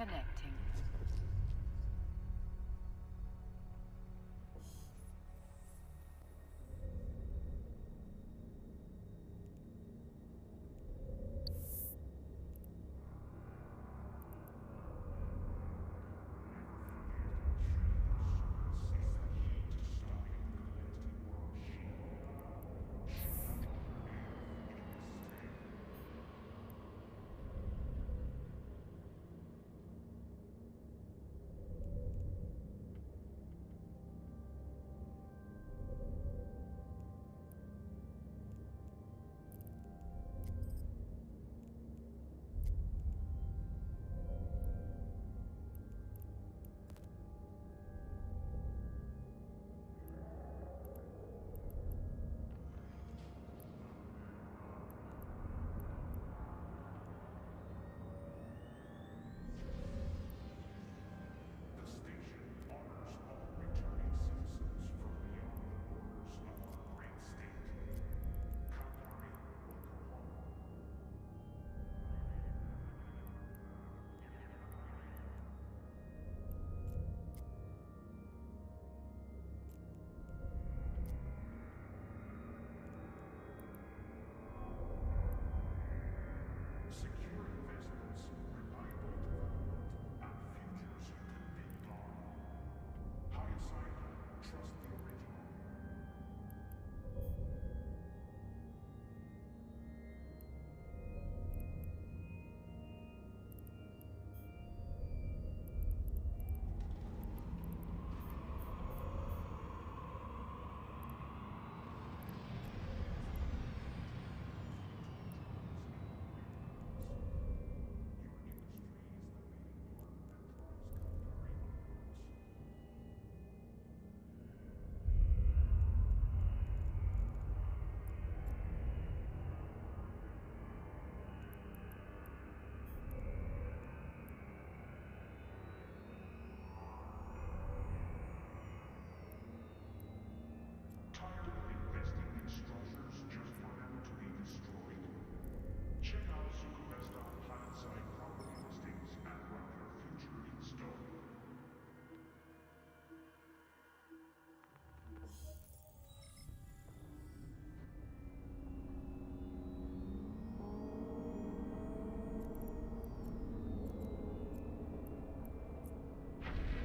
Connecting.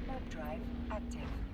Map drive active.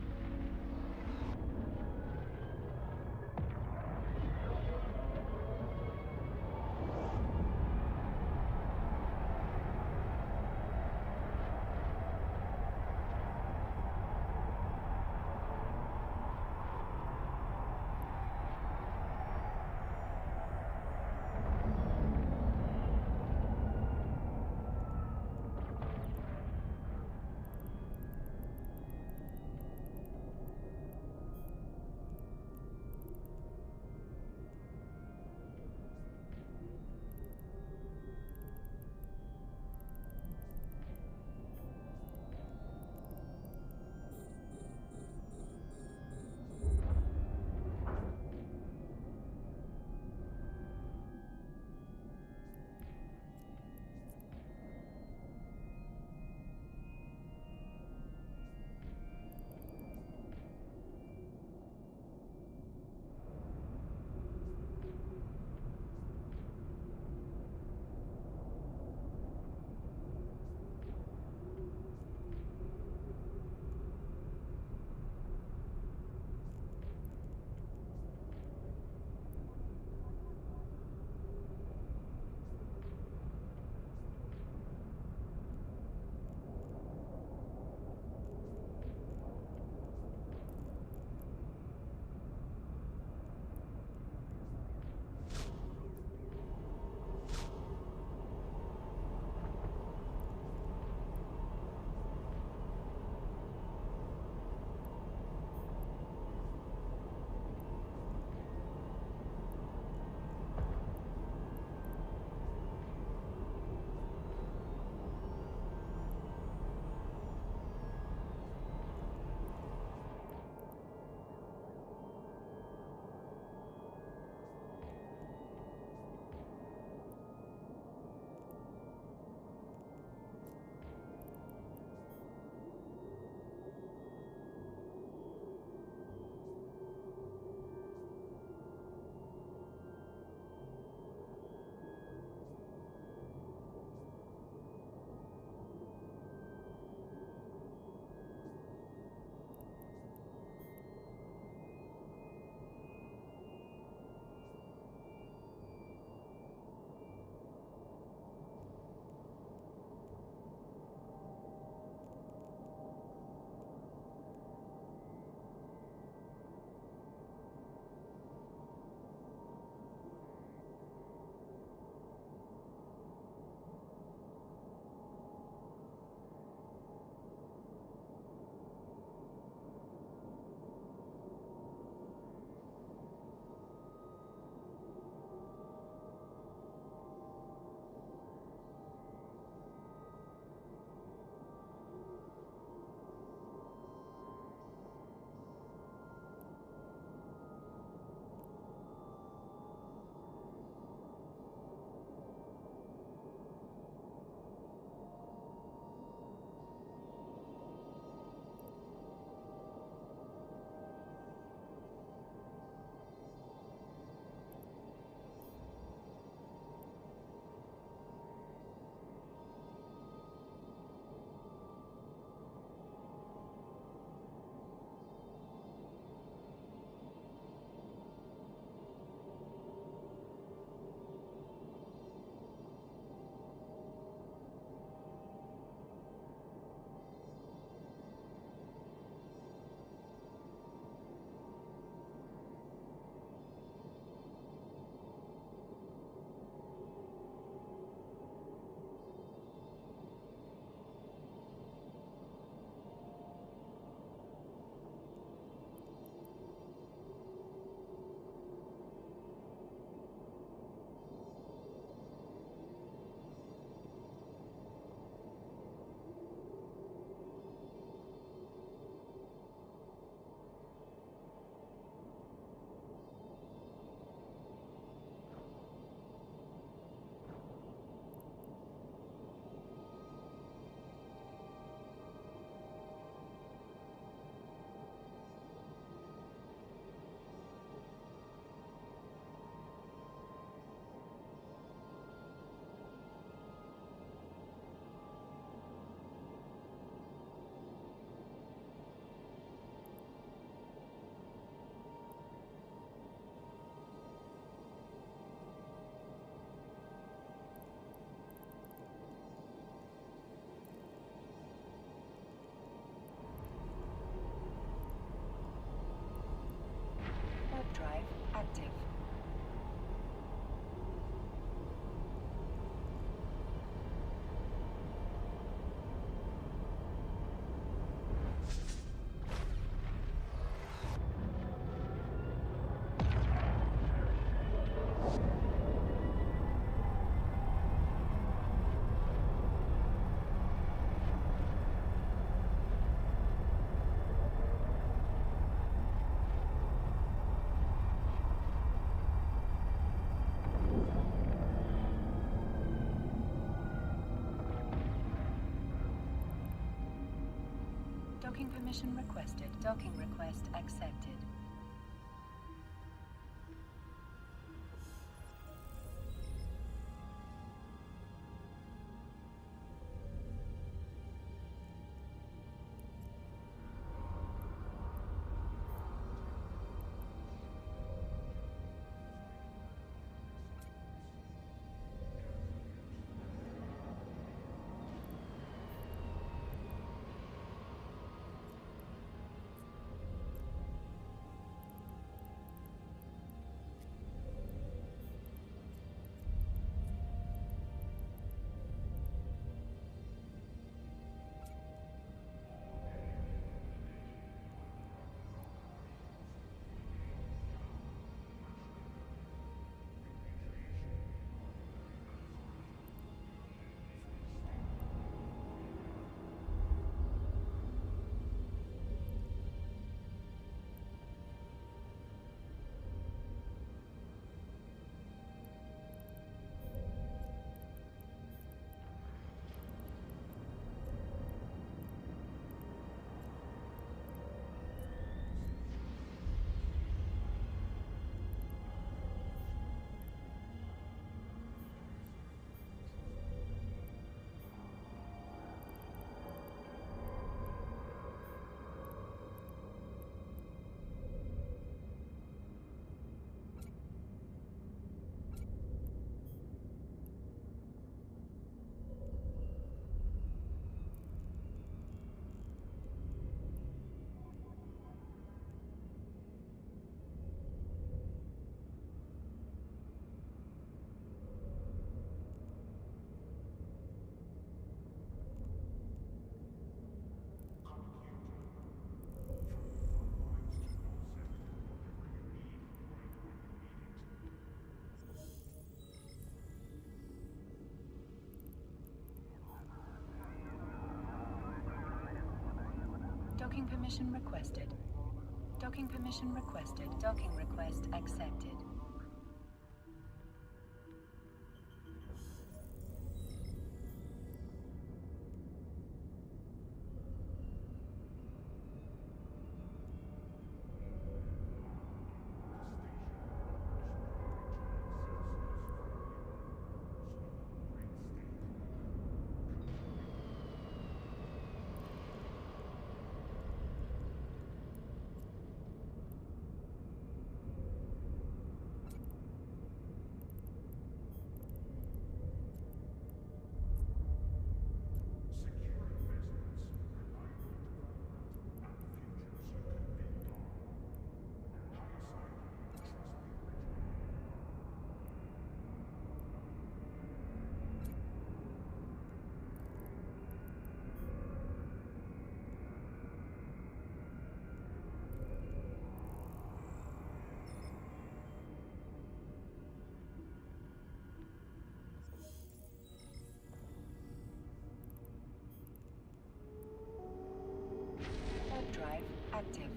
Docking permission requested. Docking request accepted. Docking permission requested. Docking permission requested. Docking request accepted. Warp drive active.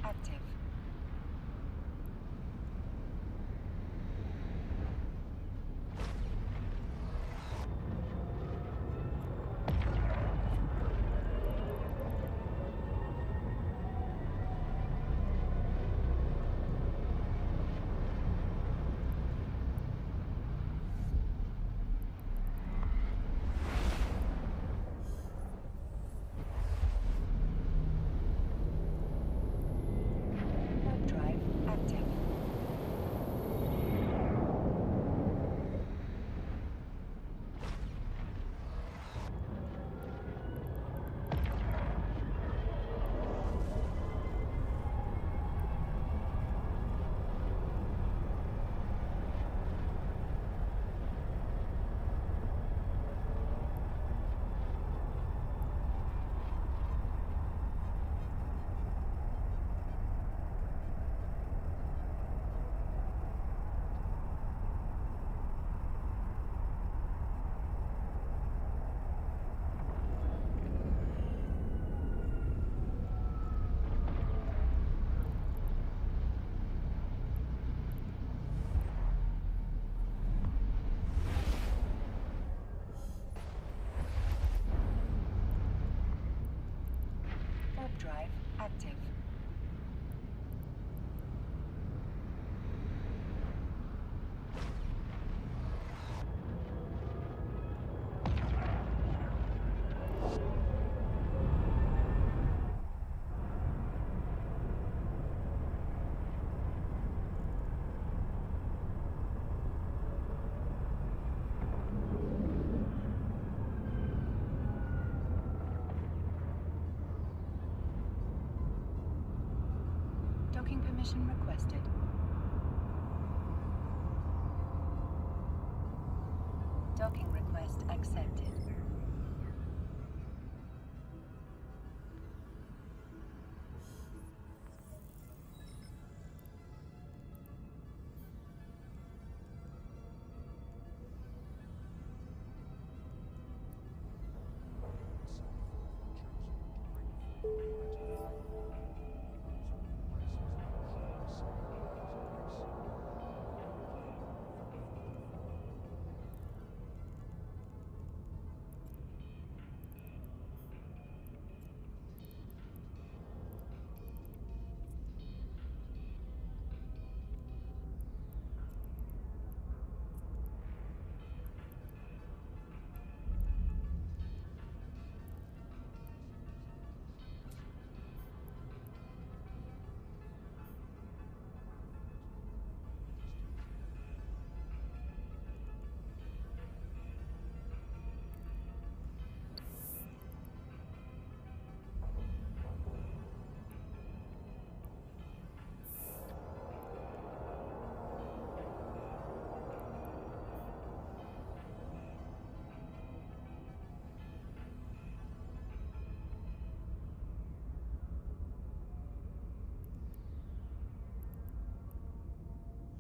active. Warp drive active. Warp drive active. Docking permission requested. Docking request accepted.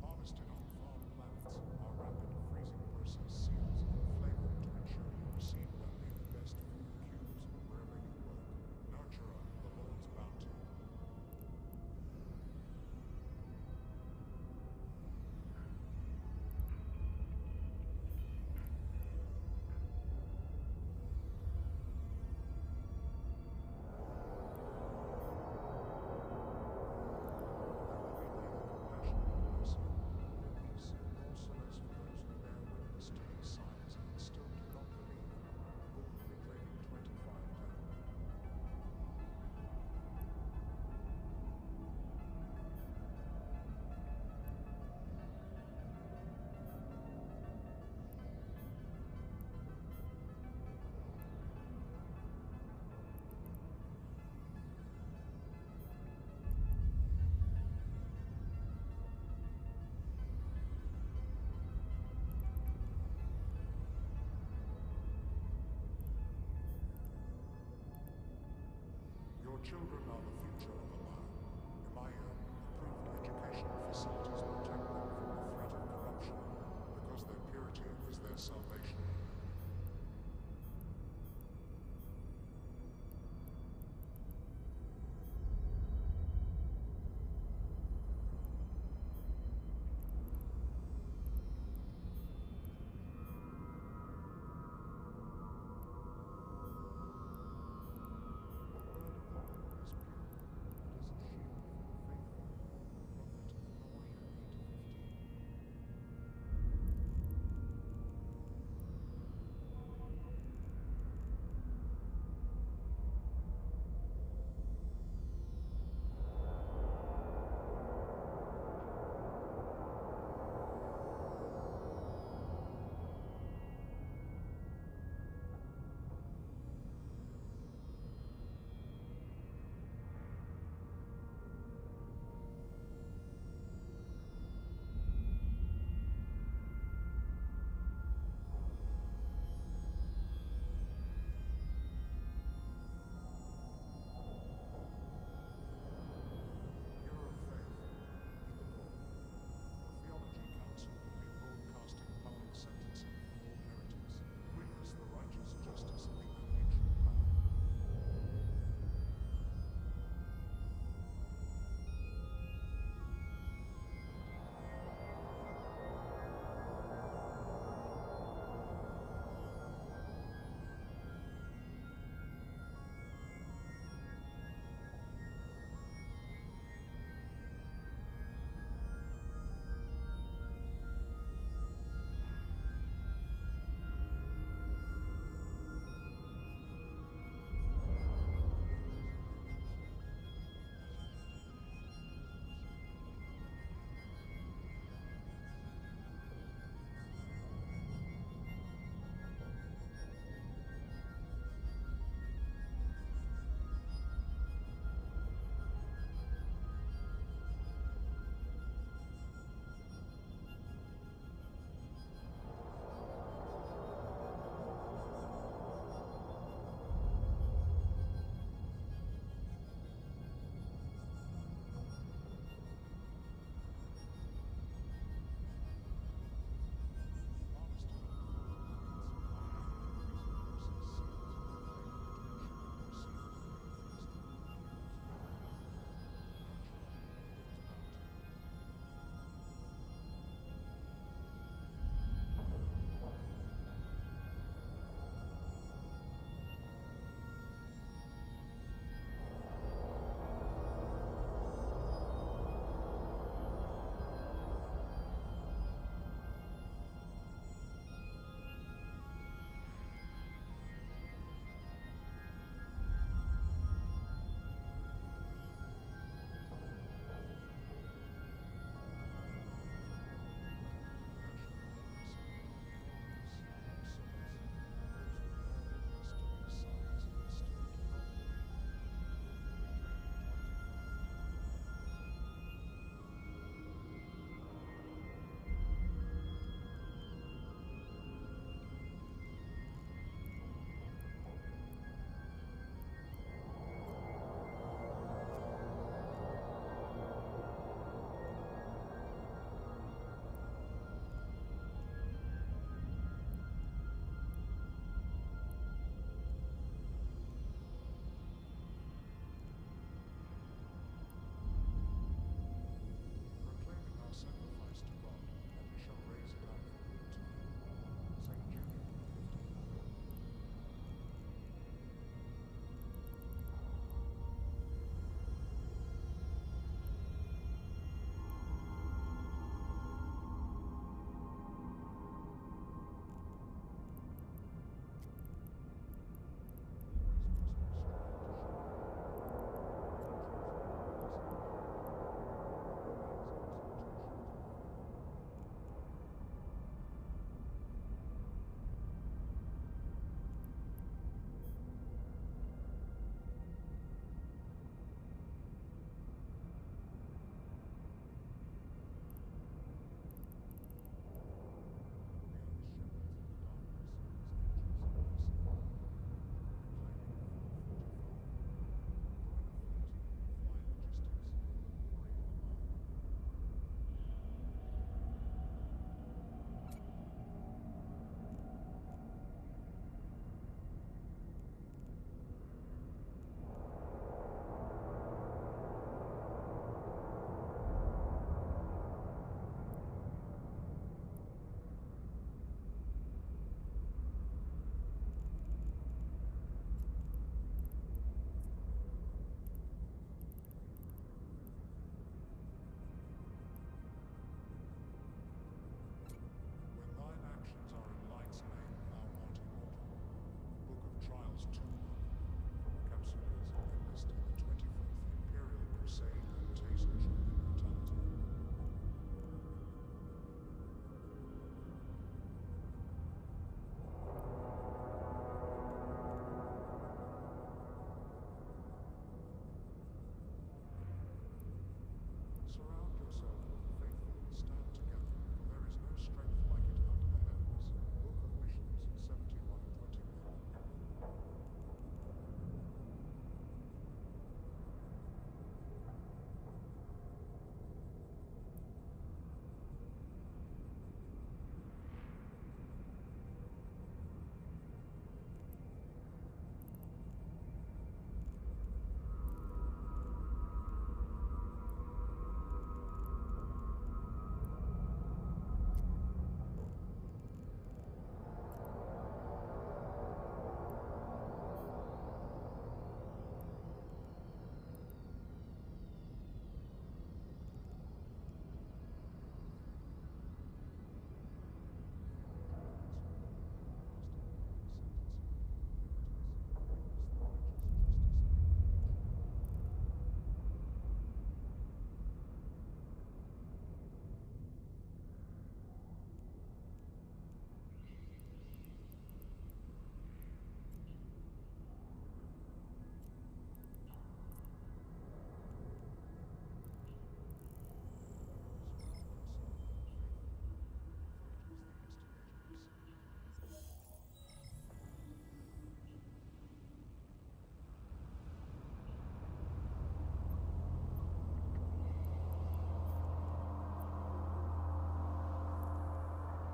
Harvested on far planets, our rapid freezing process seals and flavor to ensure you receive only the best food cubes wherever you work. Nurturer, the Lord's bounty. Your children are the future of the land. Approved educational facilities protect them from the threat of corruption, because their purity is their salvation.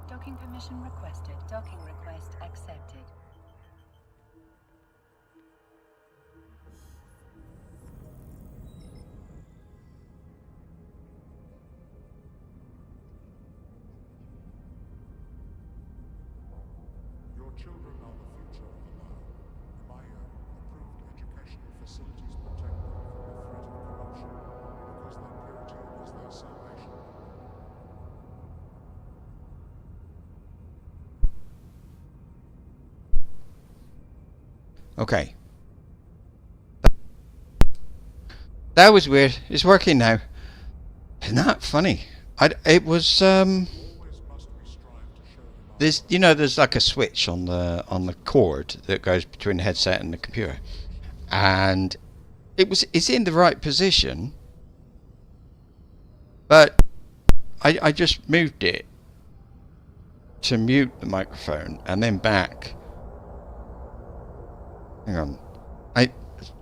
Docking permission requested. Docking request accepted. Your children are the future of the land. MIA-approved educational facilities protect them from the threat of corruption, because their purity is their salvation. Okay. That was weird. It's working now. Isn't that funny? It was Always must we strive to show them our there's there's like a switch on the cord that goes between the headset and the computer, and it's in the right position, but I just moved it to mute the microphone and then back. Hang on, I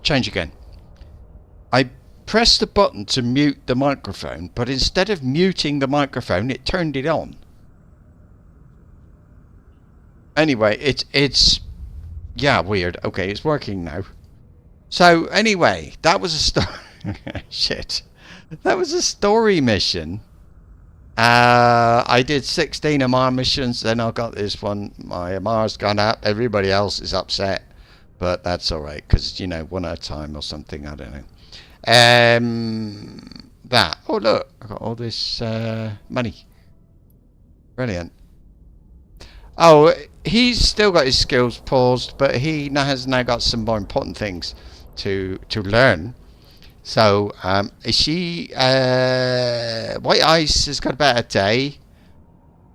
change again. I pressed the button to mute the microphone, but instead of muting the microphone, it turned it on. Anyway, it's yeah, weird. Okay, it's working now. So anyway, that was a shit. That was a story mission. I did 16 of my missions, then I got this one. My MR's gone up. Everybody else is upset, but that's all right because one at a time or something. I don't know. That. Oh look, I got all this money. Brilliant. Oh, he's still got his skills paused, but he has now got some more important things to learn. So, she White Ice has got about a day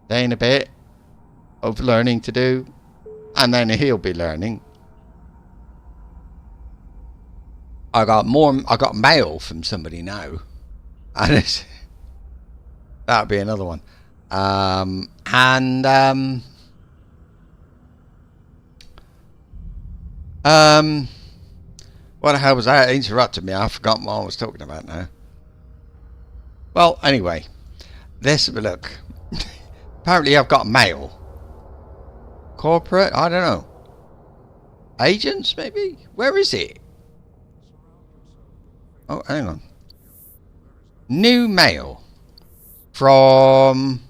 and a bit of learning to do, and then he'll be learning. I got mail from somebody now, and that'll be another one. What the hell was that? It interrupted me. I've forgotten what I was talking about now. Well, anyway, let's have a look. Apparently I've got mail. Corporate? I don't know. Agents, maybe? Where is it? Oh, hang on. New mail from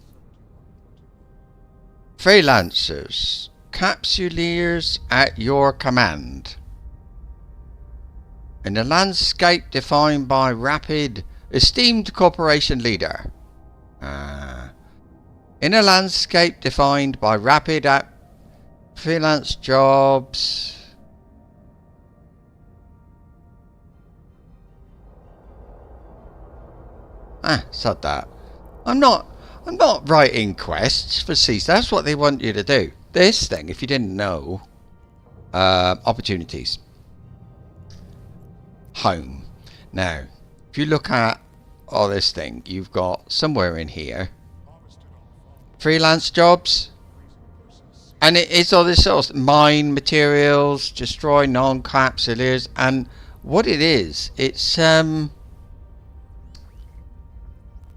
freelancers, capsuleers at your command. In a landscape defined by rapid, esteemed corporation leader. In a landscape defined by rapid freelance jobs. Sod that. I'm not writing quests for CISA. That's what they want you to do. This thing, if you didn't know, opportunities. Home. Now, if you look at all this thing, you've got somewhere in here freelance jobs, and it's all this sort of mine materials, destroy non-capsuleers, and what it is, it's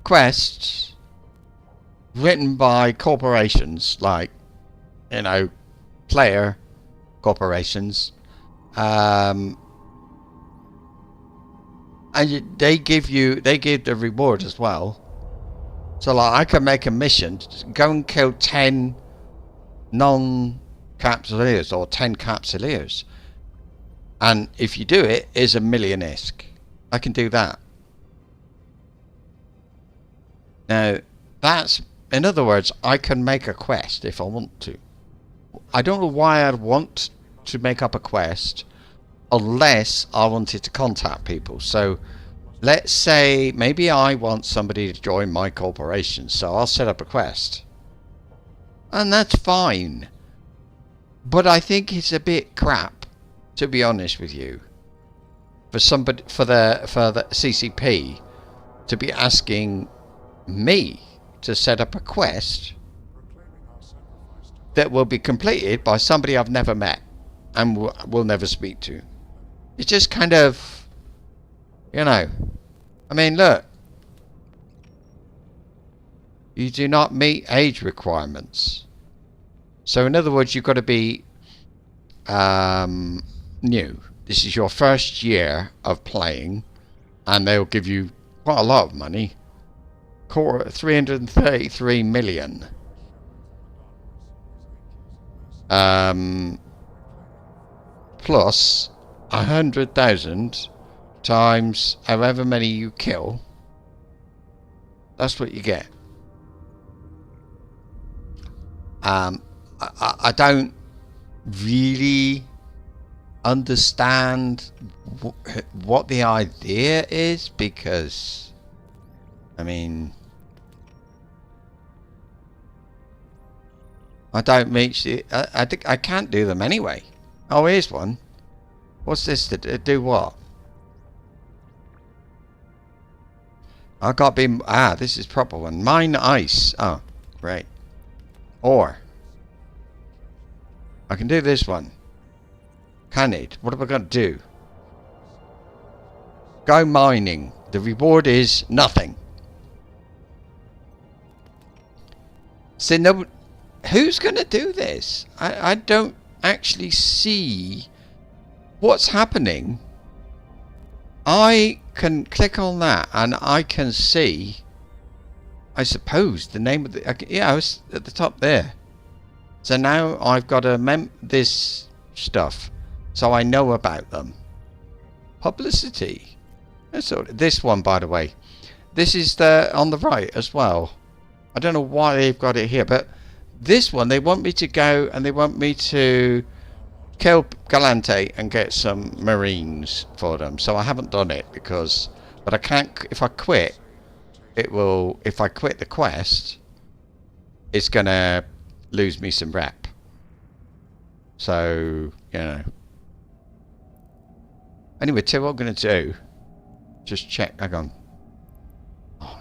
quests written by corporations like player corporations, and they give the reward as well. So like I can make a mission, go and kill 10 non-capsuleers or 10 capsuleers, and if you do it, it's $1 million ISK. I can do that. Now that's, in other words, I can make a quest if I want to. I don't know why I'd want to make up a quest unless I wanted to contact people. So let's say maybe I want somebody to join my corporation, so I'll set up a quest, and that's fine. But I think it's a bit crap, to be honest with you, for somebody for the CCP to be asking me to set up a quest that will be completed by somebody I've never met and will never speak to. It's just kind of, I mean, look. You do not meet age requirements. So in other words, you've got to be new. This is your first year of playing, and they'll give you quite a lot of money. 333 million. Plus 100,000 times however many you kill. That's what you get. I don't really understand what the idea is, because I mean, I don't meet the, I think I can't do them anyway. Oh, here's one. What's this to do? What? I got to be, this is proper one. Mine ice. Oh, great. Or I can do this one. Can it? What have I got to do? Go mining. The reward is nothing. So no, who's going to do this? I don't actually see what's happening. I can click on that and I can see, I suppose, the name of the... yeah, I was at the top there. So now I've got to this stuff, so I know about them. Publicity. So this one, by the way, this is the on the right as well. I don't know why they've got it here, but this one they want me to go and they want me to kill Galante and get some Marines for them. So I haven't done it because, but I can't. If I quit, it will. If I quit the quest, it's gonna lose me some rep. So you know. Anyway, tell you what I'm gonna do. Just check. Hang on. Oh.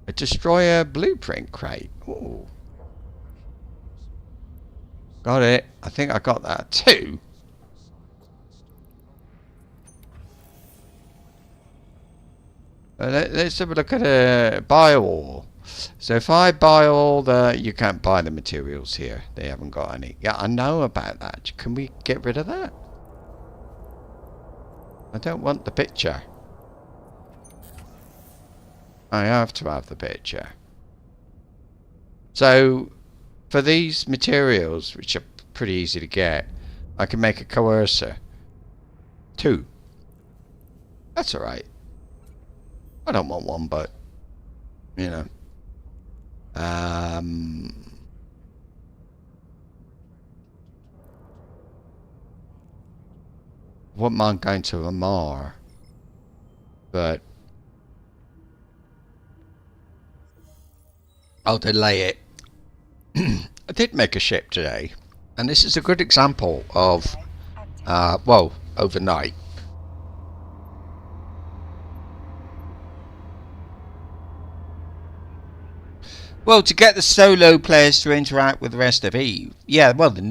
A destroyer blueprint crate. Ooh. Got it. I think I got that too. Let's have a look at buy all. So if I buy all the... you can't buy the materials here. They haven't got any. Yeah, I know about that. Can we get rid of that? I don't want the picture. I have to have the picture. So for these materials, which are pretty easy to get, I can make a coercer. 2. That's alright. I don't want one, but you know. Wouldn't mind going to Amar, but I'll delay it. I did make a ship today, and this is a good example of well, overnight. Well, to get the solo players to interact with the rest of Eve. Yeah, well, the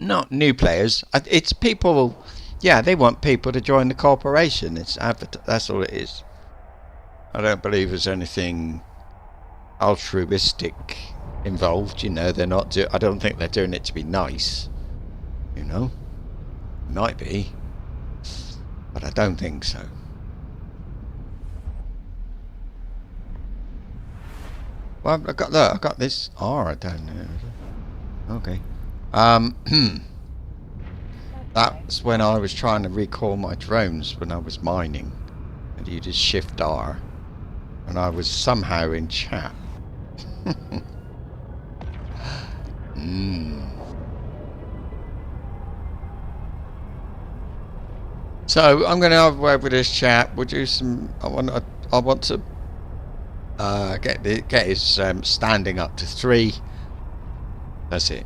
not new players. It's people. Yeah, they want people to join the corporation. That's all it is. I don't believe there's anything altruistic involved. You know, they're not. I don't think they're doing it to be nice. You know, might be, but I don't think so. Well, I got this R. I don't know. Okay. That's when I was trying to recall my drones when I was mining, and you just shift R, and I was somehow in chat. So I'm going to have a word with this chat. We'll do some. I want to get his standing up to 3. That's it.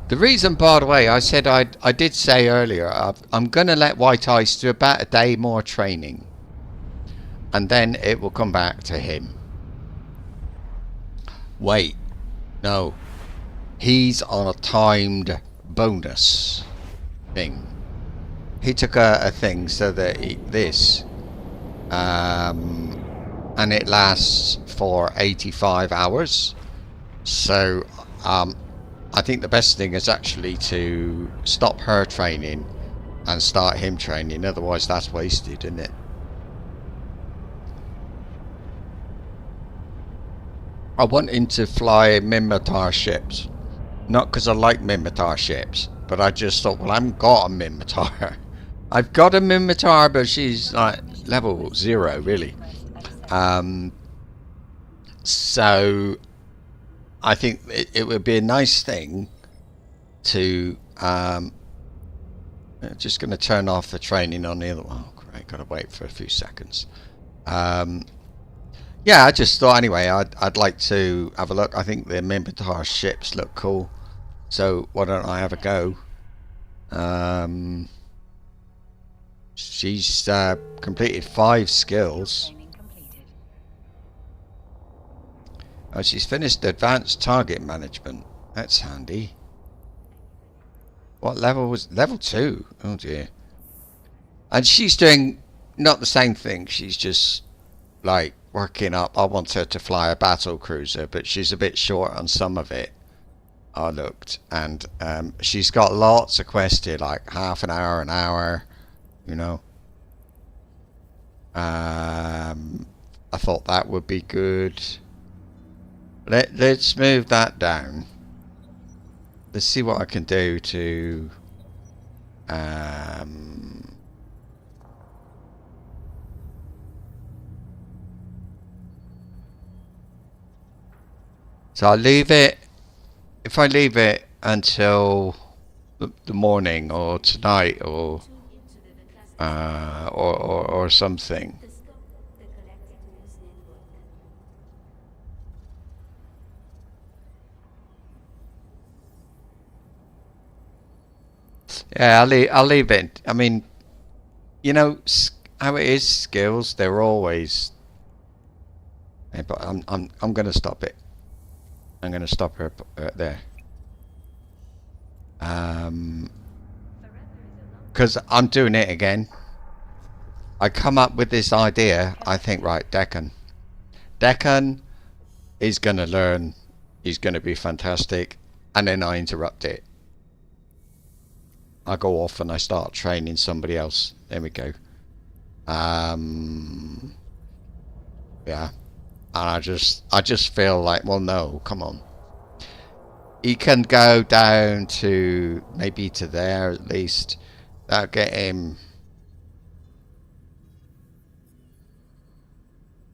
The reason, by the way, I said I did say earlier, I'm going to let White Ice do about a day more training, and then it will come back to him. Wait, no, he's on a timed bonus thing. He took a thing so that and it lasts for 85 hours. So I think the best thing is actually to stop her training and start him training. Otherwise, that's wasted, isn't it? I want him to fly Minmatar ships. Not because I like Minmatar ships, but I just thought, well, I haven't got a Minmatar. I've got a Minmatar, but she's like level 0, really. So I think it would be a nice thing to just going to turn off the training on the other one. Oh, great, got to wait for a few seconds. Yeah, I just thought anyway I'd like to have a look. I think the Minmatar ships look cool, so why don't I have a go? She's completed 5 skills. Oh, she's finished advanced target management. That's handy. What level was level 2? Oh dear. And she's doing not the same thing. She's just like working up. I want her to fly a battle cruiser, but she's a bit short on some of it. I looked, and she's got lots of quests here, like half an hour, you know. I thought that would be good. Let's move that down. Let's see what I can do to so I'll leave it. If I leave it until the morning or tonight or something. Yeah, I'll leave it. I mean, you know how it is. Skills, they're always. Yeah, but I'm gonna stop it. I'm gonna stop her there. Because I'm doing it again. I come up with this idea. I think, right, Deccan is gonna learn. He's gonna be fantastic, and then I interrupt it. I go off and I start training somebody else. There we go. Yeah, and I just feel like, well, no, come on. He can go down to maybe to there at least. That'll get him.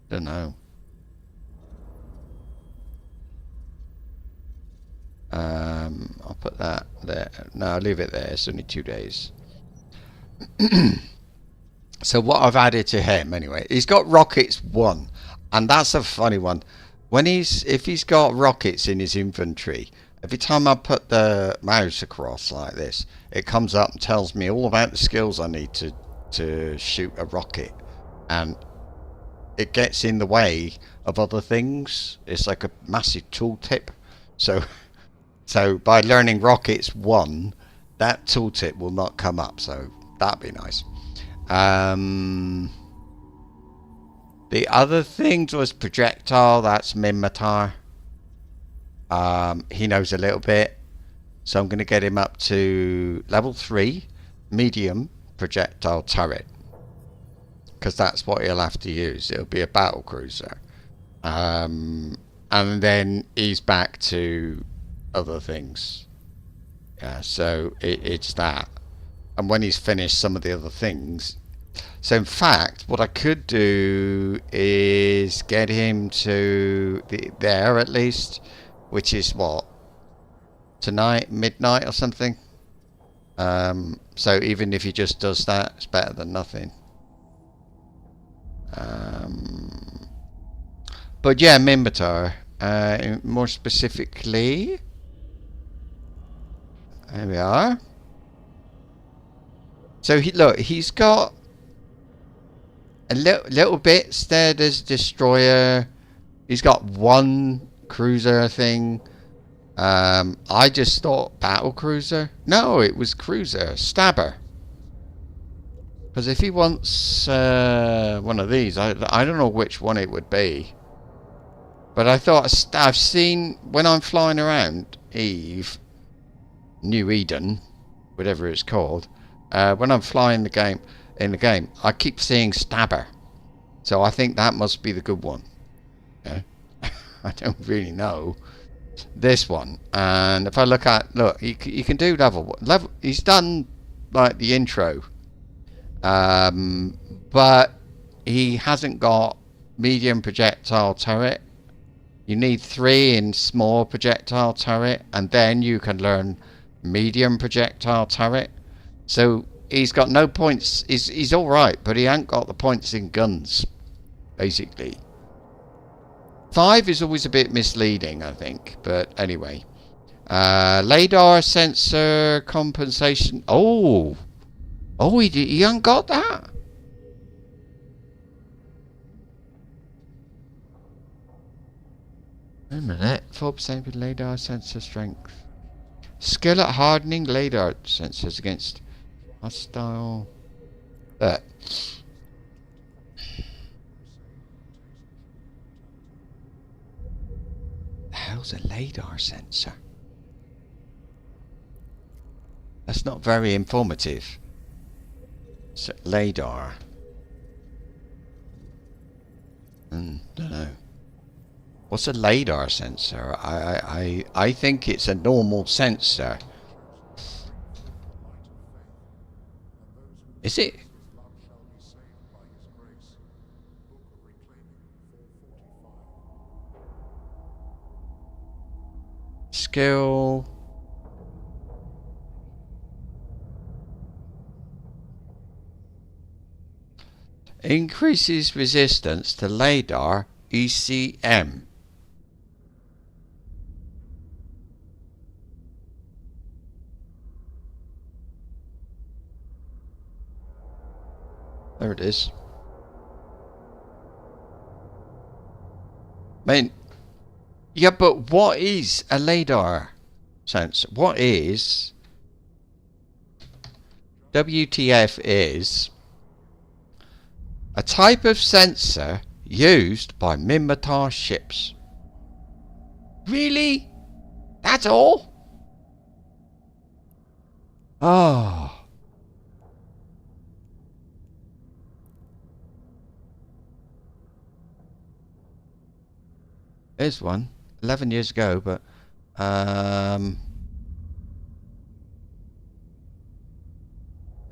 Don't know. I'll put that there. No, I'll leave it there. It's only 2 days. So what I've added to him anyway, he's got rockets 1, and that's a funny one. If he's got rockets in his inventory, every time I put the mouse across like this, it comes up and tells me all about the skills I need to shoot a rocket, and it gets in the way of other things. It's like a massive tooltip. So by learning rockets 1, that tooltip will not come up. So that'd be nice. The other things was projectile. That's Minmatar. He knows a little bit, so I'm going to get him up to level 3, medium projectile turret, because that's what he'll have to use. It'll be a battle cruiser, and then he's back to other things. Yeah, so it's that. And when he's finished some of the other things, so in fact what I could do is get him to there at least, which is what, tonight, midnight or something. So even if he just does that, it's better than nothing. But yeah, Minmatar, more specifically, there we are. So he's got a little bits there. There's destroyer. He's got 1 cruiser thing. I just thought battle cruiser. No, it was cruiser. Stabber. Because if he wants one of these, I don't know which one it would be. But I thought I've seen when I'm flying around Eve, New Eden, whatever it's called. When I'm flying in the game, I keep seeing Stabber. So I think that must be the good one. Yeah. I don't really know. This one, and if I look, you can do level. He's done like the intro, but he hasn't got medium projectile turret. You need 3 in small projectile turret, and then you can learn medium projectile turret. So he's got no points. He's all right, but he ain't got the points in guns, basically. 5 is always a bit misleading, I think. But anyway. Radar sensor compensation. Oh, he ain't got that. Wait a minute. 4% with radar sensor strength. Skill at hardening radar sensors against hostile. The hell's a radar sensor? That's not very informative. So, radar. Don't know. What's a radar sensor? I think it's a normal sensor. Is it? Skill. Increases resistance to radar ECM. There it is. I mean, yeah, but what is a radar sensor? What is WTF is a type of sensor used by Minmatar ships. Really? That's all? Oh. Here's one. 11 years ago, but the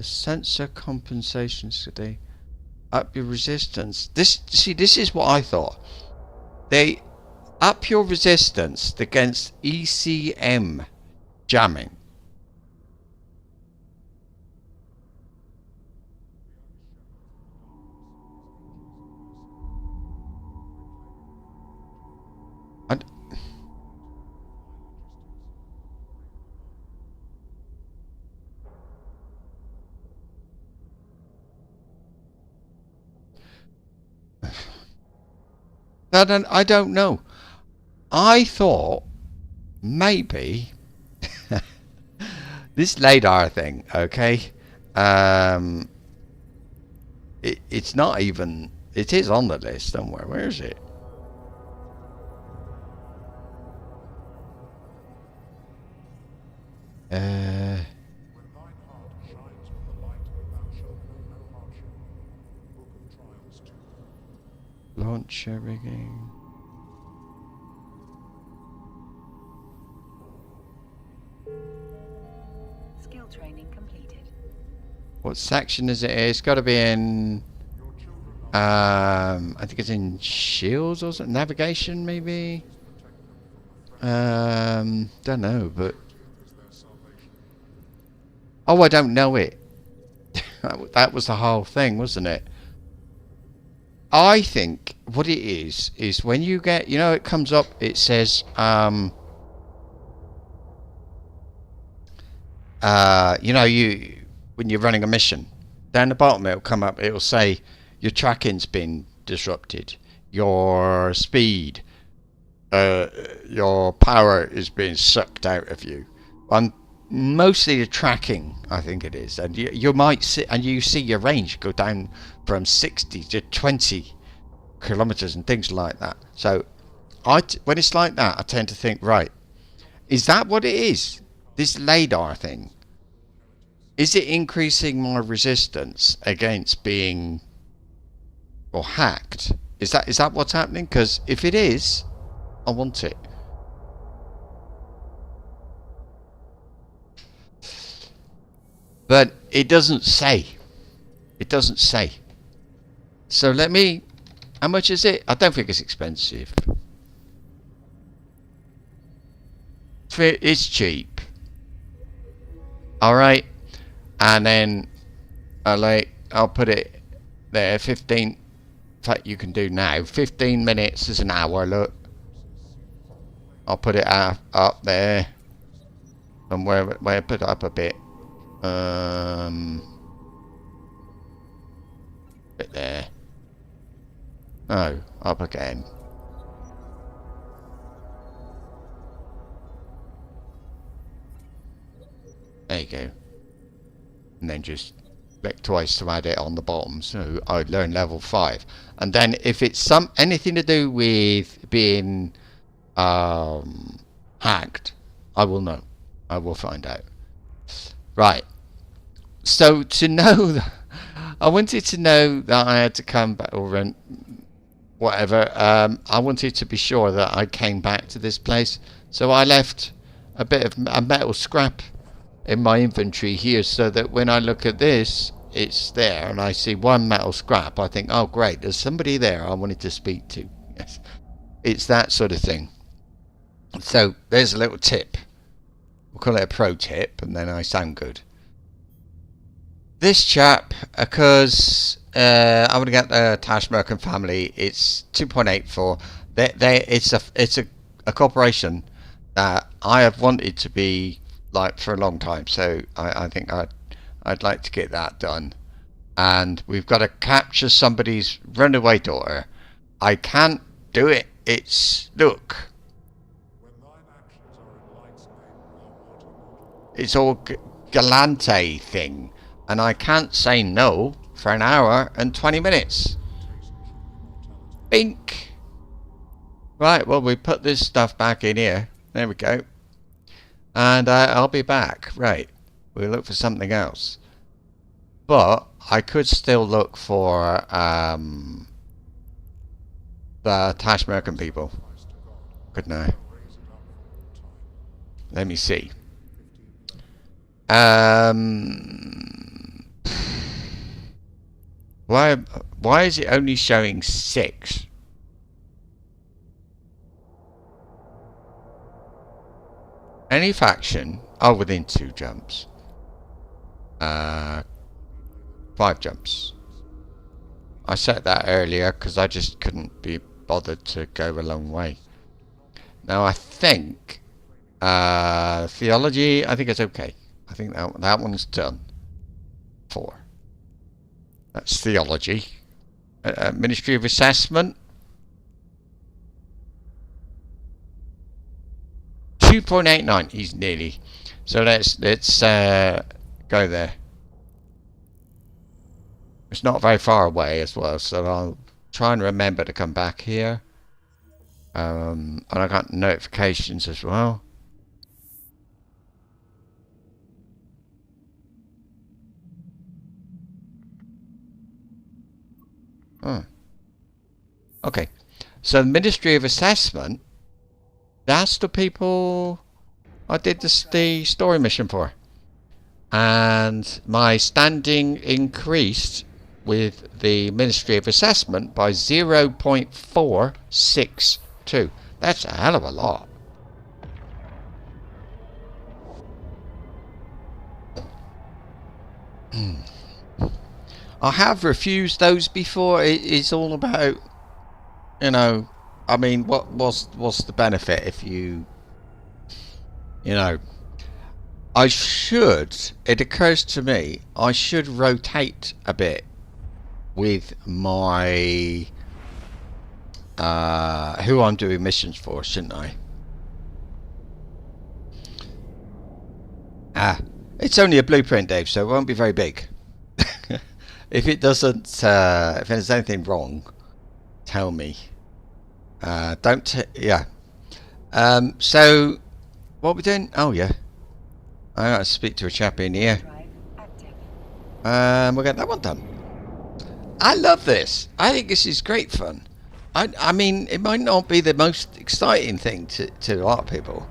sensor compensation today. Up your resistance. This is what I thought. They up your resistance against ECM jamming. I don't know. I thought maybe this radar thing, okay? It's not even. It is on the list somewhere. Where is it? Launcher rigging. Skill training completed. What section is it? It's got to be in. I think it's in shields or something. Navigation, maybe. Don't know, but. Oh, I don't know it. That was the whole thing, wasn't it? I think what it is when you get, you know, it comes up, it says, you know, when you're running a mission, down the bottom it'll come up, it'll say your tracking's been disrupted, your speed, your power is being sucked out of you. mostly the tracking, I think it is, and you might see, and you see your range go down from 60 to 20 kilometers and things like that. So when it's like that, I tend to think, right, is that what it is? This LiDAR thing, is it increasing my resistance against being or hacked? Is that what's happening? Because if it is, I want it. But it doesn't say. It doesn't say. So let me... How much is it? I don't think it's expensive. It's cheap. Alright. And then I'll put it there. 15... In fact, you can do now. 15 minutes is an hour, look. I'll put it up there. And where I put it up a bit. Bit there. Oh, up again. There you go. And then just click twice to add it on the bottom. So I'd learn level 5. And then if it's anything to do with being hacked, I will know. I will find out. Right. So to know that, I wanted to know that I had to come back or rent whatever. I wanted to be sure that I came back to this place. So I left a bit of a metal scrap in my inventory here so that when I look at this, it's there and I see one metal scrap. I think, oh great, there's somebody there I wanted to speak to. Yes. It's that sort of thing. So there's a little tip. We'll call it a pro tip and then I sound good. This chap, because I want to get the Tash Merkin family, it's 2.84. It's a corporation that I have wanted to be like for a long time. So I think I'd like to get that done. And we've got to capture somebody's runaway daughter. I can't do it. It's look. It's all Galante thing. And I can't say no for an hour and 20 minutes. Bink. Right, well, we put this stuff back in here. There we go. And I'll be back. Right. We'll look for something else. But I could still look for the Tash Merkin people. Couldn't I? Let me see. Why is it only showing 6? Any faction? Oh, within 2 jumps. 5 jumps. I set that earlier because I just couldn't be bothered to go a long way. Now I think theology, I think it's okay. I think that one's done. 4. That's theology. Ministry of Assessment. 2.89. He's nearly. So let's go there. It's not very far away as well, so I'll try and remember to come back here. And I got notifications as well. Oh. Okay, so the Ministry of Assessment, that's the people I did the story mission for. And my standing increased with the Ministry of Assessment by 0.462. That's a hell of a lot. I have refused those before. It's all about, you know, I mean, what's the benefit if you know, I should, it occurs to me, I should rotate a bit with my, who I'm doing missions for, shouldn't I? Ah, it's only a blueprint, Dave, so it won't be very big. If it doesn't, if there's anything wrong, tell me. Yeah. So, what we're doing? Oh, yeah. I gotta speak to a chap in here. Drive active. We'll get that one done. I love this. I think this is great fun. I mean, it might not be the most exciting thing to a lot of people.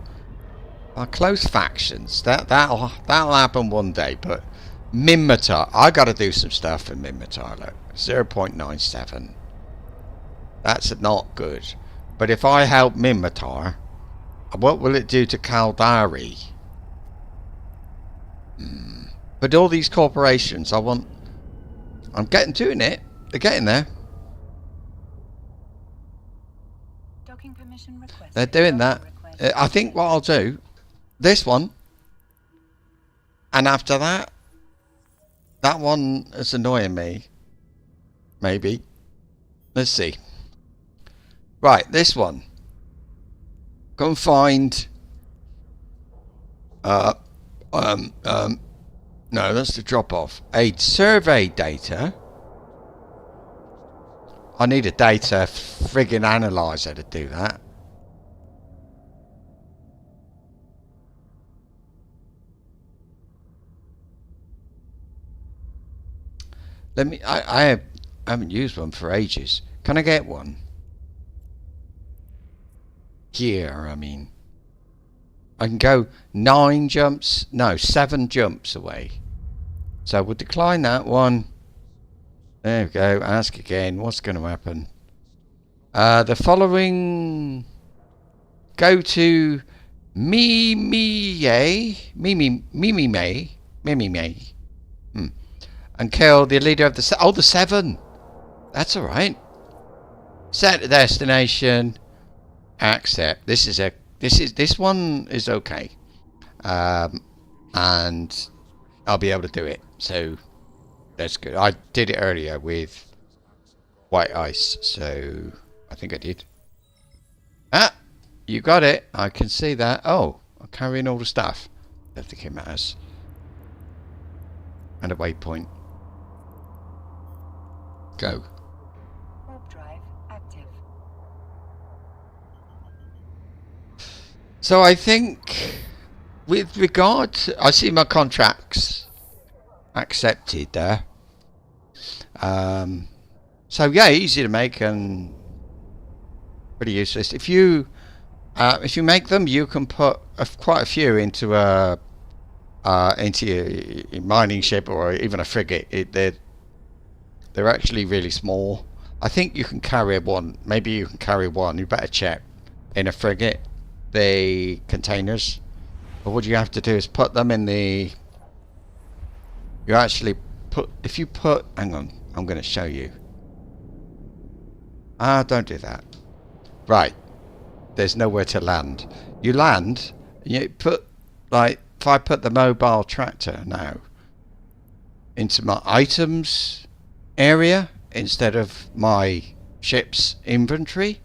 Our close factions, that'll happen one day, but Minmatar, I gotta do some stuff in Minmatar. Look, 0.97. That's not good. But if I help Minmatar, what will it do to Caldari? But all these corporations, I'm doing it. They're getting there. Docking permission requested. They're doing that. Docking request I think what I'll do, this one, and after that one is annoying me. Maybe. Let's see. Right, this one. Go and find. No, that's the drop off. A survey data. I need a data friggin' analyzer to do that. Let me. I haven't used one for ages. Can I get one? Here, I mean. I can go 7 jumps away. So we'll decline that one. There we go. Ask again. What's going to happen? The following. Go to Mimi May. And kill the leader of the the 7. That's all right. Set the destination. Accept. This one is okay. And I'll be able to do it. So that's good. I did it earlier with white ice, so I think I did. Ah, you got it. I can see that. Oh, I'm carrying all the stuff. I don't think it matters. And a waypoint. Go. warp drive active. So I think with regard to, I see my contracts accepted there. So yeah, easy to make and pretty useless. If you make them, you can put quite a few into your mining ship or even a frigate. They're actually really small. I think you can carry one. Maybe you can carry one. You better check in a frigate the containers. But what you have to do is put them in the. You actually put. If you put. Hang on. I'm going to show you. Don't do that. Right. There's nowhere to land. You land. You put like. If I put the mobile tractor now into my items area instead of my ship's inventory,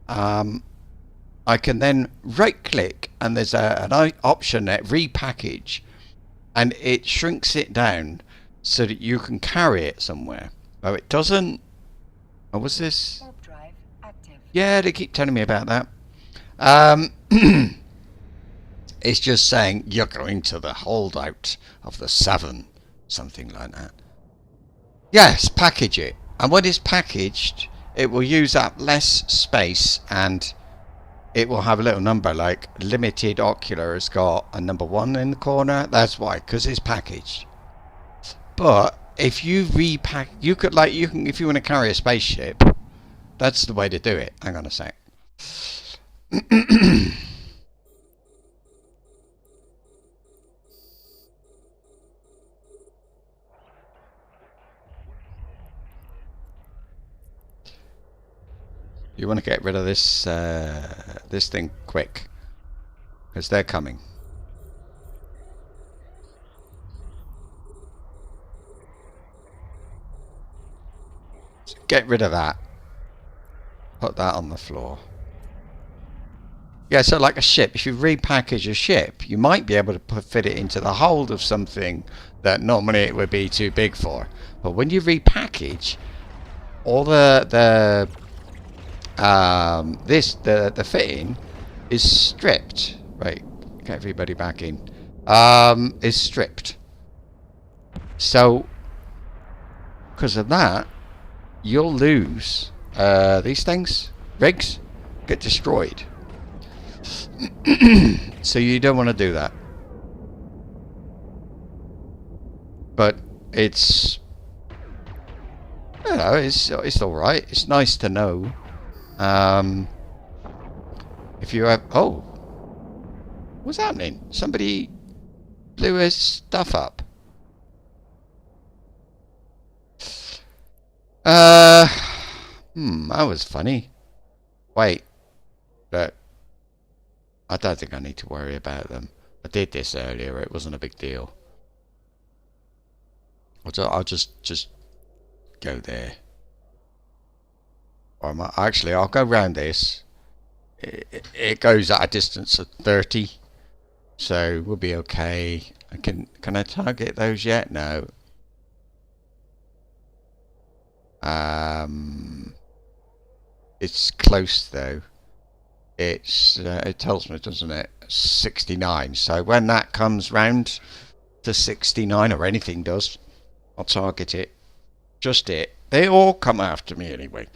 I can then right click and there's an option that repackage and it shrinks it down so that you can carry it somewhere. Oh, it doesn't. What was this? Warp drive active. Yeah, they keep telling me about that. It's just saying you're going to the holdout of the 7, something like that. Yes, package it. And when it's packaged, it will use up less space and it will have a little number like limited ocular has got a number 1 in the corner. That's why, because it's packaged. But if you repack, you can if you want to carry a spaceship, that's the way to do it. Hang on a sec. You want to get rid of this this thing quick, because they're coming. So get rid of that. Put that on the floor. Yeah, so like a ship, if you repackage a ship, you might be able to fit it into the hold of something that normally it would be too big for. But when you repackage, all the fitting is stripped. Right, get everybody back in. Is stripped. So, because of that, you'll lose these things. Rigs get destroyed. So you don't want to do that. But it's, you know, it's all right. It's nice to know. If you have, oh, what's happening? Somebody blew his stuff up. That was funny. Wait, but I don't think I need to worry about them. I did this earlier. It wasn't a big deal. I'll just go there. Or actually, I'll go round this. It goes at a distance of 30, so we'll be okay. Can I target those yet? No. It's close though. It's it tells me, doesn't it? 69. So when that comes round to 69, or anything does, I'll target it. Just it. They all come after me anyway.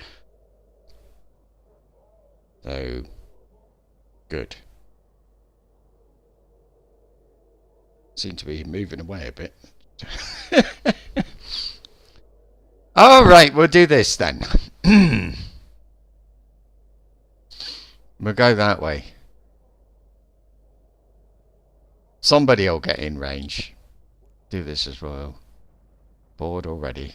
So good. Seem to be moving away a bit. All right, we'll do this then. We'll go that way. Somebody will get in range. Do this as well. Bored already.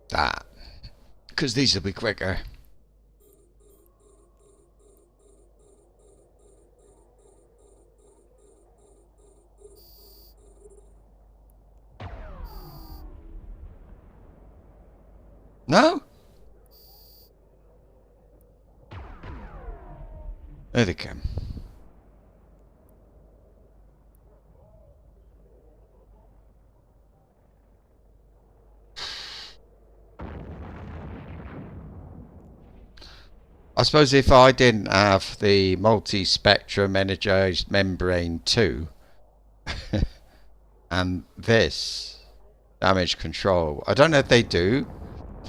That. Because these will be quicker. No? There they come. I suppose if I didn't have the multi-spectrum energized membrane 2 and this damage control, I don't know if they do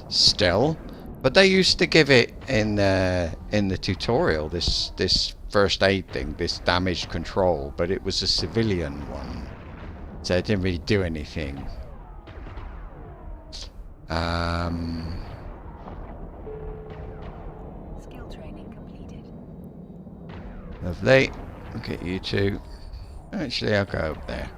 still, but they used to give it in the tutorial, this first aid thing, this damage control, but it was a civilian one, so it didn't really do anything. Skill training completed. Lovely. Look at you two. Actually, I'll go up there.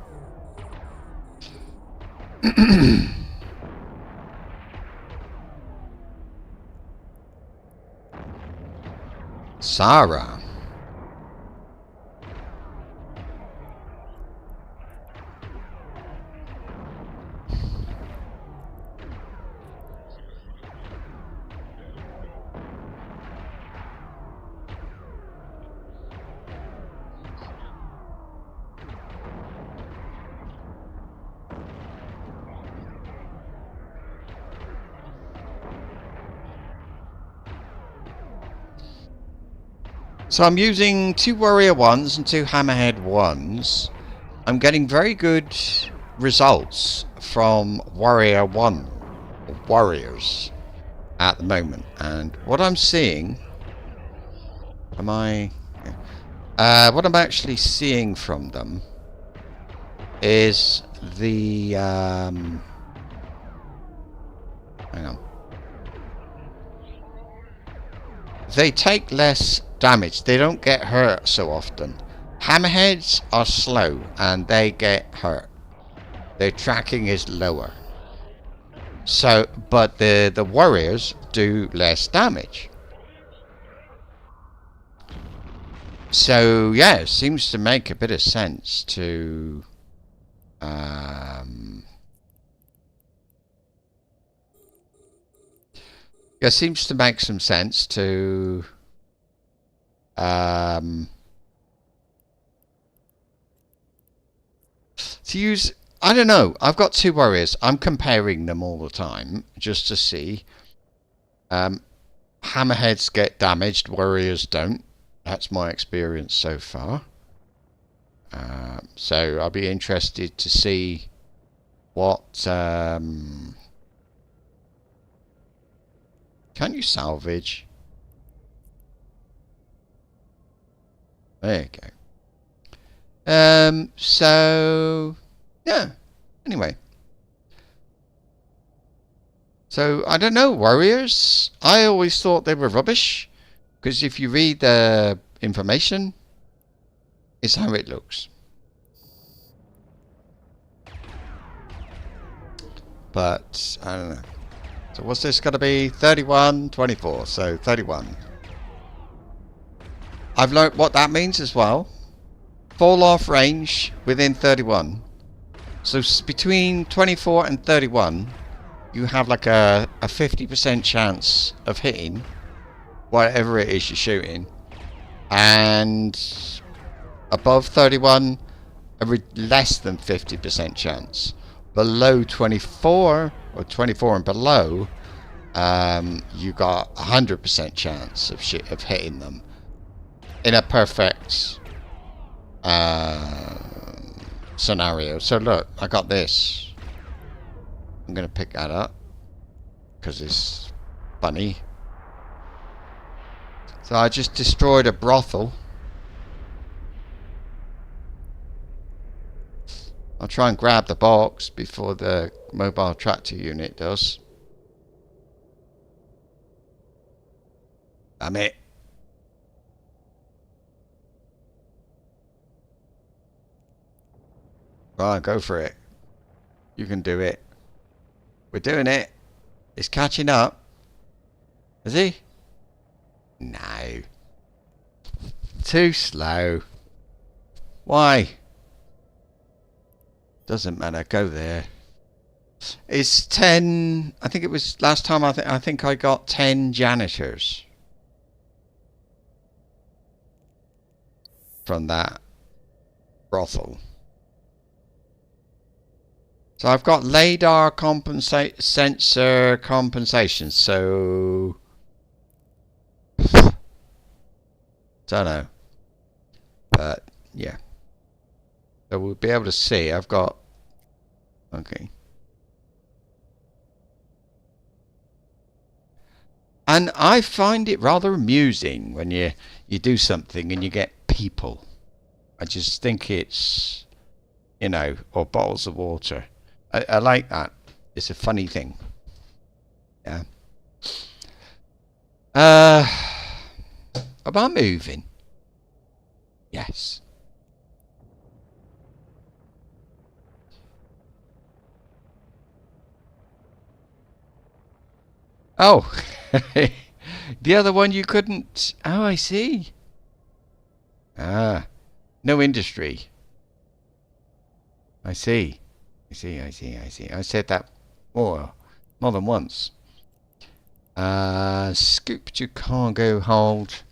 Sarah. So I'm using 2 warrior 1s and 2 hammerhead 1s. I'm getting very good results from warrior 1 warriors at the moment, and what I'm seeing, what I'm actually seeing from them is the hang on. They take less damage. They don't get hurt so often. Hammerheads are slow and they get hurt. Their tracking is lower. So, but the warriors do less damage. So yeah, it seems to make a bit of sense to it seems to make some sense to use. I don't know. I've got two warriors. I'm comparing them all the time just to see. Hammerheads get damaged, warriors don't. That's my experience so far. So I'll be interested to see what. Can you salvage? There you go. So yeah. Anyway. So I don't know, warriors. I always thought they were rubbish because if you read the information, it's how it looks. But I don't know. So what's this going to be? 31, 24. So 31. I've learnt what that means as well. Fall off range within 31. So between 24 and 31, you have like a 50% chance of hitting whatever it is you're shooting. And above 31, a less than 50% chance. Below 24 or 24 and below, you got 100% chance of hitting them in a perfect scenario. So look, I got this. I'm gonna pick that up because it's funny. So I just destroyed a brothel. I'll try and grab the box before the mobile tractor unit does. Damn it. Right, go for it. You can do it. We're doing it. It's catching up. Is he? No. Too slow. Why? Doesn't matter. Go there. It's 10. I think it was last time. I think I got 10 janitors from that brothel. So I've got LiDAR sensor compensation. So don't know, but yeah. So we'll be able to see. I've got okay. And I find it rather amusing when you do something and you get people. I just think it's, you know, or bottles of water. I like that. It's a funny thing. Yeah. Am I moving? Yes. Oh. The other one you couldn't. Oh, I see. Ah. No industry. I see. I see. I said that more than once. Scoop to cargo hold.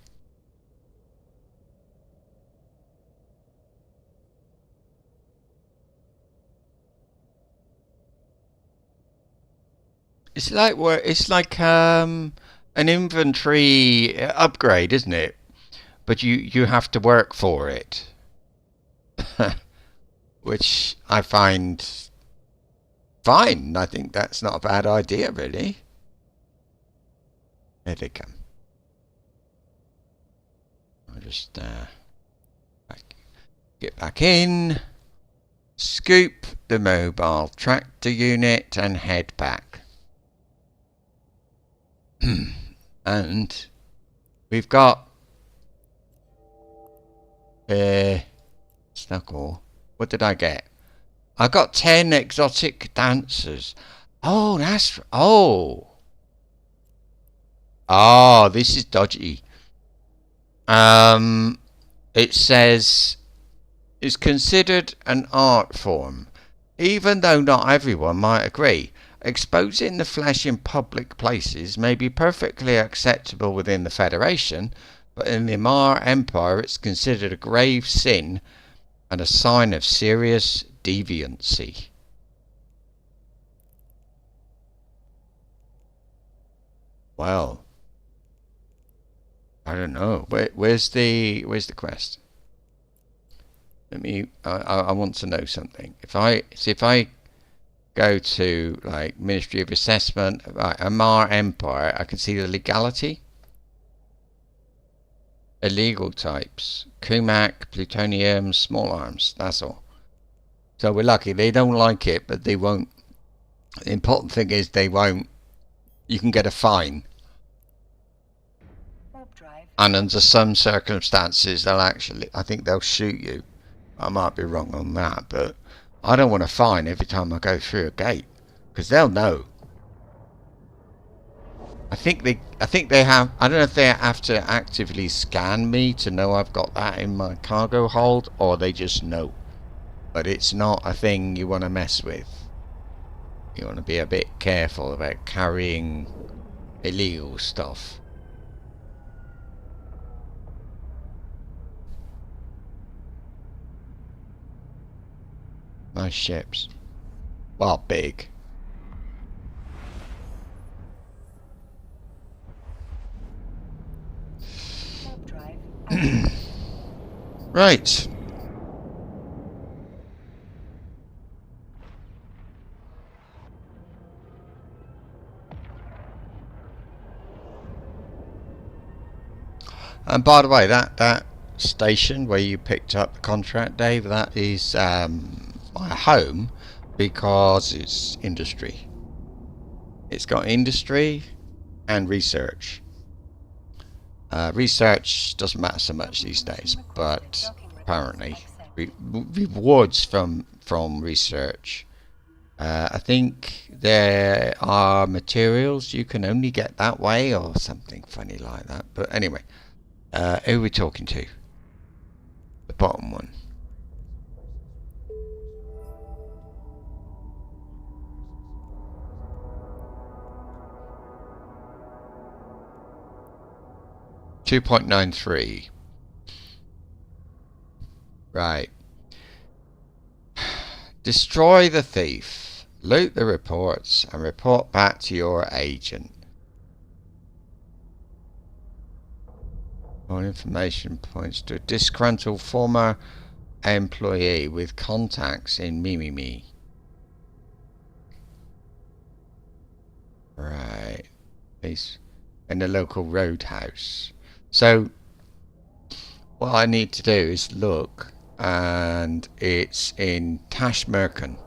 It's like an inventory upgrade, isn't it? But you have to work for it. Which I find fine. I think that's not a bad idea, really. Here they come. I'll just get back in, scoop the mobile tractor unit, and head back. And we've got Snuckle. What did I get? I got 10 exotic dancers. Oh, that's... Oh, this is dodgy. it says is considered an art form, even though not everyone might agree. Exposing the flesh in public places may be perfectly acceptable within the Federation, but in the Mar Empire it's considered a grave sin and a sign of serious deviancy. Well, I don't know. Where's the quest? Let me. I want to know something. If I go to like Ministry of Assessment, right, Amar Empire, I can see the legality, illegal types, Kumak, plutonium, small arms. That's all. So we're lucky. They don't like it, but they won't. The important thing is they won't. You can get a fine. And under some circumstances, they'll actually. I think they'll shoot you. I might be wrong on that, but I don't want a fine every time I go through a gate, because they'll know. I think they have. I don't know if they have to actively scan me to know I've got that in my cargo hold, or they just know. But it's not a thing you want to mess with. You want to be a bit careful about carrying illegal stuff. Nice ships. Well, big. Right. And by the way, that station where you picked up the contract, Dave, that is my home because it's industry. It's got industry and research. Research doesn't matter so much these days, but apparently rewards from research. I think there are materials you can only get that way or something funny like that. But anyway, who are we talking to? The bottom one. .93. Right. Destroy the thief. Loot the reports and report back to your agent. More information points to a disgruntled former employee with contacts in Mimimi. Right. He's in the local roadhouse. So what I need to do is look, and it's in Tashmerkan,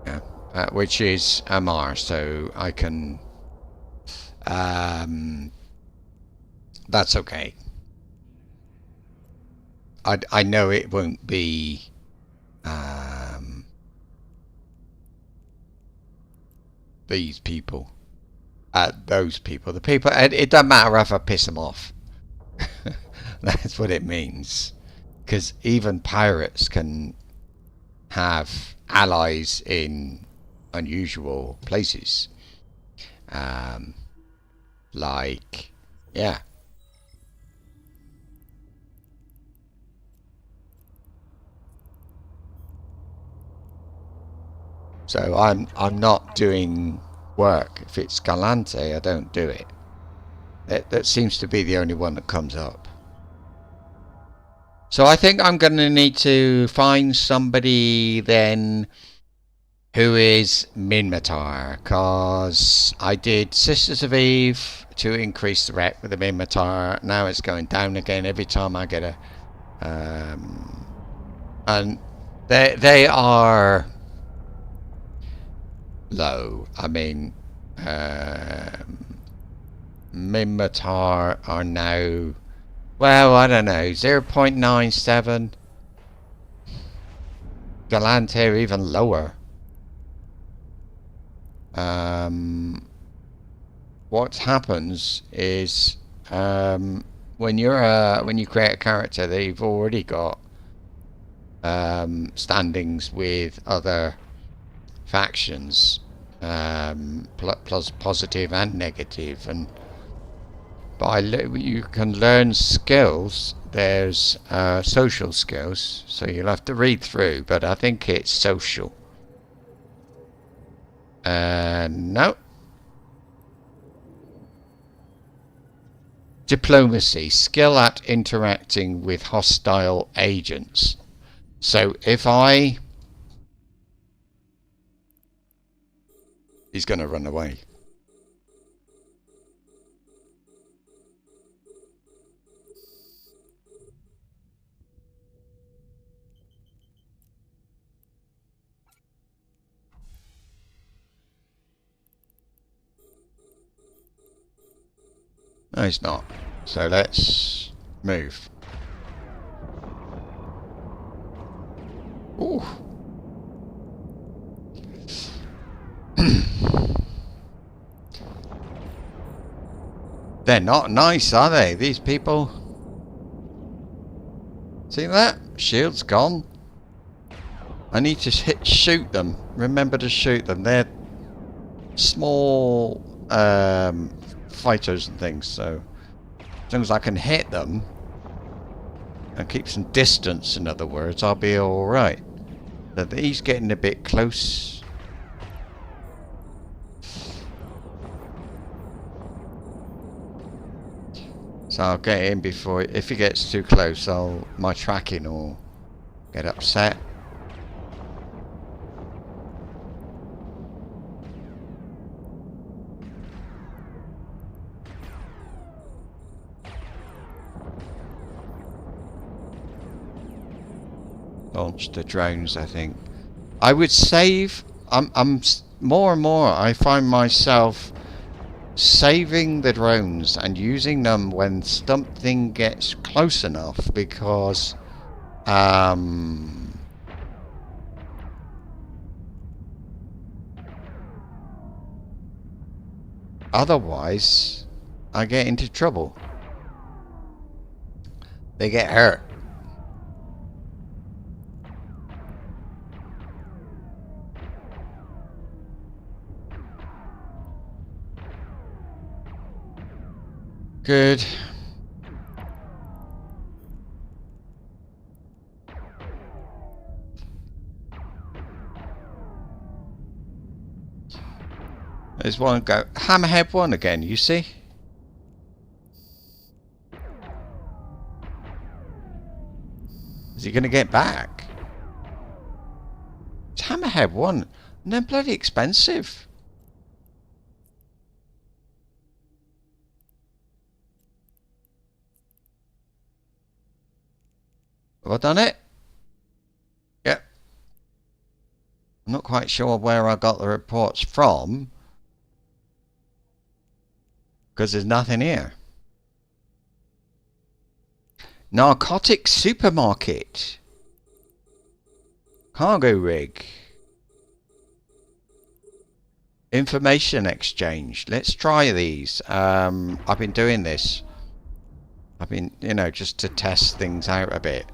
yeah, which is Amar, so I can. That's okay. I know it won't be. These people. Those people. The people. It doesn't matter if I piss them off. That's what it means. Because even pirates can have allies in unusual places. Like, yeah. So I'm not doing work. If it's Galante, I don't do it. That seems to be the only one that comes up. So I think I'm going to need to find somebody then who is Minmatar, because I did Sisters of Eve to increase the rep with the Minmatar. Now it's going down again every time I get a... and they are low. I mean, Minmatar are now, well, I don't know, 0.97. Galante are even lower. What happens is when you create a character, they've already got standings with other factions, plus positive and negative, and you can learn skills. There's social skills, so you'll have to read through, but I think it's social. No. Diplomacy, skill at interacting with hostile agents. So if he's going to run away. No, he's not. So let's move. Ooh. They're not nice, are they? These people. See that? Shield's gone. I need to shoot them. Remember to shoot them. They're small fighters and things, so as long as I can hit them and keep some distance, in other words, I'll be alright. But he's getting a bit close. So I'll get in before, if he gets too close, my tracking will get upset. Launch the drones, I think. I would save. I'm more and more. I find myself saving the drones and using them when something gets close enough, because otherwise I get into trouble. They get hurt. Good. There's one go. Hammerhead 1 again, you see? Is he going to get back? It's Hammerhead 1. And they're bloody expensive. Have I done it? Yep. I'm not quite sure where I got the reports from, because there's nothing here. Narcotics supermarket. Cargo rig. Information exchange. Let's try these. I've been doing this. I've been, just to test things out a bit.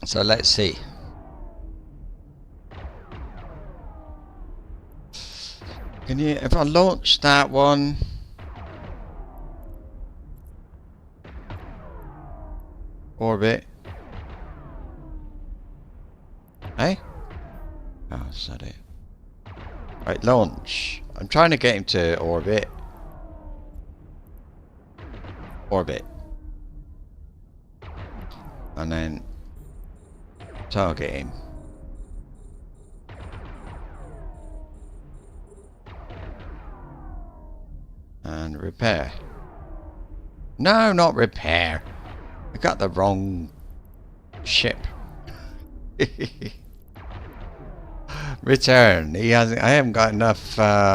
So let's see. If I launch that one, orbit. Hey? Oh, is that it? Right, launch. I'm trying to get him to orbit. Orbit. And then target him. And repair. No, not repair. I got the wrong ship. Return. He hasn't. I haven't got enough. There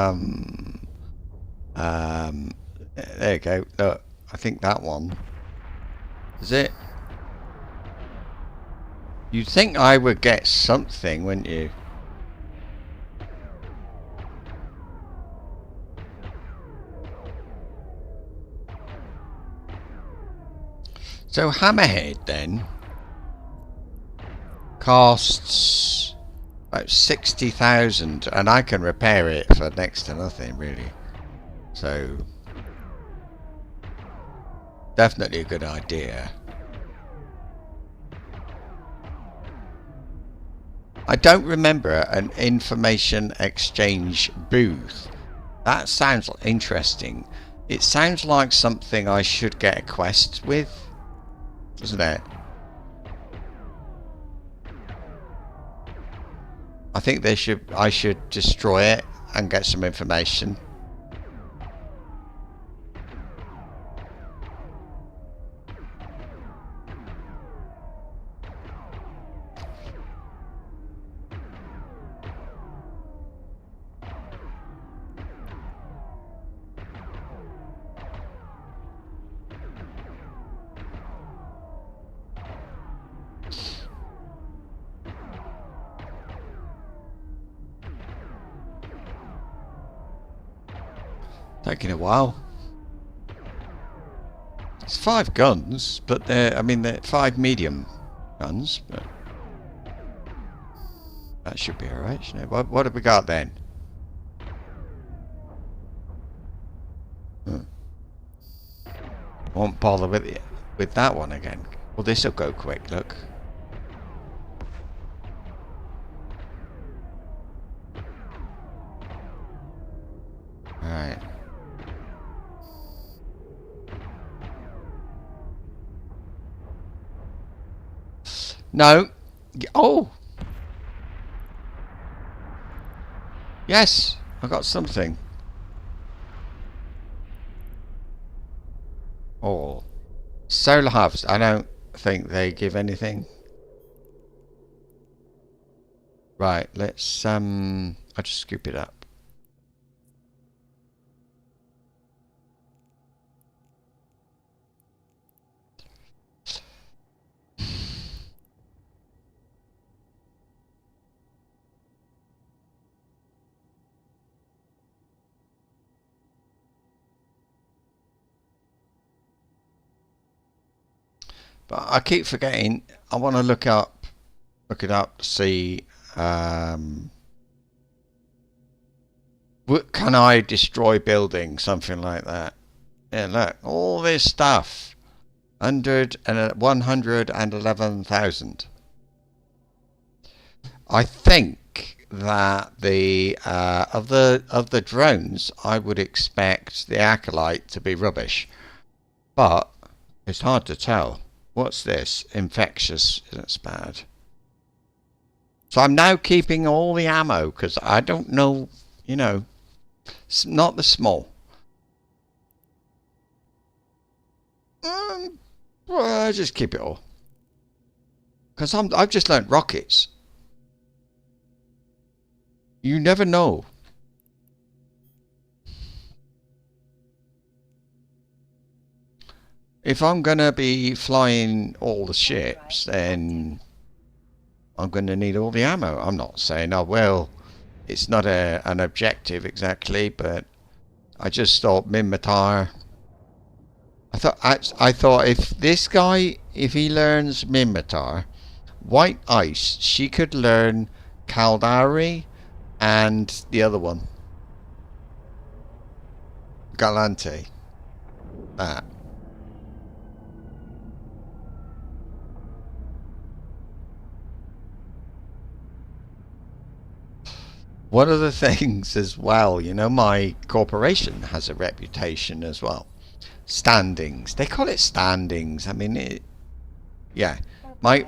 you go. Look, I think that one. Is it? You'd think I would get something, wouldn't you? So Hammerhead then costs about 60,000, and I can repair it for next to nothing, really. So definitely a good idea. I don't remember an information exchange booth. That sounds interesting. It sounds like something I should get a quest with, doesn't it? I think I should destroy it and get some information. Taking a while. It's 5 guns, but they're 5 medium guns, but that should be alright, shouldn't it? What have we got then? Won't bother with that one again. Well, this will go quick, look. Alright. No. Oh! Yes, I got something. Oh. Solar harvest. I don't think they give anything. Right, let's I'll just scoop it up. But I keep forgetting. I want to look it up to see. What can I destroy buildings? Something like that. Yeah, look, all this stuff. 111,000. I think that the of the drones, I would expect the Acolyte to be rubbish, but it's hard to tell. What's this? Infectious. That's bad. So I'm now keeping all the ammo because I don't know, you know, not the small. Well, I just keep it all because I've just learnt rockets. You never know. If I'm gonna be flying all the ships, then I'm gonna need all the ammo. I'm not saying I will. It's not an objective exactly, but I just thought Minmatar. I thought if this guy, if he learns Minmatar, White Ice, she could learn Caldari and the other one, Galante. That. One of the things as well, you know, my corporation has a reputation as well. Standings. They call it standings. I mean, yeah. My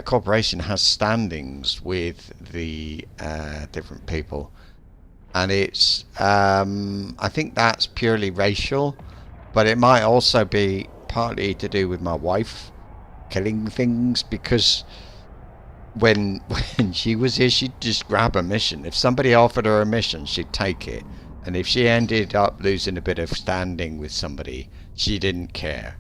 corporation has standings with the different people. And it's, I think that's purely racial. But it might also be partly to do with my wife killing things, because when she was here, she'd just grab a mission. If somebody offered her a mission, she'd take it. And if she ended up losing a bit of standing with somebody, she didn't care.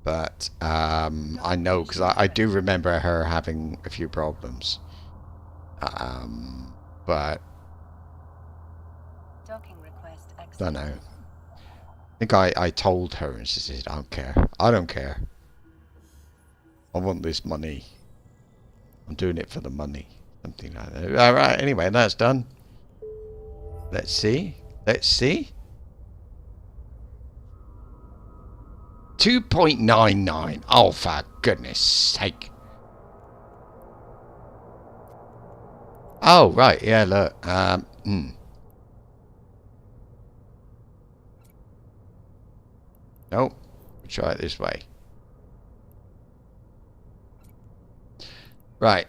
But I know because I do remember her having a few problems. But Docking request I accepted. don't know. I think I told her and she said, I don't care. I don't care. I want this money. I'm doing it for the money. Something like that. Alright, anyway, that's done. Let's see. Let's see. 2.99. Oh, for goodness sake. Oh, right. Yeah, look. Nope. Try it this way. Right.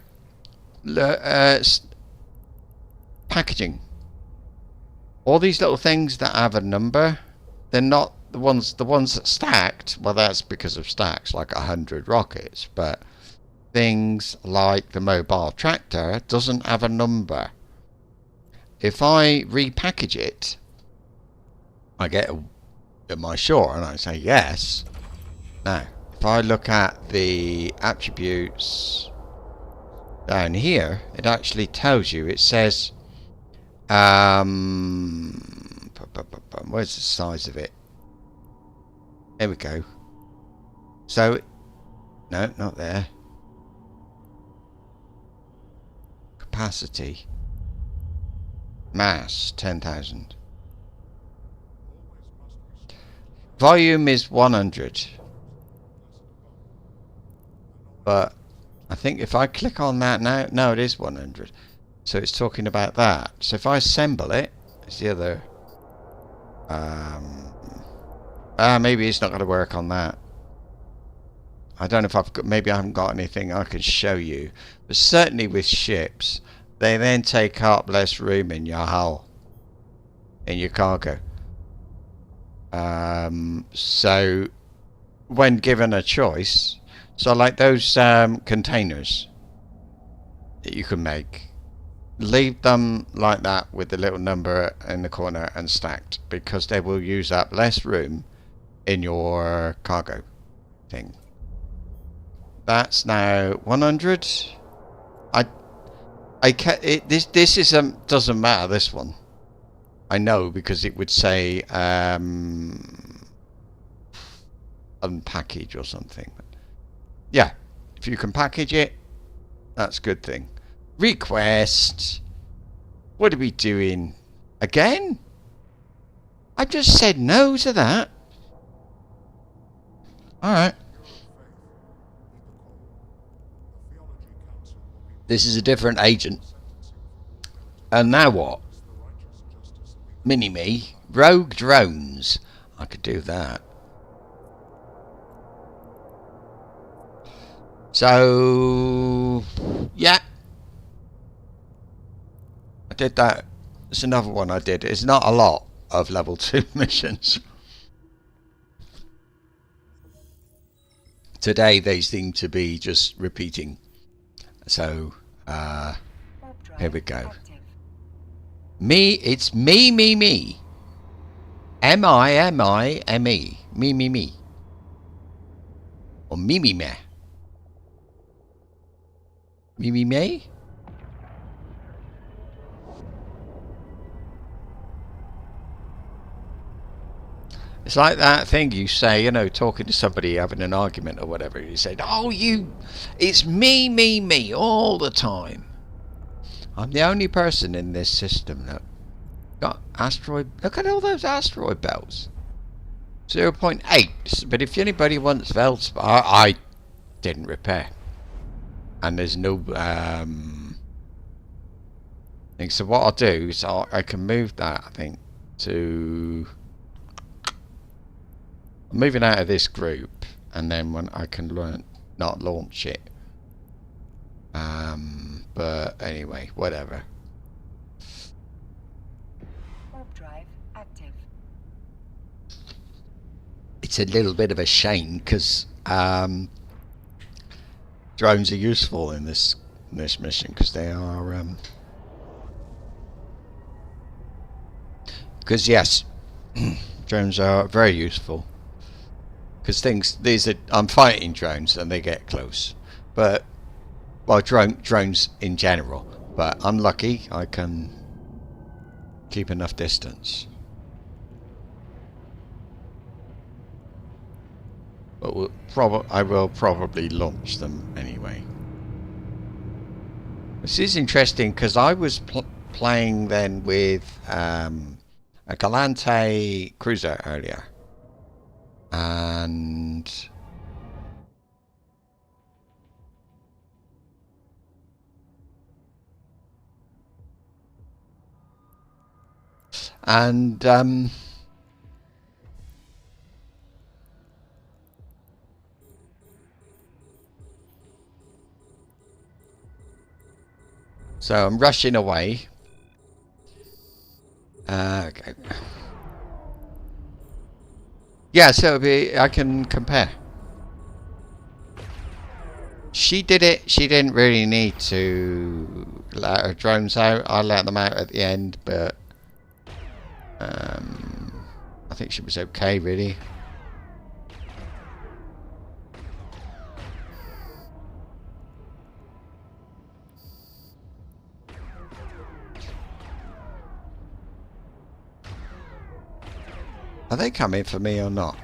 Packaging. All these little things that have a number, they're not the ones that stacked. Well, that's because of stacks, like 100 rockets. But things like the mobile tractor doesn't have a number. If I repackage it, I get my sure and I say yes. Now, if I look at the attributes down here, it actually tells you. It says, where's the size of it? There we go. So, no, not there. Capacity. Mass, 10,000. Volume is 100. But I think if I click on that now, no, it is 100. So it's talking about that. So if I assemble it, it's the other. Maybe it's not going to work on that. I don't know if I've got. Maybe I haven't got anything I can show you. But certainly with ships, they then take up less room in your hull, in your cargo. So when given a choice, so like those containers that you can make, leave them like that with the little number in the corner and stacked, because they will use up less room in your cargo thing. That's now 100. This is doesn't matter, this one. I know, because it would say unpackage or something. Yeah, if you can package it, that's a good thing. Request. What are we doing? Again? I just said no to that. Alright. This is a different agent. And now what? Mini-me. Rogue drones. I could do that. So, yeah. I did that. It's another one I did. It's not a lot of level 2 missions. Today they seem to be just repeating. So, here we go. Me, it's me. M-I-M-I-M-E. Me. Or me. Me. It's like that thing you say, you know, talking to somebody, having an argument or whatever. You said, oh, it's me all the time. I'm the only person in this system that got asteroid. Look at all those asteroid belts. 0.8. But if anybody wants belts, I didn't repair. And there's no thing. So what I'll do is I can move that, I think, to... I'm moving out of this group, and then when I can not launch it. But anyway, whatever. Warp drive active. It's a little bit of a shame because drones are useful in this mission, because they are because yes, drones are very useful. because I'm fighting drones and they get close, but well, drones in general. But I'm lucky I can keep enough distance. But I will probably launch them anyway. This is interesting because I was playing then with a Galante cruiser earlier, and so I'm rushing away. Okay. Yeah, so I can compare. She did it. She didn't really need to let her drones out. I let them out at the end, but I think she was okay, really. Are they coming for me or not?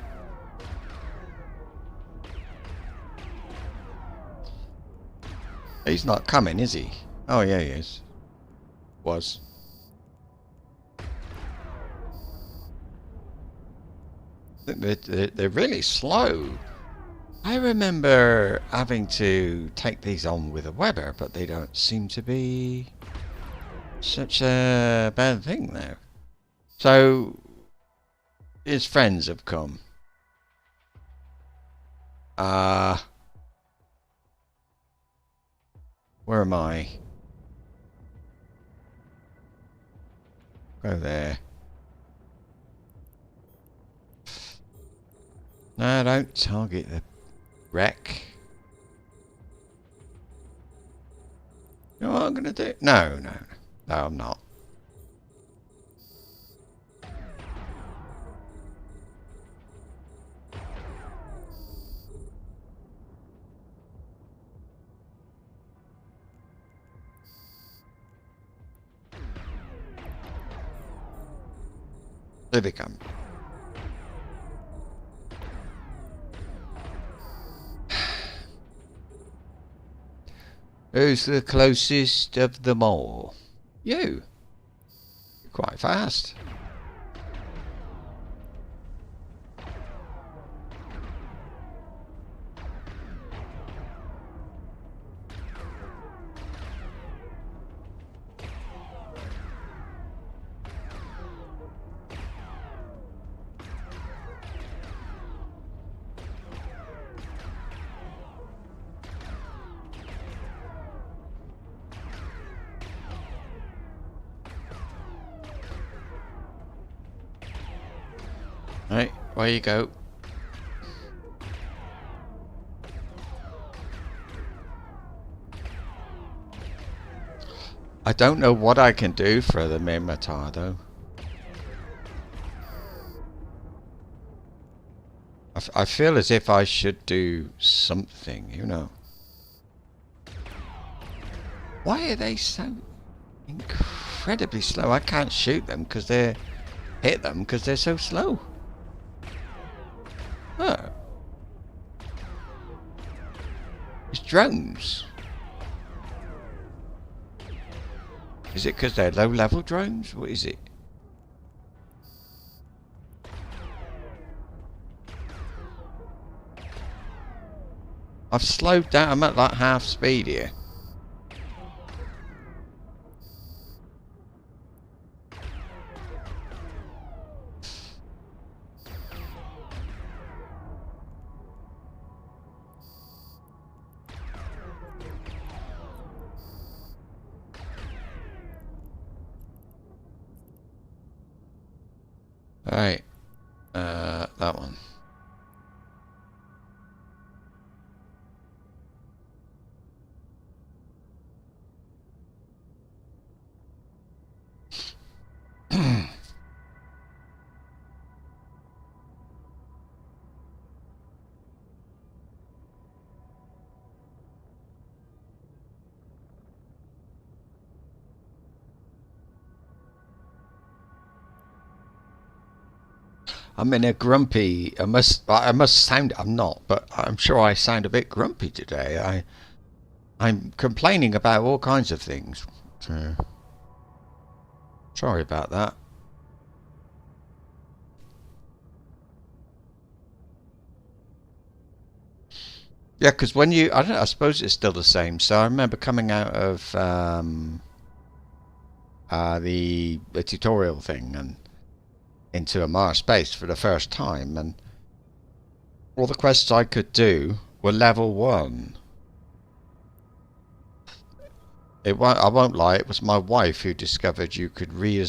He's not coming, is he? Oh, yeah, he is. Was. They're really slow. I remember having to take these on with a Weber, but they don't seem to be such a bad thing now. So his friends have come. Where am I? Go there. No, don't target the wreck. You know what I'm gonna do? No, I'm not. There they come. Who's the closest of them all? You. You're quite fast. Right, where you go. I don't know what I can do for the Mimitar though. I feel as if I should do something, you know. Why are they so incredibly slow? I can't shoot them because they're hit them because they're so slow. Oh. It's drones. Is it because they're low-level drones? What is it? I've slowed down. I'm at like half speed here. Alright. That one. I'm in a grumpy. I must sound. I'm not, but I'm sure I sound a bit grumpy today. I'm complaining about all kinds of things. So, sorry about that. Yeah, because when you, I don't know, I suppose it's still the same. So I remember coming out of the tutorial thing and into a Mars space for the first time, and all the quests I could do were level 1. I won't lie, it was my wife who discovered you could read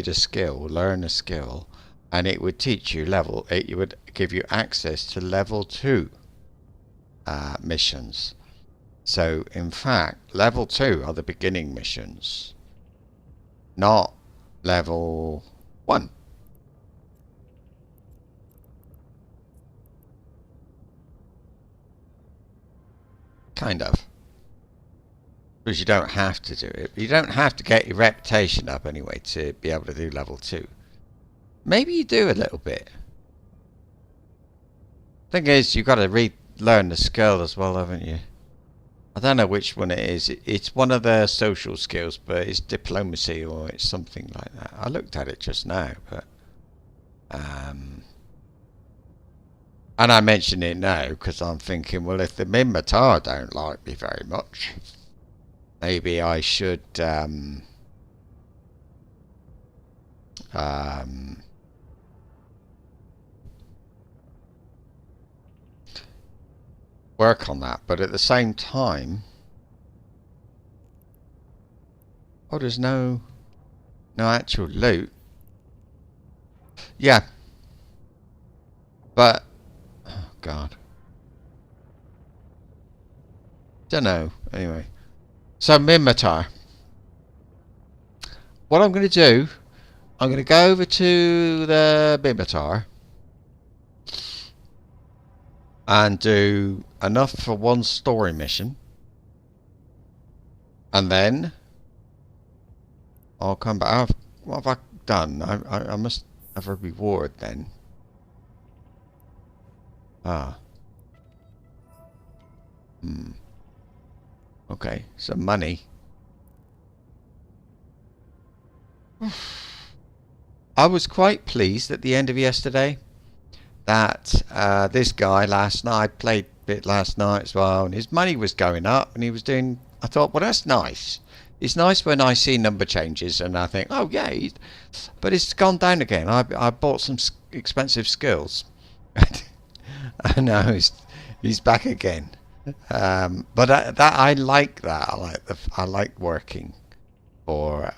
a skill, learn a skill, and it would teach you it would give you access to level 2 missions. So in fact, level 2 are the beginning missions, not level 1. Kind of. Because you don't have to do it. You don't have to get your reputation up anyway to be able to do level 2. Maybe you do a little bit. Thing is, you've got to learn the skill as well, haven't you? I don't know which one it is. It's one of the social skills, but it's diplomacy or it's something like that. I looked at it just now, but and I mention it now because I'm thinking, well, if the Minmatar don't like me very much, maybe I should work on that. But at the same time, oh, there's no actual loot. Yeah, but oh god, don't know. Anyway, so Minmatar. What I'm going to do, I'm going to go over to the Minmatar and do enough for one story mission, and then I'll come back. What have I done? I must have a reward then. Ah. Okay, some money. I was quite pleased at the end of yesterday that this guy last night played a bit last night as well, and his money was going up, and he was doing. I thought, well, that's nice. It's nice when I see number changes and I think, oh yeah, but it's gone down again. I bought some expensive skills. I know he's back again. But I like that. I like working for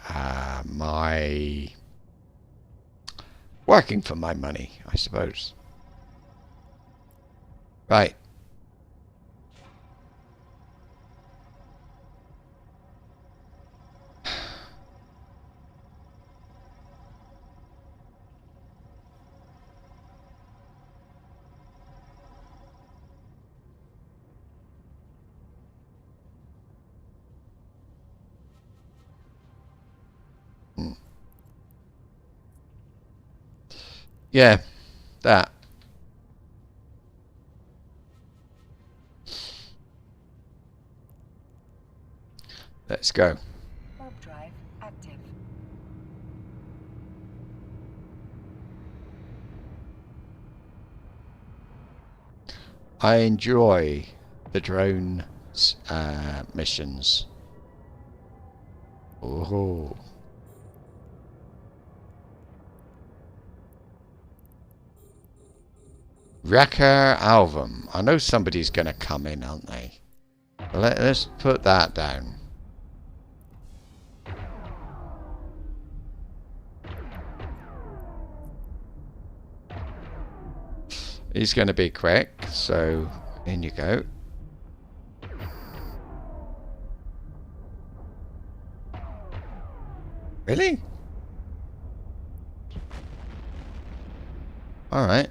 working for my money, I suppose. Right. Yeah, that. Let's go. Warp drive active. I enjoy the drone missions. Oh. Wrecker Alvum. I know somebody's going to come in, aren't they? Let's put that down. He's going to be quick, so in you go. Really? Alright.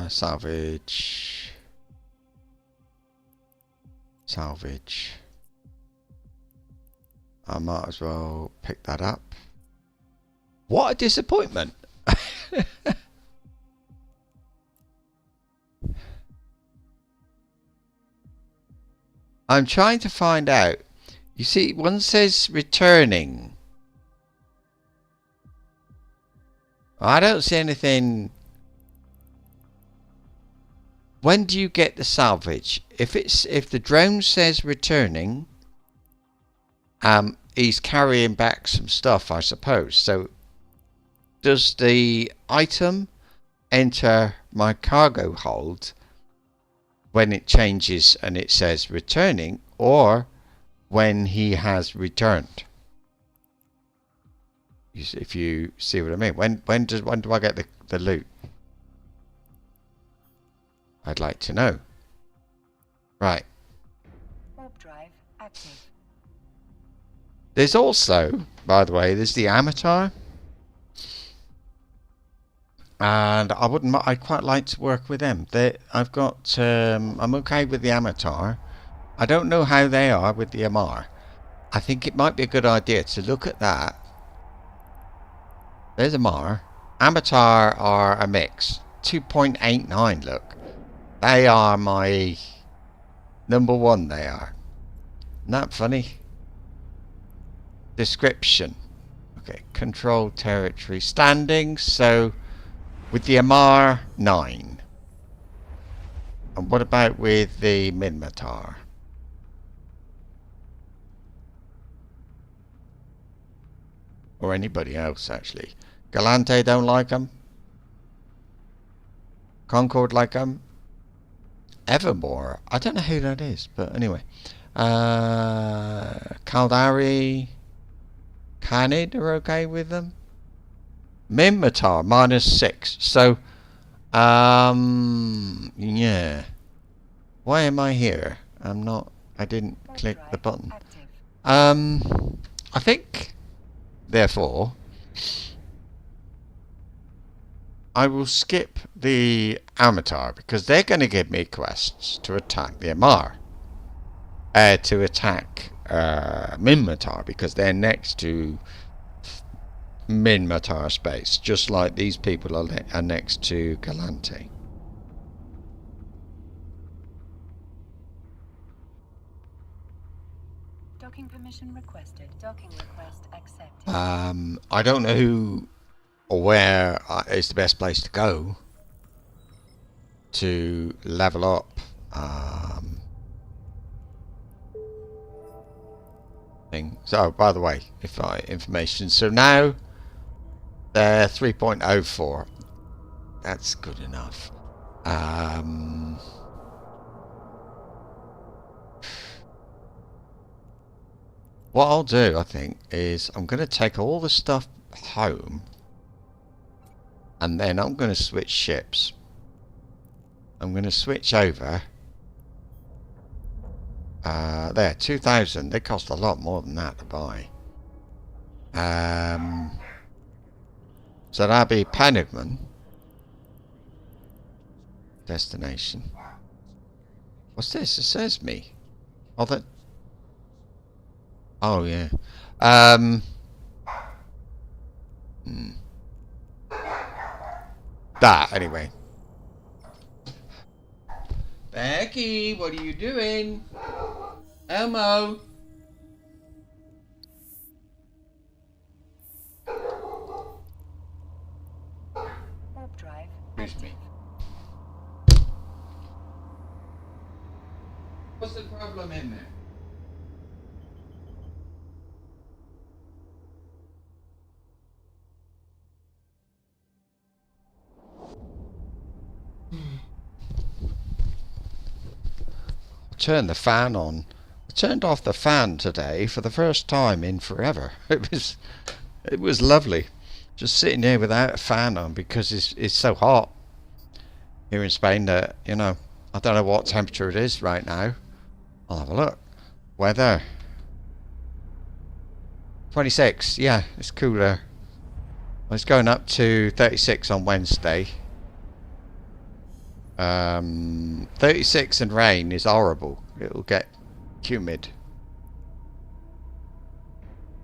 Salvage. Salvage. I might as well pick that up. What a disappointment. I'm trying to find out. You see, one says returning. I don't see anything. When do you get the salvage? If the drone says returning, he's carrying back some stuff, I suppose. So does the item enter my cargo hold when it changes and it says returning, or when he has returned? If you see what I mean. When do I get the loot? I'd like to know. Right. Warp drive active. There's also, by the way, there's the Amateur. And I'd quite like to work with them. I've got, I'm okay with the Amateur. I don't know how they are with the MR. I think it might be a good idea to look at that. There's MR. Amateur are a mix. 2.89, look. They are my number one, they are. Isn't that funny? Description. Okay, control territory standing. So with the MR 9. And what about with the Minmatar? Or anybody else, actually. Galante don't like them. Concord like them. Evermore. I don't know who that is, but anyway. Caldari. Canid are okay with them. Minmatar -6. So, yeah. Why am I here? I didn't click the button. I think, therefore, I will skip the Amateur because they're going to give me quests to attack the MR. To attack Minmatar because they're next to Minmatar space, just like these people are next to Galante. Docking permission requested. Docking request accepted. I don't know who or where is the best place to go to level up. So, by the way, information. So now they're 3.04. That's good enough. What I'll do, I think, is I'm going to take all the stuff home, and then I'm going to switch ships. I'm going to switch over. There, 2,000. They cost a lot more than that to buy. So that'll be Panigman. Destination. What's this? It says me. Oh, that. Oh, yeah. That, anyway. Becky, what are you doing? Elmo. Warp drive. Excuse me. What's the problem in there? Turn the fan on. I turned off the fan today for the first time in forever. It was lovely, just sitting here without a fan on because it's so hot here in Spain that, you know, I don't know what temperature it is right now. I'll have a look. Weather 26. Yeah, it's cooler. It's going up to 36 on Wednesday. 36 and rain is horrible. It'll get humid.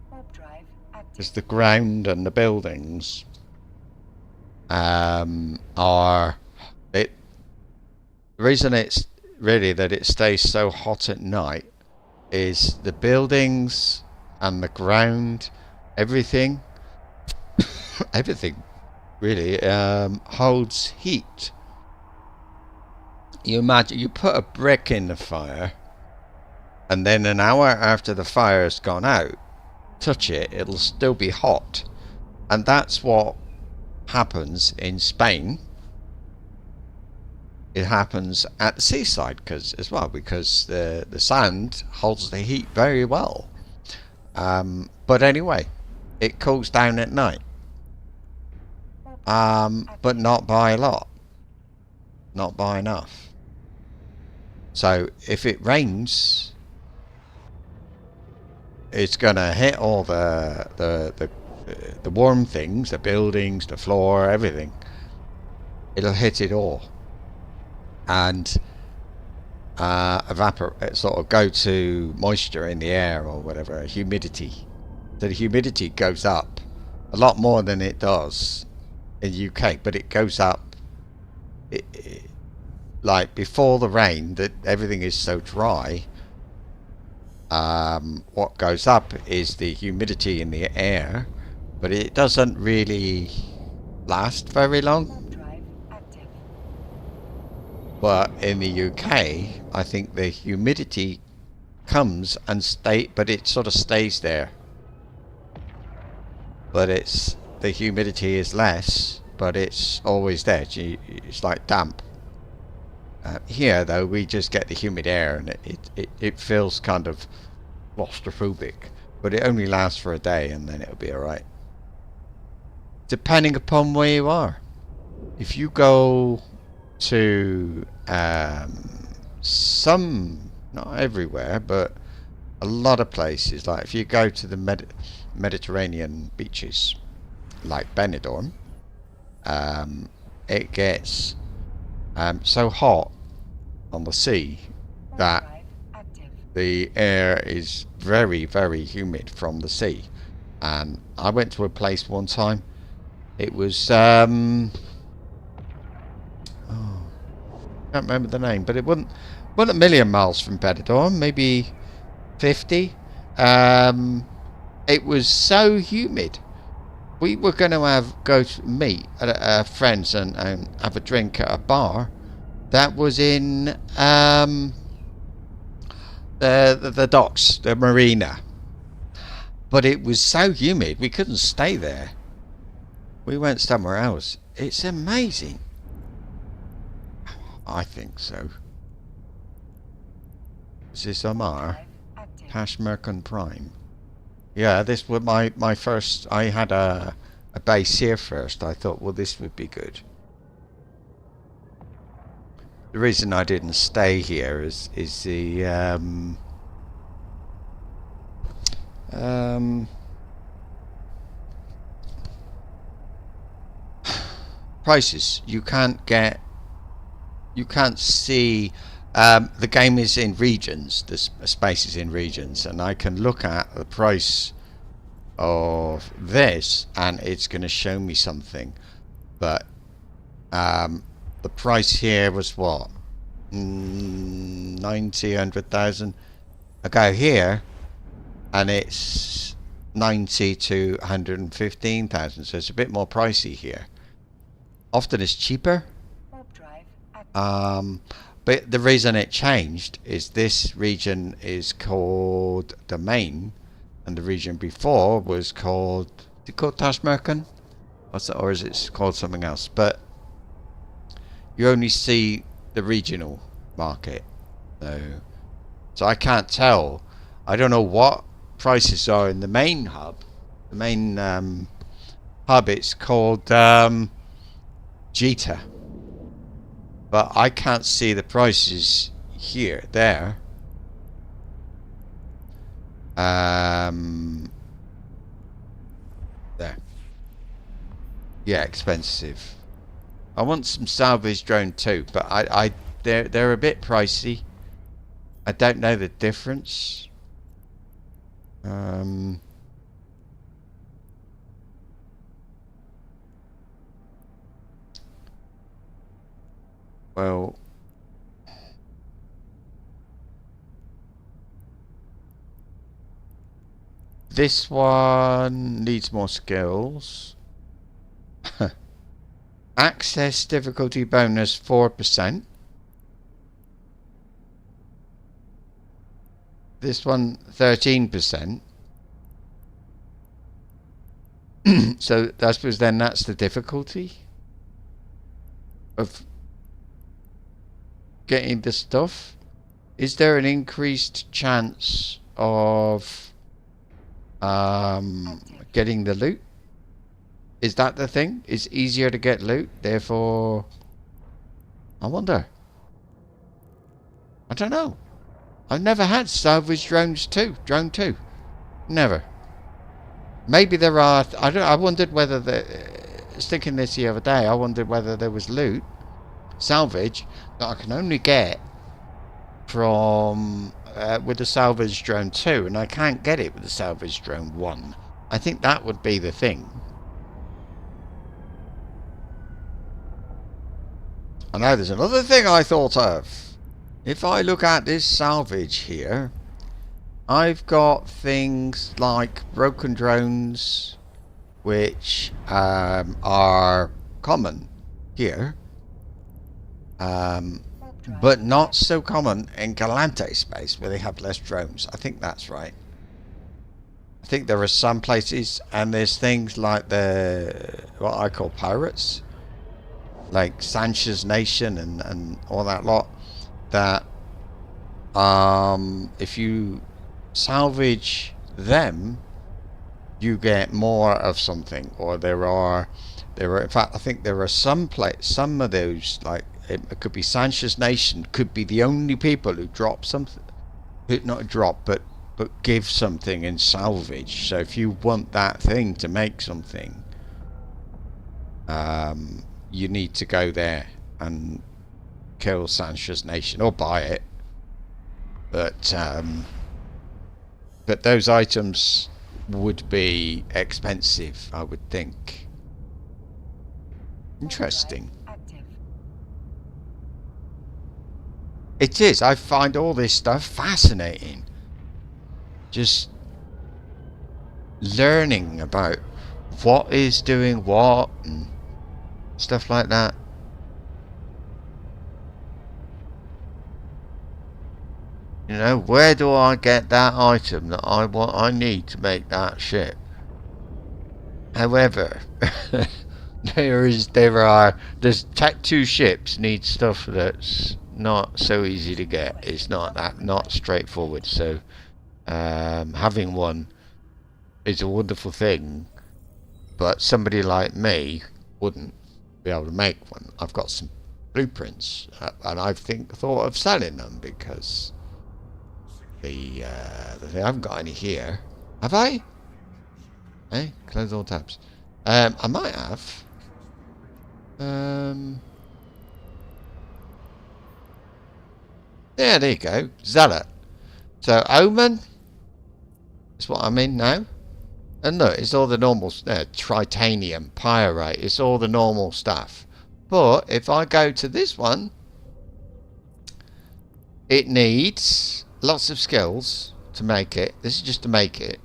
Warp drive active. because the ground and the buildings are it. The reason it's really that it stays so hot at night is the buildings and the ground, everything, everything really holds heat. You imagine you put a brick in the fire, and then an hour after the fire's gone out, touch it, it'll still be hot. And that's what happens in Spain. It happens at the seaside because the sand holds the heat very well. But anyway, it cools down at night. But not by a lot. Not by enough. So if it rains, it's gonna hit all the warm things, the buildings, the floor, everything. It'll hit it all, and sort of go to moisture in the air or whatever, humidity. So the humidity goes up a lot more than it does in the UK, but it goes up. Like before the rain, that everything is so dry. What goes up is the humidity in the air, but it doesn't really last very long. But in the UK, I think the humidity comes and but it sort of stays there. But the humidity is less, but it's always there. It's like damp. Here, though, we just get the humid air, and it feels kind of claustrophobic. But it only lasts for a day, and then it'll be alright. Depending upon where you are. If you go to some, not everywhere, but a lot of places, like if you go to the Mediterranean beaches, like Benidorm, it gets so hot on the sea that the air is very, very humid from the sea. And I went to a place one time. It was can't remember the name, but it wasn't a million miles from Benidorm, maybe 50. It was so humid. We were going to go to meet friends and have a drink at a bar that was in the docks, the marina. But it was so humid we couldn't stay there. We went somewhere else. It's amazing. I think so. Is this Omar? Tashmerkan Prime. Yeah, this was my first. I had a base here first. I thought, well, this would be good. The reason I didn't stay here is the prices. You can't see. The game is in regions. The space is in regions, and I can look at the price of this, and it's going to show me something. But the price here was what, 90, 100,000. I go here, and it's 90 to 115,000. So it's a bit more pricey here. Often it's cheaper. But the reason it changed is this region is called the main, and the region before was called, is it called Tashmerkan? Or is it called something else? But you only see the regional market. So I can't tell. I don't know what prices are in the main hub. The main hub, it's called Jita. But I can't see the prices there. There. Yeah, expensive. I want some salvage drone too, but they're a bit pricey. I don't know the difference. Well, this one needs more skills. Access difficulty bonus 4%. This one 13%. So I suppose then that's the difficulty of getting the stuff. Is there an increased chance of getting the loot? Is that the thing? It's easier to get loot, therefore I wonder. I don't know. I've never had salvage drones 2. Drone 2. Never. Maybe there are. I wondered whether I was thinking this the other day. I wondered whether there was loot, salvage, that I can only get from with the salvage drone 2, and I can't get it with the salvage drone 1. I think that would be the thing. And now there's another thing I thought of. If I look at this salvage here, I've got things like broken drones, which are common here, but not so common in Galante space, where they have less drones. I think that's right. I think there are some places, and there's things like what I call pirates, like Sanchez Nation and all that lot, that if you salvage them, you get more of something. Or there are in fact, I think there are some of those, like it could be Sanchez Nation, could be the only people who drop something, not drop, but give something in salvage. So if you want that thing to make something, you need to go there and kill Sanchez Nation or buy it. But those items would be expensive, I would think. Interesting. It is. I find all this stuff fascinating. Just learning about what is doing what and stuff like that. You know, where do I get that item that I need to make that ship? However, there's Tech 2 ships need stuff that's not so easy to get. It's not straightforward. So having one is a wonderful thing, but somebody like me wouldn't be able to make one. I've got some blueprints, and I've thought of selling them because I haven't got any here. Have I? Hey, close all tabs. I might have. Yeah, there you go. Zealot. So Omen is what I'm in now. And look, it's all the normal tritanium, pyrite. It's all the normal stuff. But if I go to this one, it needs lots of skills to make it. This is just to make it.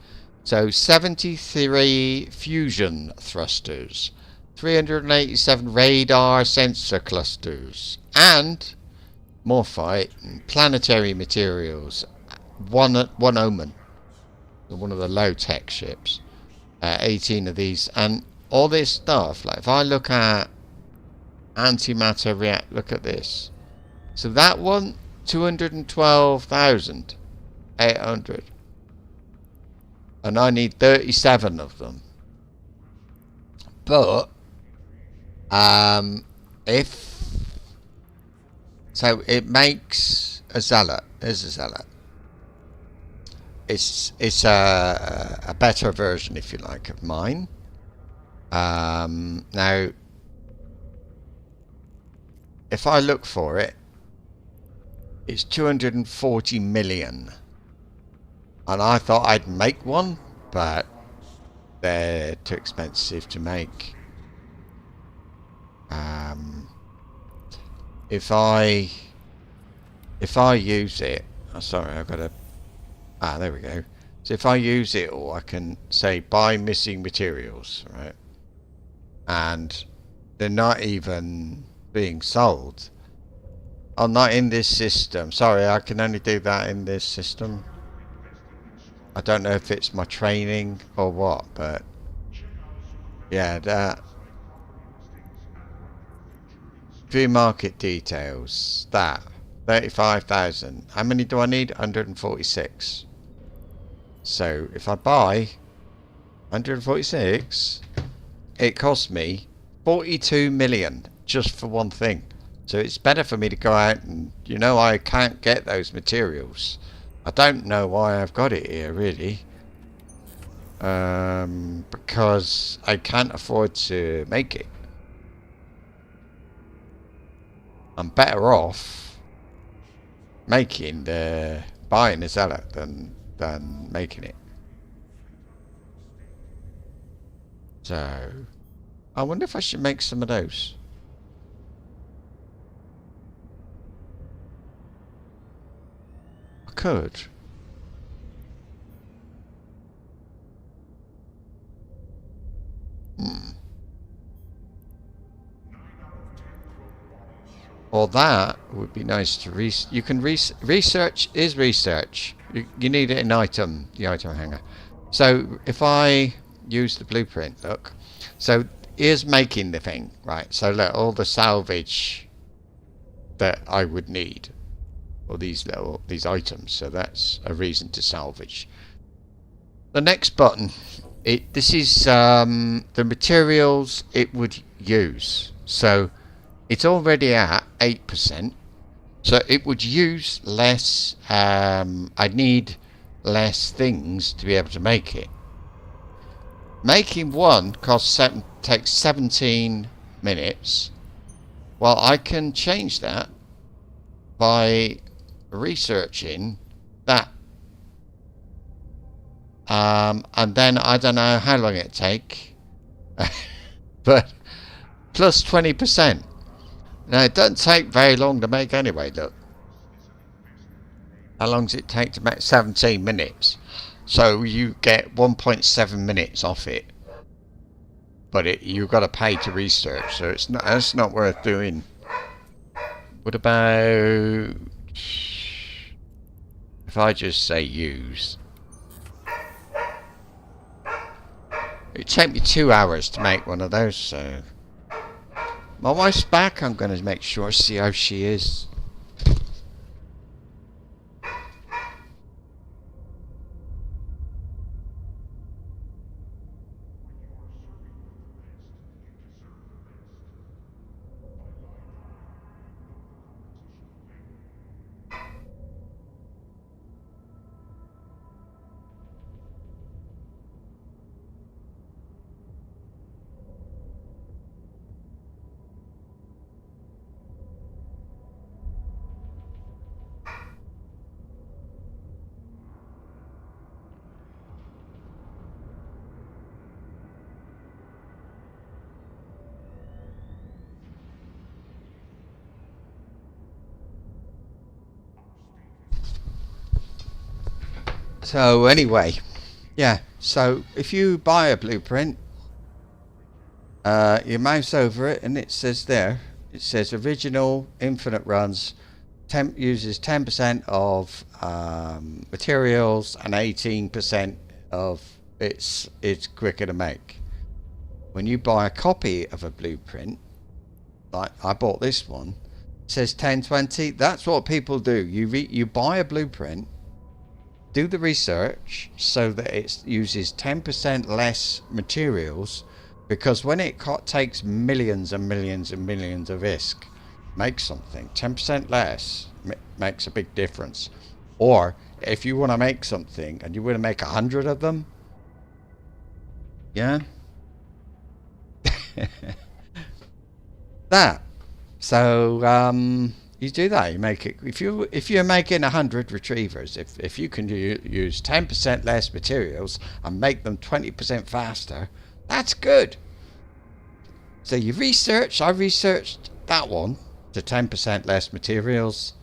So 73 fusion thrusters, 387 radar sensor clusters, and morphite and planetary materials. One Omen, one of the low-tech ships. 18 of these, and all this stuff. Like if I look at antimatter react, look at this. So that one, 212,800, and I need 37 of them. But so it makes a zealot. There's a zealot. It's a better version, if you like, of mine. Now, if I look for it, it's 240 million, and I thought I'd make one, but they're too expensive to make. if I use it, oh, sorry, I've got to, there we go. So if I use it, or I can say buy missing materials, right? And they're not even being sold. Oh, not in this system. Sorry, I can only do that in this system. I don't know if it's my training or what, but yeah, that. View market details. That 35,000. How many do I need? 146. So if I buy 146, it costs me 42 million just for one thing. So it's better for me to go out and, you know, I can't get those materials. I don't know why I've got it here, really. Because I can't afford to make it. I'm better off making buying the seller than making it. So I wonder if I should make some of those. I could. Or that would be nice to you can research is research. You need it in the item hanger. So if I use the blueprint, look. So here's making the thing, right? So look, all the salvage that I would need, or these items. So that's a reason to salvage. The next button, this is the materials it would use. So it's already at 8%, so it would use less. I need less things to be able to make it. Making one takes 17 minutes. Well, I can change that by researching that. And then I don't know how long it take, but plus 20%. Now it doesn't take very long to make anyway. Look, how long does it take to make? 17 minutes. So you get 1.7 minutes off it, but you've got to pay to research, so it's not worth doing. What about if I just say use? It take me 2 hours to make one of those, so my wife's back. I'm going to make sure, see how she is. So anyway, yeah, so if you buy a blueprint, you mouse over it and it says there, it says original infinite runs, uses 10% of materials and 18% of it's quicker to make. When you buy a copy of a blueprint, like I bought this one, it says 1020. That's what people do. You buy a blueprint, do the research so that it uses 10% less materials, because when it takes millions and millions and millions of ISK, make something 10% less makes a big difference. Or if you want to make something and you want to make 100 of them, yeah, that. So you do that. You make it. If you're making 100 retrievers, if you can use 10% less materials and make them 20% faster, that's good. So you research. I researched that one. to 10% less materials.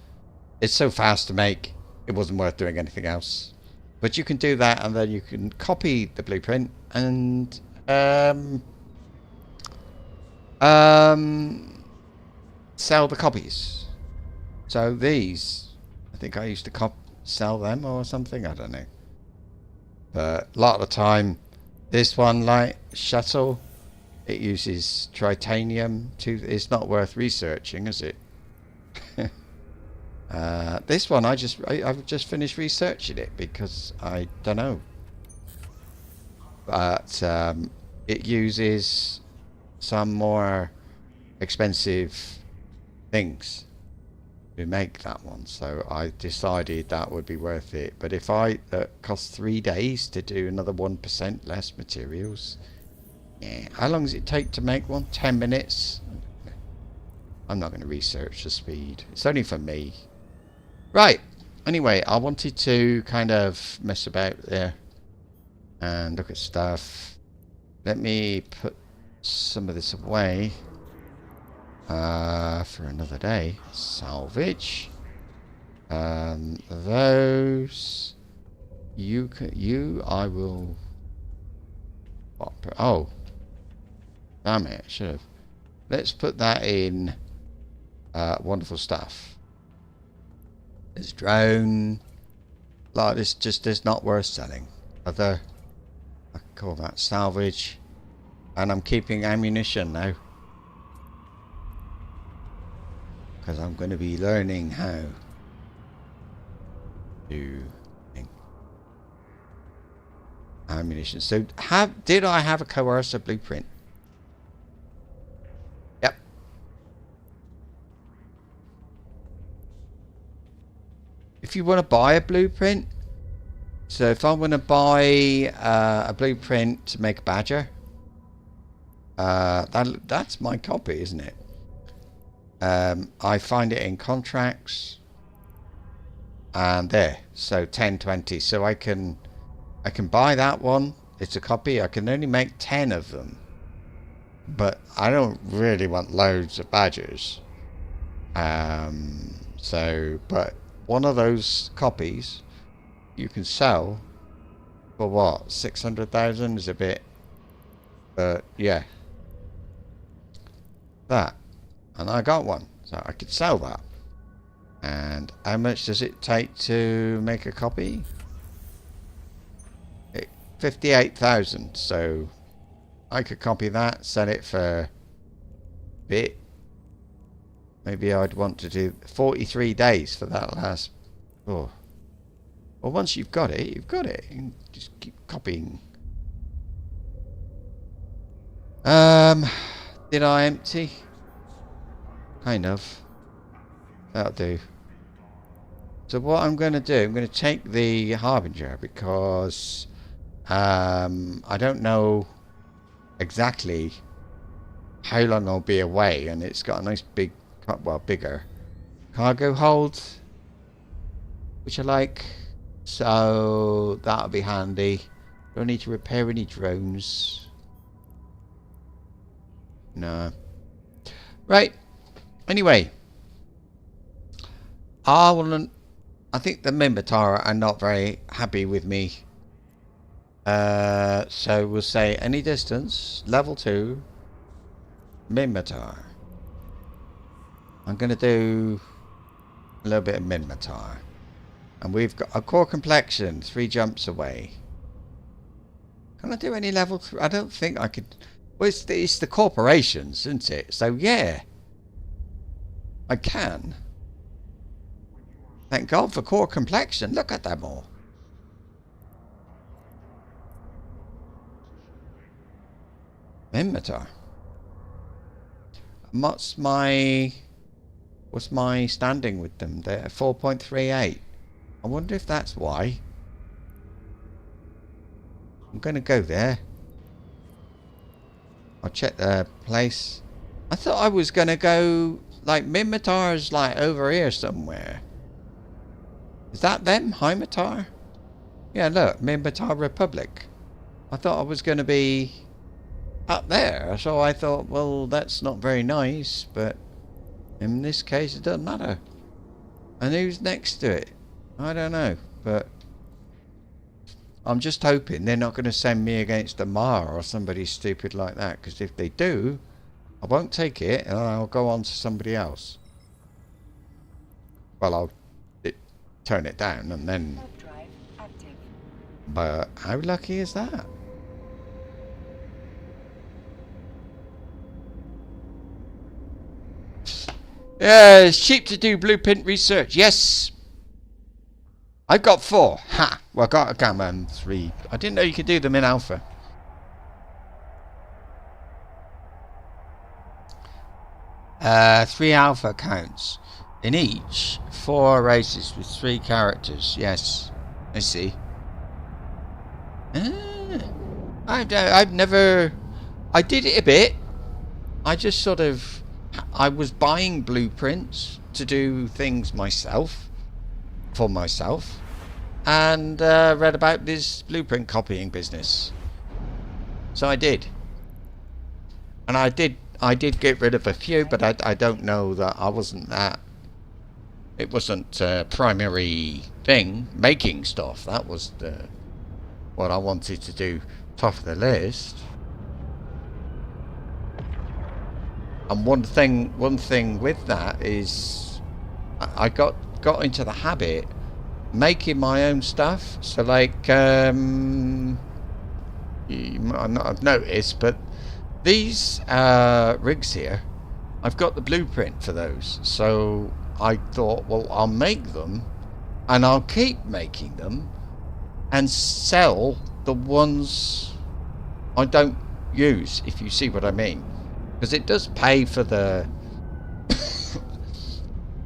It's so fast to make, it wasn't worth doing anything else. But you can do that, and then you can copy the blueprint and sell the copies. So these, I think I used to sell them or something, I don't know. But a lot of the time, this one, like shuttle, it uses titanium. It's not worth researching, is it? This one, I've just finished researching it because I don't know. But it uses some more expensive things to make that one, so I decided that would be worth it. But if that costs 3 days to do another 1% less materials, yeah. How long does it take to make one? 10 minutes? I'm not going to research the speed. It's only for me. Right. Anyway, I wanted to kind of mess about there and look at stuff. Let me put some of this away for another day. Salvage. Those. I will. Oh. Damn it, I should have. Let's put that in wonderful stuff. This drone. Like this just is not worth selling. I call that salvage. And I'm keeping ammunition now. Because I'm going to be learning how to make ammunition. So did I have a coercive blueprint? Yep. If you want to buy a blueprint, so if I want to buy a blueprint to make a badger, that's my copy, isn't it? I find it in contracts and there, so 1020. So I can buy that one. It's a copy. I can only make 10 of them, but I don't really want loads of badgers. But one of those copies you can sell for what, 600,000 is a bit, but yeah, that. And I got one, so I could sell that. And how much does it take to make a copy? 58,000. So I could copy that, sell it for a bit. Maybe I'd want to do 43 days for that last. Oh, well, once you've got it, you've got it. You can just keep copying. Did I empty? Kind of. That'll do. So what I'm going to do, I'm going to take the Harbinger because I don't know exactly how long I'll be away, and it's got a nice big, well, bigger cargo hold, which I like. So that'll be handy. Don't need to repair any drones. No. Right. Anyway, I think the Minotaur are not very happy with me. So we'll say any distance, level 2, Minotaur. I'm going to do a little bit of Minotaur. And we've got a core complexion, 3 jumps away. Can I do any level 3? I don't think I could. Well, it's the corporations, isn't it? So yeah, I can. Thank God for core complexion. Look at them all. Minotaur. What's my standing with them? They're 4.38. I wonder if that's why. I'm going to go there. I'll check the place. I thought I was going to go, like, Minotaur's like over here somewhere. Is that them? Himitar? Yeah, look, Minotaur Republic. I thought I was going to be up there, so I thought, well, that's not very nice, but In this case, it doesn't matter. And who's next to it? I don't know, but I'm just hoping they're not going to send me against a Mar or somebody stupid like that, because if they do, I won't take it and I'll go on to somebody else. Well, I'll turn it down and then... Warp drive active. But how lucky is that? Yeah, it's cheap to do blueprint research. Yes. I've got 4. Ha! Well, I got a gamma and 3. I didn't know you could do them in alpha. Three alpha accounts. In each, 4 races with 3 characters. Yes. I see. I've never... I did it a bit. I just sort of... I was buying blueprints to do things myself, for myself, and read about this blueprint copying business. So I did, and I did get rid of a few, but I don't know that I wasn't that. It wasn't a primary thing, making stuff. That was what I wanted to do, top of the list. And one thing with that is I got into the habit making my own stuff. So like you might not have noticed, but these rigs here, I've got the blueprint for those. So I thought, well, I'll make them and I'll keep making them and sell the ones I don't use, if you see what I mean. Because it does pay for the...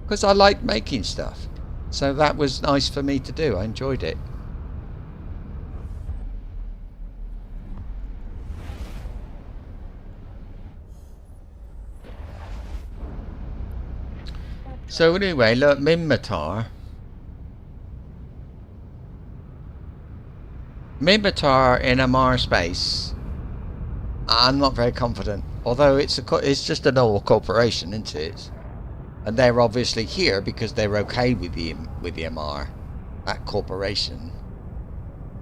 Because I like making stuff. So that was nice for me to do. I enjoyed it. So anyway, look, Minmatar in a Mars space, I'm not very confident. Although it's just a normal corporation, isn't it? And they're obviously here because they're okay with the MR, that corporation.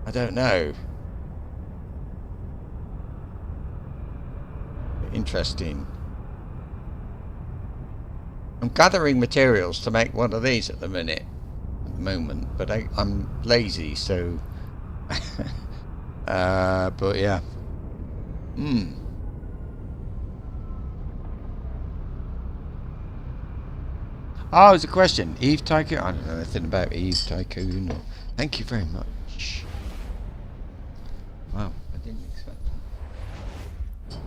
I don't know. Interesting. I'm gathering materials to make one of these at the moment, but I'm lazy, so. But yeah. Oh, it's a question. Eve Tycoon. I don't know anything about Eve Tycoon. Thank you very much. Wow, I didn't expect that.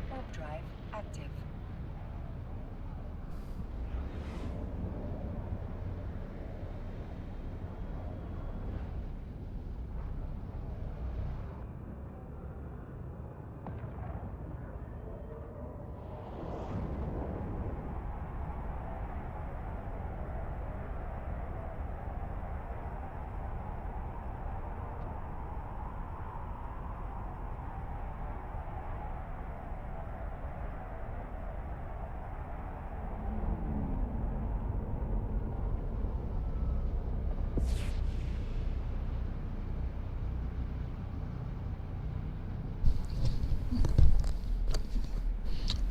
Warp drive active.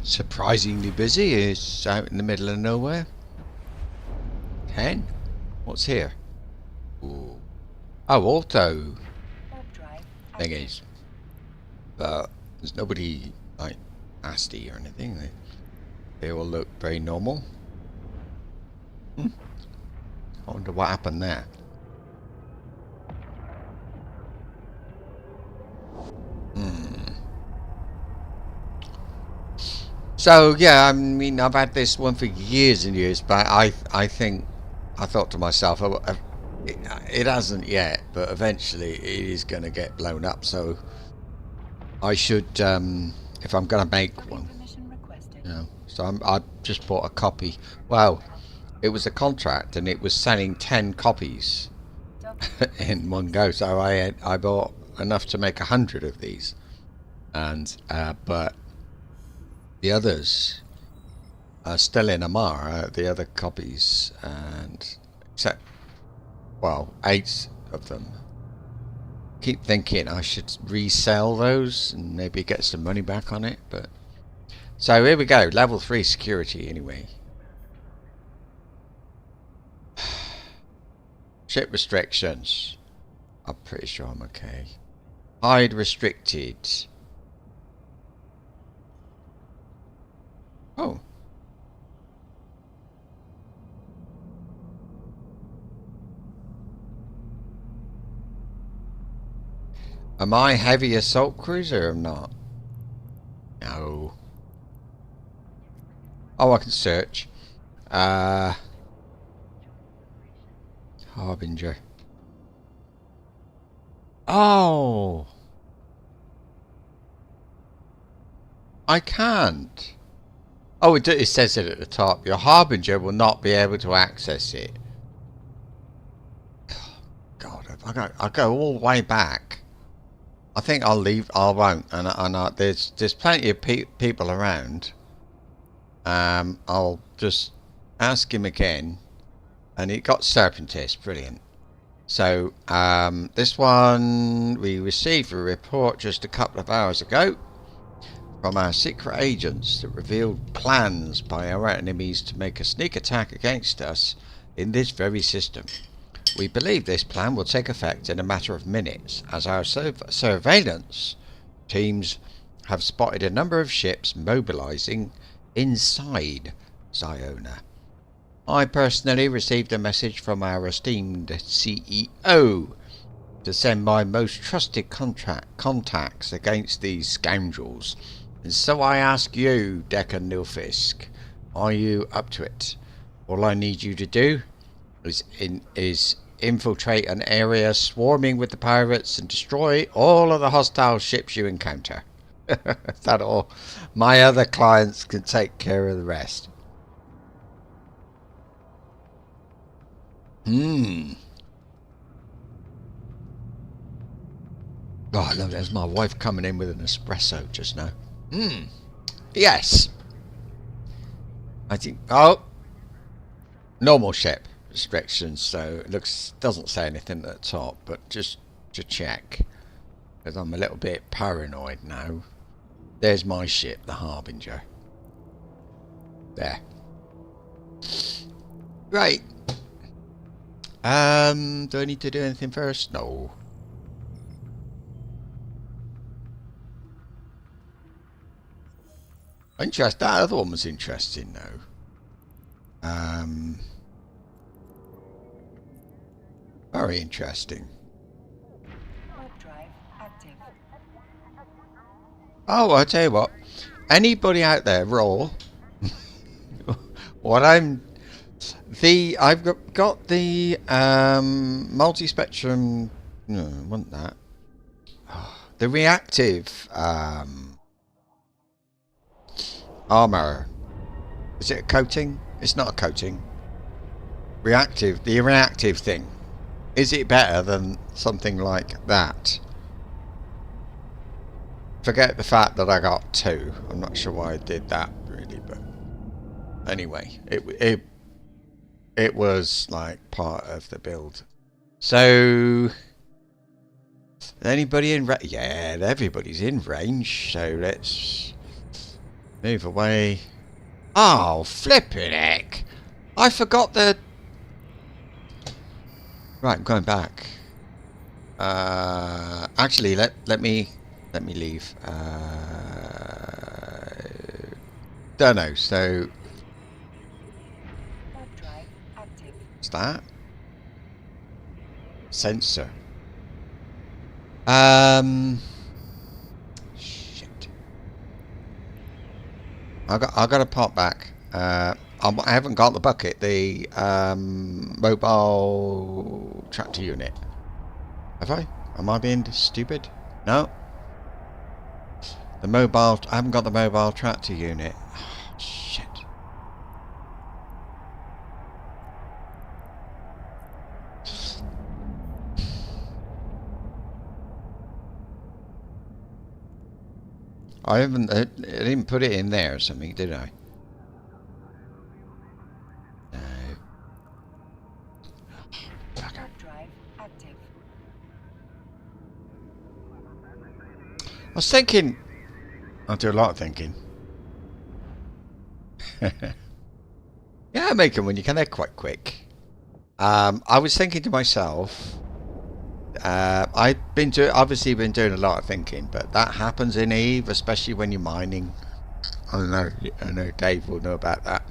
Surprisingly busy. It's out in the middle of nowhere. 10. What's here? Ooh. Oh, auto Warp drive thingies. But there's nobody like nasty or anything. They all look very normal. I wonder what happened there. So yeah, I mean, I've had this one for years and years, but I thought to myself, it hasn't yet, but eventually it is going to get blown up. So I should, if I'm going to make one, permission requested. you know. So I just bought a copy. Well, it was a contract, and it was selling 10 copies in one go. So I bought enough to make 100 of these. and but the others are still in Amara. The other copies, and except, well, 8 of them. Keep thinking I should resell those and maybe get some money back on it, but so here we go, level 3 security anyway. Ship restrictions. I'm pretty sure I'm okay. Hide restricted. Oh. Am I heavy assault cruiser or not? No. Oh, I can search. Harbinger. Oh. I can't. Oh, it says it at the top. Your Harbinger will not be able to access it. God, I go all the way back. I think I'll leave. I won't. And there's plenty of people around. I'll just ask him again. And it got Serpentis. Brilliant. So this one we received a report just a couple of hours ago from our secret agents that revealed plans by our enemies to make a sneak attack against us in this very system. We believe this plan will take effect in a matter of minutes, as our surveillance teams have spotted a number of ships mobilizing inside Ziona. I personally received a message from our esteemed CEO to send my most trusted contacts against these scoundrels. And so I ask you, Deccan Nilfisk, are you up to it? All I need you to do is infiltrate an area swarming with the pirates and destroy all of the hostile ships you encounter. Is that all? My other clients can take care of the rest. Oh, look, there's my wife coming in with an espresso just now. Yes. I think. Oh, normal ship restrictions. So it doesn't say anything at the top, but just to check, because I'm a little bit paranoid now. There's my ship, the Harbinger. There. Right. Do I need to do anything first? No. Interesting. That other one was interesting, though. Very interesting. Warp drive active. Oh, I'll tell you what. Anybody out there, raw? What I've got the multi-spectrum. No, I want that. The reactive armor. Is it a coating? It's not a coating. Reactive. The reactive thing. Is it better than something like that? Forget the fact that I got 2. I'm not sure why I did that really, but anyway, it was like part of the build. So anybody in range? Yeah, everybody's in range. So let's move away. Oh, flipping heck! I forgot the. Right, I'm going back. Actually, let me leave. Don't know. So Warp drive active. what's that? Sensor. Shit. I got to pop back. I haven't got the bucket. The mobile tractor unit. Have I? Am I being stupid? No. The mobile. I haven't got the mobile tractor unit. Oh, shit. I haven't. I didn't put it in there or something, did I? No. Warp drive active. I was thinking. I do a lot of thinking. Yeah, I make them when you can. They're quite quick. I was thinking to myself. Obviously been doing a lot of thinking, but that happens in Eve, especially when you're mining. I don't know. I know Dave will know about that.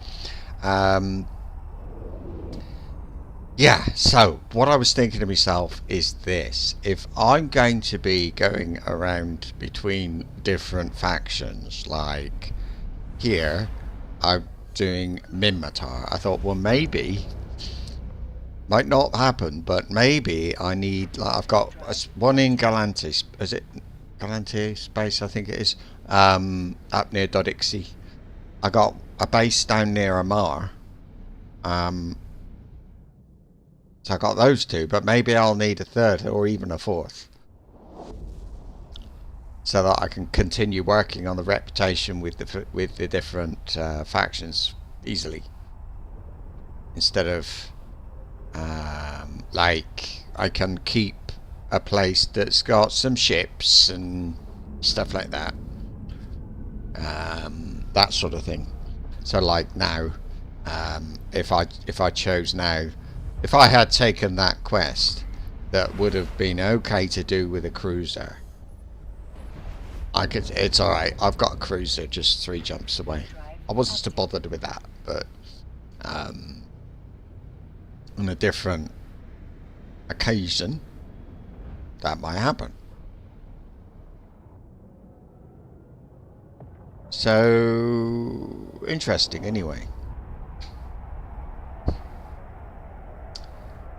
Yeah. So what I was thinking to myself is this: if I'm going to be going around between different factions, like here, I'm doing Minmatar. I thought, well, maybe. Might not happen, but maybe I need. Like, I've got one in Galante. Is it Galante Space? I think it is. Up near Dodixie. I got a base down near Amar. So I got those two, but maybe I'll need a third or even a fourth, so that I can continue working on the reputation with the different factions easily, instead of. Like I can keep a place that's got some ships and stuff like that, that sort of thing. So like now, if I chose now, if I had taken that quest, that would have been okay to do with a cruiser. I could. It's all right. I've got a cruiser just 3 jumps away. I wasn't so bothered with that, but on a different occasion, that might happen. So interesting, anyway.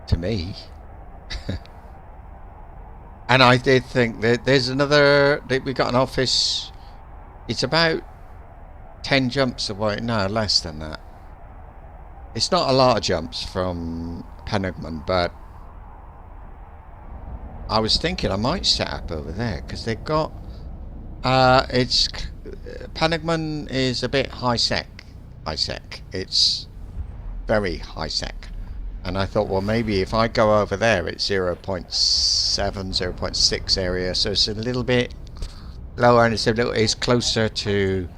To me. And I did think that there's another. We got an office. It's about 10 jumps away. No, less than that. It's not a lot of jumps from Penigman, but I was thinking I might set up over there because they've got. It's Penigman is a bit high sec. It's very high sec, and I thought, well, maybe if I go over there, it's 0.7, 0.6 area, so it's a little bit lower, and it's closer to.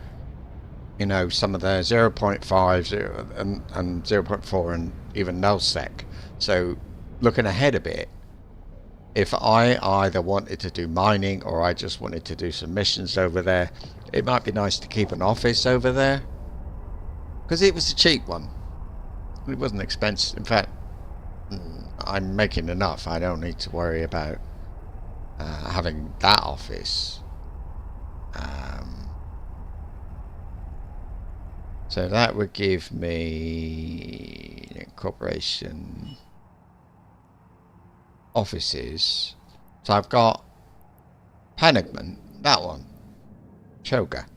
You know, some of the 0.5 and 0.4 and even null sec. So looking ahead a bit, if I either wanted to do mining or I just wanted to do some missions over there, it might be nice to keep an office over there, because it was a cheap one. It wasn't expensive. In fact, I'm making enough. I don't need to worry about having that office. So that would give me incorporation offices. So I've got Penigman, that one, Choga.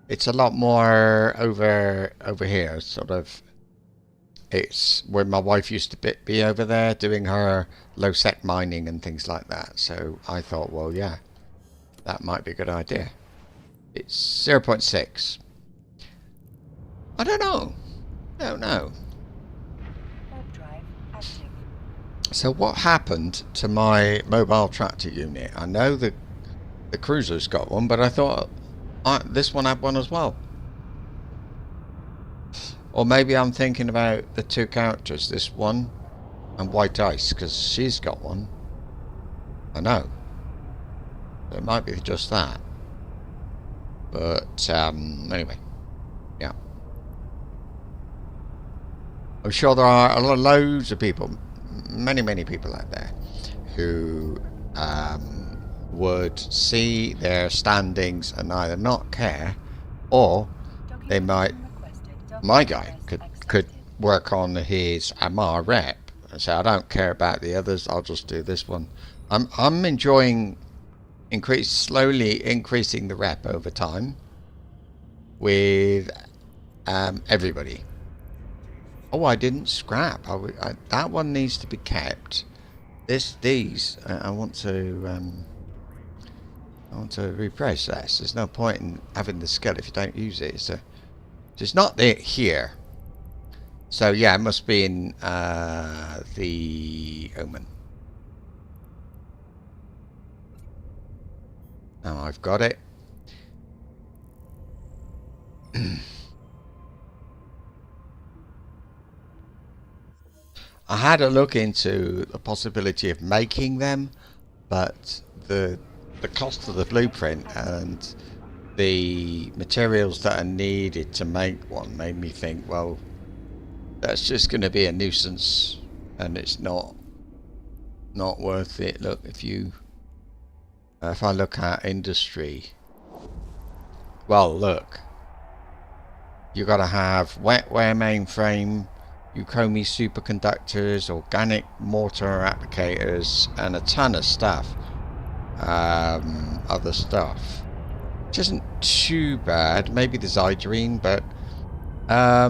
It's a lot more over here, sort of. It's where my wife used to be over there doing her low sec mining and things like that. So I thought, well, yeah, that might be a good idea. It's 0.6. I don't know. Warp drive active. So what happened to my mobile tractor unit? I know the cruiser's got one, but I thought this one had one as well. Or maybe I'm thinking about the 2 characters, this one and White Ice, because she's got one. I know. It might be just that. But anyway, yeah. I'm sure there are loads of people, many people out there who would see their standings and either not care, or they might. My guy could work on his Amar rep and say, I don't care about the others, I'll just do this one. I'm enjoying slowly increasing the rep over time with everybody. Oh, I didn't scrap. That one needs to be kept. I want to I want to reprocess. There's no point in having the skill if you don't use it. So it's not there here. So yeah, it must be in the Omen. Now I've got it. I had a look into the possibility of making them, but the cost of the blueprint and the materials that are needed to make one made me think, well, that's just going to be a nuisance, and it's not worth it. Look, if I look at industry, well, look, you got to have wetware mainframe, Ukomi superconductors, organic mortar applicators, and a ton of stuff, other stuff, which isn't too bad. Maybe the Zydrine, but I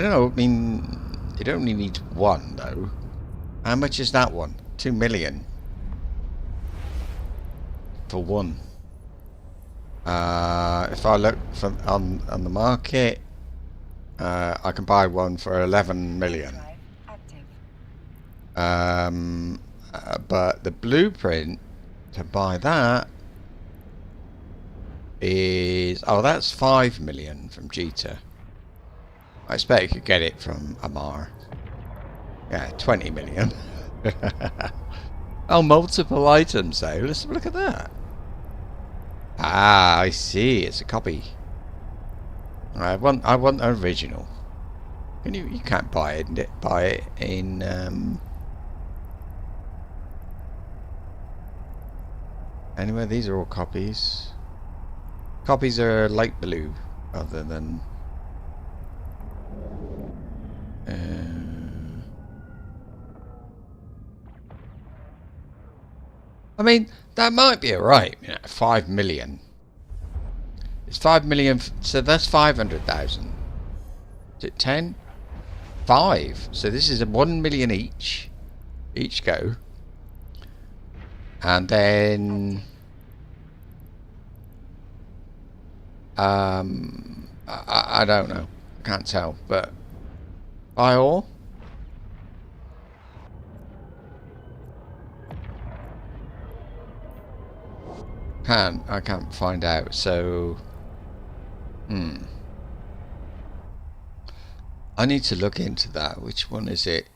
don't know. I mean, it only needs one though. How much is that one? 2 million for one. If I look on the market, I can buy one for 11 million. But the blueprint to buy that is, oh, that's 5 million from Jita. I expect you could get it from Amar. Yeah, 20 million. Oh, multiple items though. Let's have a look at that. Ah, I see. It's a copy. I want the original. You can't buy it in anyway. These are all copies. Copies are light blue rather than I mean, that might be alright. 5 million. It's 5 million, so that's 500,000. Is it 10? 5. So this is a 1 million each go. And then I don't know. Can't tell, but buy all. I can't find out, so I need to look into that. Which one is it?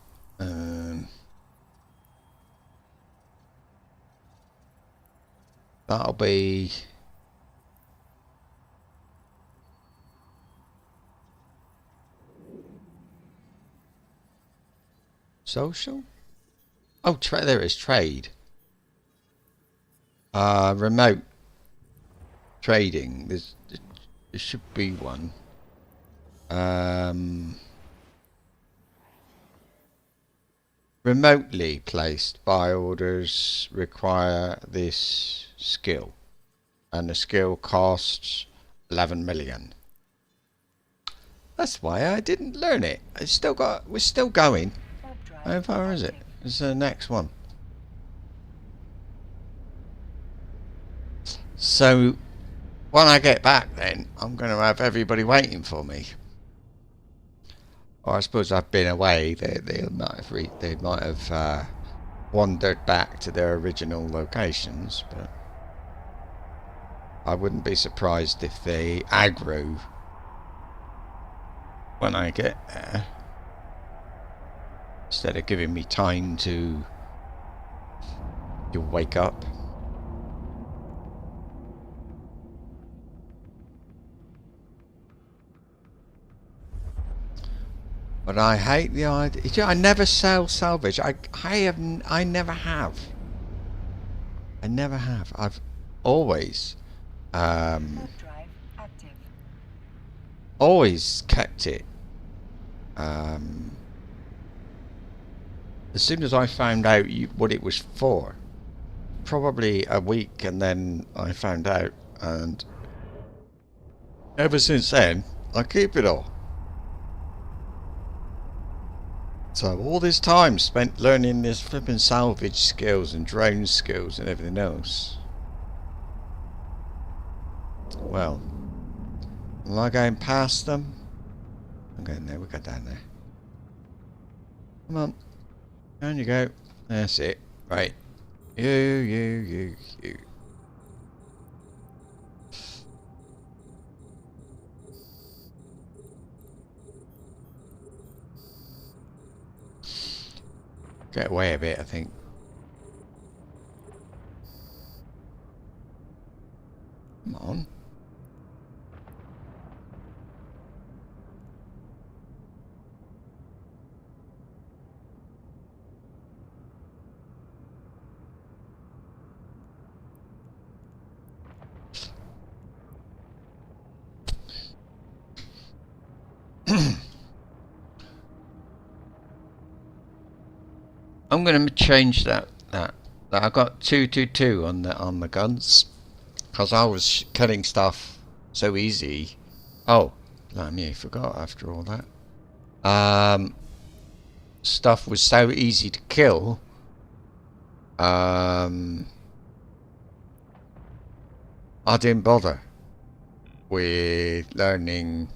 That'll be social. Oh, there is trade. Remote trading. There should be one. Remotely placed buy orders require this skill, and the skill costs 11 million. That's why I didn't learn it. We're still going. How far is it? It's the next one. So when I get back, then I'm going to have everybody waiting for me. Or I suppose I've been away. They might have wandered back to their original locations, but I wouldn't be surprised if they aggro when I get there, instead of giving me time to wake up. But I hate the idea. I never sell salvage. I never have. I've always always kept it. As soon as I found out what it was for, probably a week, and then I found out, and ever since then I keep it all. So all this time spent learning this flipping salvage skills and drone skills and everything else. Well, am I going past them? I'm going there, we go down there. Come on. Down you go. That's it. Right. You. Get away a bit, I think. Come on. I'm gonna change that. I got 222 on the guns because I was killing stuff so easy. Oh, blimey, I forgot after all that. Stuff was so easy to kill. I didn't bother with learning.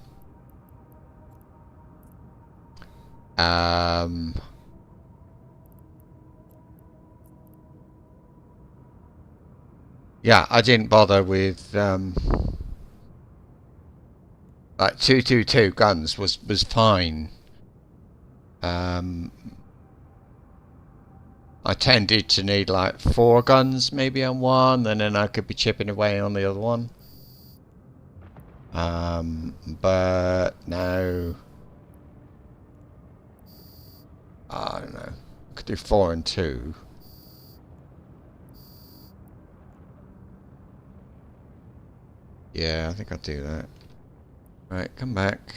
Yeah, I didn't bother with like 222 guns was fine. I tended to need like 4 guns maybe on one, and then I could be chipping away on the other one. But now I don't know. I could do 4 and 2. Yeah, I think I'll do that. Right, come back.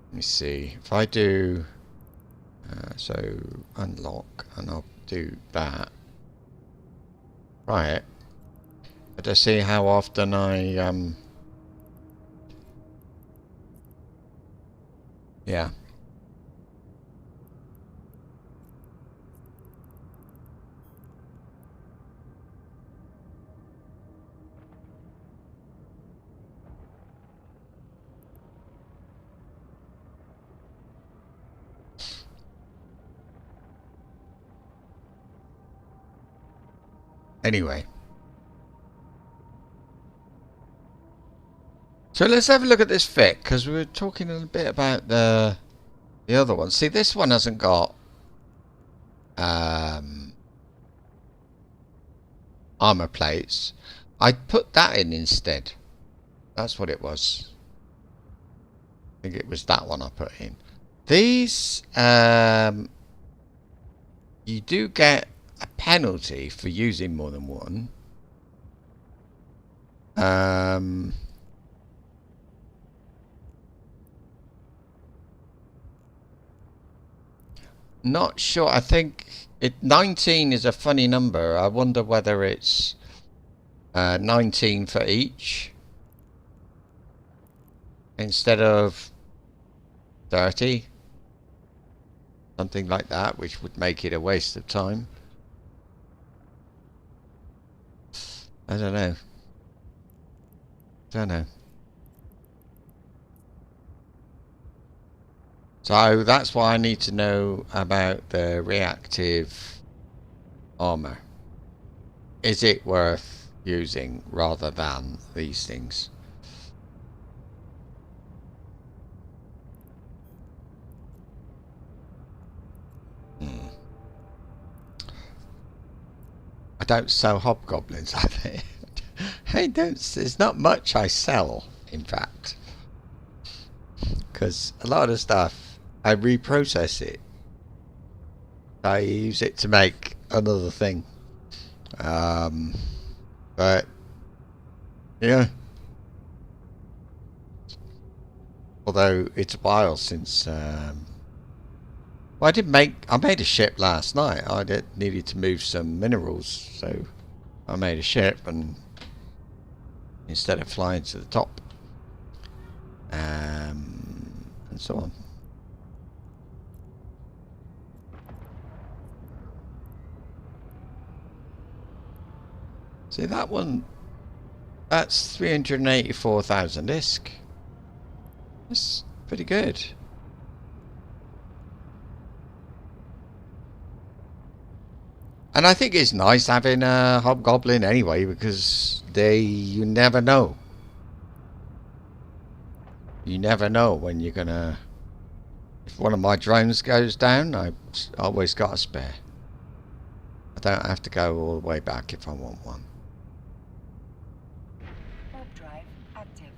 Let me see. If I do... so, unlock, and I'll do that. Right. But I see how often I... yeah. Anyway. So let's have a look at this fit, because we were talking a bit about the other one. See, this one hasn't got armor plates. I put that in instead. That's what it was. I think it was that one I put in. These, you do get a penalty for using more than one. Not sure. I think 19 is a funny number. I wonder whether it's 19 for each instead of 30. Something like that, which would make it a waste of time. I don't know. So that's why I need to know about the reactive armor. Is it worth using rather than these things? I don't sell hobgoblins, I think. There's not much I sell, in fact. Because a lot of stuff, I reprocess it. I use it to make another thing. But, yeah. Although it's a while since... well, I made a ship last night. I needed to move some minerals, so I made a ship, and instead of flying to the top, and so on. See that one? That's 384,000 ISK. That's pretty good. And I think it's nice having a hobgoblin anyway, because you never know. You never know when you're gonna... If one of my drones goes down, I've always got a spare. I don't have to go all the way back if I want one. Warp drive active.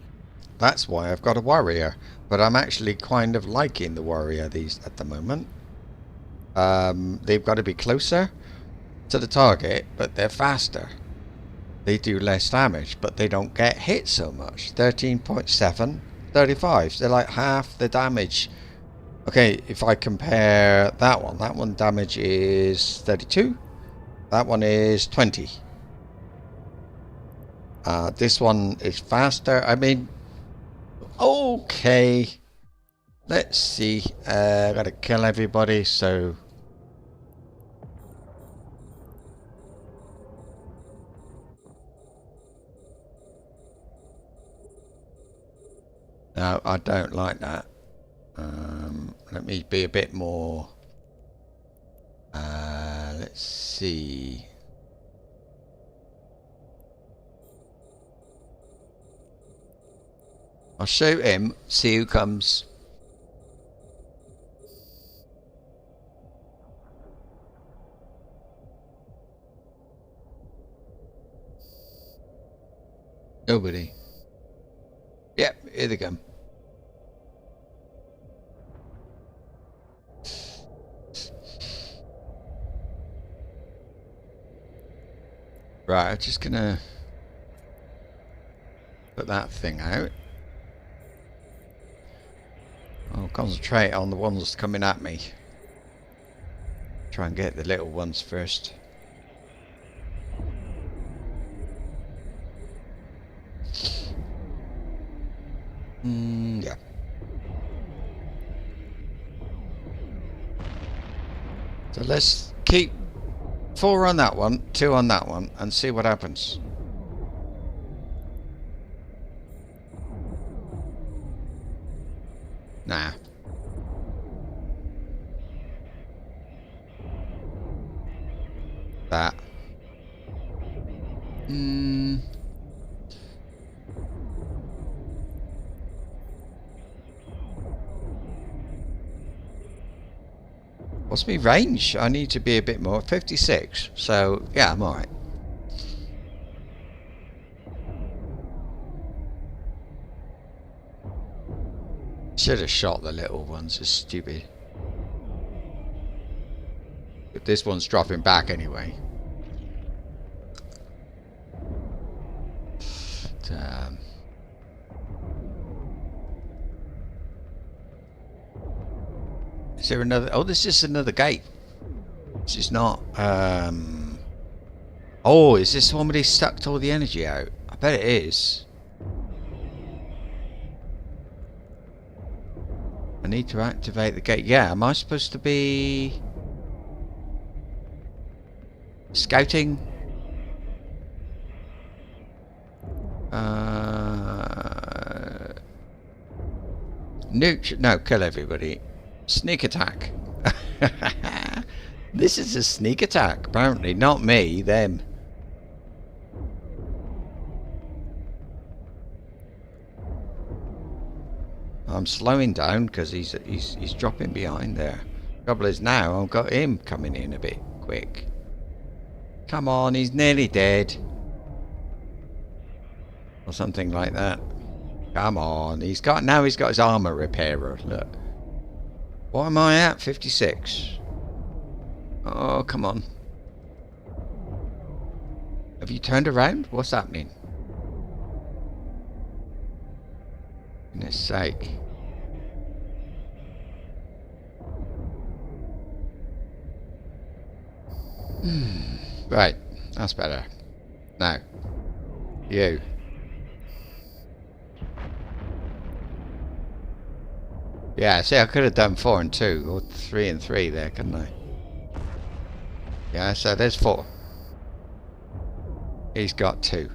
That's why I've got a warrior. But I'm actually kind of liking the warrior at the moment. They've got to be closer to the target, but they're faster. They do less damage, but they don't get hit so much. 13.7, 35. They're like half the damage. Okay, if I compare that one damage is 32. That one is 20. This one is faster. I mean, okay. Let's see. I gotta kill everybody, so... No, I don't like that. Let me be a bit more... let's see. I'll shoot him, see who comes. Nobody. Yep, here they come. Right, I'm just gonna put that thing out. I'll concentrate on the ones coming at me. Try and get the little ones first. Yeah. So let's keep 4 on that one, 2 on that one, and see what happens. Nah. That. What's my range? I need to be a bit more. 56. So, yeah, I'm alright. Should have shot the little ones. It's stupid. But this one's dropping back anyway. But, is there another? Oh, this is another gate. This is not. Oh, is this one where he sucked all the energy out? I bet it is. I need to activate the gate. Yeah, am I supposed to be scouting? No, kill everybody. Sneak attack. This is a sneak attack, apparently. Not me, them. I'm slowing down because he's dropping behind there. Trouble is now I've got him coming in a bit quick. Come on, he's nearly dead. Or something like that. Come on, he's got his armor repairer, look. What am I at? 56. Oh, come on. Have you turned around? What's happening? For goodness sake. Right, that's better. Now, you. Yeah, see, I could have done 4 and 2, or 3 and 3 there, couldn't I? Yeah, so there's 4. He's got 2.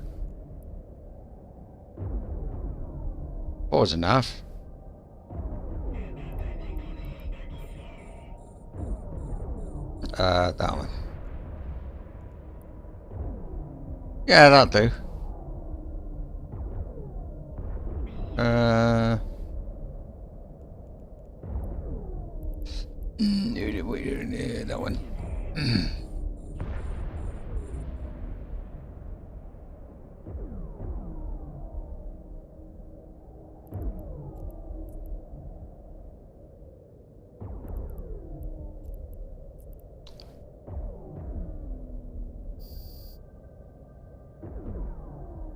4's enough. That one. Yeah, that'll do. That one.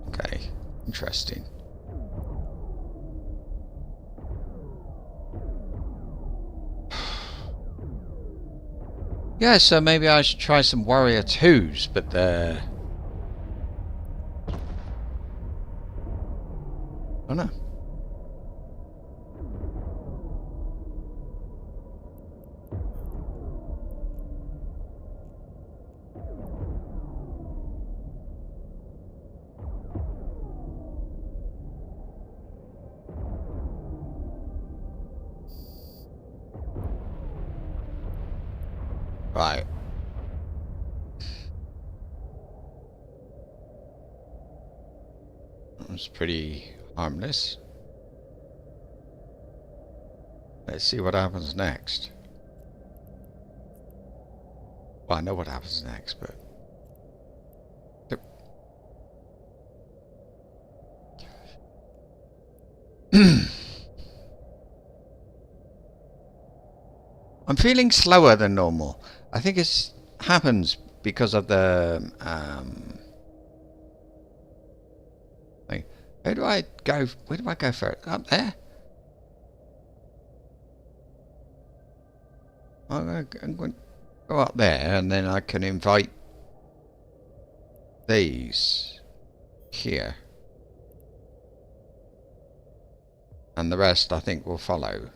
Okay, interesting. Yeah, so maybe I should try some Warrior 2s, but they're... Oh no. Right. That was pretty harmless. Let's see what happens next. Well, I know what happens next, but... I'm feeling slower than normal. I think it happens because of the thing. Where do I go? Where do I go first? Up there? I'm going to go up there, and then I can invite these here, and the rest I think will follow.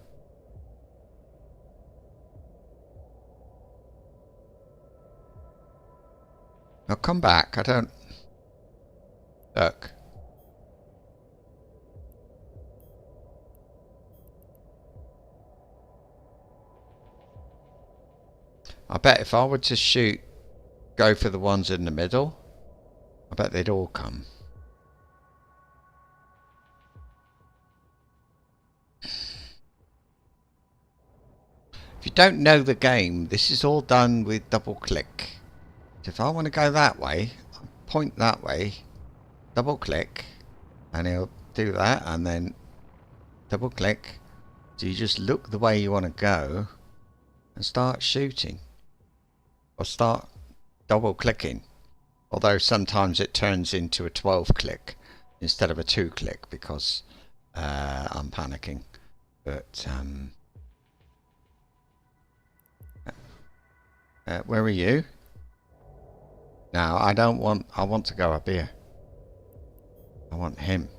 Now come back. I don't... Look. I bet if I were to shoot, go for the ones in the middle, I bet they'd all come. If you don't know the game, this is all done with double click. So if I want to go that way, I'll point that way, double click, and it'll do that, and then double click. So you just look the way you want to go and start shooting. Or start double clicking. Although sometimes it turns into a 12 click instead of a 2 click because I'm panicking. But where are you? Now I want to go up here. I want him.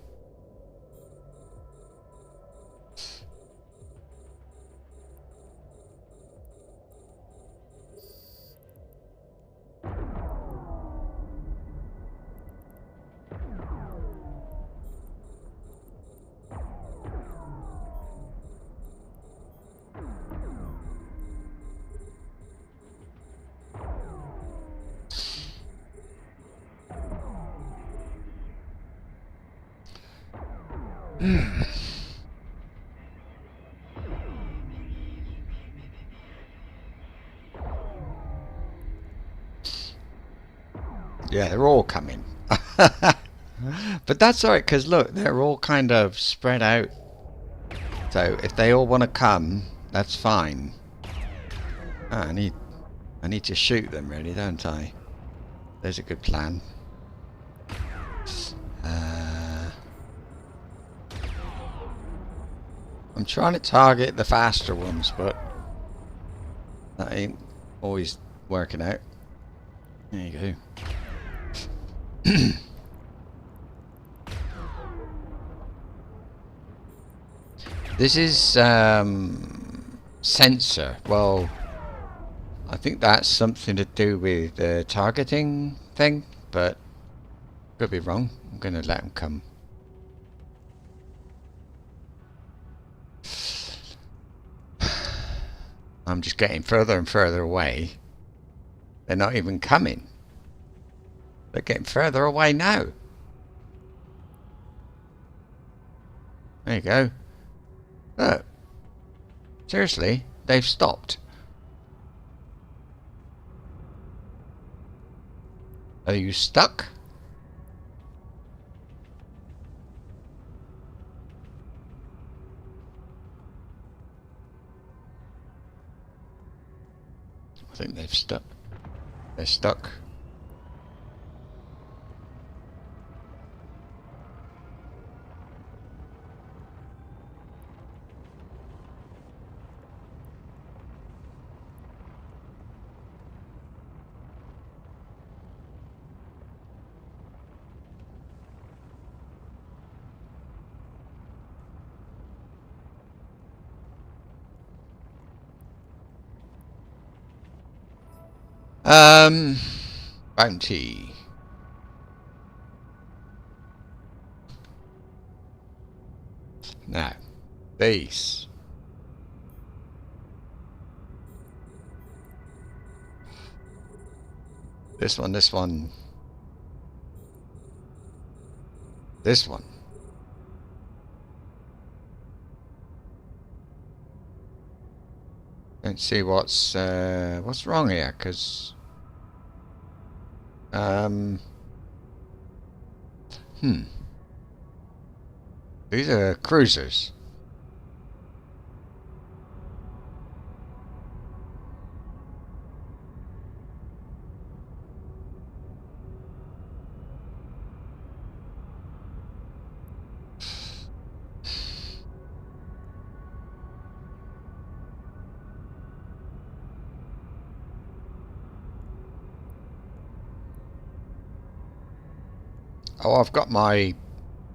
Yeah, they're all coming. But that's alright, because look, they're all kind of spread out. So if they all want to come, that's fine. Ah, I need to shoot them really, don't I? There's a good plan. I'm trying to target the faster ones, but that ain't always working out. There you go. This is sensor. Well, I think that's something to do with the targeting thing, but Could be wrong. I'm going to let them come. I'm just getting further and further away. They're not even coming. They're getting further away now. There you go. Look. Seriously, they've stopped. Are you stuck? I think they've stuck. They're stuck. Bounty. Now, base. This one, this one. This one. Don't see what's wrong here, because these are cruisers. Oh, I've got my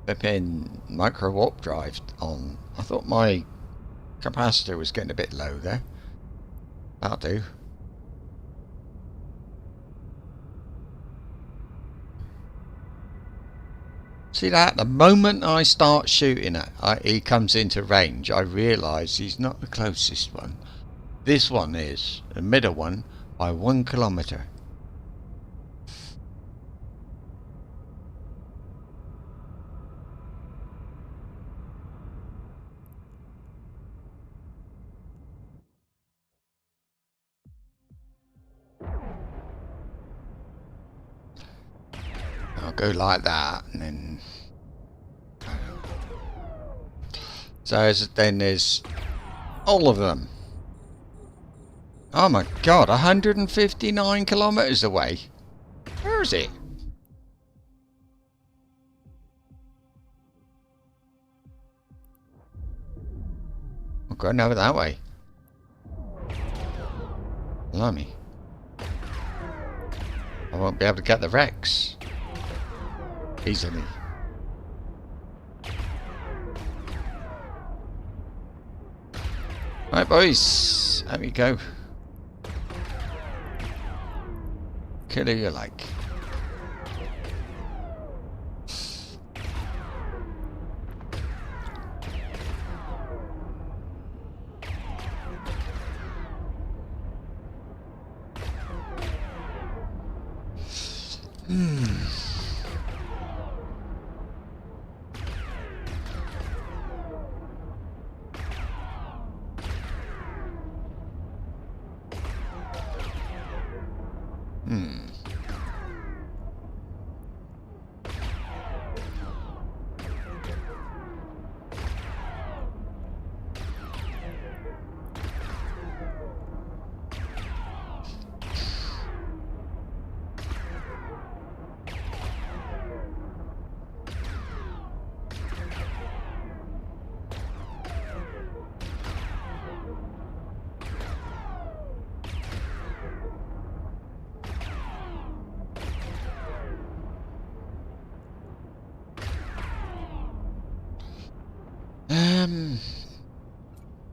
flipping micro warp drive on. I thought my capacitor was getting a bit low there. That'll do. See that? The moment I start shooting it, he comes into range. I realise he's not the closest one. This one is the middle one by 1 kilometre. I'll go like that, and then so then there's all of them. Oh my god, 159 kilometres away. Where is it? I'm going over that way. Blimey. I won't be able to get the Rex easily. Right, boys, there we go. Kill who you like.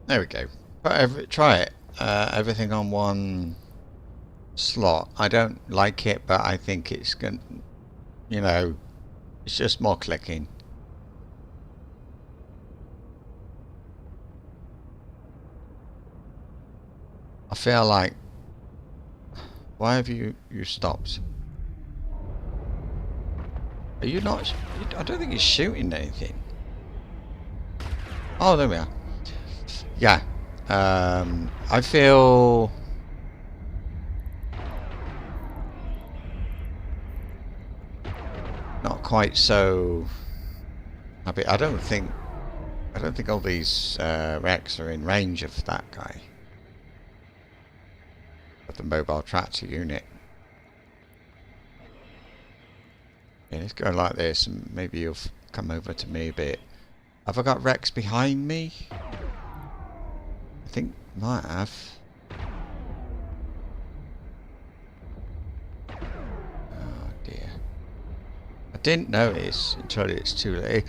There we go. Try it. Everything on one slot. I don't like it, but I think it's going. You know, It's just more clicking. I feel like... Why have you stopped? Are you not... I don't think he's shooting anything. Oh, there we are. Yeah. I feel... not quite so happy. I don't think all these wrecks are in range of that guy. Of the mobile tractor unit. Yeah, let's go like this, and maybe you'll come over to me a bit. Have I got wrecks behind me? I think might have. Oh dear. I didn't notice until it's too late.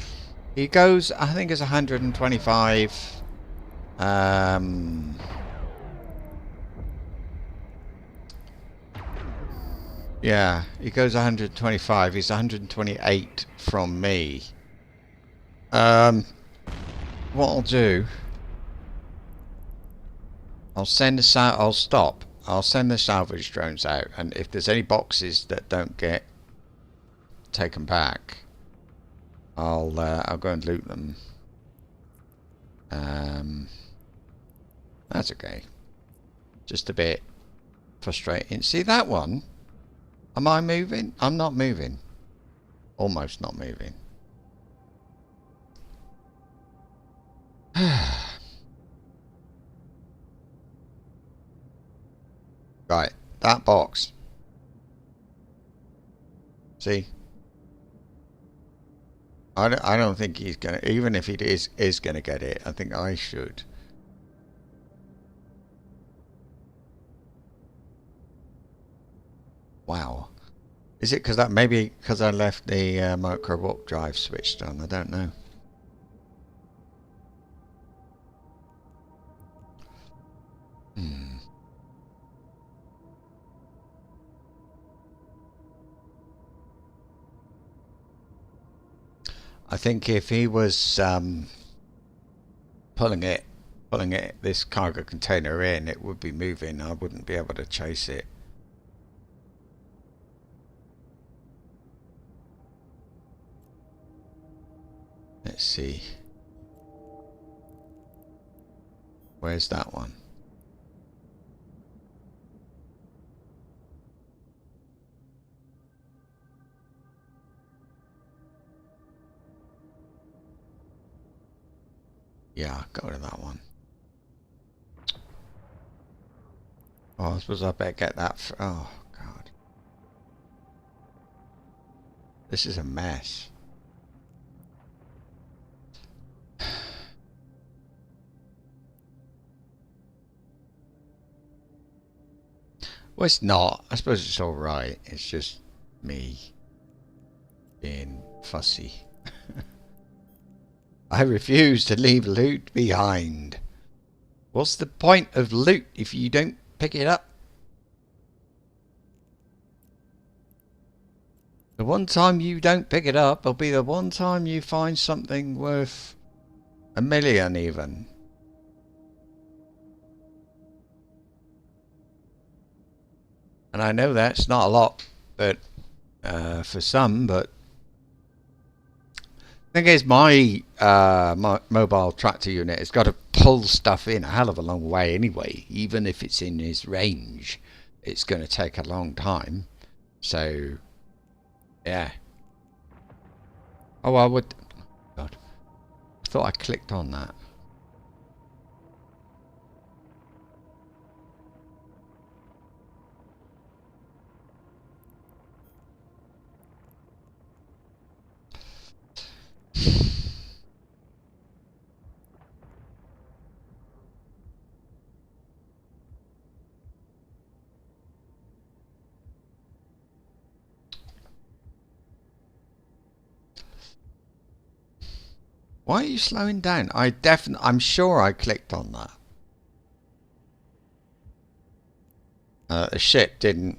He goes, I think it's 125. Yeah, he goes 125. He's 128 from me. What I'll do, I'll send the I'll stop. I'll send the salvage drones out, and if there's any boxes that don't get taken back, I'll go and loot them. That's okay. Just a bit frustrating. See that one? Am I moving? I'm not moving. Almost not moving. Right, that box. See? I don't think he's gonna, even if he is gonna get it, I think I should. Wow. Is it because that, maybe because I left the micro warp drive switched on? I don't know. I think if he was pulling it, this cargo container in, it would be moving. I wouldn't be able to chase it. Let's see. Where's that one? Yeah, go to that one. Oh, I suppose I better get that. Oh, God. This is a mess. Well, it's not. I suppose it's alright. It's just me being fussy. I refuse to leave loot behind. What's the point of loot if you don't pick it up? The one time you don't pick it up will be the one time you find something worth $1 million even. And I know that's not a lot, but for some, but the thing is, my mobile tractor unit has got to pull stuff in a hell of a long way anyway. Even if it's in his range, it's going to take a long time. So, yeah. Oh, I would... God. I thought I clicked on that. Why are you slowing down? I'm sure I clicked on that. The ship didn't.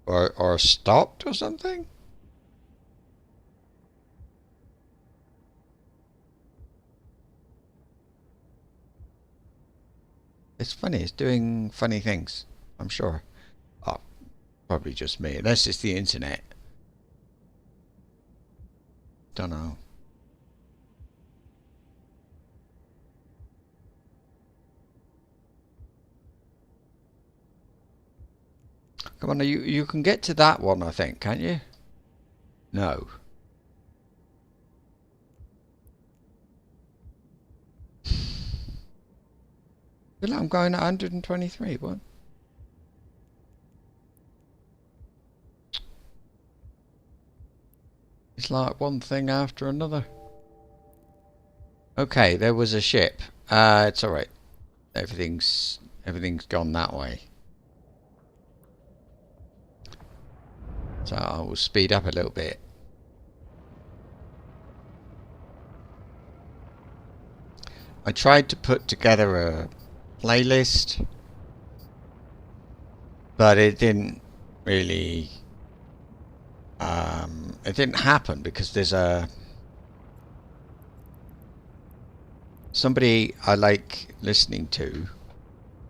or stopped or something. It's funny. It's doing funny things. I'm sure. Oh, probably just me. Unless it's the internet. Don't know. Come on, you can get to that one, I think, can't you? No. I'm going at 123. What? It's like one thing after another. Okay, there was a ship. It's all right. Everything's gone that way. So I will speed up a little bit. I tried to put together a playlist, but it didn't really. It didn't happen because there's somebody I like listening to.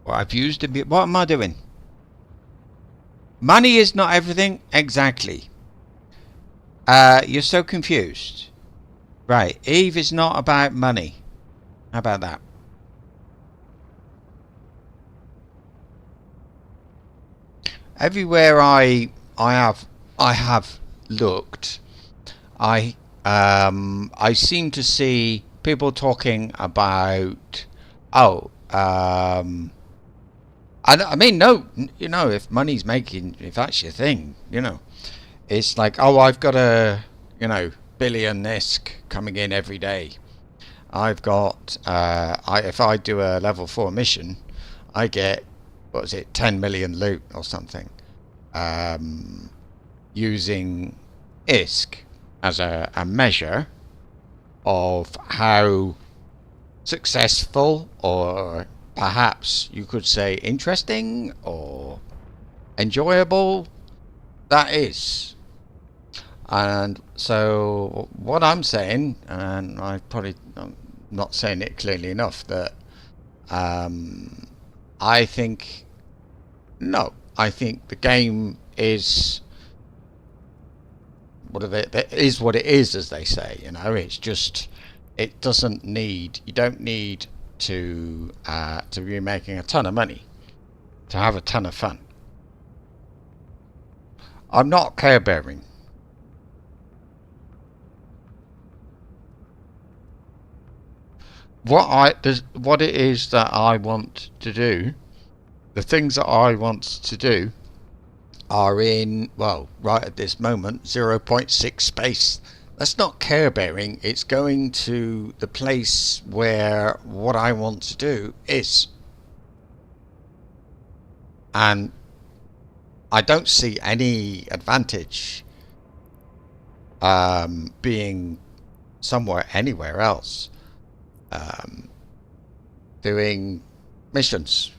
Or I've used a bit. What am I doing? Money is not everything. Exactly. You're so confused. Right. Eve is not about money. How about that? Everywhere I have looked, I seem to see people talking about I mean, no, if money's making, if that's your thing, it's like, I've got a, billion ISK coming in every day. I've got, if I do a level 4 mission, I get, 10 million loot or something, using ISK as a measure of how successful, or perhaps you could say interesting or enjoyable, that is. And so what I'm saying, and I'm not saying it clearly enough, that I think the game is what it is, as they say. It's just, it doesn't need, you don't need to be making a ton of money to have a ton of fun. I'm not care bearing. What it is that I want to do, the things that I want to do are in, right at this moment, 0.6 space. That's not care bearing. It's going to the place where what I want to do is. And I don't see any advantage being somewhere, anywhere else, doing missions.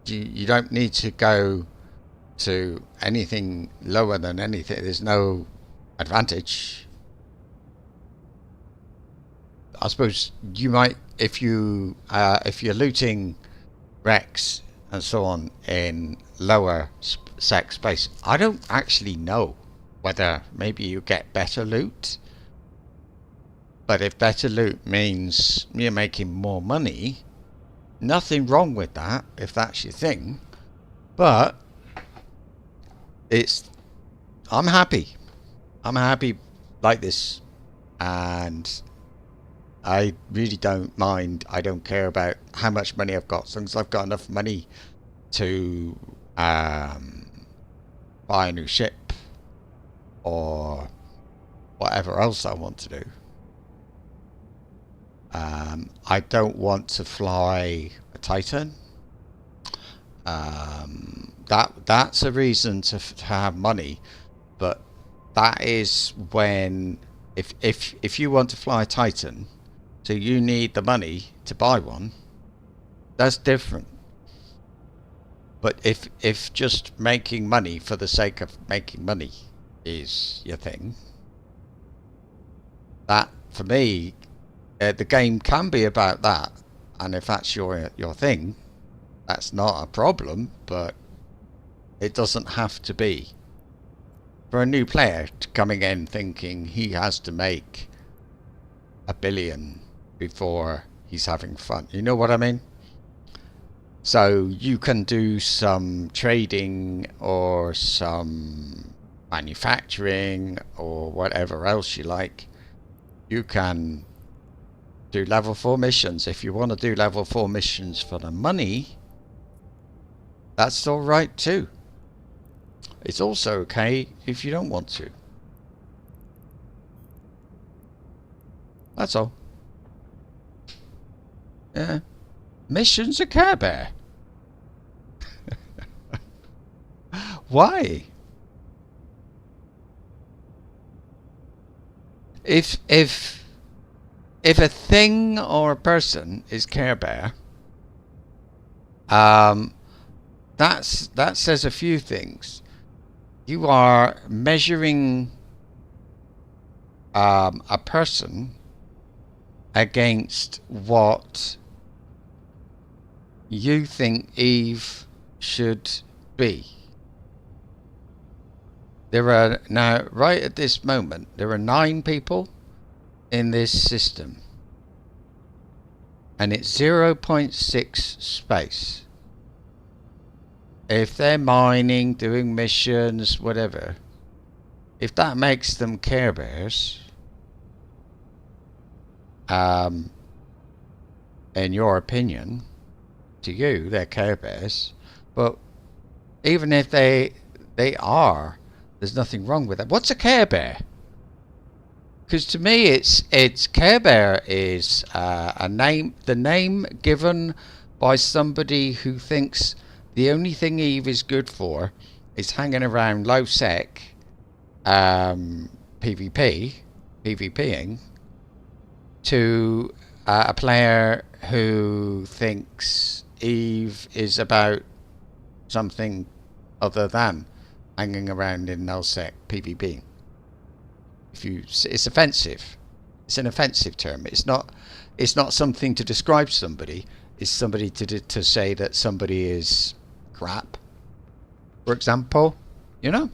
You don't need to go to anything lower than anything. There's no advantage. I suppose you might, if you're looting wrecks and so on in lower sec space. I don't actually know whether maybe you get better loot. But if better loot means you're making more money, nothing wrong with that if that's your thing. But I'm happy. I'm happy like this, and I really don't mind. I don't care about how much money I've got, as long as I've got enough money to buy a new ship or whatever else I want to do. I don't want to fly a Titan. That's a reason to have money, but that is when if you want to fly a Titan, so you need the money to buy one. That's different. But if just making money for the sake of making money is your thing, that for me, the game can be about that. And if that's your thing, that's not a problem. But it doesn't have to be. For a new player coming in thinking he has to make $1 billion before he's having fun. You know what I mean? So you can do some trading or some manufacturing or whatever else you like. You can do level 4 missions. If you want to do level 4 missions for the money, that's all right too. It's also okay if you don't want to. That's all. Yeah. Missions are Care Bear. Why? If a thing or a person is Care Bear, that says a few things. You are measuring a person against what you think Eve should be. There are now, right at this moment, there are 9 people in this system, and it's 0.6 space. If they're mining, doing missions, whatever, if that makes them Care Bears, in your opinion, to you, they're Care Bears. But even if they are, there's nothing wrong with that. What's a Care Bear? Because to me, it's Care Bear is a name, the name given by somebody who thinks the only thing Eve is good for is hanging around low sec, PvPing, to a player who thinks Eve is about something other than hanging around in null sec PvP. It's offensive. It's an offensive term. It's not something to describe somebody. It's somebody to say that somebody is crap. For example, you know,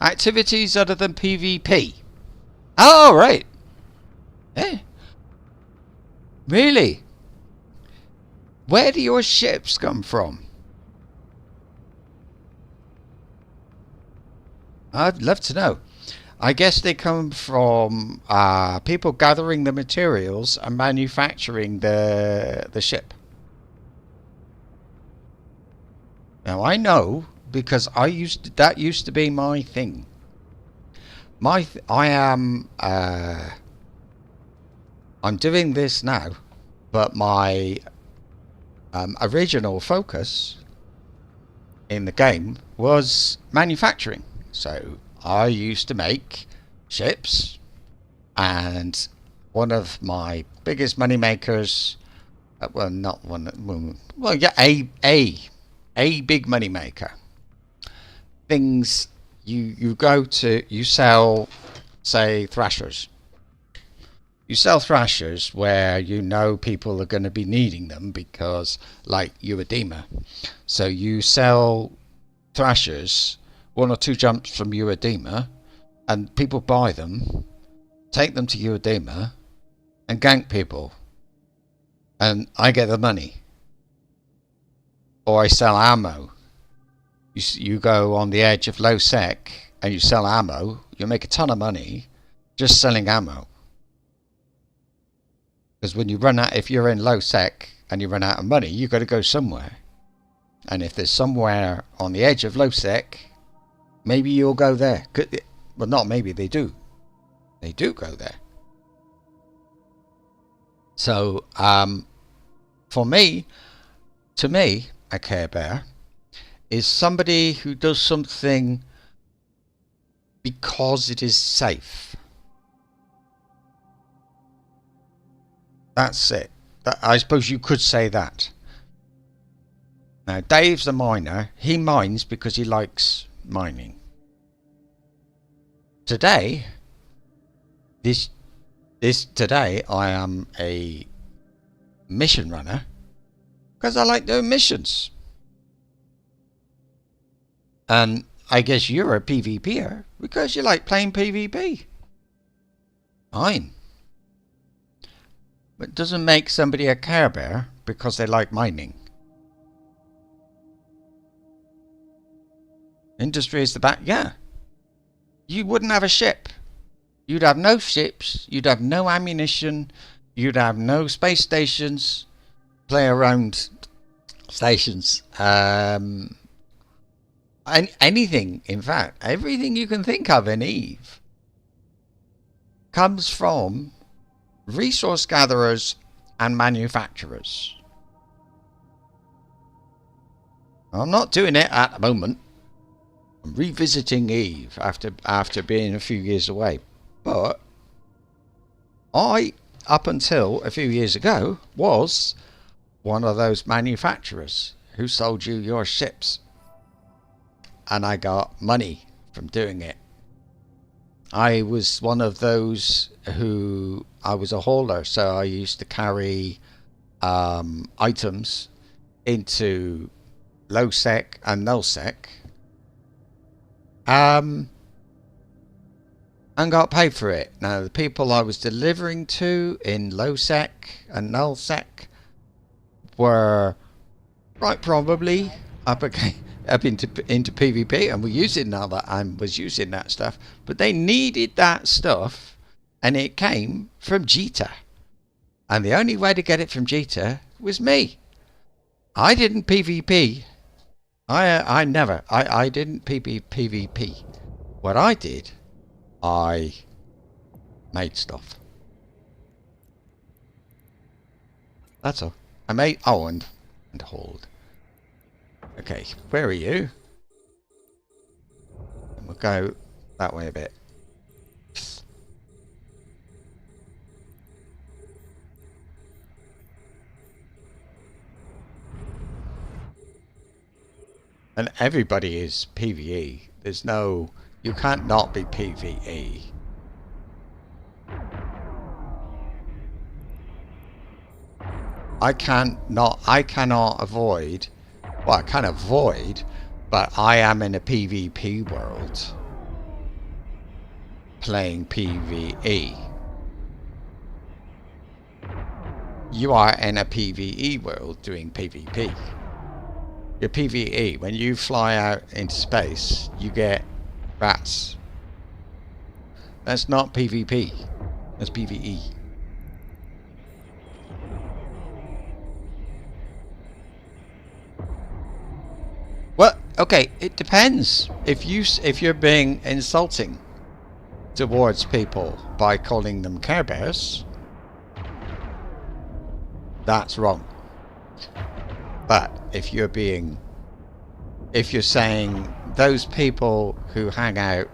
activities other than PvP. Oh right. Eh? Really? Where do your ships come from? I'd love to know. I guess they come from people gathering the materials and manufacturing the ship. Now I know because that used to be my thing. I'm doing this now, but my original focus in the game was manufacturing. So I used to make ships, and one of my biggest money makers, well, not one, well, yeah, a big money maker. Things you sell, say, thrashers. You sell thrashers where you know people are going to be needing them because, like Uedema. So you sell thrashers 1 or 2 jumps from Uedema, and people buy them, take them to Uedema, and gank people. And I get the money. Or I sell ammo. You go on the edge of low sec and you sell ammo, you make a ton of money just selling ammo. Because when you run out, if you're in low sec and you run out of money, you've got to go somewhere. And if there's somewhere on the edge of low sec, maybe you'll go there. Well, not maybe, they do. They do go there. So, to me, a Care Bear is somebody who does something because it is safe. That's it. I suppose you could say that. Now, Dave's a miner. He mines because he likes mining. Today, today, I am a mission runner because I like doing missions. And I guess you're a PvPer because you like playing PvP. Fine. But it doesn't make somebody a Care Bear because they like mining. Industry is the back. Yeah. You wouldn't have a ship. You'd have no ships. You'd have no ammunition. You'd have no space stations. Play around stations. Anything, in fact, everything you can think of in Eve comes from resource gatherers and manufacturers. I'm not doing it at the moment. I'm revisiting Eve after being a few years away. But I, up until a few years ago, was one of those manufacturers who sold you your ships. And I got money from doing it. I was one of those who, I was a hauler, so I used to carry items into low sec and null sec, and got paid for it. Now, the people I was delivering to in low sec and null sec were quite probably up into PvP, and were using that stuff, but they needed that stuff, and it came from Jita, and the only way to get it from Jita was me. I didn't PvP. I didn't PvP. What I did, I made stuff. That's all. I made, and hold. Okay, where are you? We'll go that way a bit. And everybody is PvE. There's no... You can't not be PvE. I cannot avoid... Well, I can avoid, but I am in a PvP world playing PvE. You are in a PvE world doing PvP. Your PvE, when you fly out into space, you get rats. That's not PvP. That's PvE. Well, okay, it depends. If you're being insulting towards people by calling them Care Bears, that's wrong. But if you're saying those people who hang out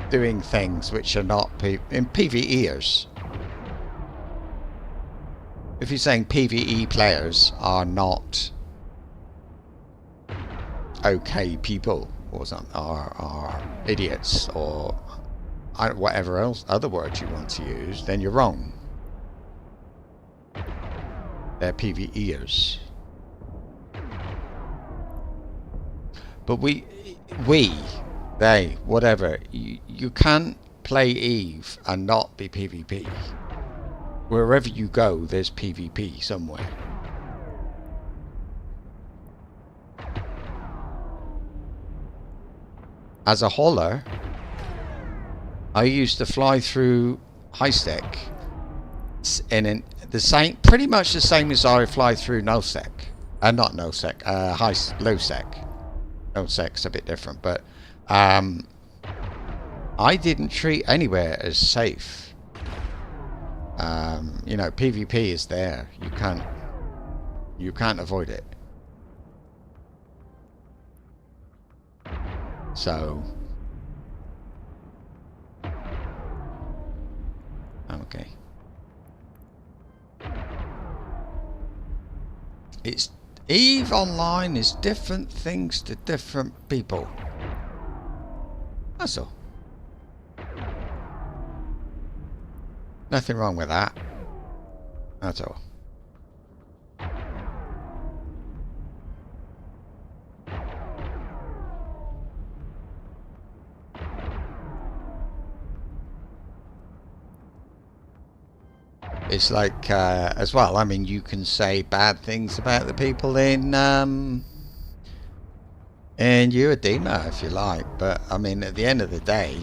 doing things which are not in PvEers, if you're saying PvE players are not okay people, or something, are idiots, or whatever else other words you want to use, then you're wrong. They're PvEers. But they, whatever, you can't play Eve and not be PvP. Wherever you go, there's PvP somewhere. As a hauler, I used to fly through high sec in the same, pretty much the same as I fly through no sec. Not no sec, low sec. No sec's a bit different, but I didn't treat anywhere as safe. You know, PvP is there. You can't avoid it. So, okay. EVE Online is different things to different people. That's all. Nothing wrong with that. That's all. It's like, as well, I mean, you can say bad things about the people in Uedema if you like, but I mean, at the end of the day,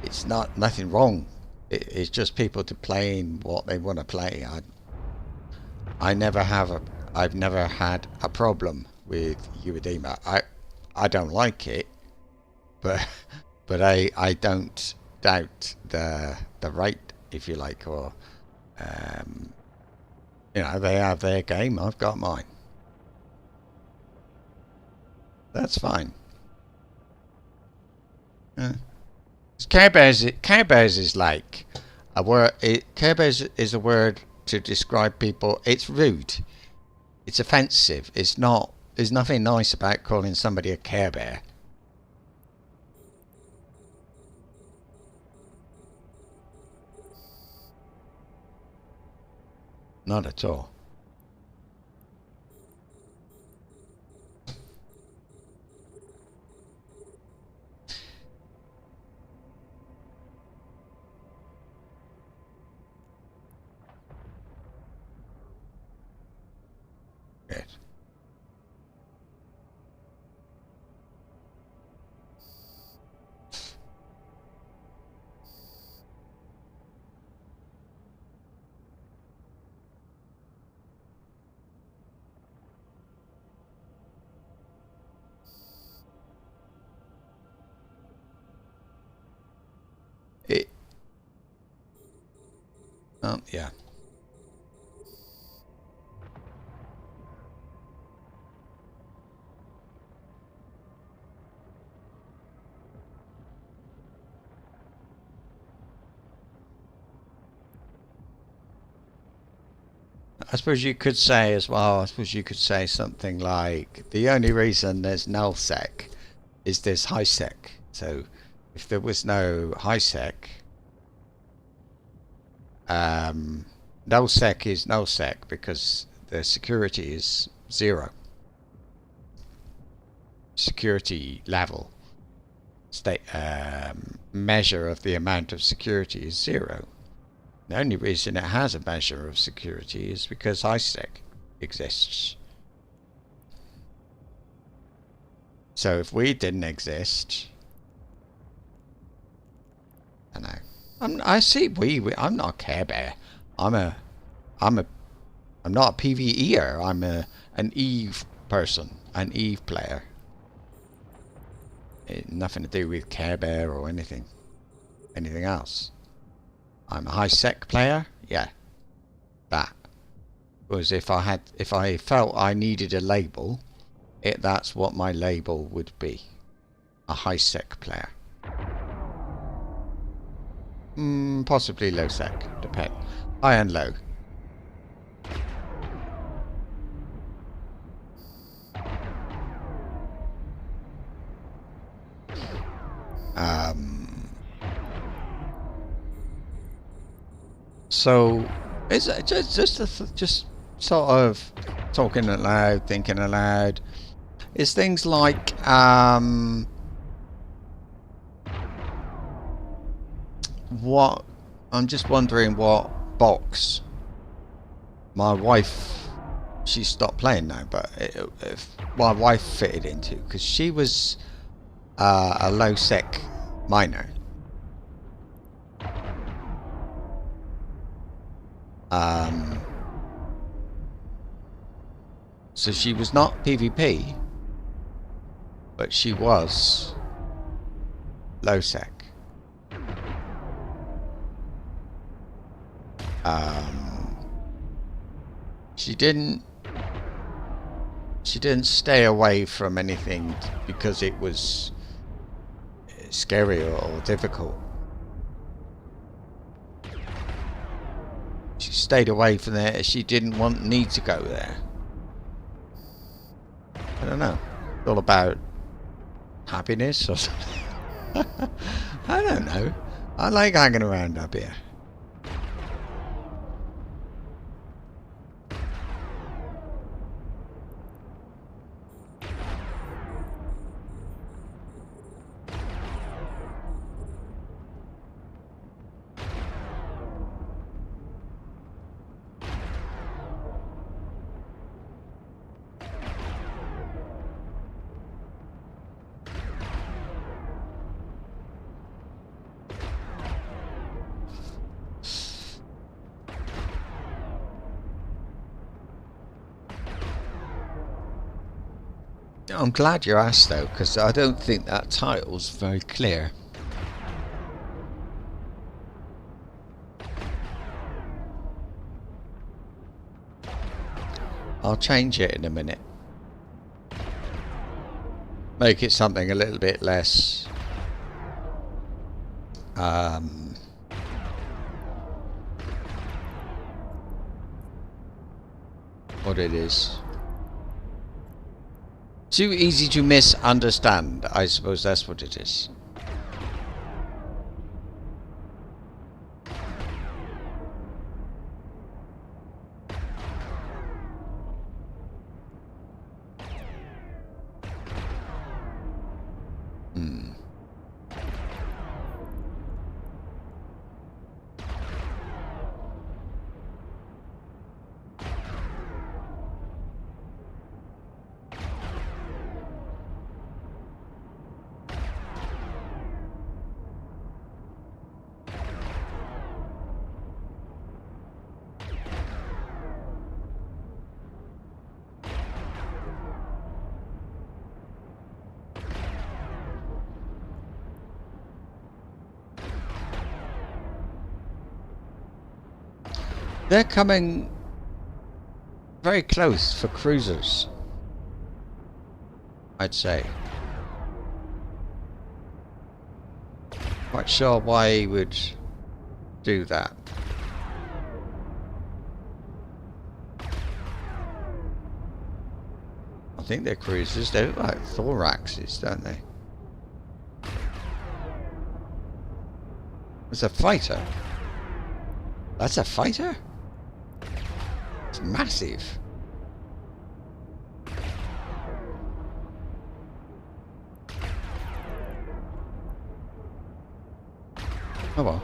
it's nothing wrong. It's just people to playing what they want to play. I've never had a problem with Uedema. I don't like it, but I don't doubt the right, if you like, or you know, they have their game, I've got mine. That's fine. Care Bears is like a word. Care Bears is a word to describe people. It's rude. It's offensive. It's not. There's nothing nice about calling somebody a Care Bear. Not at all. Good. Yeah. I suppose you could say as well, I suppose you could say something like, the only reason there's nullsec is there's highsec. So if there was no highsec, nullsec is nullsec because the security is 0. Security level state measure of the amount of security is 0. The only reason it has a measure of security is because highsec exists. So if we didn't exist, I know. I see I'm not a Care Bear. I'm not a PvEer. I'm an EVE person, an EVE player. Nothing to do with Care Bear or anything else. I'm a high-sec player, yeah. That was if I felt I needed a label, that's what my label would be. A high-sec player. Possibly low-sec, depend. High and low. So it's just sort of talking aloud, thinking aloud. It's things like what I'm just wondering what box my wife, she stopped playing now, but if my wife fitted into, because she was a low sec miner. So she was not PvP, but she was low sec. She didn't stay away from anything because it was scary or difficult. She stayed away from there. She didn't need to go there. I don't know. It's all about happiness or something. I don't know. I like hanging around up here. I'm glad you asked though, because I don't think that title's very clear. I'll change it in a minute. Make it something a little bit less what it is. Too easy to misunderstand, I suppose that's what it is. They're coming very close for cruisers, I'd say. Quite sure why he would do that. I think they're cruisers. They look like thoraxes, don't they? It's a fighter. That's a fighter? It's massive. Oh well.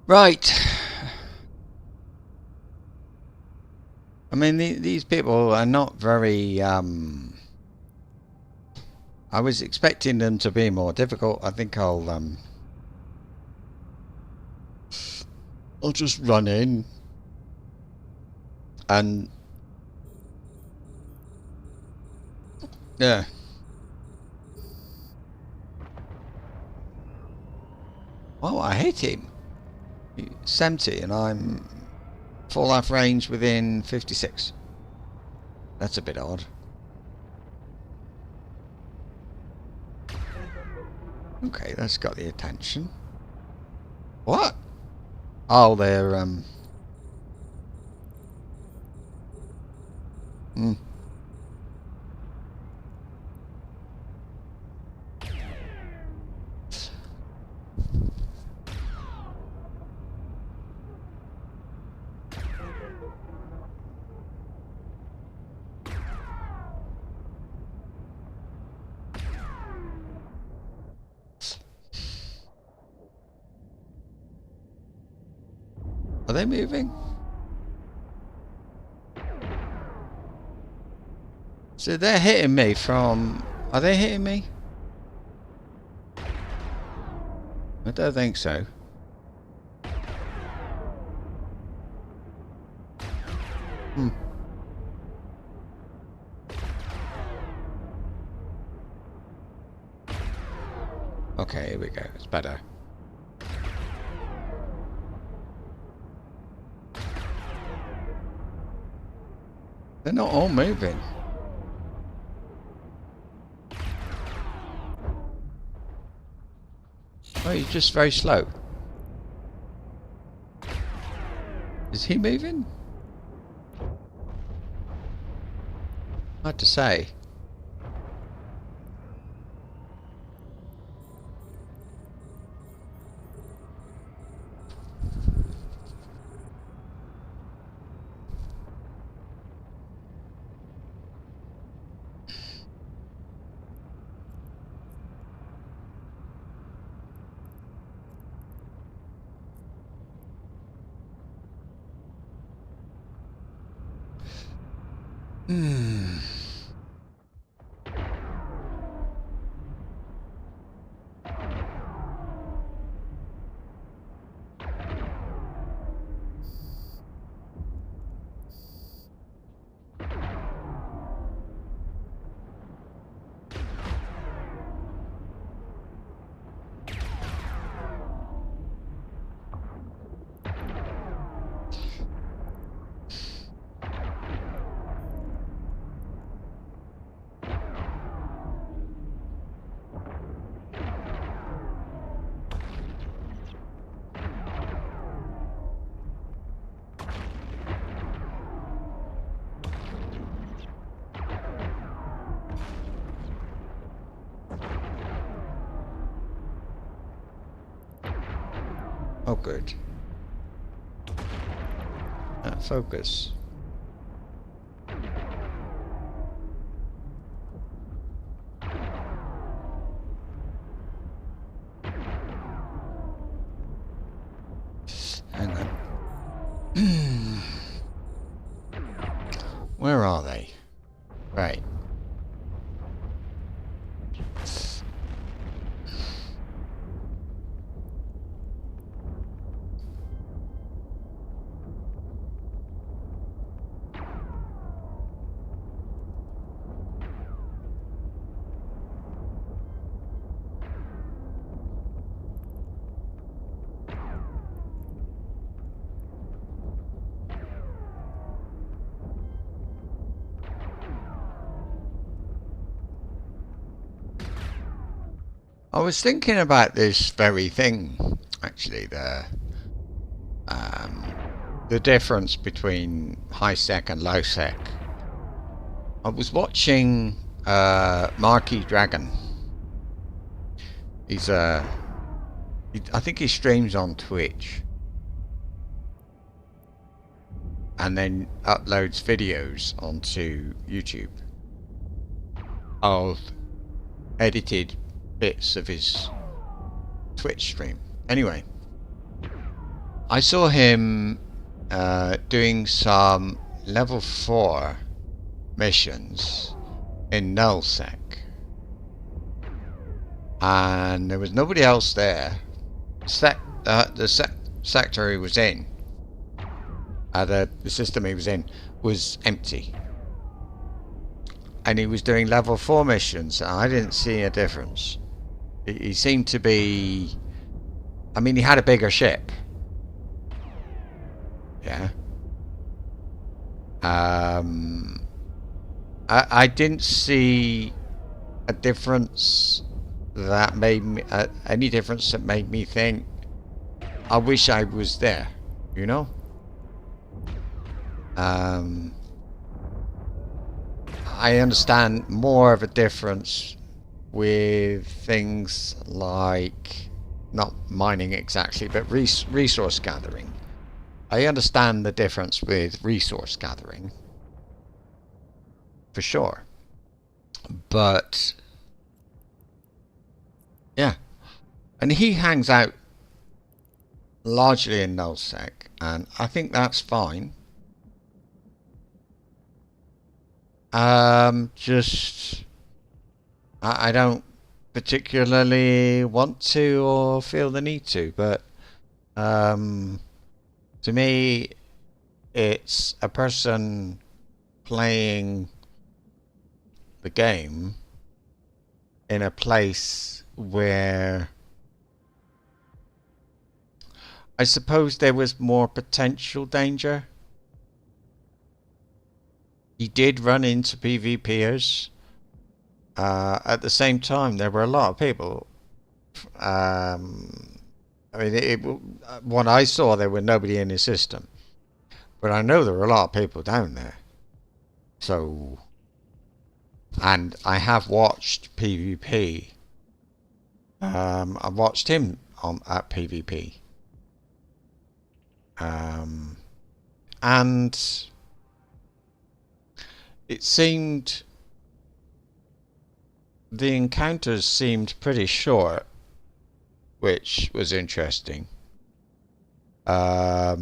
Right. I mean, these people are not very, I was expecting them to be more difficult. I think I'll just run in and yeah. Oh, I hit him. 70 and I'm full life range within 56. That's a bit odd. Okay, that's got the attention. What? Oh, they're Are they moving? So they're hitting me from... Are they hitting me? I don't think so. Okay, here we go. It's better. They're not all moving. Oh, he's just very slow. Is he moving? Hard to say. Oh, good. Focus. Hang on. Where are they? Right. I was thinking about this very thing, actually, the difference between high sec and low sec. I was watching Marky Dragon. He's I think he streams on Twitch and then uploads videos onto YouTube of edited bits of his Twitch stream. Anyway, I saw him doing some level 4 missions in nullsec, and there was nobody else there. The sector he was in, the system he was in, was empty, and he was doing level 4 missions, and I didn't see a difference. He seemed to be, I mean, he had a bigger ship. Yeah. I didn't see a difference that made me, any difference that made me think, I wish I was there, you know? I understand more of a difference with things like, not mining exactly, but resource gathering. I understand the difference with resource gathering, for sure. But, yeah. And he hangs out largely in nullsec, and I think that's fine. Just, I don't particularly want to or feel the need to, but to me, it's a person playing the game in a place where I suppose there was more potential danger. He did run into PvPers. At the same time, there were a lot of people. I mean, when I saw, there were nobody in his system. But I know there were a lot of people down there. So, and I have watched PvP. I watched him at PvP. And it seemed the encounters seemed pretty short, which was interesting. Yeah,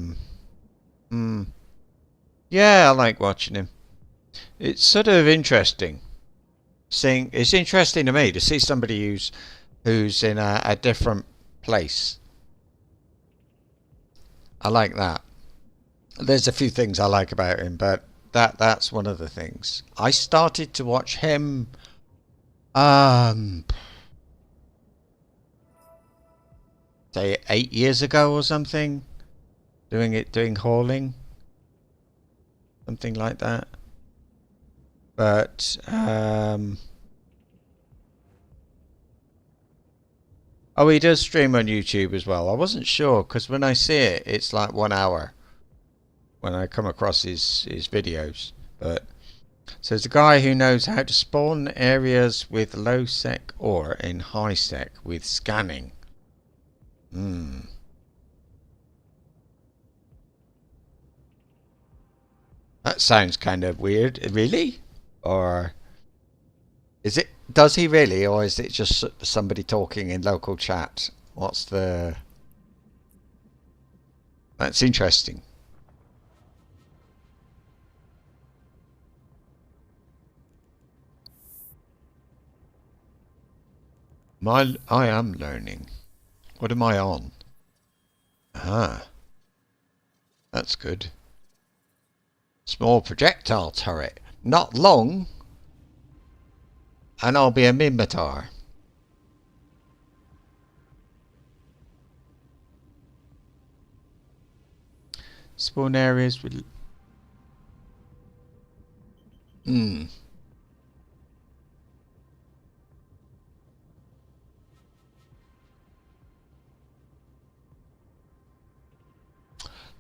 I like watching him. It's sort of interesting. It's interesting to me to see somebody who's in a different place. I like that. There's a few things I like about him, but that's one of the things. I started to watch him say 8 years ago or something. Doing hauling. Something like that. But oh, he does stream on YouTube as well. I wasn't sure because when I see it, it's like 1 hour when I come across his videos. But so there's a guy who knows how to spawn areas with low sec ore in high sec with scanning. That sounds kind of weird. Really? Or is it? Does he really, or is it just somebody talking in local chat? What's the? That's interesting. I am learning. What am I on? Ah, that's good. Small projectile turret. Not long. And I'll be a Mimitar. Spawn areas with...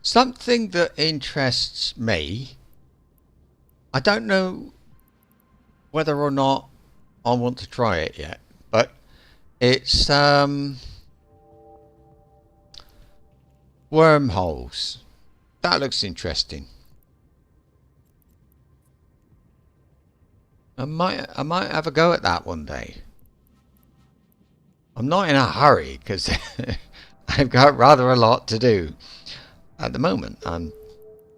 Something that interests me, I don't know whether or not I want to try it yet, but it's wormholes. That looks interesting. I might have a go at that one day. I'm not in a hurry because I've got rather a lot to do at the moment.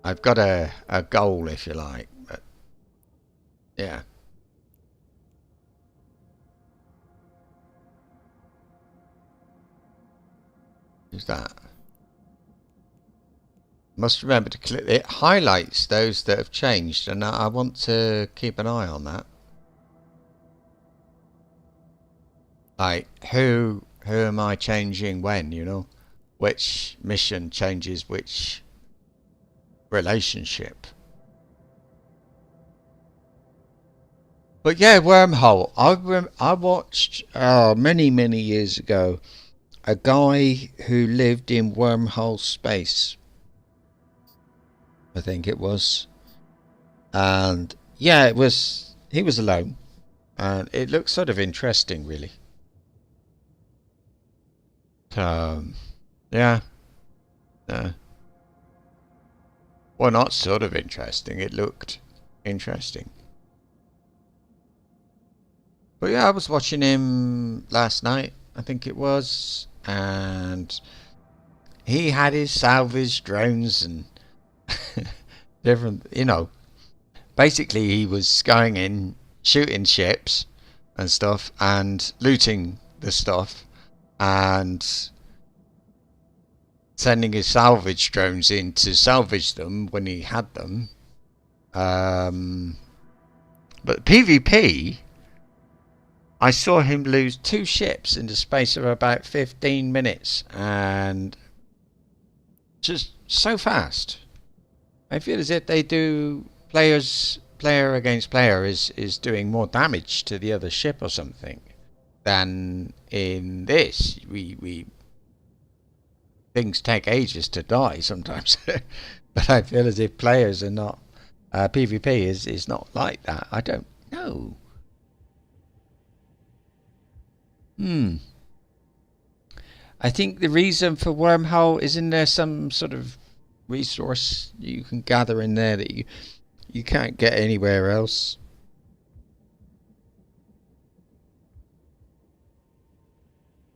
I've got a goal, if you like, but yeah. Who's that? Must remember to click it. Highlights those that have changed, and I want to keep an eye on that. Like who am I changing when? You know, which mission changes which relationship. But yeah, wormhole. I watched many years ago a guy who lived in wormhole space. I think it was, and yeah, he was alone, and it looked sort of interesting, really. Yeah, well, not sort of interesting. It looked interesting. But yeah, I was watching him last night, I think it was, and he had his salvage drones and different, you know. Basically, he was going in, shooting ships and stuff, and looting the stuff, and sending his salvage drones in to salvage them when he had them. But PvP, I saw him lose 2 ships in the space of about 15 minutes, and just so fast. I feel as if they do player against player is doing more damage to the other ship or something than in this. We things take ages to die sometimes, but I feel as if players are not. PvP is not like that. I don't know. I think the reason for wormhole is in there some sort of resource you can gather in there that you can't get anywhere else.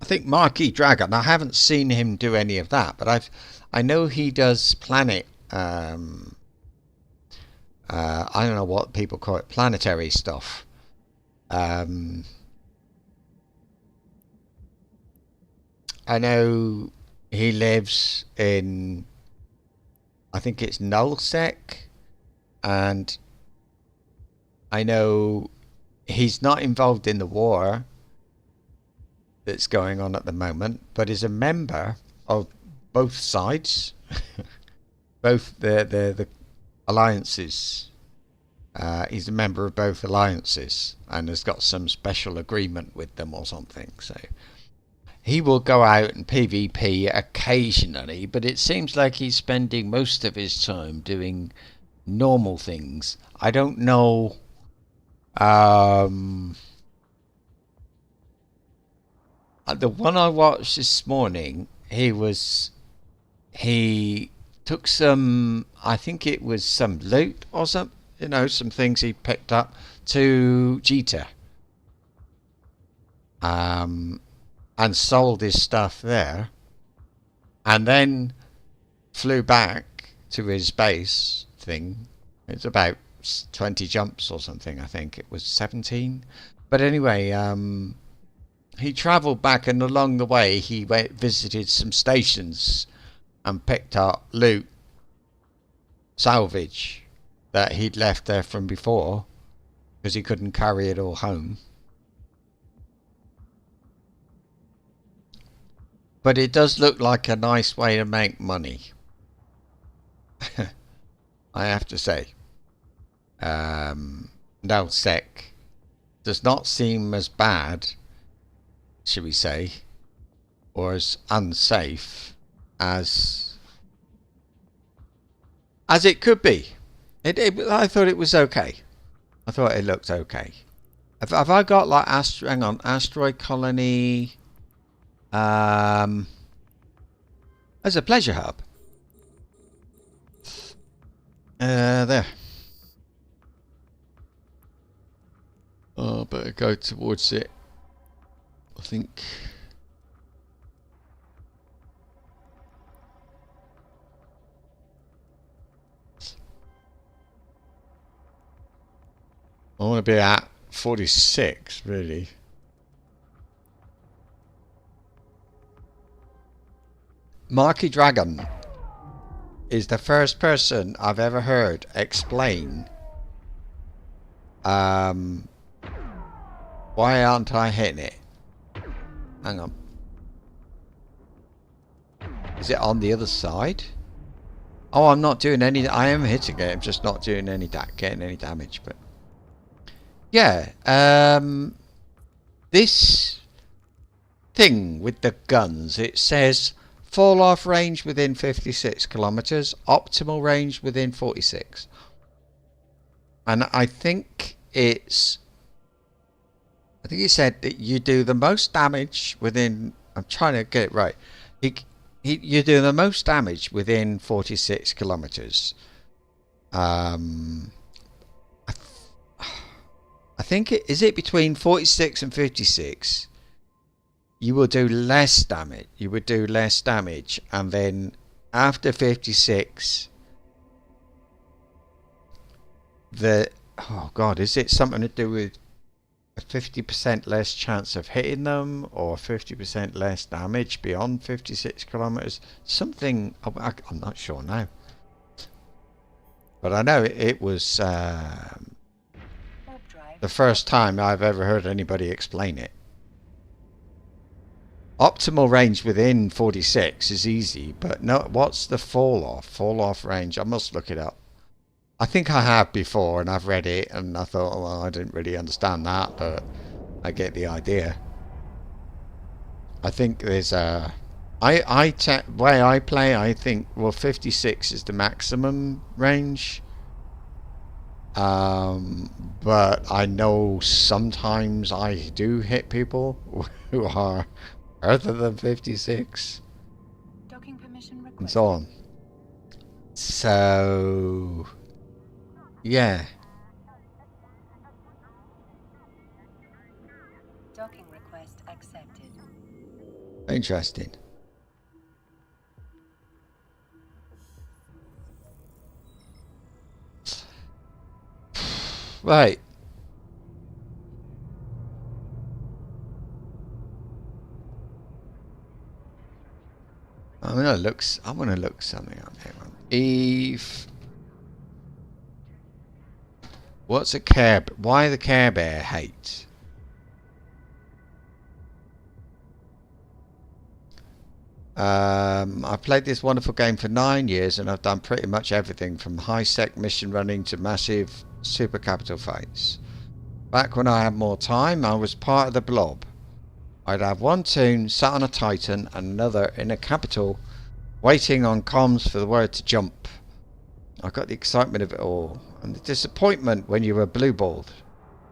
I think Marquis Dragon. I haven't seen him do any of that, but I know he does planet. I don't know what people call it, planetary stuff. I know he lives in, I think it's Nullsec, and I know he's not involved in the war that's going on at the moment, but is a member of both sides, both the alliances. He's a member of both alliances and has got some special agreement with them or something. So he will go out and PvP occasionally, but it seems like he's spending most of his time doing normal things. I don't know. The one I watched this morning, he took some, I think it was some loot or some, some things he picked up to Jita. And sold his stuff there, and then flew back to his base thing. It's about 20 jumps or something. I think it was 17. But anyway, he travelled back, and along the way he visited some stations and picked up loot, salvage, that he'd left there from before because he couldn't carry it all home. But it does look like a nice way to make money. I have to say. Nullsec does not seem as bad, should we say, or as unsafe as it could be. I thought it was okay. I thought it looked okay. Have I got like asteroid colony? As a pleasure hub. There. Oh, better go towards it. I think. I want to be at 46, really. Marquis Dragon is the first person I've ever heard explain why aren't I hitting it? Hang on. Is it on the other side? Oh, I'm not doing any. I am hitting it. I'm just not doing any getting any damage. But yeah, this thing with the guns, it says fall off range within 56 kilometers, optimal range within 46. And I think it said that you do the most damage within, I'm trying to get it right. You do the most damage within 46 kilometers. I think is it between 46 and 56? You will do less damage. You would do less damage, and then after 56, oh god, is it something to do with a 50% less chance of hitting them, or 50% less damage beyond 56 kilometers? Something I'm not sure now, but I know it was. the first time I've ever heard anybody explain it. Optimal range within 46 is easy, but no, what's the fall off? Fall off range? I must look it up. I think I have before, and I've read it, and I thought, well, I didn't really understand that, but I get the idea. I think there's a... way I play, I think, well, 56 is the maximum range. But I know sometimes I do hit people who are further than 56 Docking permission and requested. so on. So, yeah. Docking request accepted. Interesting. Right. I'm gonna look something up here. Eve. What's a Care? Why the Care Bear hate? I've played this wonderful game for 9 years, and I've done pretty much everything from high-sec mission running to massive super capital fights. Back when I had more time, I was part of the blob. I'd have one toon sat on a Titan and another in a capital, waiting on comms for the word to jump. I got the excitement of it all, and the disappointment when you were blue-balled.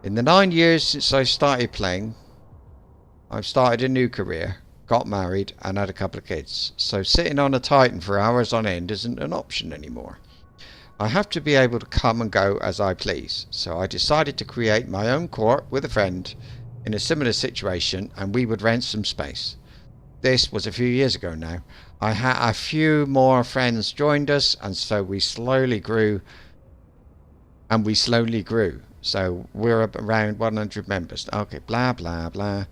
In the 9 years since I started playing, I've started a new career, got married, and had a couple of kids. So sitting on a Titan for hours on end isn't an option anymore. I have to be able to come and go as I please. So I decided to create my own corp with a friend in a similar situation, and we would rent some space. This was a few years ago now. I had a few more friends joined us, and so we slowly grew. So we're up around 100 members. Okay, blah, blah, blah.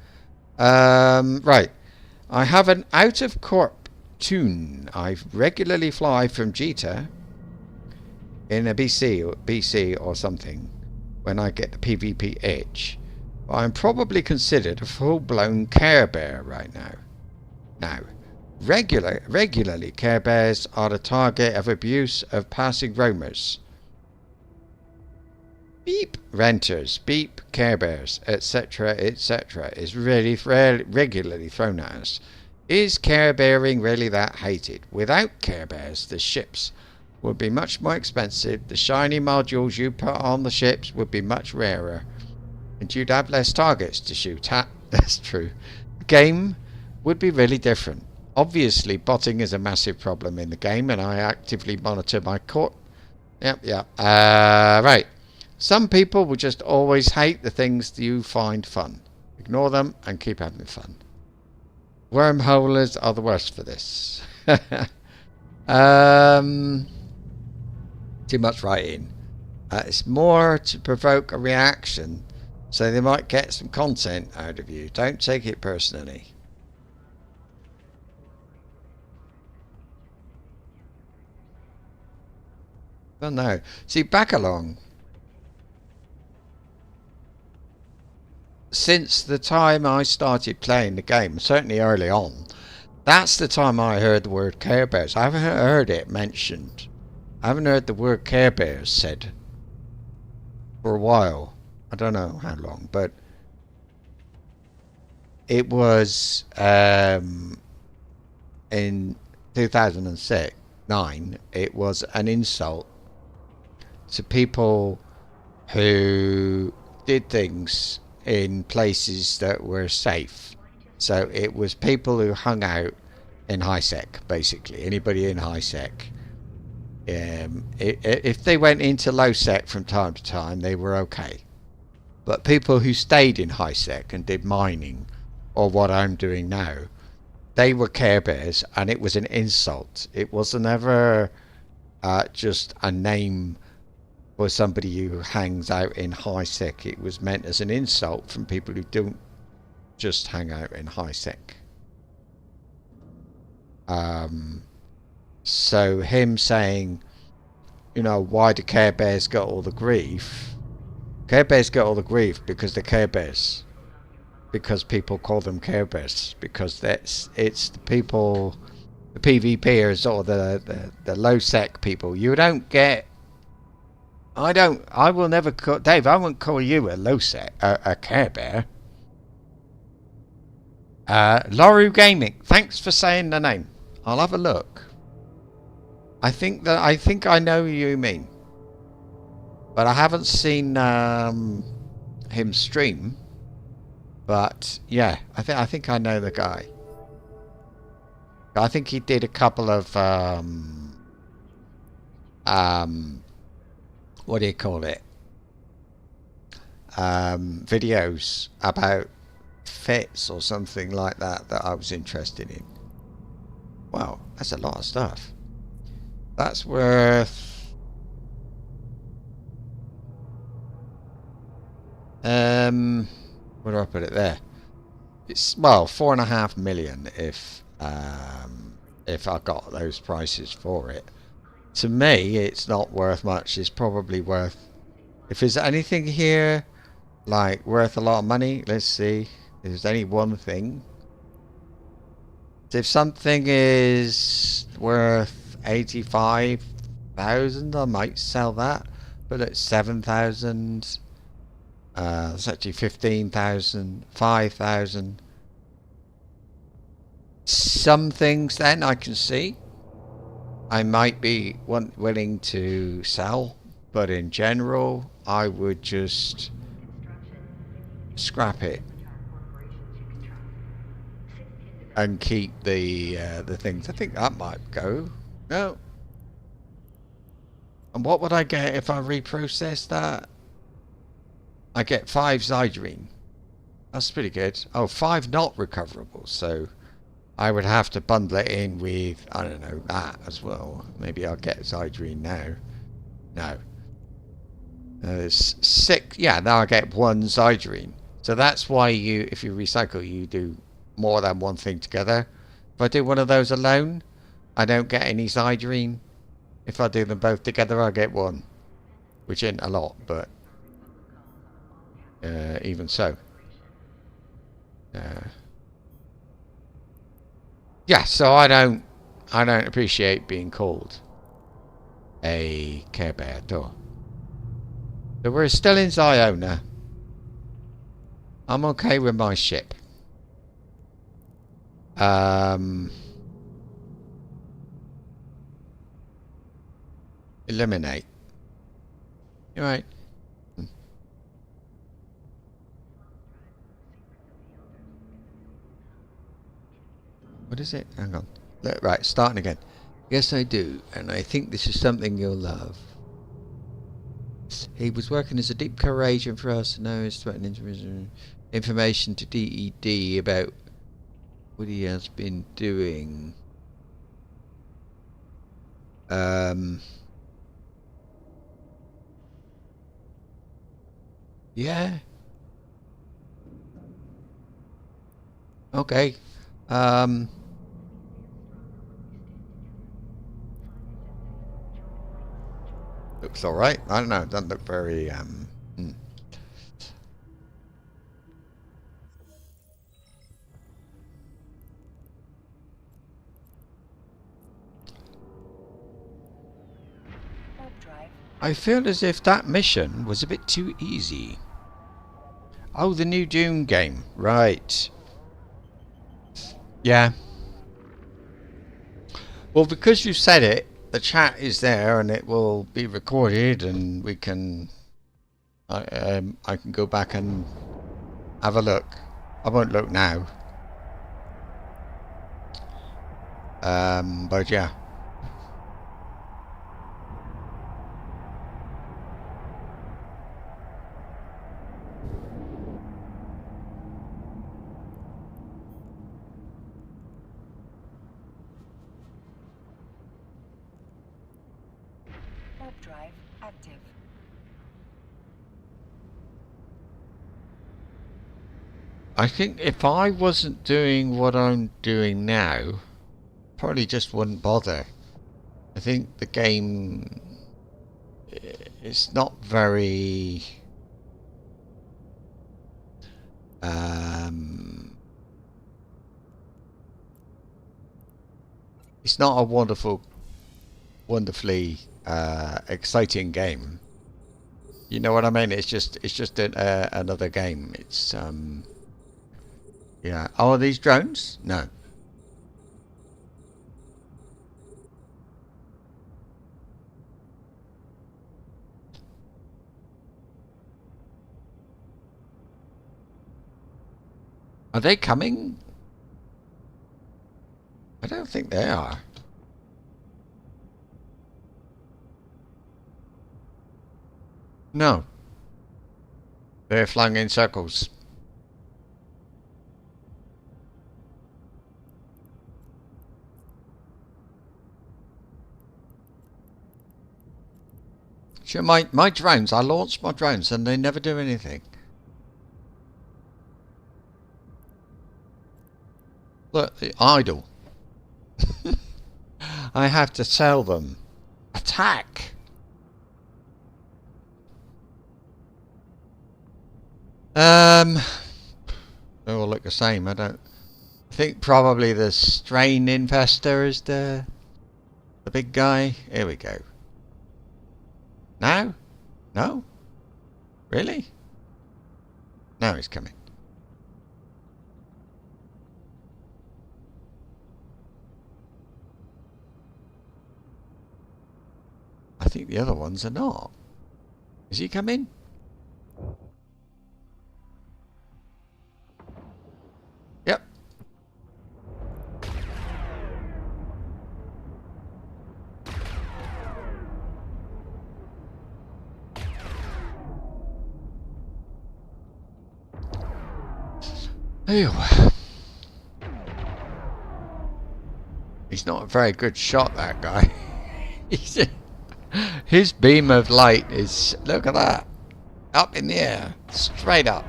Right. I have an out-of-corp toon. I regularly fly from Jita in a BC or something when I get the PvP itch. I'm probably considered a full-blown Care Bear right now. Now, regularly Care Bears are the target of abuse of passing roamers. Beep renters, beep Care Bears, etc., etc. is really regularly thrown at us. Is Care Bearing really that hated? Without Care Bears, the ships would be much more expensive, the shiny modules you put on the ships would be much rarer, and you'd have less targets to shoot at. That's true. The game would be really different. Obviously, botting is a massive problem in the game, and I actively monitor my court. Yep. Right. Some people will just always hate the things you find fun. Ignore them and keep having fun. Wormholers are the worst for this. Too much writing. It's more to provoke a reaction, so they might get some content out of you. Don't take it personally. Well, no. See, back along. Since the time I started playing the game, certainly early on, that's the time I heard the word Care Bears. I haven't heard it mentioned. I haven't heard the word Care Bears said for a while. I don't know how long, but it was in 2009. It was an insult to people who did things in places that were safe. So it was people who hung out in high sec, basically. Anybody in high sec. If they went into low sec from time to time, they were okay. But people who stayed in high sec and did mining, or what I'm doing now, they were Care Bears, and it was an insult. It wasn't ever just a name for somebody who hangs out in high sec. It was meant as an insult from people who don't just hang out in high sec. So him saying, you know, why do Care Bears got all the grief? Care Bears get all the grief because they're Care Bears. Because people call them Care Bears. Because it's the people, the PvPers or the low sec people. You don't get. I will never call Dave. I won't call you a low sec, a Care Bear. Loru Gaming. Thanks for saying the name. I'll have a look. I think I know who you mean. But I haven't seen him stream. But yeah, I think I know the guy. I think he did a couple of what do you call it? Videos about fits or something like that I was interested in. Wow, that's a lot of stuff. That's worth where do I put it there? It's, well, 4.5 million if I got those prices for it. To me, it's not worth much. It's probably worth, if there's anything here like worth a lot of money, let's see if there's any one thing. If something is worth 85,000, I might sell that, but at 7,000, it's actually 15,000, 5,000. Some things then I can see I might be willing to sell, but in general I would just scrap it and keep the things. I think that might go. No. And what would I get if I reprocess that? I get 5 Zydrine. That's pretty good. Oh, 5 not recoverable, so I would have to bundle it in with, I don't know, that as well. Maybe I'll get Zydrine now. No. There's 6. Yeah, now I get 1 Zydrine. So that's why you, if you recycle, you do more than one thing together. If I do one of those alone, I don't get any Zydrine. If I do them both together, I get 1. Which isn't a lot, but even so. Yeah, so I don't appreciate being called a Care Bear at all. So we're still in Ziona. I'm okay with my ship. Eliminate. You're right. What is it? Hang on. Right, starting again. Yes, I do, and I think this is something you'll love. He was working as a deep cover agent for us, and now he's threatening information to DED about what he has been doing. Yeah. Okay. Looks alright. I don't know. It doesn't look very, I feel as if that mission was a bit too easy. Oh, the new Doom game. Right. Yeah. Well, because you said it, the chat is there and it will be recorded, and we can I can go back and have a look. I won't look now. But yeah. Drive active. I think if I wasn't doing what I'm doing now, probably just wouldn't bother. I think the game, it's not very It's not a wonderfully exciting game. You know what I mean? It's just another game. It's yeah. Oh, are these drones? No. Are they coming? I don't think they are. No. They're flying in circles. Sure, my drones, I launched my drones and they never do anything. Look, idle. I have to tell them. Attack! They all look the same. I think probably the strain infestor is the big guy. Here we go. Now? No? Really? Now he's coming. I think the other ones are not. Is he coming? Yep. Ew. He's not a very good shot, that guy. His beam of light is, look at that, up in the air, straight up.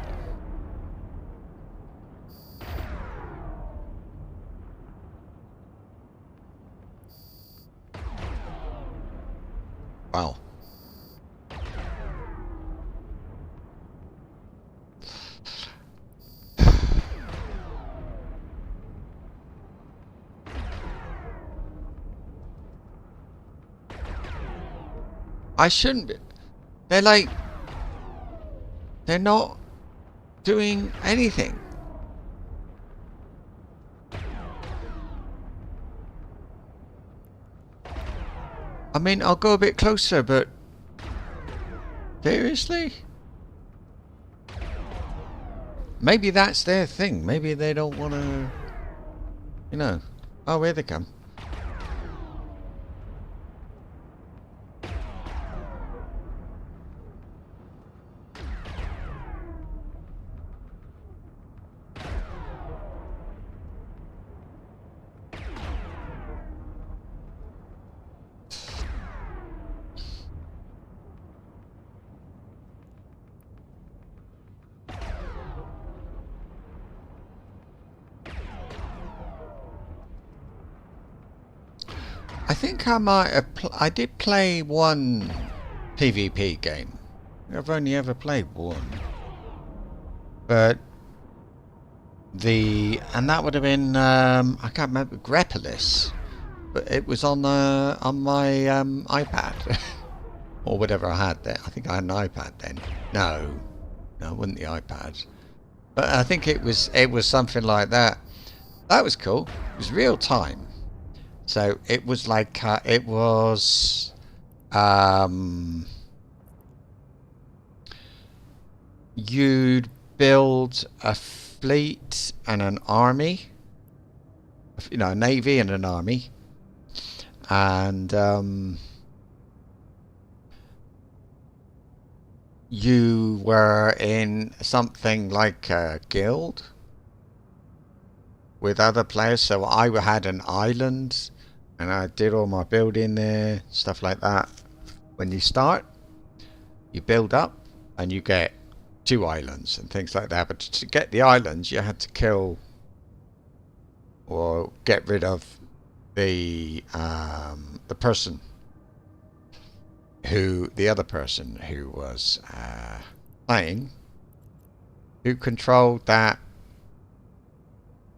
Wow. I shouldn't be. They're like, they're not doing anything. I mean, I'll go a bit closer, but seriously? Maybe that's their thing. Maybe they don't want to, you know. Oh, here they come. I think I might have. I did play one PvP game. I've only ever played one, but and that would have been I can't remember, Grepolis, but it was on my iPad or whatever I had there. I think I had an iPad then. No, it wasn't the iPad, but I think it was something like that. That was cool. It was real time. So it was like you'd build a fleet and an army, you know, a navy and an army, and you were in something like a guild with other players. So I had an island and I did all my building there, stuff like that. When you start, you build up and you get 2 islands and things like that. But to get the islands, you had to kill or get rid of the person the other person who was playing, who controlled that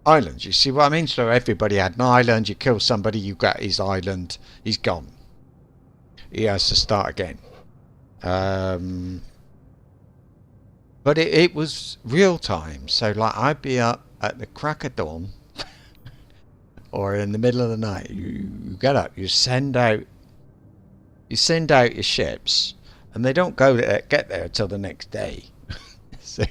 island. You see what I mean? So everybody had an island. You kill somebody, you got his island. He's gone. He has to start again. But it was real time. So like I'd be up at the crack of dawn or in the middle of the night. You get up. You send out your ships, and they don't get there till the next day. So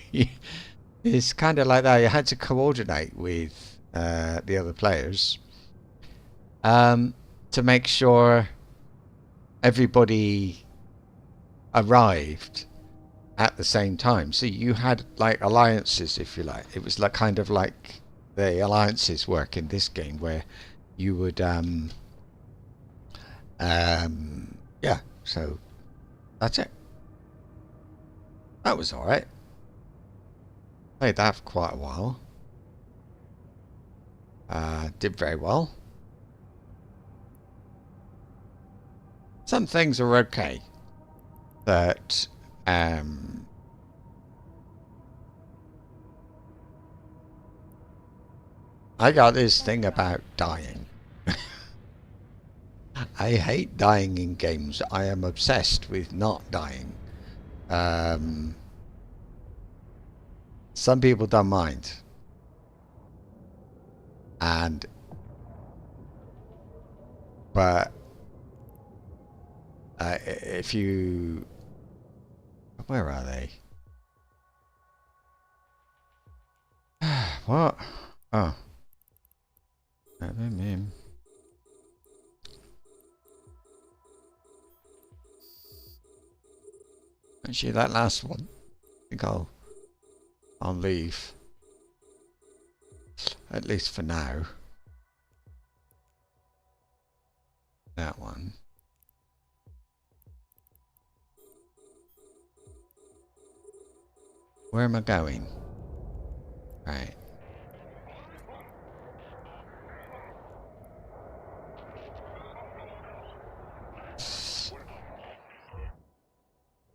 it's kind of like that. You had to coordinate with the other players to make sure everybody arrived at the same time. So you had like alliances, if you like. It was like kind of like the alliances work in this game, where you would yeah. So that's it. That was all right. Played that for quite a while. Did very well. Some things are okay, but I got this thing about dying. I hate dying in games. I am obsessed with not dying. Some people don't mind. But if you... Where are they? What? Oh. Him. Actually, that last one, I think I'll leave. At least for now. That one. Where am I going? Right.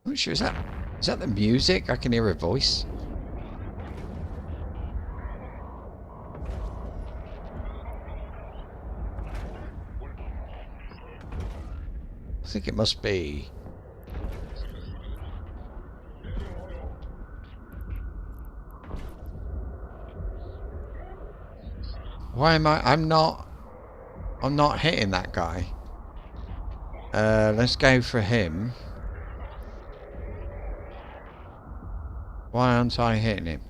I'm not sure, is that the music? I can hear a voice. I think it must be. Why am I? I'm not hitting that guy. Let's go for him. Why aren't I hitting him?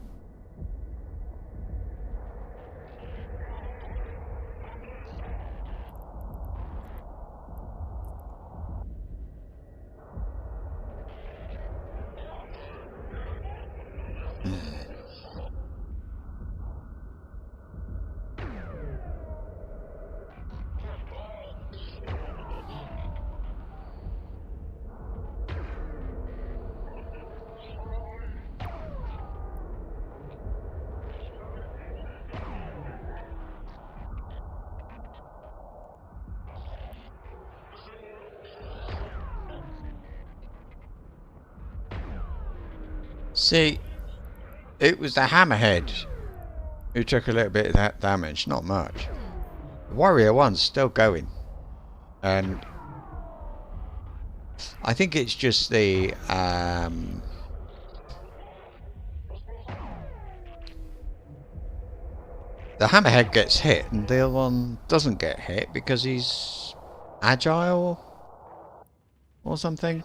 See, it was the hammerhead who took a little bit of that damage, not much. Warrior 1's still going. And I think it's just the hammerhead gets hit and the other one doesn't get hit because he's agile or something.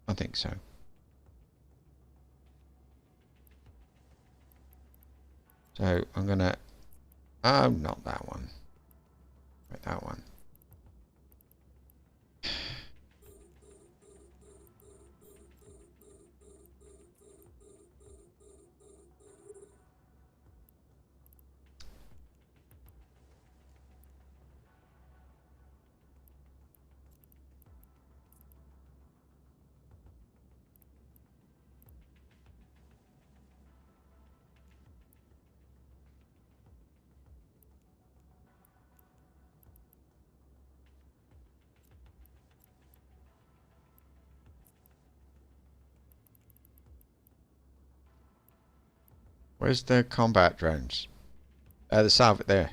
I think so. So I'm gonna... Oh, not that one. Right, that one. Where's the combat drones? The south there.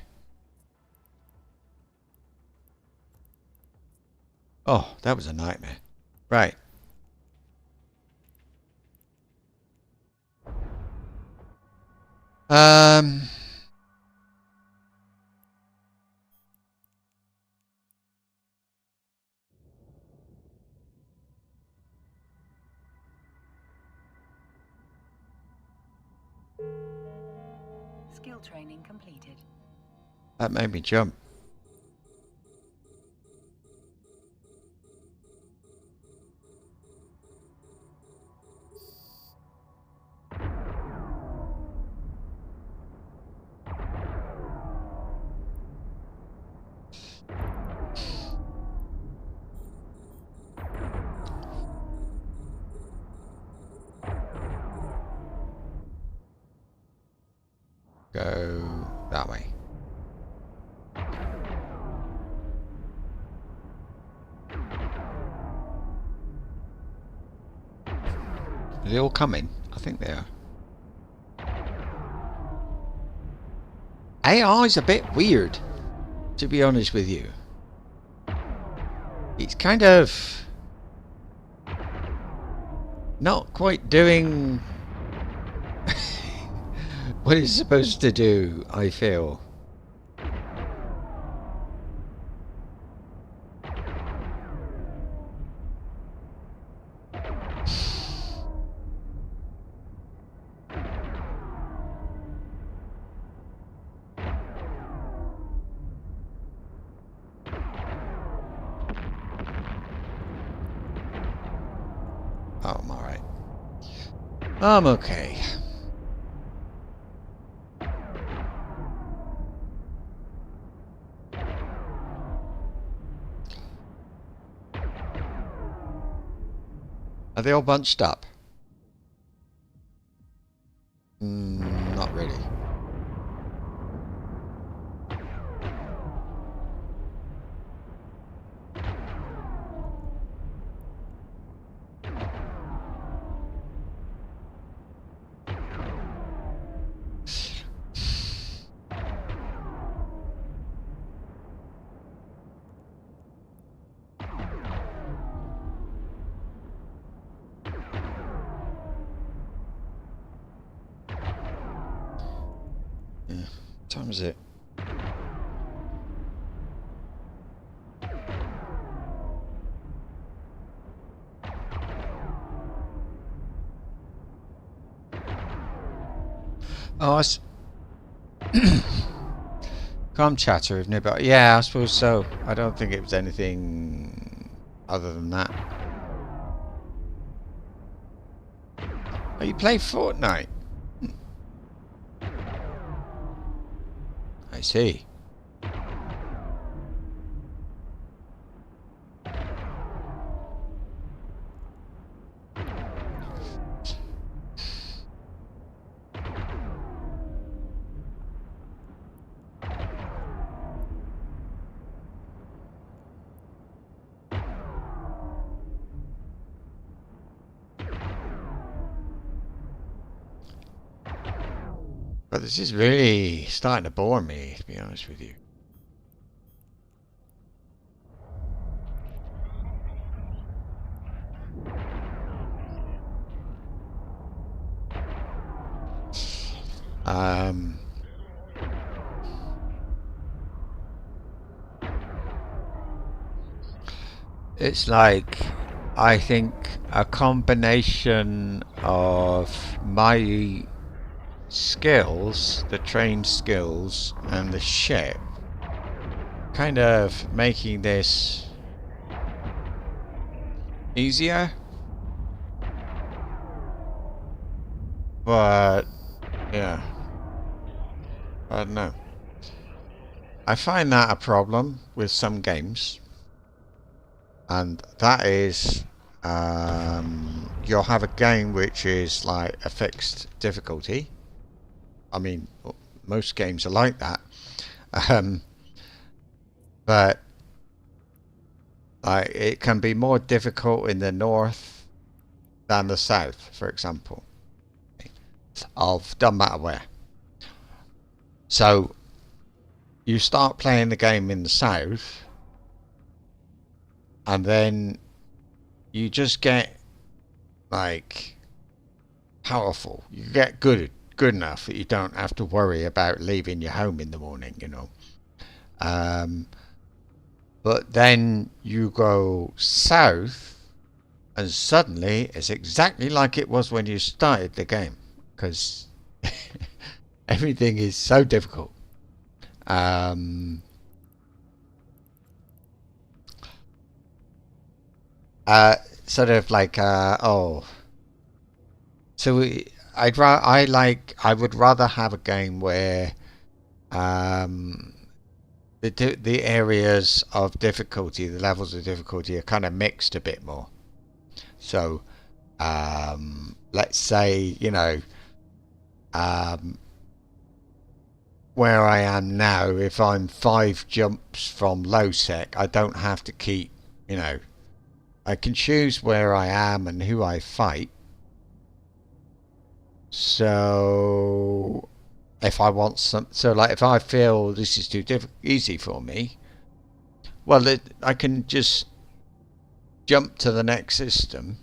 Oh, that was a nightmare. Right. Um. Skill training completed. That made me jump. Go that way. Are they all coming? I think they are. AI is a bit weird, to be honest with you. It's kind of not quite doing what it's supposed to do, I feel. Oh, I'm alright. I'm okay. Are they all bunched up? Not really. Yeah. What time is it? Oh, calm chatter with no, but yeah, I suppose so. I don't think it was anything other than that. Oh, you play Fortnite? I see. But this is really starting to bore me, to be honest with you. It's like, I think, a combination of my skills, the trained skills, and the ship, kind of making this easier. But, yeah. I don't know. I find that a problem with some games. And that is, you'll have a game which is like a fixed difficulty. I mean, most games are like that. But it can be more difficult in the north than the south, for example. of doesn't matter where. So you start playing the game in the south, and then you just get like powerful. You get good enough that you don't have to worry about leaving your home in the morning, you know. But then you go south, and suddenly it's exactly like it was when you started the game, because everything is so difficult. Sort of like so I would rather have a game where the areas of difficulty, the levels of difficulty are kind of mixed a bit more. So let's say, you know, where I am now, if I'm 5 jumps from low sec, I don't have to keep, you know, I can choose where I am and who I fight. So if I want so like if I feel this is too easy for me, well, I can just jump to the next system.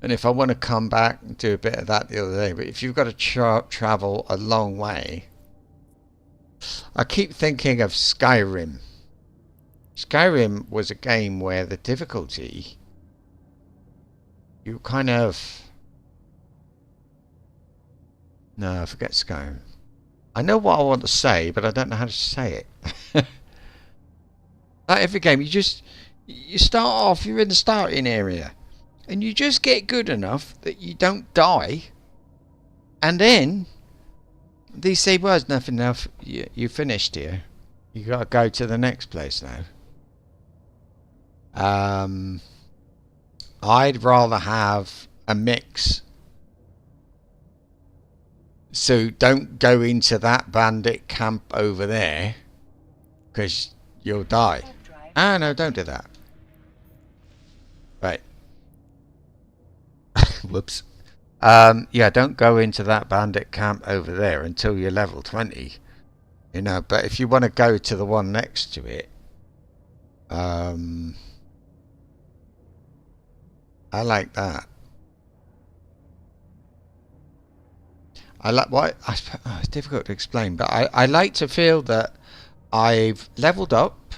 And if I want to come back and do a bit of that the other day, but if you've got to travel a long way, I keep thinking of Skyrim. Skyrim was a game where the difficulty, you kind of... No, forget Skyrim. I know what I want to say, but I don't know how to say it. Like every game, you start off, you're in the starting area, and you just get good enough that you don't die, and then they say, well, there's nothing enough, you finished here, you got to go to the next place now. I'd rather have a mix. So don't go into that bandit camp over there, because you'll die. Ah, no, don't do that. Right. Whoops. Yeah, don't go into that bandit camp over there until you're level 20. You know, but if you want to go to the one next to it, I like that. I like what it's difficult to explain, but I like to feel that I've leveled up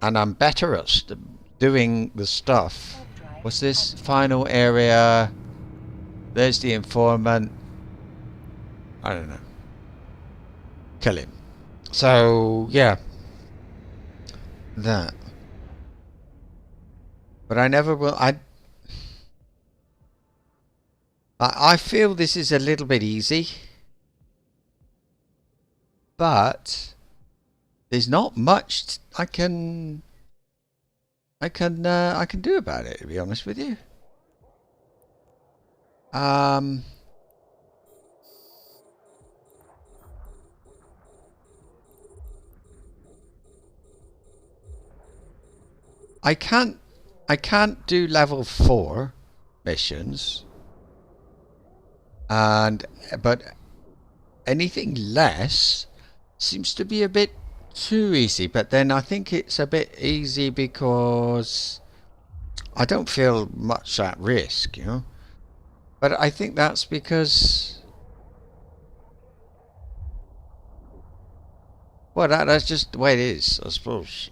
and I'm better at doing the stuff. What's this final area? There's the informant. I don't know. Kill him. So yeah, that. But I never will. I feel this is a little bit easy, but there's not much I can do about it, to be honest with you. I can't do level 4 missions. But anything less seems to be a bit too easy. But then I think it's a bit easy because I don't feel much at risk, you know. But I think that's because, well, that's just the way it is, I suppose.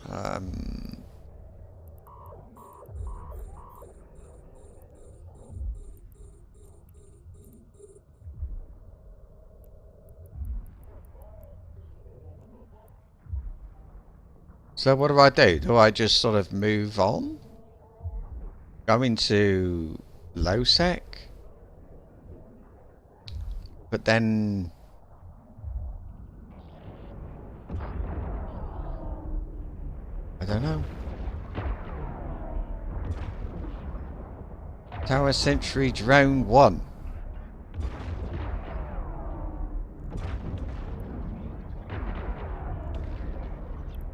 So what do I do? Do I just sort of move on? Go into low sec? But then... I don't know. Tower Sentry Drone 1.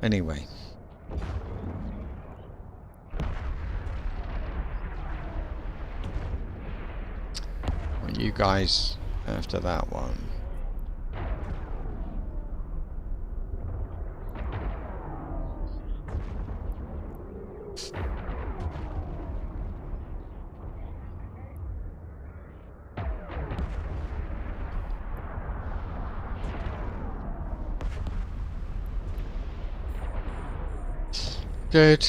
Anyway. you guys after that one. Good.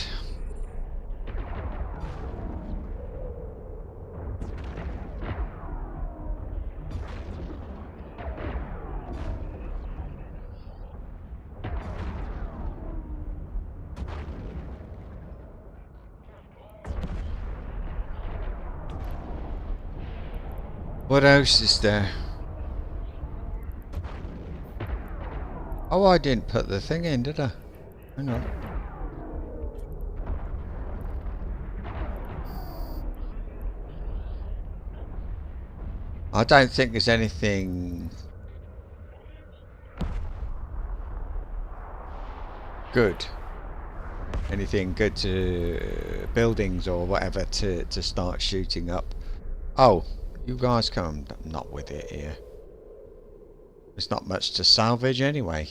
What else is there? Oh, I didn't put the thing in, did I? Hang on. I don't think there's anything good. Anything good to buildings or whatever to start shooting up. Oh, you guys come. Not with it here. There's not much to salvage anyway.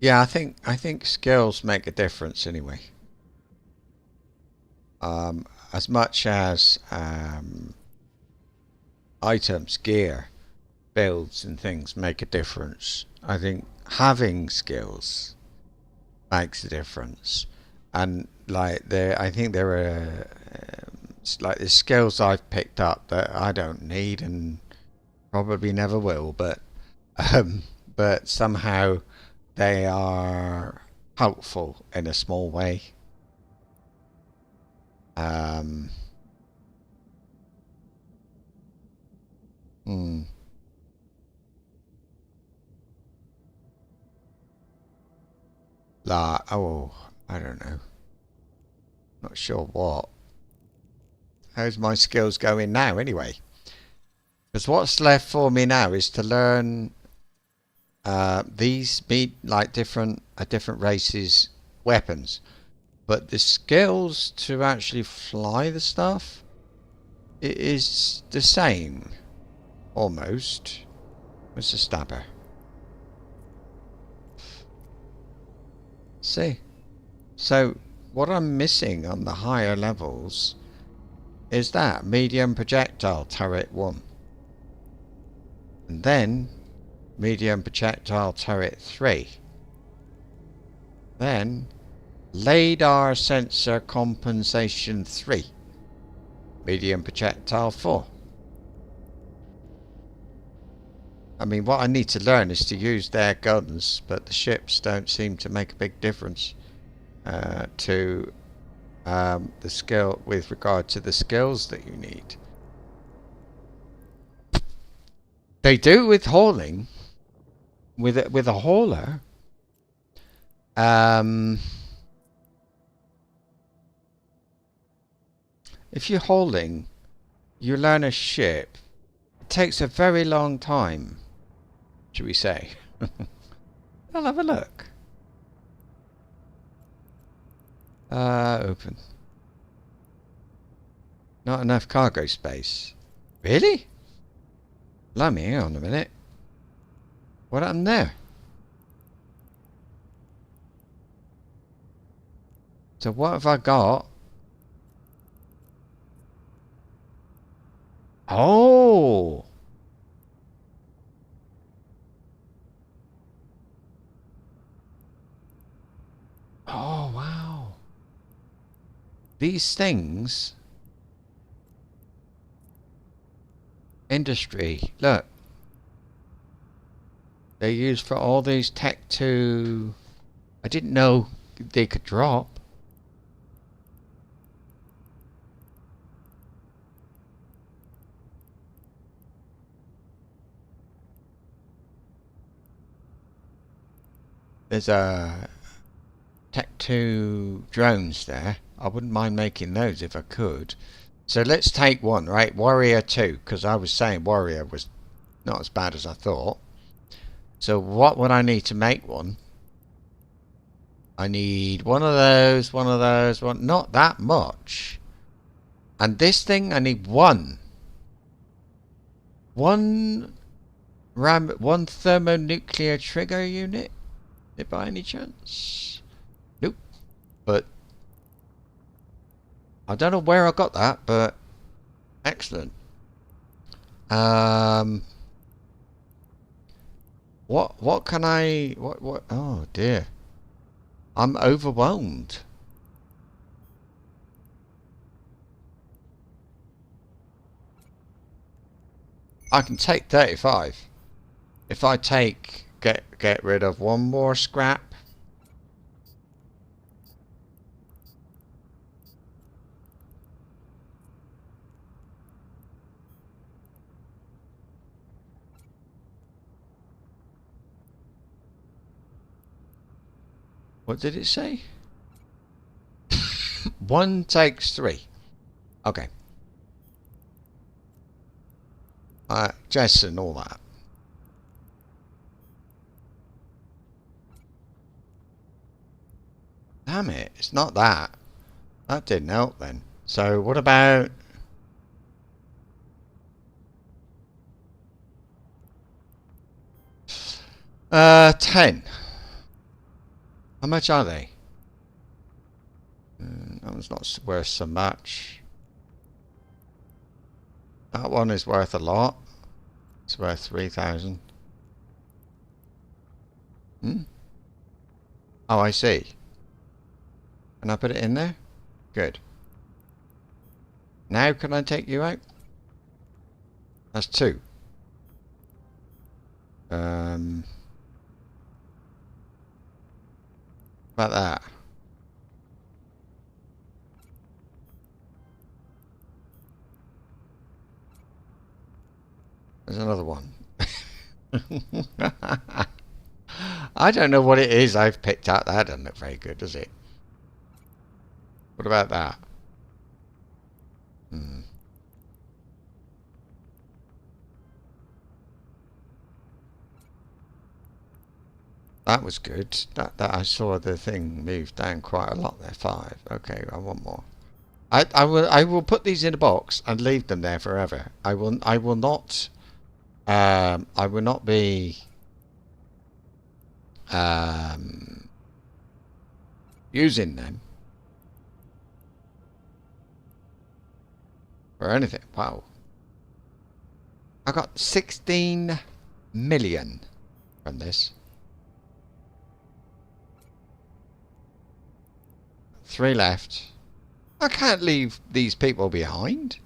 Yeah, I think skills make a difference anyway. As much as items, gear, builds and things make a difference, I think having skills makes a difference. And like I think there are like the skills I've picked up that I don't need and probably never will, but somehow they are helpful in a small way. Oh, I don't know. Not sure what. How's my skills going now anyway? Because what's left for me now is to learn these like different races' weapons. But the skills to actually fly the stuff, it is the same. Almost. Where's the stabber? See? So, what I'm missing on the higher levels is that medium projectile turret 1. And then medium projectile turret 3. Then radar sensor compensation 3. Medium projectile 4. I mean, what I need to learn is to use their guns, but the ships don't seem to make a big difference to the skill with regard to the skills that you need. They do with hauling, with a hauler. If you're hauling, you learn a ship. It takes a very long time, should we say? I'll have a look. Open. Not enough cargo space. Really? Blimey, hang on a minute. What happened there? So what have I got? Oh! Oh, wow. These things... Industry, look. They're used for all these Tech 2... I didn't know they could drop. There's a Tech 2 drones there. I wouldn't mind making those if I could. So let's take one, right? Warrior 2, because I was saying Warrior was not as bad as I thought. So what would I need to make one? I need one of those, one, not that much. And this thing, I need one. One thermonuclear trigger unit? If by any chance? Nope. But I don't know where I got that, but excellent. What can I what oh dear. I'm overwhelmed. I can take 35. If I get rid of one more scrap. What did it say? One takes 3. Okay. Jess and all that. Damn it, it's not that. That didn't help then. So what about... 10. How much are they? That one's not worth so much. That one is worth a lot. It's worth 3,000. Oh, I see. Can I put it in there? Good. Now can I take you out? That's 2. About that. There's another one. I don't know what it is I've picked out. That doesn't look very good, does it? What about that? That was good. That I saw the thing move down quite a lot there. 5. Okay, I want more. I will put these in a box and leave them there forever. I will not be using them for anything. Wow. I got 16 million from this. 3 left. I can't leave these people behind.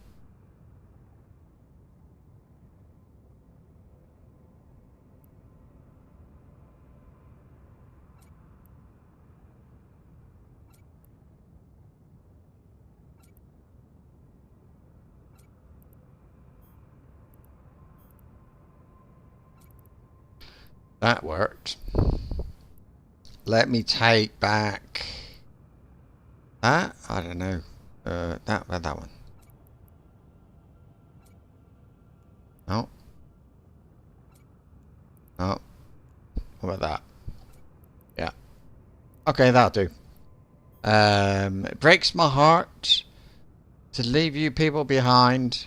That worked. Let me take back that. I don't know. That one. No. Oh. What about that? Yeah. Okay, that'll do. It breaks my heart to leave you people behind,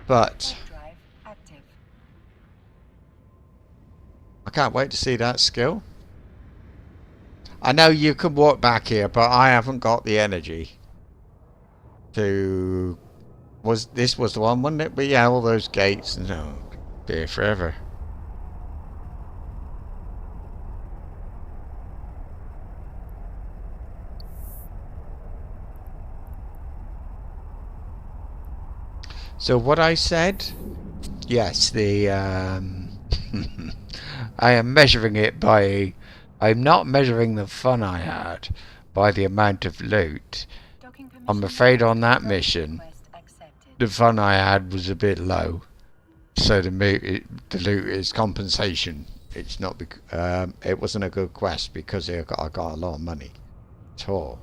but I can't wait to see that skill. I know you can walk back here, but I haven't got the energy to... This was the one, wasn't it? But yeah, all those gates, no, be here forever. So what I said, yes, the I am measuring it by... I'm not measuring the fun I had by the amount of loot. I'm afraid on that mission, the fun I had was a bit low. So the loot is compensation. It's not. It wasn't a good quest because I got a lot of money at all.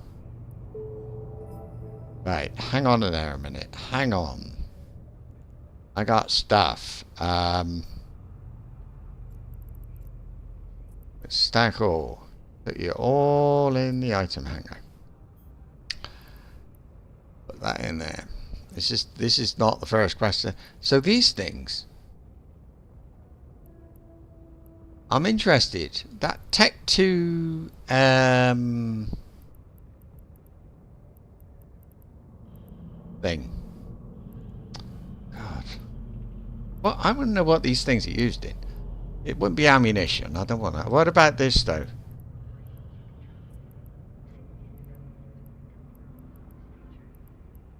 Right, hang on there a minute. Hang on. I got stuff. Stack all. Put you all in the item hanger. Put that in there. This is not the first question. So these things, I'm interested. That Tech 2 thing. God. Well, I wouldn't know what these things are used in. It wouldn't be ammunition. I don't want that. What about this though?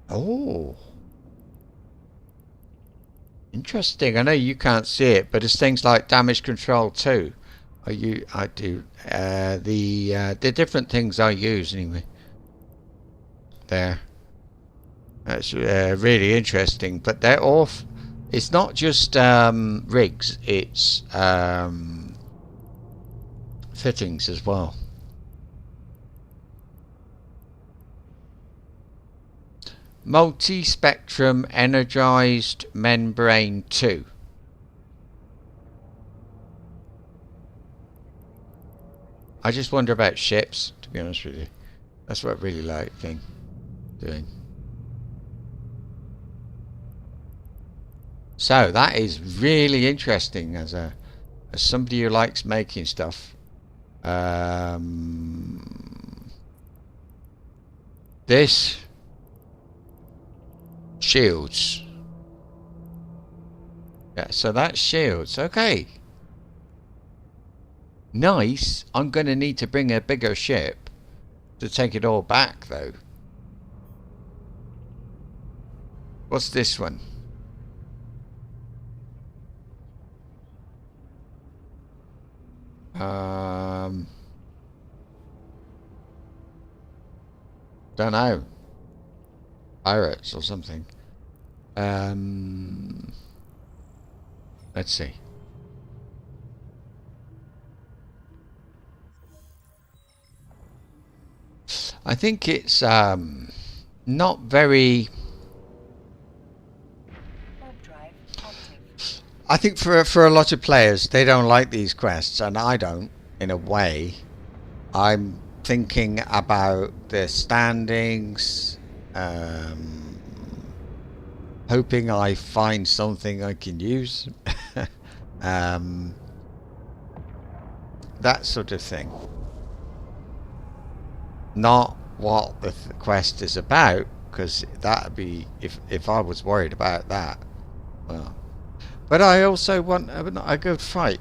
Oh. Interesting. I know you can't see it, but it's things like damage control too. I do. The different things I use anyway. There. That's really interesting. But they're all. It's not just rigs. It's fittings as well. Multi-spectrum energized membrane 2. I just wonder about ships, to be honest with you. That's what I really like doing. So that is really interesting as somebody who likes making stuff. This shields. Yeah, so that's shields. Okay. Nice. I'm going to need to bring a bigger ship to take it all back, though. What's this one? Don't know. Pirates or something. Let's see. I think it's not very. I think for a lot of players, they don't like these quests, and I don't. In a way, I'm thinking about the standings. Hoping I find something I can use. That sort of thing. Not what the quest is about, because that'd be if I was worried about that. Well, but I also want a good fight.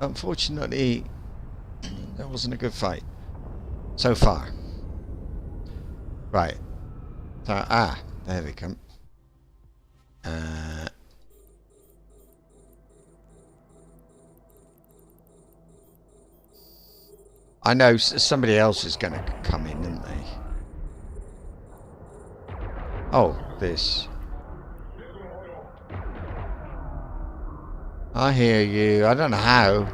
Unfortunately, that wasn't a good fight so far. Right. So, there we come. I know somebody else is going to come in, isn't they? Oh, this. I hear you. I don't know how.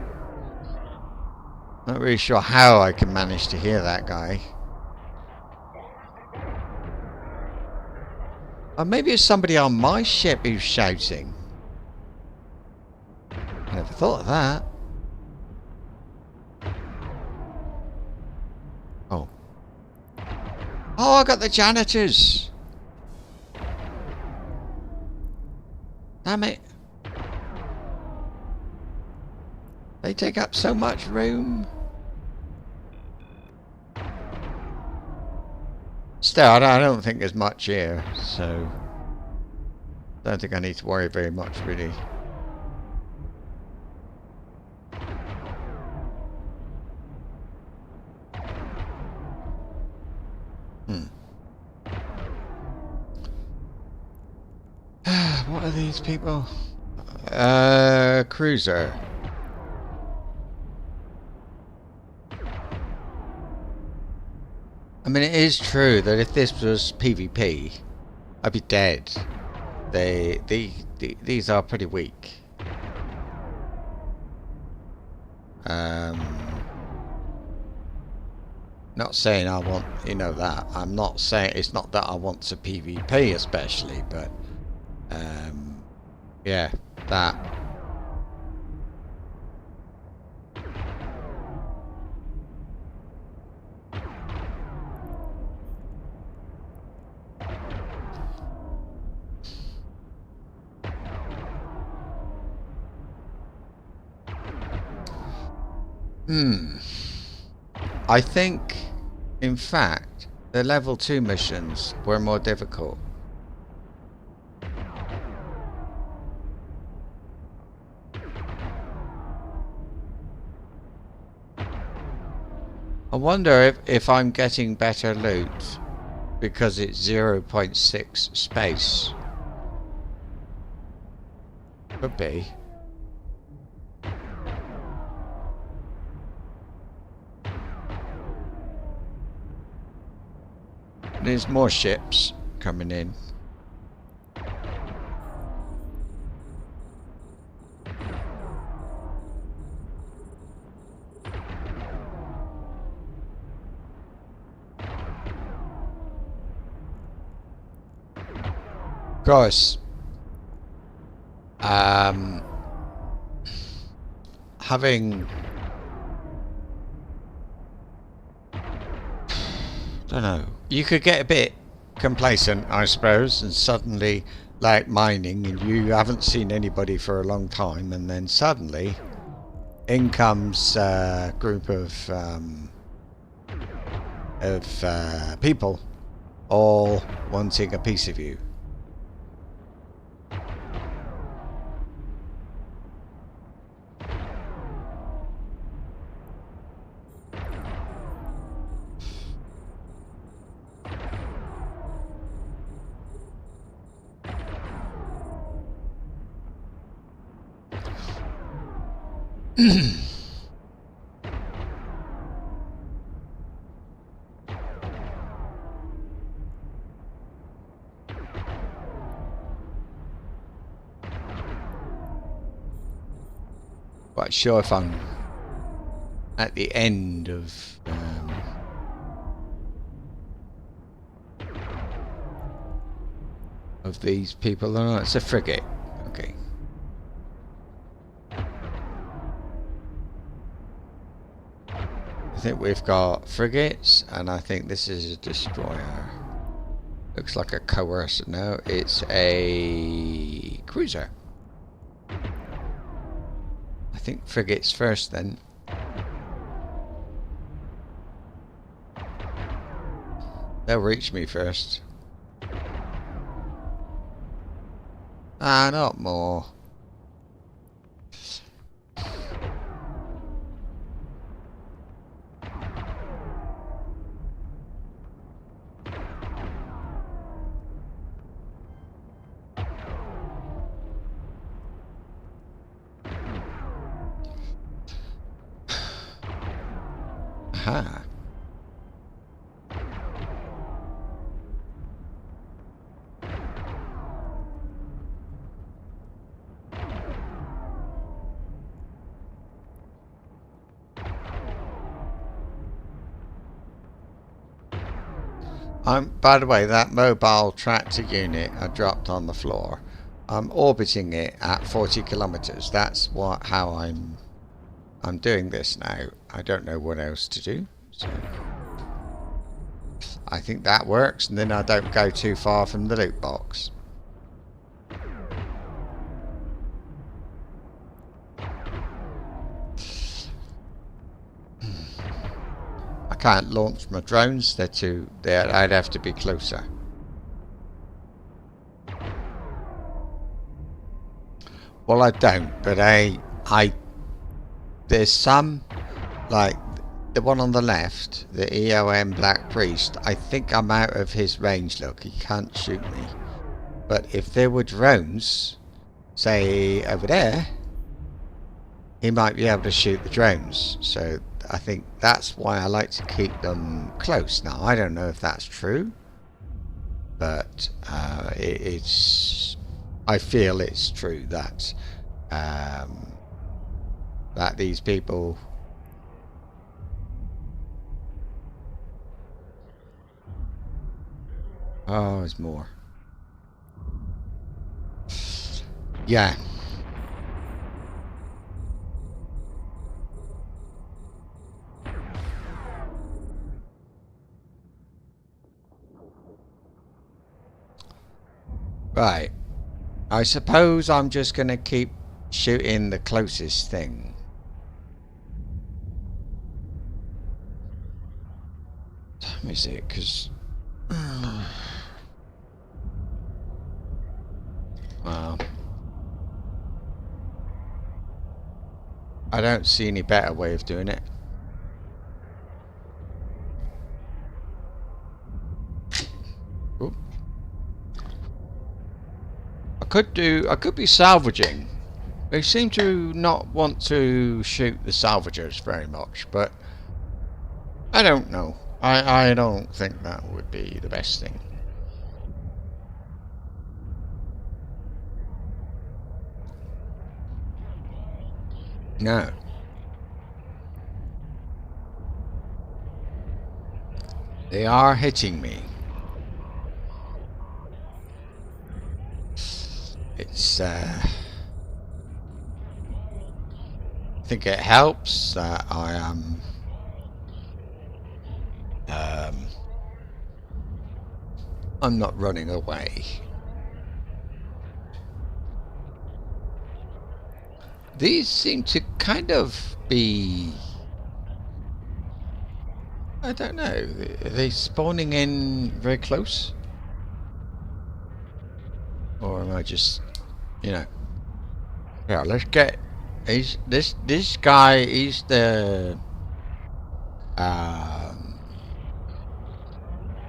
Not really sure how I can manage to hear that guy. Or maybe it's somebody on my ship who's shouting. I never thought of that. Oh. Oh, I got the janitors. Damn it. They take up so much room. Still, I don't think there's much here, so I don't think I need to worry very much, really. What are these people? Cruiser. I mean, it is true that if this was PvP, I'd be dead. These are pretty weak. Not saying I want, you know, that. I'm not saying, it's not that I want to PvP especially, but yeah, that. I think, in fact, the level 2 missions were more difficult. I wonder if I'm getting better loot because it's 0.6 space. Could be. There's more ships coming in. Of course, having, don't know, you could get a bit complacent, I suppose, and suddenly, like mining, and you haven't seen anybody for a long time, and then suddenly in comes a group of people all wanting a piece of you. Quite sure if I'm at the end of these people. Oh, it's a frigate. Okay. I think we've got frigates, and I think this is a destroyer. Looks like a coercer. No, it's a cruiser. I think frigates first, then. They'll reach me first. Ah, not more. Aha. By the way, that mobile tractor unit I dropped on the floor, I'm orbiting it at 40 kilometers. That's how I'm doing this now. I don't know what else to do. So I think that works, and then I don't go too far from the loot box. I can't launch my drones. I'd have to be closer. Well, I don't, but there's some, like the one on the left, the EOM Black Priest. I think I'm out of his range. Look, he can't shoot me. But if there were drones, say over there, he might be able to shoot the drones. So I think that's why I like to keep them close. Now, I don't know if that's true, but I feel it's true that that these people Oh, there's more. Yeah. Right. I suppose I'm just going to keep shooting the closest thing. Let me see, because... well... I don't see any better way of doing it. Oop. I could be salvaging. They seem to not want to shoot the salvagers very much, but I don't know. I don't think that would be the best thing. No. They are hitting me. It's I think it helps that I am I'm not running away. These seem to kind of be, I don't know, are they spawning in very close? Or am I just, you know, yeah, let's get, this guy, he's the,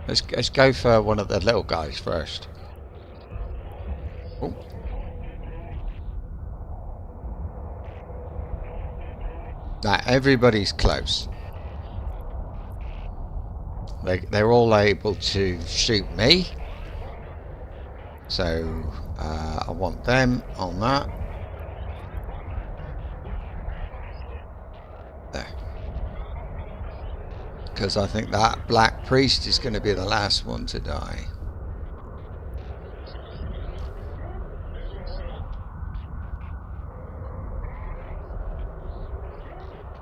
let's go for one of the little guys first. Oh. Now everybody's close. They're all able to shoot me. So I want them on that. There. Because I think that black priest is going to be the last one to die.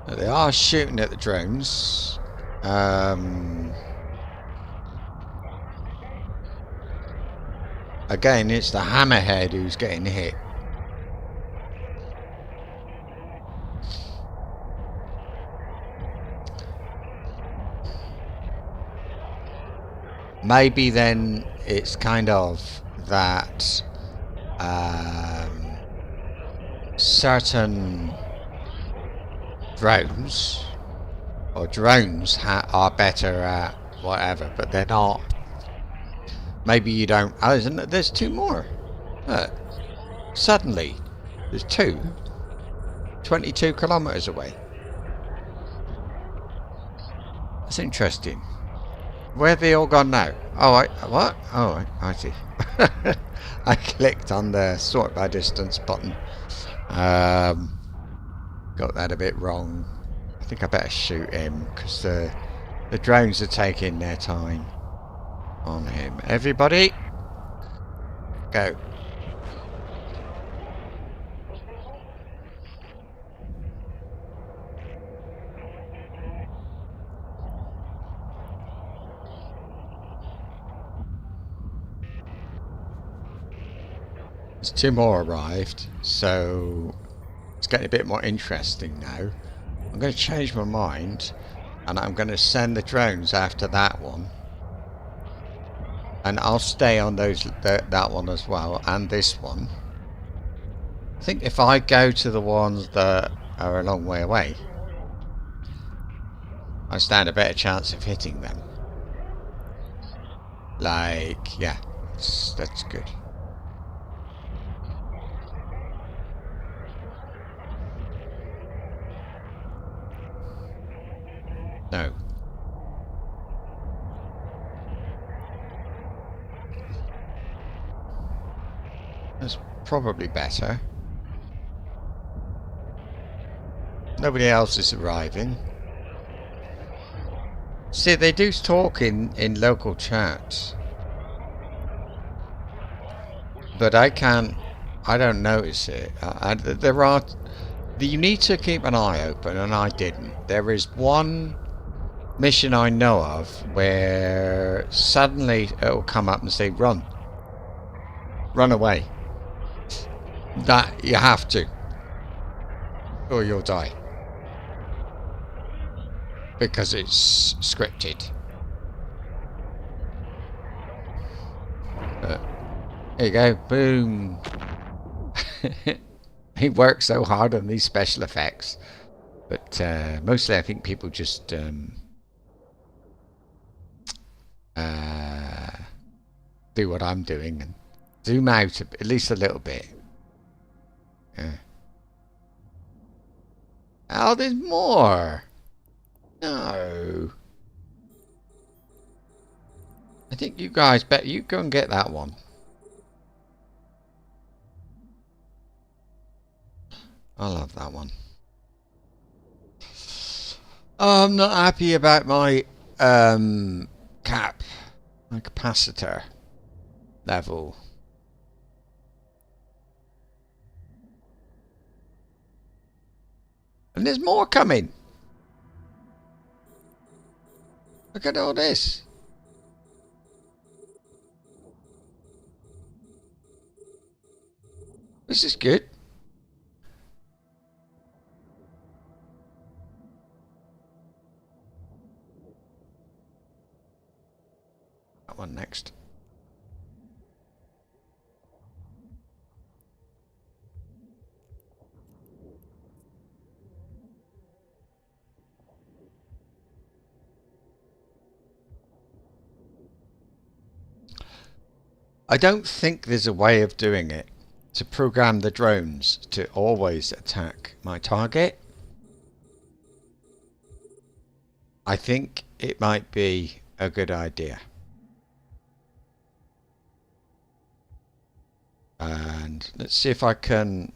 Now they are shooting at the drones. Again, it's the hammerhead who's getting hit. Maybe then it's kind of that certain drones or drones are better at whatever, but they're not. Maybe you don't. Oh, isn't there? There's two more. Suddenly, there's two. 22 kilometers away. That's interesting. Where have they all gone now? Oh, what? Oh, I see. I clicked on the sort by distance button. Got that a bit wrong. I think I better shoot him because the drones are taking their time on him. Everybody, go. There's two more arrived, so it's getting a bit more interesting now. I'm going to change my mind and I'm going to send the drones after that one. And I'll stay on that one as well, and this one. I think if I go to the ones that are a long way away, I stand a better chance of hitting them. Like, yeah, that's good. No. That's probably better. Nobody else is arriving. See, they do talk in local chat. but I can't. I don't notice it. There are. You need to keep an eye open, and I didn't. There is one mission I know of where suddenly it'll come up and say, "Run, run away." That you have to, or you'll die, because it's scripted. There you go, boom. He works so hard on these special effects, but mostly I think people just do what I'm doing and zoom out at least a little bit. Oh, there's more. No. I think you guys bet you go and get that one. I love that one. Oh, I'm not happy about my cap, my capacitor level. And there's more coming. Look at all this. This is good. That one next. I don't think there's a way of doing it to program the drones to always attack my target. I think it might be a good idea. And let's see if I can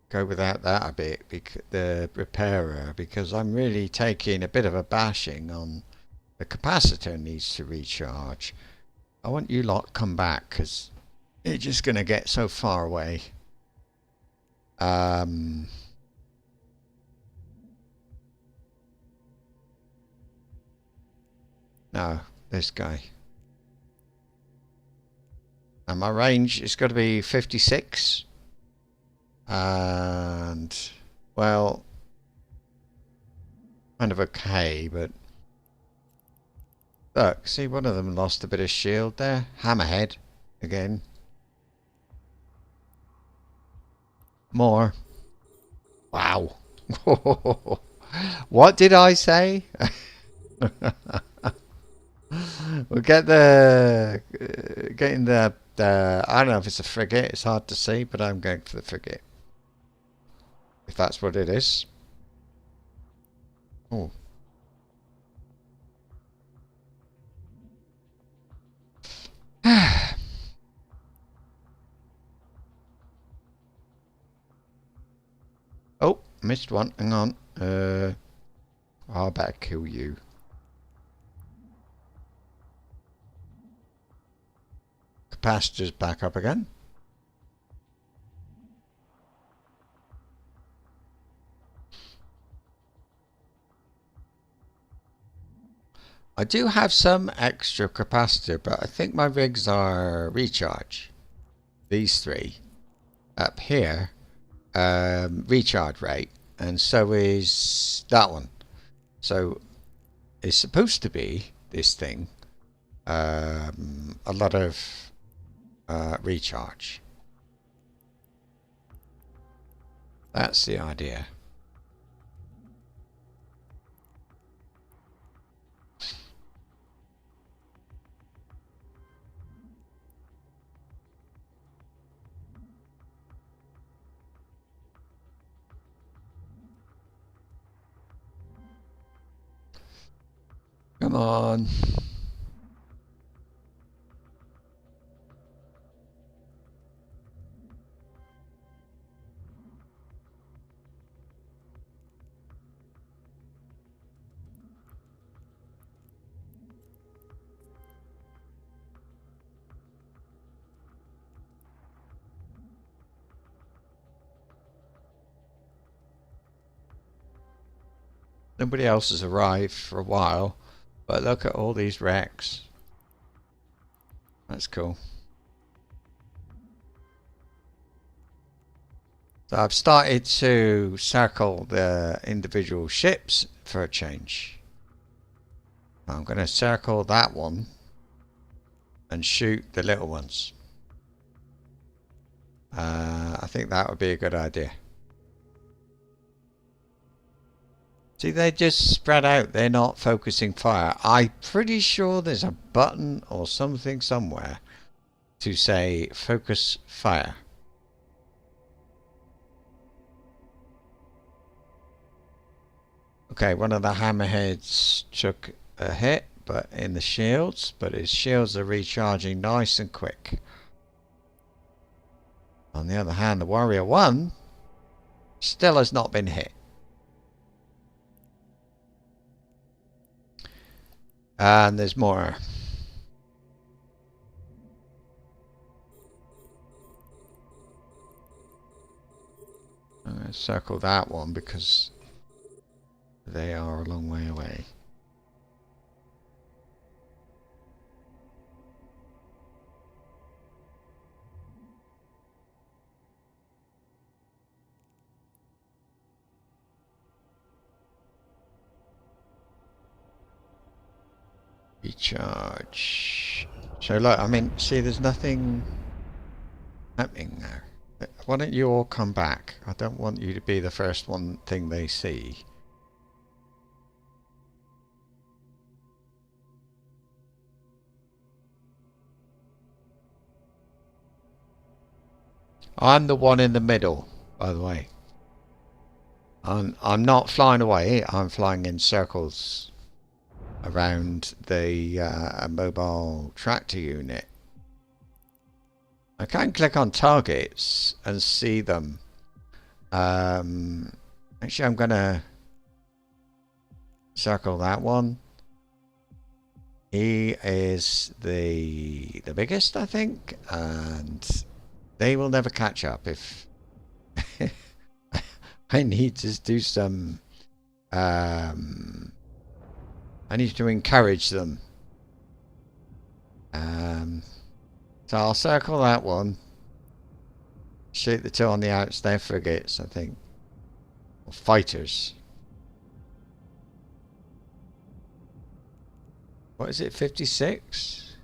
go without that a bit, the repairer, because I'm really taking a bit of a bashing on the capacitor needs to recharge. I want you lot to come back because you're just going to get so far away. No, this guy. And my range is going to be 56. And, well, kind of okay, but look, see, one of them lost a bit of shield there. Hammerhead again. More. Wow. What did I say? We'll get the getting the I don't know if it's a frigate. It's hard to see, but I'm going for the frigate. If that's what it is. Oh. Oh, missed one. Hang on. I'll better kill you. Capacitor's back up again. I do have some extra capacitor, but I think my rigs are recharge. These three up here, recharge rate, and so is that one. So it's supposed to be this thing, a lot of recharge. That's the idea. Come on. Nobody else has arrived for a while, but look at all these wrecks. That's cool. So I've started to circle the individual ships for a change. I'm going to circle that one and shoot the little ones. I think that would be a good idea. See, they just spread out. They're not focusing fire. I'm pretty sure there's a button or something somewhere to say focus fire. Okay, one of the hammerheads took a hit, but in the shields, but his shields are recharging nice and quick. On the other hand, the warrior 1 still has not been hit. And there's more. I'm going to circle that one because they are a long way away. Recharge. So look, I mean, see, there's nothing happening now. Why don't you all come back? I don't want you to be the first thing they see. I'm the one in the middle, by the way. I'm not flying away. I'm flying in circles around the mobile tractor unit. I can click on targets and see them. Actually, I'm gonna circle that one. He is the biggest, I think, and they will never catch up if I need to do some. I need to encourage them. So I'll circle that one. Shoot the two on the outs. They're frigates, I think. Or fighters. What is it? 56?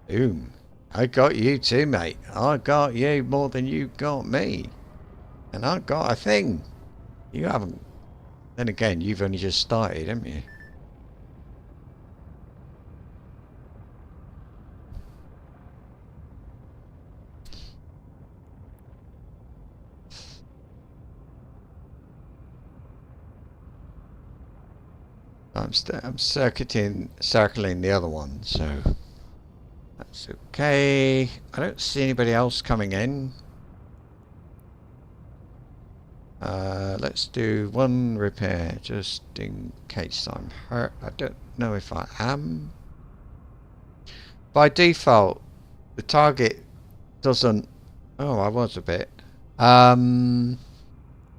Boom. I got you too, mate. I got you more than you got me. And I got a thing. You haven't. Then again, you've only just started, haven't you? I'm circling the other one, so that's okay. I don't see anybody else coming in. Let's do one repair just in case I'm hurt. I don't know if I am. By default, the target doesn't. Oh, I was a bit.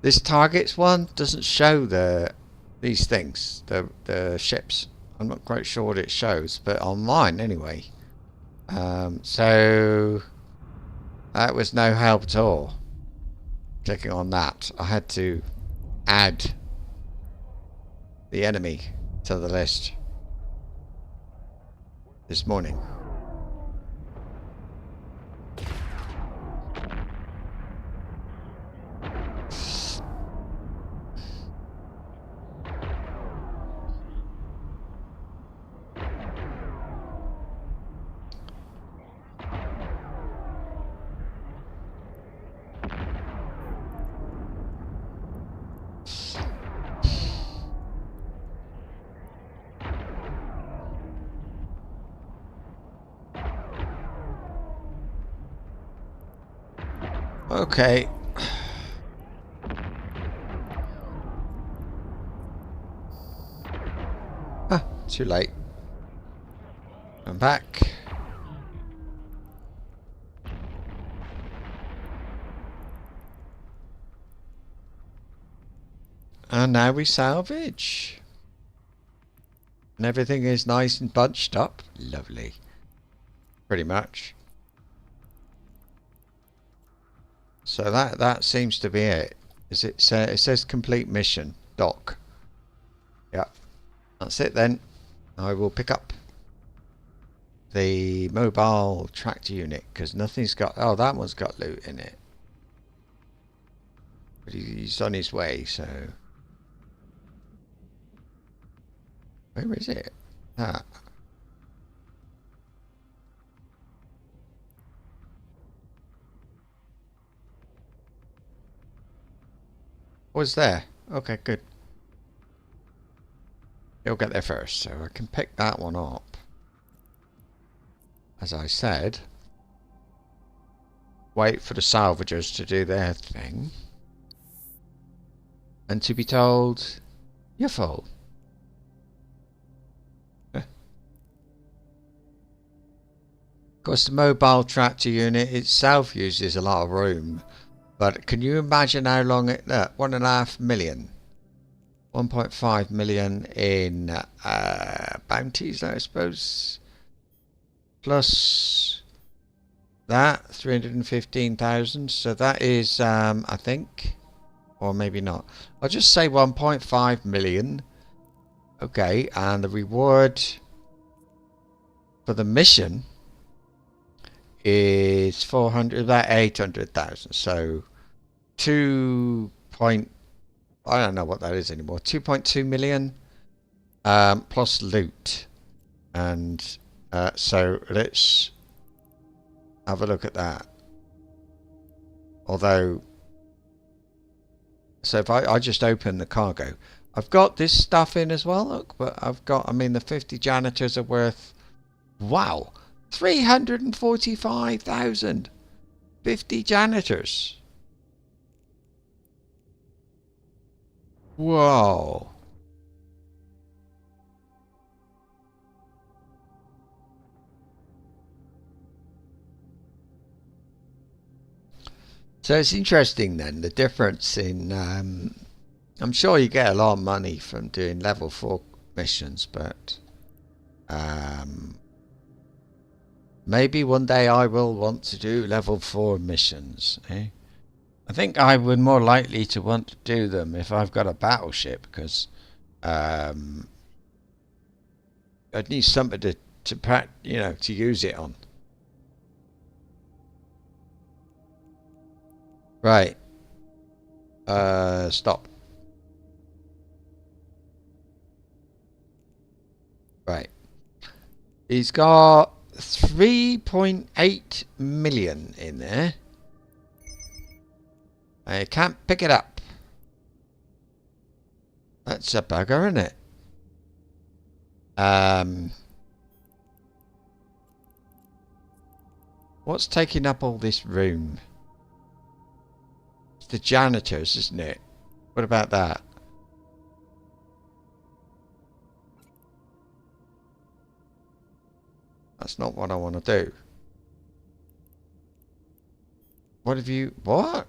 This targets one doesn't show these things, the ships. I'm not quite sure what it shows, but on mine anyway. So that was no help at all. Clicking on that, I had to add the enemy to the list this morning. Okay. Ah, too late. I'm back. And now we salvage. And everything is nice and bunched up. Lovely. Pretty much. So that seems to be it. Is it says complete mission. Dock. Yeah. That's it then. I will pick up the mobile tractor unit because nothing's got... Oh, that one's got loot in it. But he's on his way, so... Where is it? Ah. Was there? Okay, good. He'll get there first, so I can pick that one up. As I said, wait for the salvagers to do their thing. And to be told, you're full. Of course, the mobile tractor unit itself uses a lot of room. But can you imagine how long it... 1.5 million. 1.5 million in bounties, I suppose. Plus that, 315,000. So that is, I think... Or maybe not. I'll just say 1.5 million. Okay, and the reward for the mission is 400, about 800,000. So 2 point, I don't know what that is anymore. 2.2 million plus loot. And so let's have a look at that. Although, so if I just open the cargo, I've got this stuff in as well. Look, but I've got, I mean, the 50 janitors are worth, wow, 345,000. 50 janitors. Whoa. So it's interesting then, the difference in, I'm sure you get a lot of money from doing level 4 missions, but maybe one day I will want to do level 4 missions. Eh? I think I would more likely to want to do them if I've got a battleship, because I'd need somebody to use it on. Right. Stop. Right. He's got 3.8 million in there. I can't pick it up. That's a bugger, isn't it? What's taking up all this room? It's the janitors, isn't it? What about that? That's not what I want to do. What have you... What?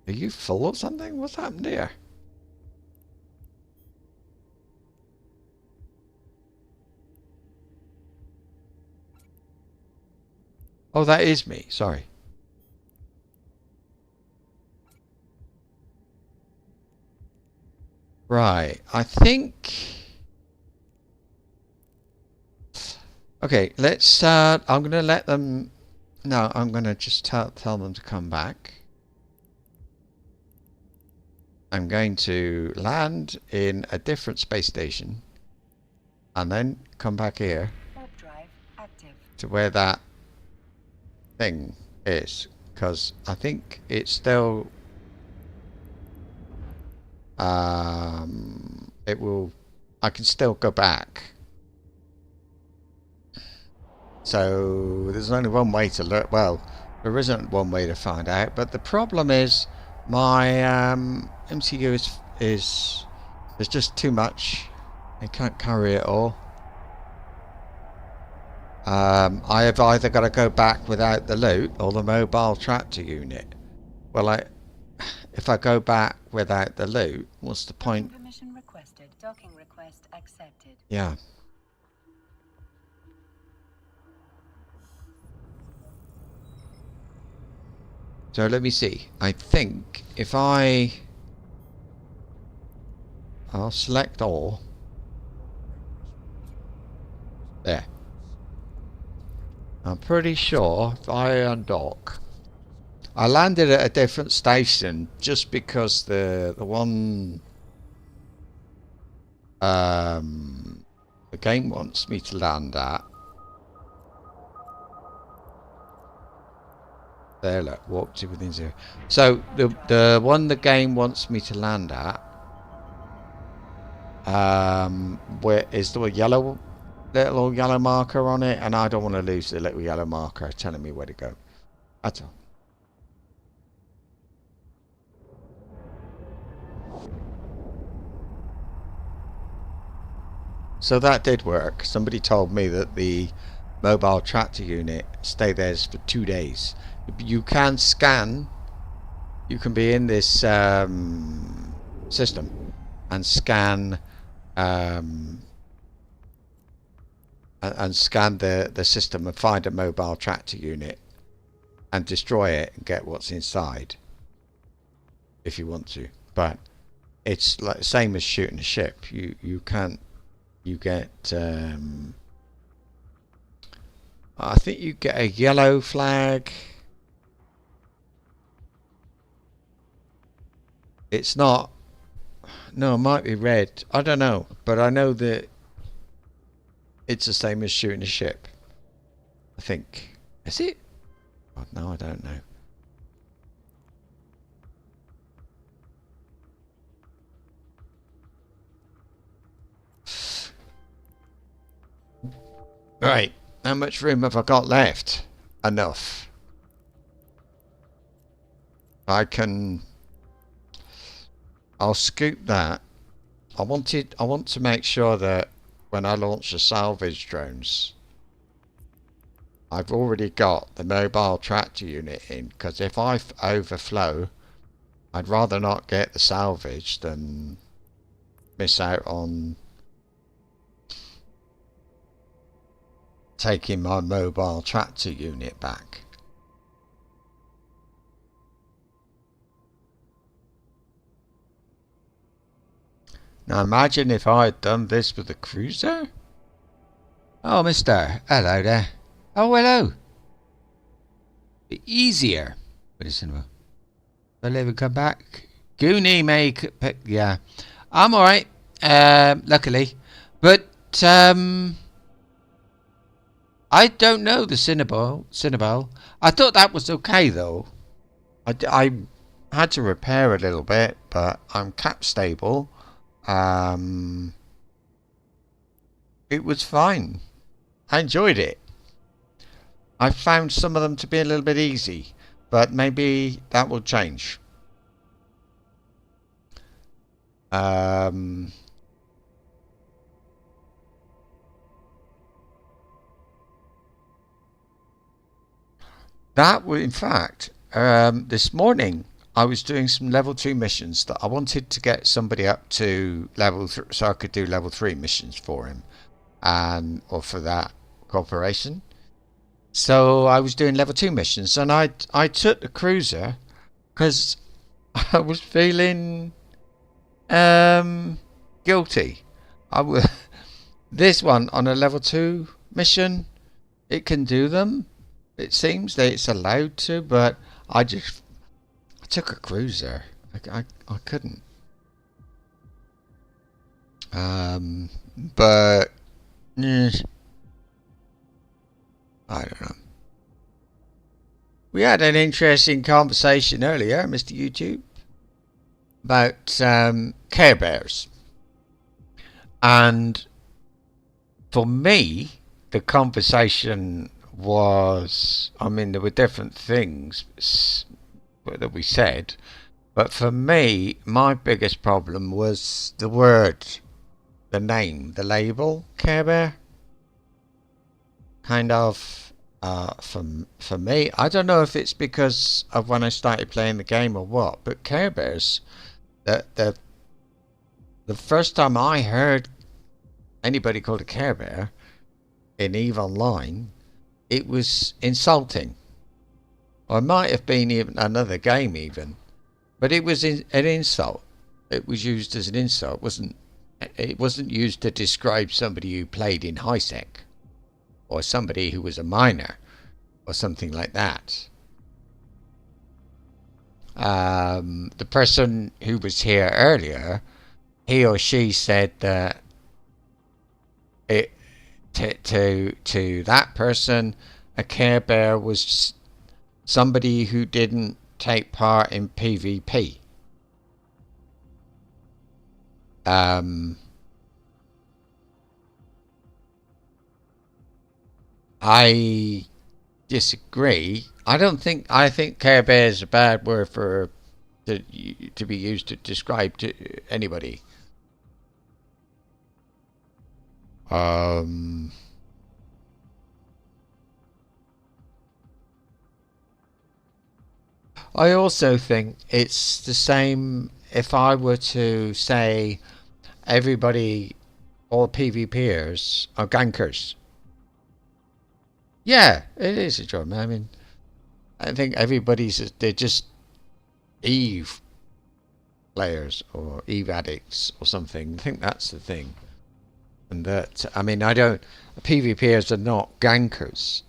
Are you full of something? What's happened here? Oh, that is me. Sorry. Right. I think... Okay, let's... I'm going to let them... No, I'm going to just tell them to come back. I'm going to land in a different space station and then come back here Warp drive active. to where that thing is, because I think it's still it will, I can still go back. So there's only one way to learn. Well, there isn't one way to find out, but the problem is my MCU is there's just too much. I can't carry it all. I have either got to go back without the loot or the mobile tractor unit. Well, if I go back without the loot, what's the Docking point? permission requested. Docking request accepted. Yeah. So let me see. I think if I'll select all. There. I'm pretty sure if I undock, I landed at a different station just because the one the game wants me to land at. There, look, walk to within 0. So the one the game wants me to land at, where is the yellow little yellow marker on it, and I don't want to lose the little yellow marker telling me where to go. That's all. So that did work. Somebody told me that the mobile tractor unit stay there for 2 days. You can scan. You can be in this system and scan and scan the system and find a mobile tractor unit and destroy it and get what's inside if you want to. But it's like the same as shooting a ship. You can't. You get I think you get a yellow flag. It's not. No, it might be red. I don't know, but I know that it's the same as shooting a ship. I think. Is it? Oh, no, I don't know. Right. How much room have I got left? Enough. I'll scoop that. I want to make sure that when I launch the salvage drones, I've already got the mobile tractor unit in, because if I overflow, I'd rather not get the salvage than miss out on taking my mobile tractor unit back. Now imagine if I had done this with a cruiser. Oh, mister. Hello there. Oh, hello. Easier. Listen, will ever come back? Goonie make. Yeah. I'm alright. Luckily. But, I don't know the Cinnabelle. I thought that was okay though. I had to repair a little bit, but I'm cap stable. It was fine. I enjoyed it. I found some of them to be a little bit easy, but maybe that will change. That was, in fact, this morning I was doing some level 2 missions that I wanted to get somebody up to level 3 so I could do level 3 missions for him or for that corporation. So I was doing level 2 missions, and I took the cruiser because I was feeling guilty. This one on a level 2 mission, it can do them. It seems that it's allowed to, but I took a cruiser. I couldn't. But I don't know. We had an interesting conversation earlier, Mr. YouTube, about Care Bears. And for me, the conversation was, I mean, there were different things that we said, but for me, my biggest problem was the word, the name, the label, Care Bear. Kind of, For me, I don't know if it's because of when I started playing the game or what, but Care Bears, the the the first time I heard anybody called a Care Bear in EVE Online, it was insulting. Or it might have been even another game even, but it was an insult. It was used as an insult. It wasn't used to describe somebody who played in high sec or somebody who was a miner or something like that. The person who was here earlier, he or she said that it to that person, a Care Bear was somebody who didn't take part in PvP. I disagree. I think Care Bear is a bad word to be used to describe to anybody. I also think it's the same if I were to say everybody, all PvPers are gankers. Yeah, it is a drum. I mean, I think they're just Eve players or Eve addicts or something. I think that's the thing. And that, I mean, PvPers are not gankers.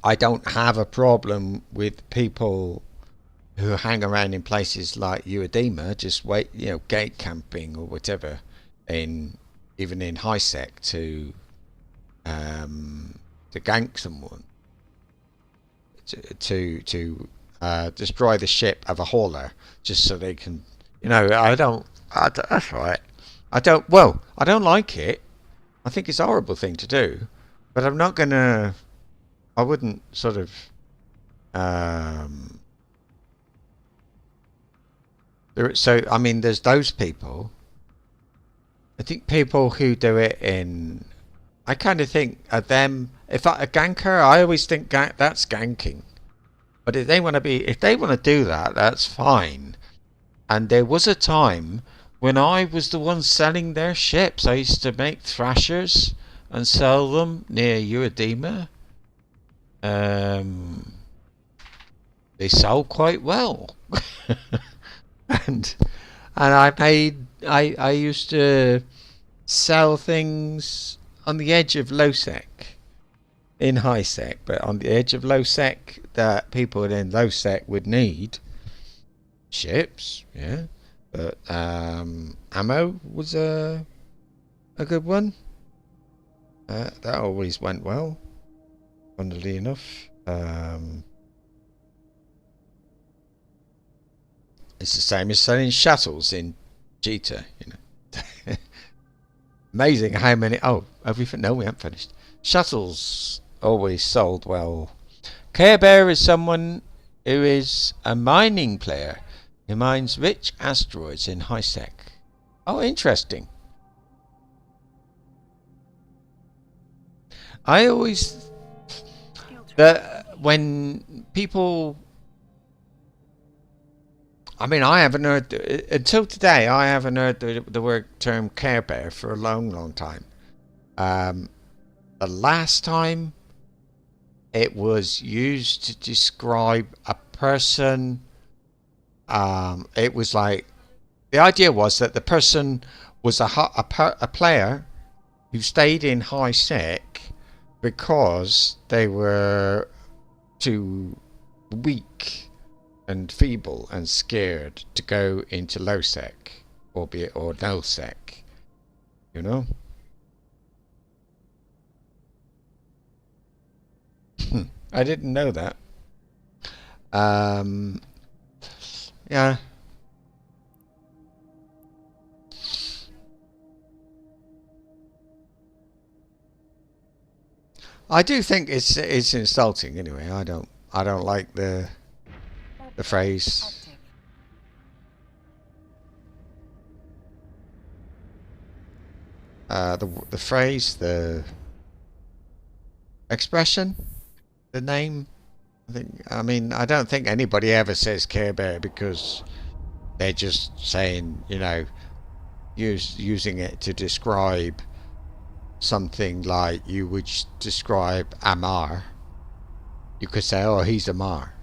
I don't have a problem with people who hang around in places like Uedema, just gate camping or whatever, even in high sec to gank someone, to destroy the ship of a hauler just so they can, that's right. I don't like it. I think it's a horrible thing to do, but I wouldn't sort of I mean, there's those people. I think people who do it I kind of think of them. A ganker, I always think that's ganking. But if they want to do that, that's fine. And there was a time when I was the one selling their ships. I used to make thrashers and sell them near Uedema. They sold quite well. and I used to sell things on the edge of low sec in high sec, but on the edge of low sec that people in low sec would need ships, yeah. But ammo was a good one. That always went well, funnily enough. It's the same as selling shuttles in Jita, Amazing how many. Oh, have we? No, we haven't finished. Shuttles always sold well. Care Bear is someone who is a mining player who mines rich asteroids in high sec. Oh, interesting. I always when people. I mean, I haven't heard until today. I haven't heard the word term Care Bear for a long, long time. The last time it was used to describe a person, it was like the idea was that the person was a player who stayed in high sec because they were too weak and feeble and scared to go into low sec or null sec, I didn't know that. Yeah. I do think it's insulting anyway. I don't like the phrase. The phrase, expression, the name. I don't think anybody ever says Care Bear because they're just saying, using it to describe something like you would describe Amar. You could say, oh, he's Amar.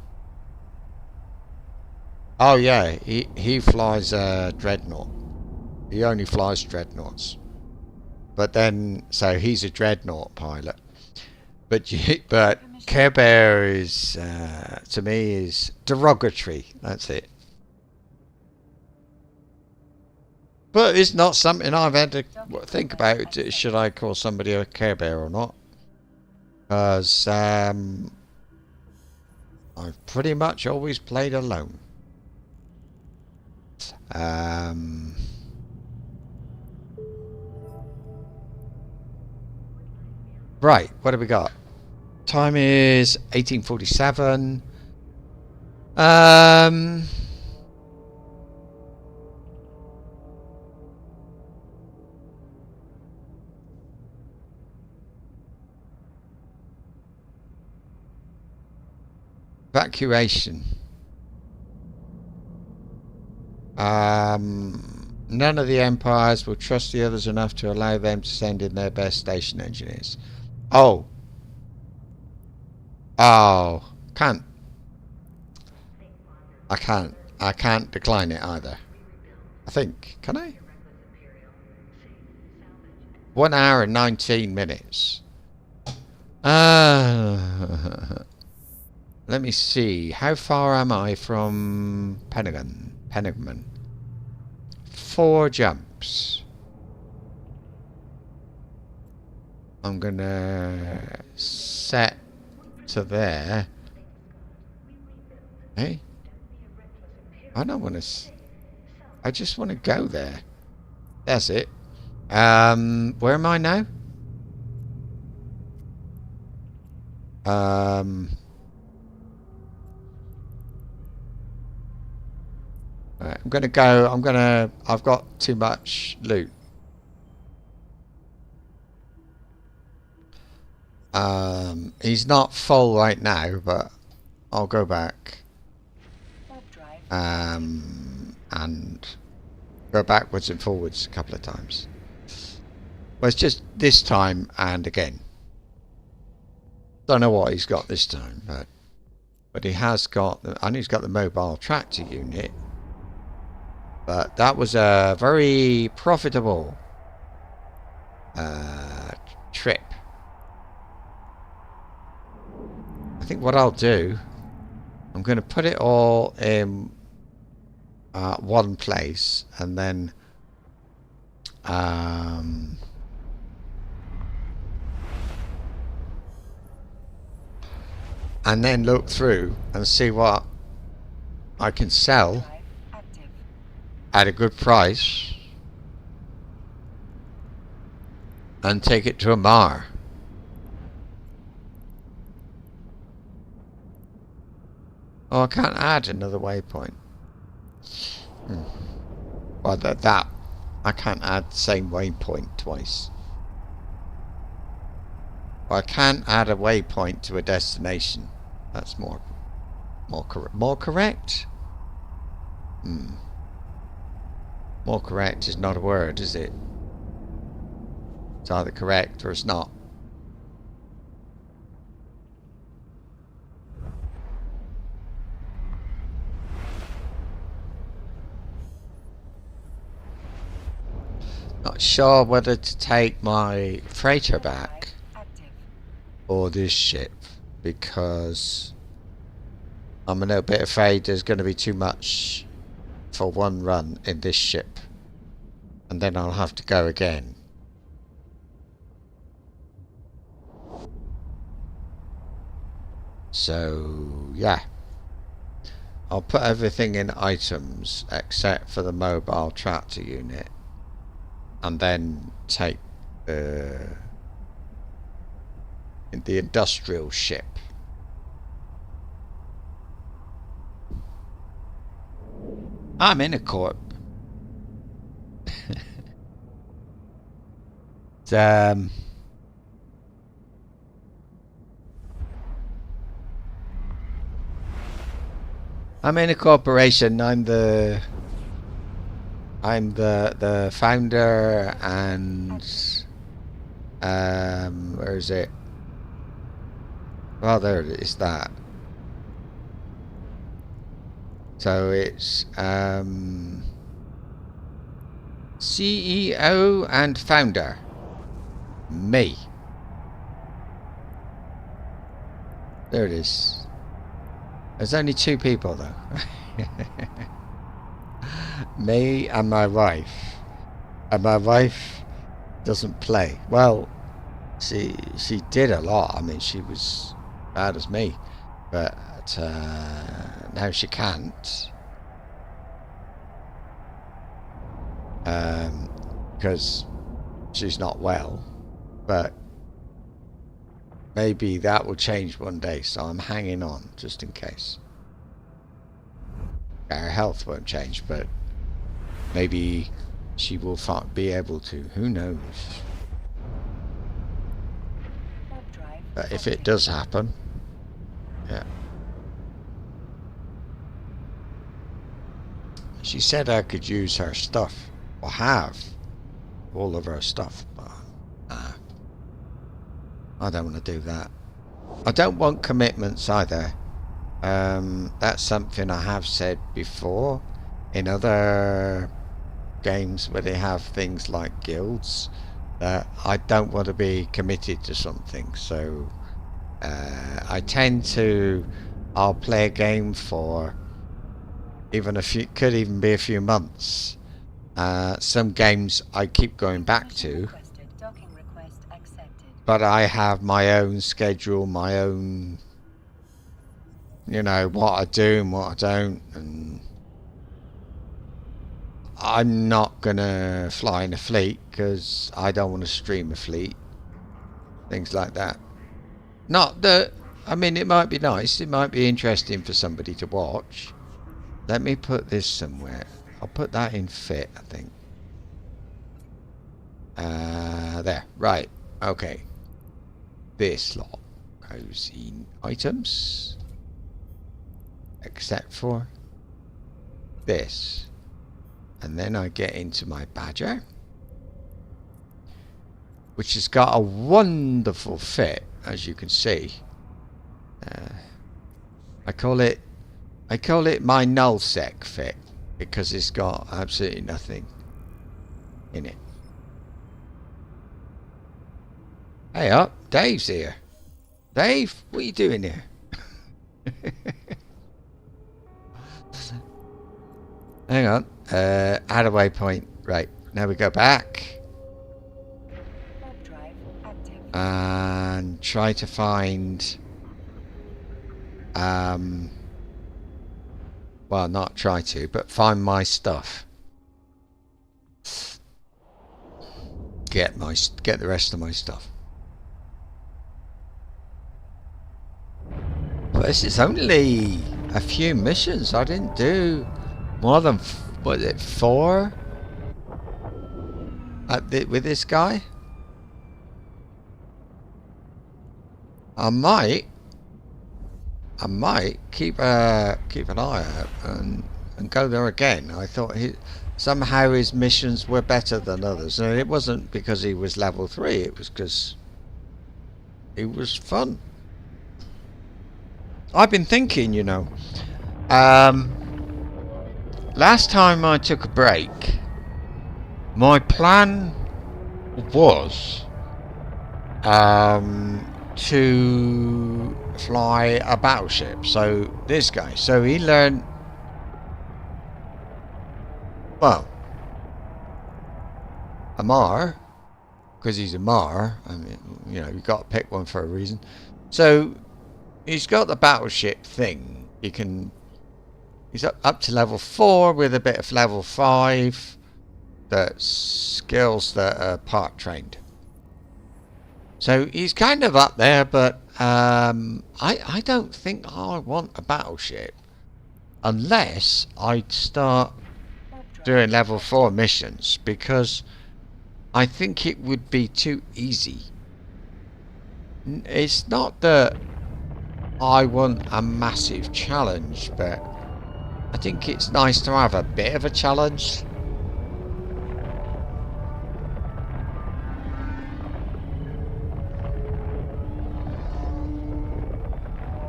Oh yeah, he flies a dreadnought. He only flies dreadnoughts. But then, so he's a dreadnought pilot. But Care Bear is, to me, is derogatory. That's it. But it's not something I've had to think about. Should I call somebody a Care Bear or not? Because I've pretty much always played alone. Right, what have we got? Time is 1847. Evacuation. None of the empires will trust the others enough to allow them to send in their best station engineers. Oh, can't. I can't decline it either. I think. Can I? 1 hour and 19 minutes. Let me see. How far am I from Pentagon? 4 jumps. I'm gonna set to there. Hey, I don't want to. I just want to go there. That's it. Where am I now? Right, I'm gonna go. I've got too much loot. He's not full right now, but I'll go back. And go backwards and forwards a couple of times. Well, it's just this time and again. Don't know what he's got this time, but he has got. I know he's got the mobile tractor unit. But that was a very profitable trip. I think what I'll do, I'm going to put it all in one place and then look through and see what I can sell at a good price and take it to Amar. Oh, I can't add another waypoint. Well, that I can't add the same waypoint twice. Well, I can add a waypoint to a destination. That's more correct. More correct is not a word, is it? It's either correct or it's not. Not sure whether to take my freighter back or this ship, because I'm a little bit afraid there's going to be too much for one run in this ship, and then I'll have to go again. So yeah, I'll put everything in items except for the mobile tractor unit, and then take the industrial ship. I'm in a corp. I'm in a corporation. I'm the founder and where is it? Well, there it is. That. So it's CEO and founder. Me. There it is. There's only 2 people though. Me and my wife. And my wife doesn't play. Well, she did a lot. I mean, she was bad as me, but now she can't. Because she's not well. But maybe that will change one day, so I'm hanging on just in case. Her health won't change, but maybe she will be able to. Who knows? But if it does happen, yeah. She said I could use her stuff, or have all of her stuff, but I don't want to do that. I don't want commitments either. That's something I have said before in other games where they have things like guilds. I don't want to be committed to something, so I tend to. I'll play a game for even could even be a few months. Some games I keep going back to, but I have my own schedule, my own, you know, what I do and what I don't, and I'm not gonna fly in a fleet because I don't want to stream a fleet, things like that. Not that, I mean, it might be nice, it might be interesting for somebody to watch. Let me put this somewhere. I'll put that in fit, I think. There, right, okay. This lot goes in items, except for this. And then I get into my badger, which has got a wonderful fit, as you can see. I call it my nullsec fit because it's got absolutely nothing in it. Hey up, Dave's here. Dave, what are you doing here? Hang on. Add a waypoint. Right. Now we go back. And try to find well, not try to, but find my stuff. Get the rest of my stuff. But this is only a few missions. I didn't do more than, what is it, 4 with this guy. I might keep an eye out and go there again. I thought somehow his missions were better than others, and it wasn't because he was level 3. It was because it was fun. I've been thinking, you know, last time I took a break, my plan was to fly a battleship. So this guy, so he learned, well, a Mar, because he's a Mar. I mean, you know, you've got to pick one for a reason. So he's got the battleship thing. He's up to level 4 with a bit of level 5. That's skills that are part trained. So he's kind of up there, but I don't think I want a battleship unless I start doing level 4 missions, because I think it would be too easy. It's not that I want a massive challenge, but I think it's nice to have a bit of a challenge.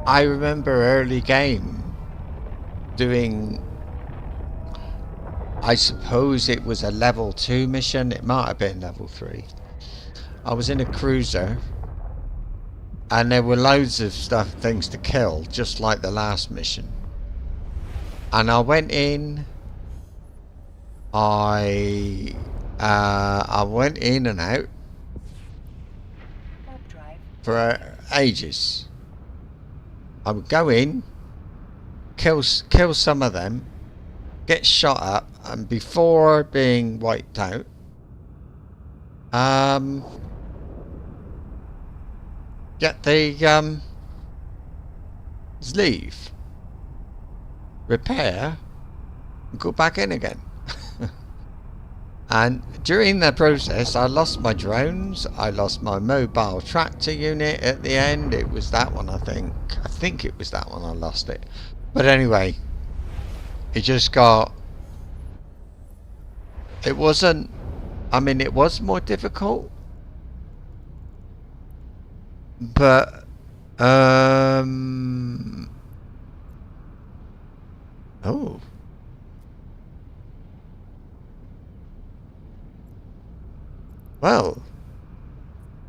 I remember early game doing, I suppose it was a level 2 mission, it might have been level 3. I was in a cruiser and there were loads of things to kill, just like the last mission. And I went in, I went in and out for ages. I would go in, kill some of them, get shot up, and before being wiped out, get the leave, repair, and go back in again. And during the process I lost my drones, I lost my mobile tractor unit at the end. It was that one, I think it was that one I lost it. But anyway, it just got, it wasn't, I mean it was more difficult, but oh, well,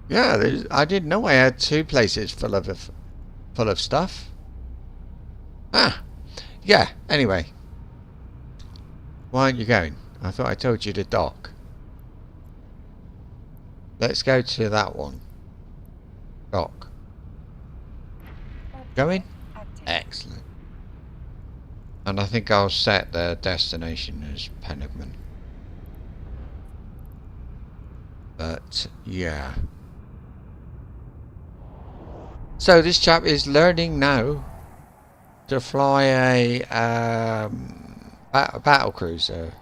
yeah, I didn't know I had 2 places full of stuff. Ah, yeah, anyway. Why aren't you going? I thought I told you to dock. Let's go to that one. Dock. Going? Excellent. And I think I'll set the destination as Penigman. But yeah. So this chap is learning now to fly a battle cruiser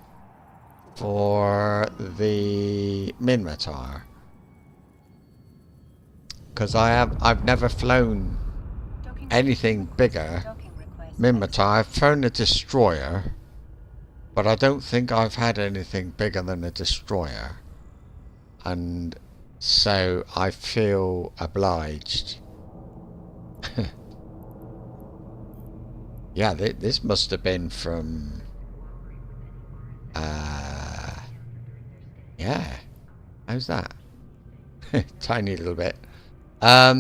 for the Minmatar, because I've never flown anything bigger. Minmatar, I've flown a destroyer, but I don't think I've had anything bigger than a destroyer, and so I feel obliged. Yeah, this must have been from yeah, how's that? Tiny little bit. I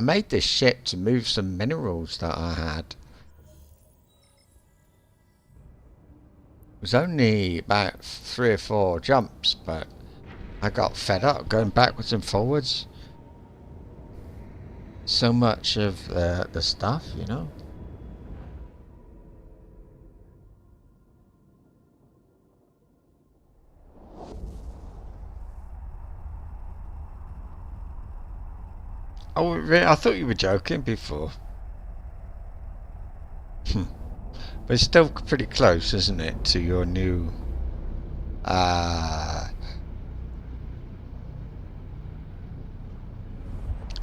made this ship to move some minerals that I had. It was only about 3 or 4 jumps, but I got fed up going backwards and forwards. So much of the stuff, you know. Oh, really? I thought you were joking before. But it's still pretty close, isn't it, to your new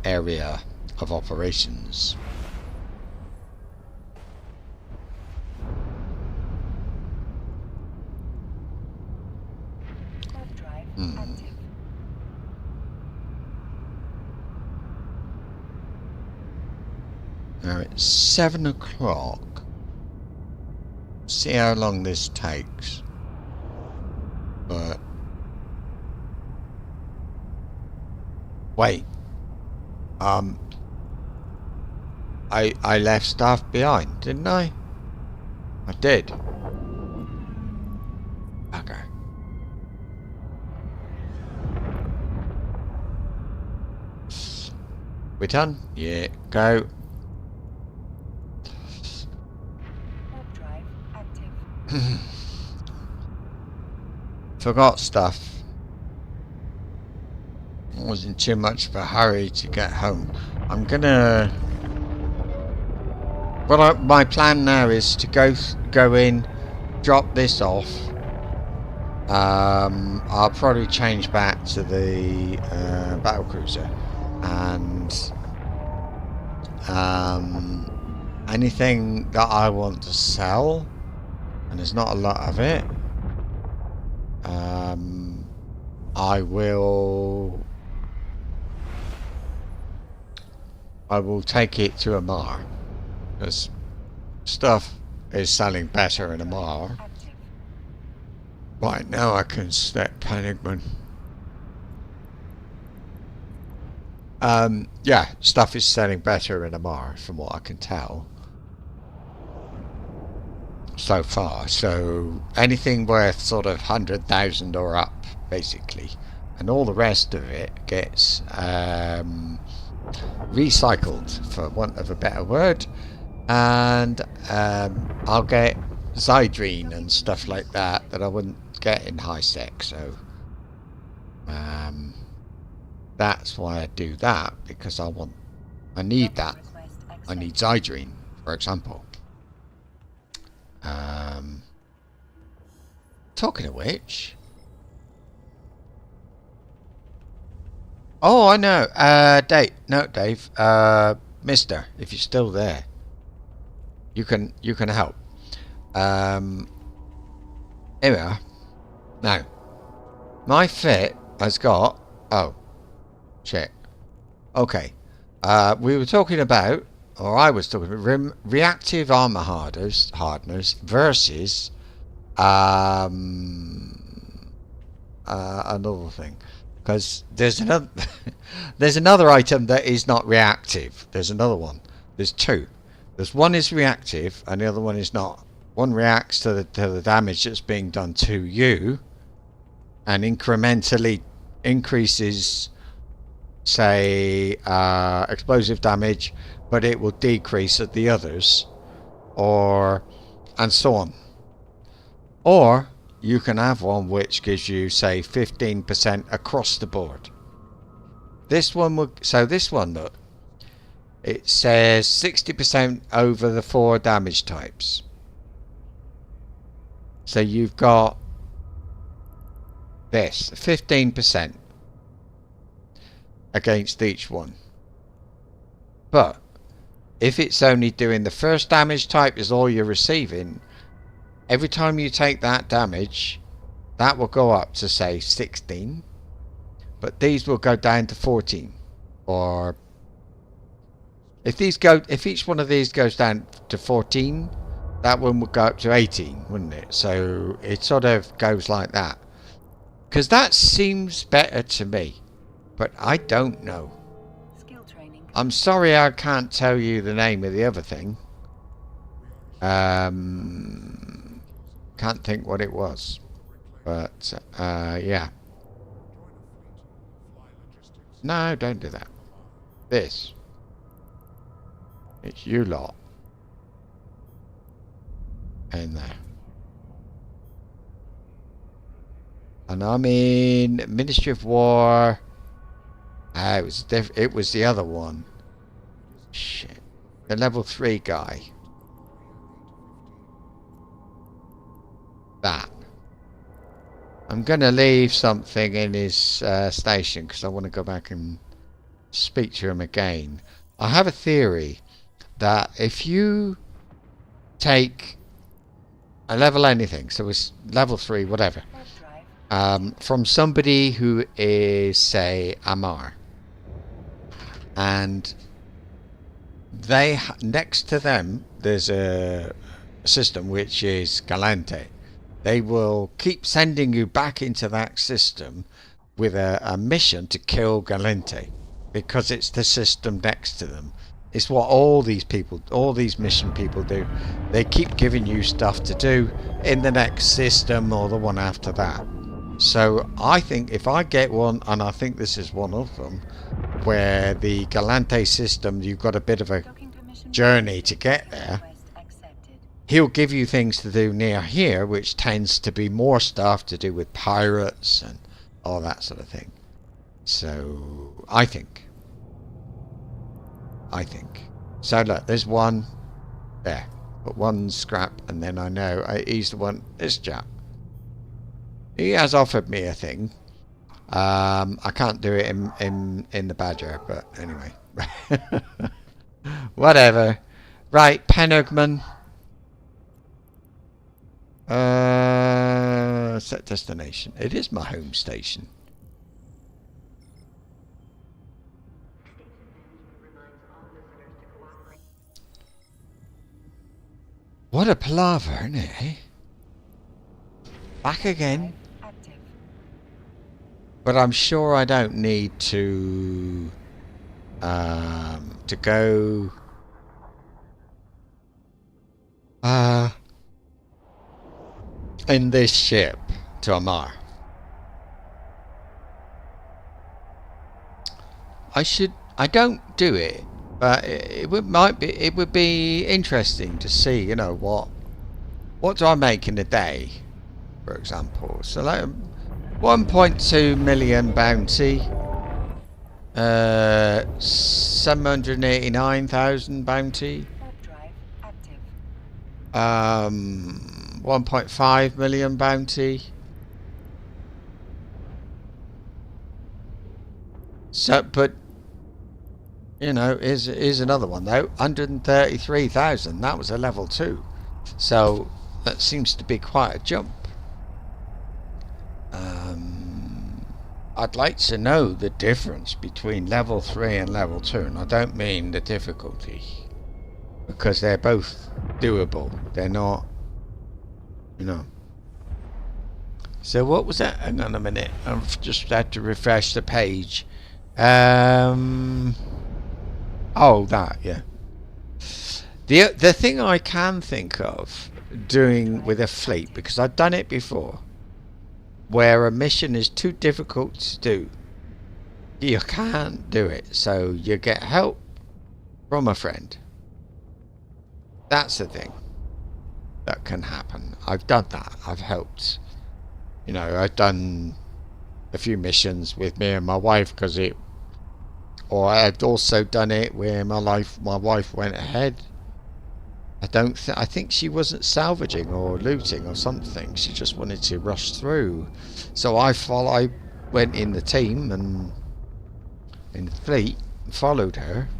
area of operations. Now it's 7 o'clock. See how long this takes. But wait. I left stuff behind, didn't I? I did. Okay. We done? Yeah, go. Forgot stuff. Wasn't too much of a hurry to get home. I'm gonna. My plan now is to go in, drop this off. I'll probably change back to the battle cruiser, and anything that I want to sell, and there's not a lot of it, I will take it to Amar, because stuff is selling better in Amar. Right now I can set Panigman. Yeah, stuff is selling better in Amar from what I can tell so far. So anything worth sort of 100,000 or up, basically, and all the rest of it gets recycled, for want of a better word, and I'll get Zydrine and stuff like that I wouldn't get in high sec. So that's why I do that, because I need that. I need Zydrine, for example. Talking of which, oh, I know. Dave, no, Dave. Mister, if you're still there, you can help. Here we are. Now, my fit has got. Oh, shit. Okay. We were talking about, or I was talking about, reactive armor hardeners versus another thing, because there's another item that is not reactive. There's another one. There's two. There's one is reactive and the other one is not. One reacts to the damage that's being done to you and incrementally increases, say, explosive damage, but it will decrease at the others, and so on. Or you can have one which gives you, say, 15% across the board. This one look, it says 60% over the 4 damage types. So you've got this 15% against each one. But if it's only doing the first damage type is all you're receiving, every time you take that damage, that will go up to, say, 16, but these will go down to 14. Or if each one of these goes down to 14, that one would go up to 18, wouldn't it? So it sort of goes like that, because that seems better to me, but I don't know. Skill training. I'm sorry I can't tell you the name of the other thing. Can't think what it was, but yeah. No, don't do that. This. It's you lot. In there. And I'm in Ministry of War. It was the other one. Shit. The level 3 guy. That. I'm going to leave something in his station because I want to go back and speak to him again. I have a theory that if you take a level anything, so it's level 3, whatever, from somebody who is, say, Amar, and they next to them there's a system which is Galante. They will keep sending you back into that system with a mission to kill Galente, because it's the system next to them. It's what all these mission people do. They keep giving you stuff to do in the next system or the one after that. So I think if I get one, and I think this is one of them, where the Galante system, you've got a bit of a journey to get there. He'll give you things to do near here, which tends to be more stuff to do with pirates and all that sort of thing. So I think. So look, there's one there. Put one scrap, and then I know he's the one. This chap. He has offered me a thing. I can't do it in the Badger, but anyway. Whatever. Right, Penugman. Set destination. It is my home station. What a palaver, isn't it, eh? Back again. Active. But I'm sure I don't need to go in this ship to Amar. I don't do it, but it would be interesting to see, you know, what do I make in a day, for example. So like 1.2 million bounty, 789,000 bounty, Warp drive active. 1.5 million bounty. So, but you know, is another one though. 133,000. That was a level 2. So that seems to be quite a jump. I'd like to know the difference between level 3 and level 2, and I don't mean the difficulty, because they're both doable. They're not, you know. So what was that? Hang on a minute. I've just had to refresh the page. Oh, that, yeah. The thing I can think of doing with a fleet, because I've done it before, where a mission is too difficult to do, you can't do it, so you get help from a friend. That's the thing that can happen. I've done that. I've helped. You know, I've done a few missions with me and my wife, because it, or I've also done it where my wife went ahead. I think she wasn't salvaging or looting or something. She just wanted to rush through. So I went in the team and in the fleet and followed her,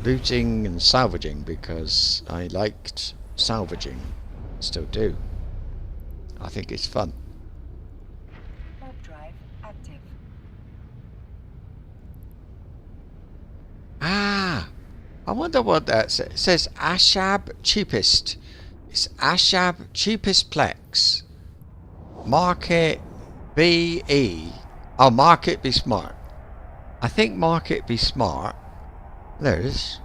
looting and salvaging, because I liked salvaging. Still do. I think it's fun. Warp drive active. Ah, I wonder what that says. It says Ashab cheapest. It's Ashab cheapest plex. Market BE. Oh, market be smart. I think market be smart. There it is.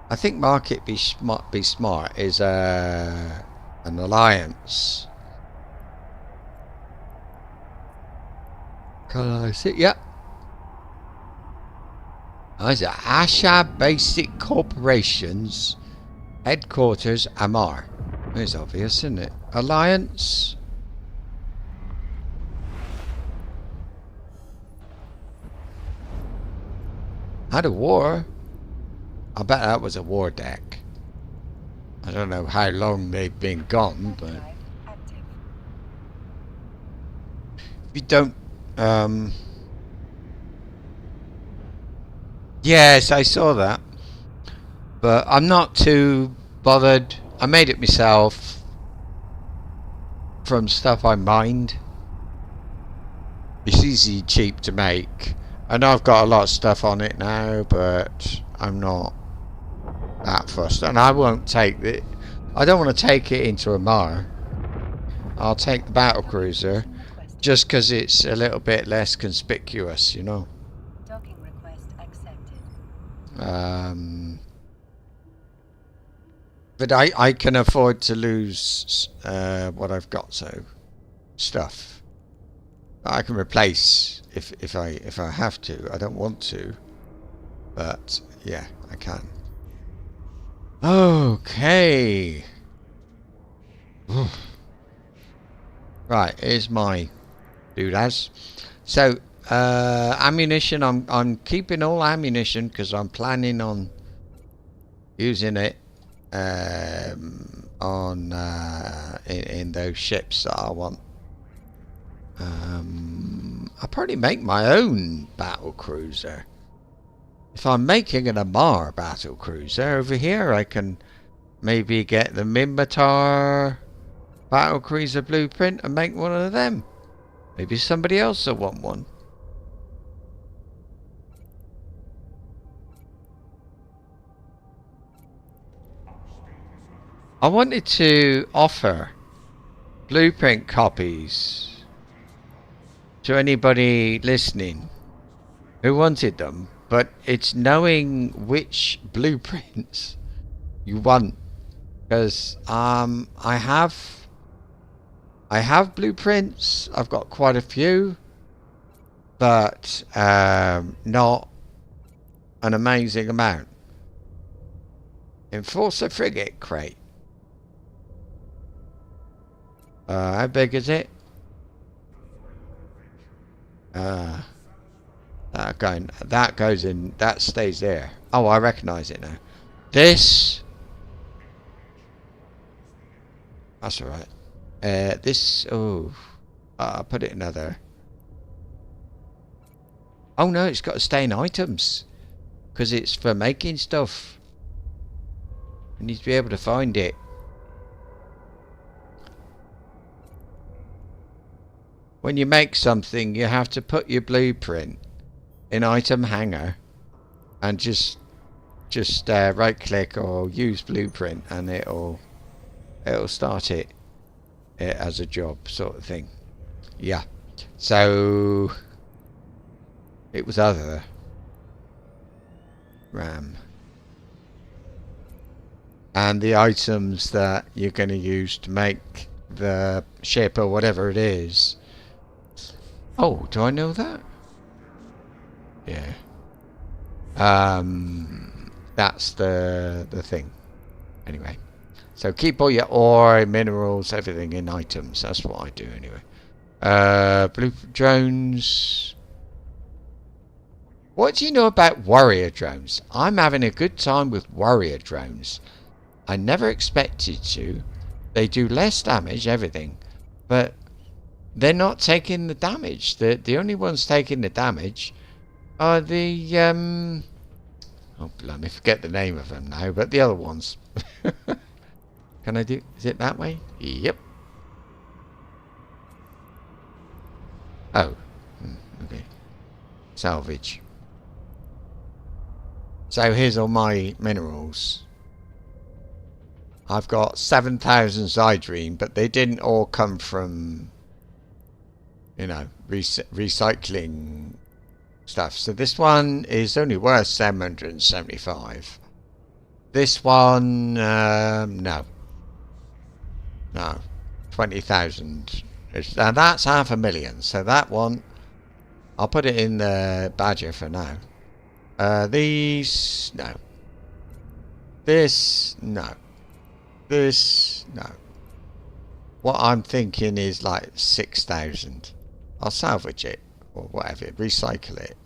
I think market be smart is an alliance. Can I see? Yep. Is it Ashab Basic Corporations Headquarters Amar? It's obvious, isn't it? Alliance. Had a war. I bet that was a war deck. I don't know how long they've been gone, Warp but drive active. if you don't yes, I saw that, but I'm not too bothered. I made it myself from stuff I mined. It's easy, cheap to make. I know I've got a lot of stuff on it now, but I'm not that fussed, and I won't take it. I don't want to take it into Amar. I'll take the battle cruiser Requested. just because it's a little bit less conspicuous, you know. Docking request accepted. But I can afford to lose what I've got, so stuff I can replace if I have to. I don't want to, but yeah, I can. Okay. Right, here's my doodaz. So ammunition, I'm keeping all ammunition because I'm planning on using it on in those ships that I want. I'll probably make my own battle cruiser. If I'm making an Amar battle cruiser over here, I can maybe get the Minmatar battle cruiser blueprint and make one of them. Maybe somebody else will want one. I wanted to offer blueprint copies to anybody listening who wanted them, but it's knowing which blueprints you want, because I have blueprints. I've got quite a few, but not an amazing amount. Enforcer frigate crate. How big is it? That goes in. That stays there. Oh, I recognise it now. This. That's alright. This. Oh, I'll put it in other. Oh no, it's got to stay in items because it's for making stuff. I need to be able to find it. When you make something, you have to put your blueprint in item hanger and just right click or use blueprint, and it'll start it as a job sort of thing. Yeah. So it was other RAM, and the items that you're going to use to make the ship or whatever it is. Oh, do I know that? Yeah. That's the thing. Anyway, so keep all your ore, minerals, everything in items. That's what I do anyway. Blue drones. What do you know about warrior drones? I'm having a good time with warrior drones. I never expected to. They do less damage, everything, but they're not taking the damage. The only ones taking the damage are the oh blimey, forget the name of them now, but the other ones. Can I do? Is it that way? Yep. Oh, okay. Salvage. So here's all my minerals. I've got 7,000 Zydrine, but they didn't all come from, you know, recycling stuff. So this one is only worth 775. This one, no, 20,000. Now that's 500,000. So that one, I'll put it in the Badger for now. These, no. This, no. This, no. What I'm thinking is like 6,000. I'll salvage it or whatever, recycle it.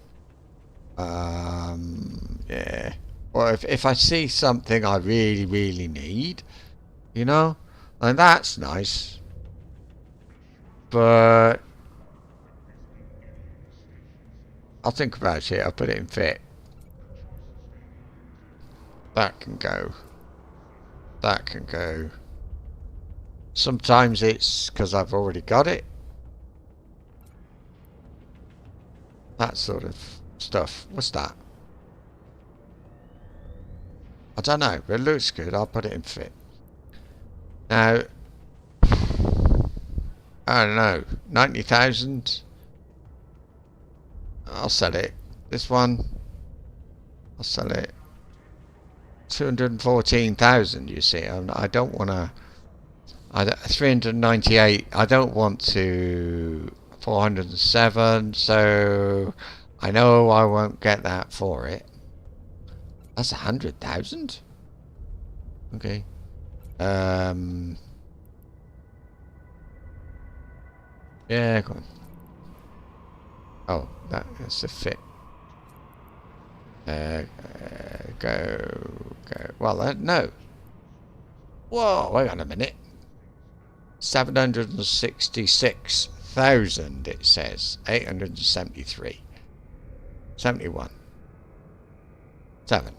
Yeah. Or if I see something I really need, you know, and that's nice. But I'll think about it. I'll put it in fit. That can go. That can go. Sometimes it's because I've already got it. That sort of stuff. What's that? I don't know, but it looks good. I'll put it in fit. Now, I don't know, 90,000. I'll sell it. This one, I'll sell it. 214,000. You see, I don't want to. 398. I don't want to. 407. So I know I won't get that for it. That's 100,000. Okay. Yeah, go on. Oh, that's a fit. Go. Well, no. Whoa, wait on a minute. 766,000, it says. 873. 71. 7.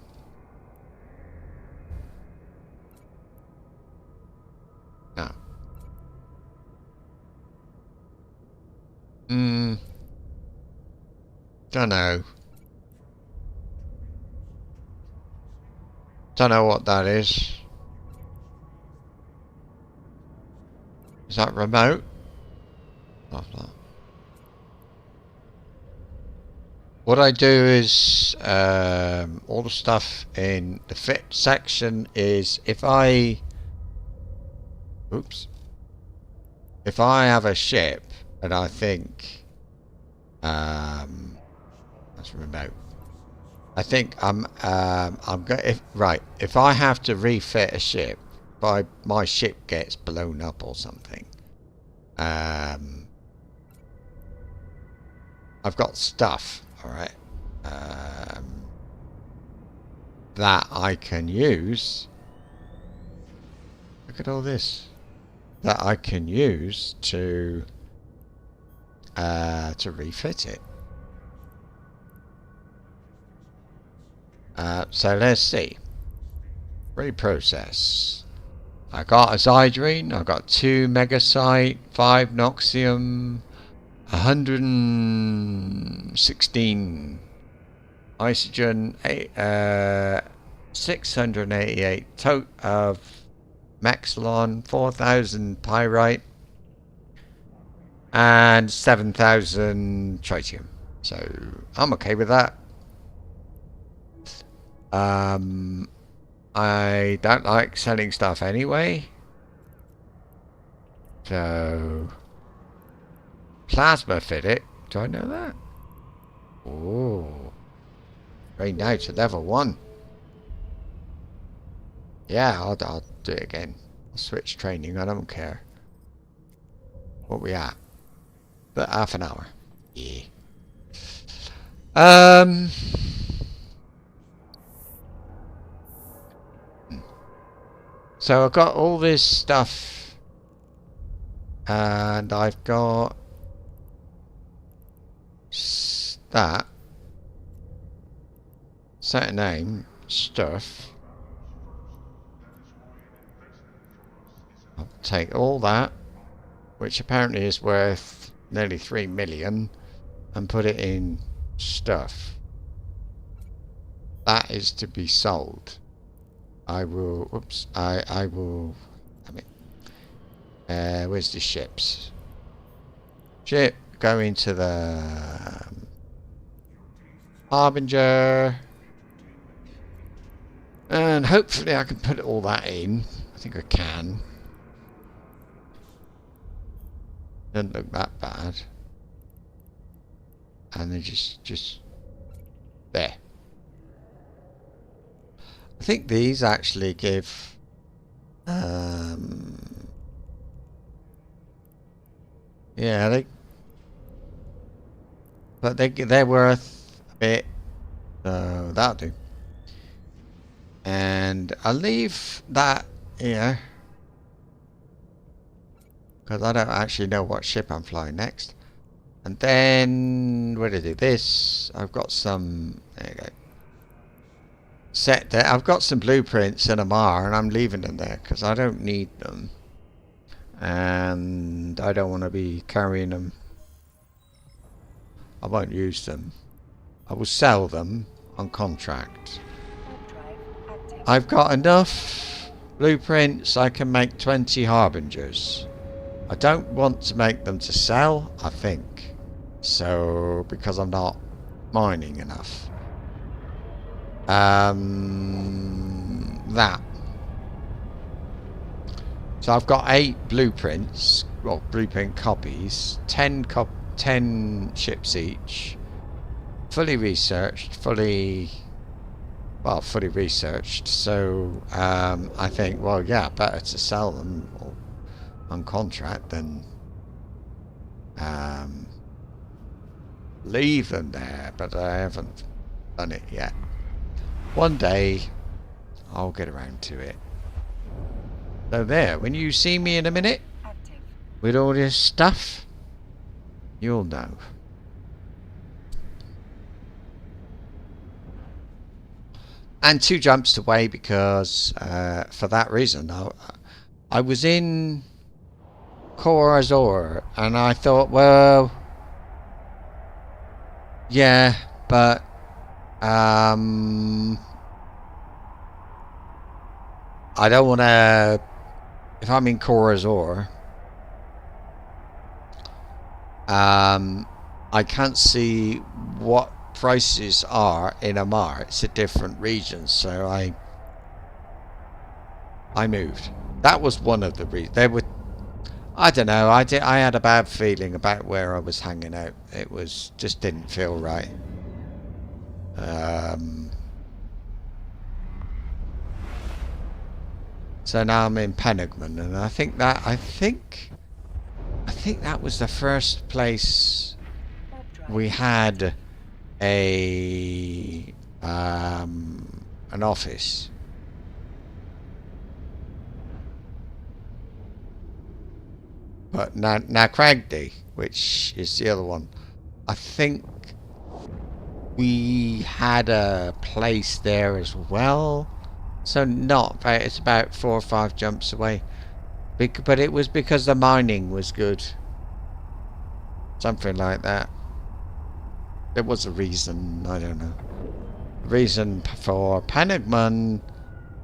Don't know. Don't know what that is. Is that remote? Blah, blah. What I do is all the stuff in the fit section is if I have a ship and I think that's remote. I think I'm going if I have to refit a ship, if my ship gets blown up or something, I've got stuff, all right, that I can use. Look at all this that I can use to refit it. So let's see. Reprocess. I got a Zydrine, I got 2 Megasite, 5 Noxium, 116 Isogen, 688 tote of Maxilon, 4,000 Pyrite, and 7,000 Tritium. So I'm okay with that. I don't like selling stuff anyway. So plasma fit it. Do I know that? Oh, right now to level 1. Yeah, I'll do it again. I'll switch training. I don't care. What we at? But half an hour. Yeah. So I've got all this stuff, and I've got that set name stuff. I'll take all that, which apparently is worth nearly 3 million, and put it in stuff. That is to be sold. I will, oops, I will, where's the ships? Ship, go into the Harbinger, and hopefully I can put all that in. I think I can. Doesn't look that bad. And then just there. I think these actually give yeah, they're worth a bit, so that'll do. And I'll leave that here because I don't actually know what ship I'm flying next. And then what do I do? This I've got some, there you go, set there. I've got some blueprints in a MAR and I'm leaving them there because I don't need them and I don't want to be carrying them. I won't use them. I will sell them on contract. I've got enough blueprints. I can make 20 Harbingers. I don't want to make them to sell, I think, so because I'm not mining enough. That. So I've got 8 blueprints, well, blueprint copies, 10 ships each, fully researched, fully researched. So I think, well, yeah, better to sell them on contract than leave them there. But I haven't done it yet. One day I'll get around to it. So there, when you see me in a minute with all this stuff, you'll know. And 2 jumps away because for that reason I was in Core Azor and I thought, well, Yeah, but I don't want to. If I'm in Corazor, I can't see what prices are in Amar. It's a different region, so I moved. That was one of the reasons. There were, I don't know. I had a bad feeling about where I was hanging out. It was just didn't feel right. So now I'm in Penigman, and I think that was the first place we had an office. But now Cragdy, which is the other one, I think we had a place there as well. So not very, it's about 4 or 5 jumps away. But it was because the mining was good. Something like that. There was a reason, I don't know. Reason for Panigman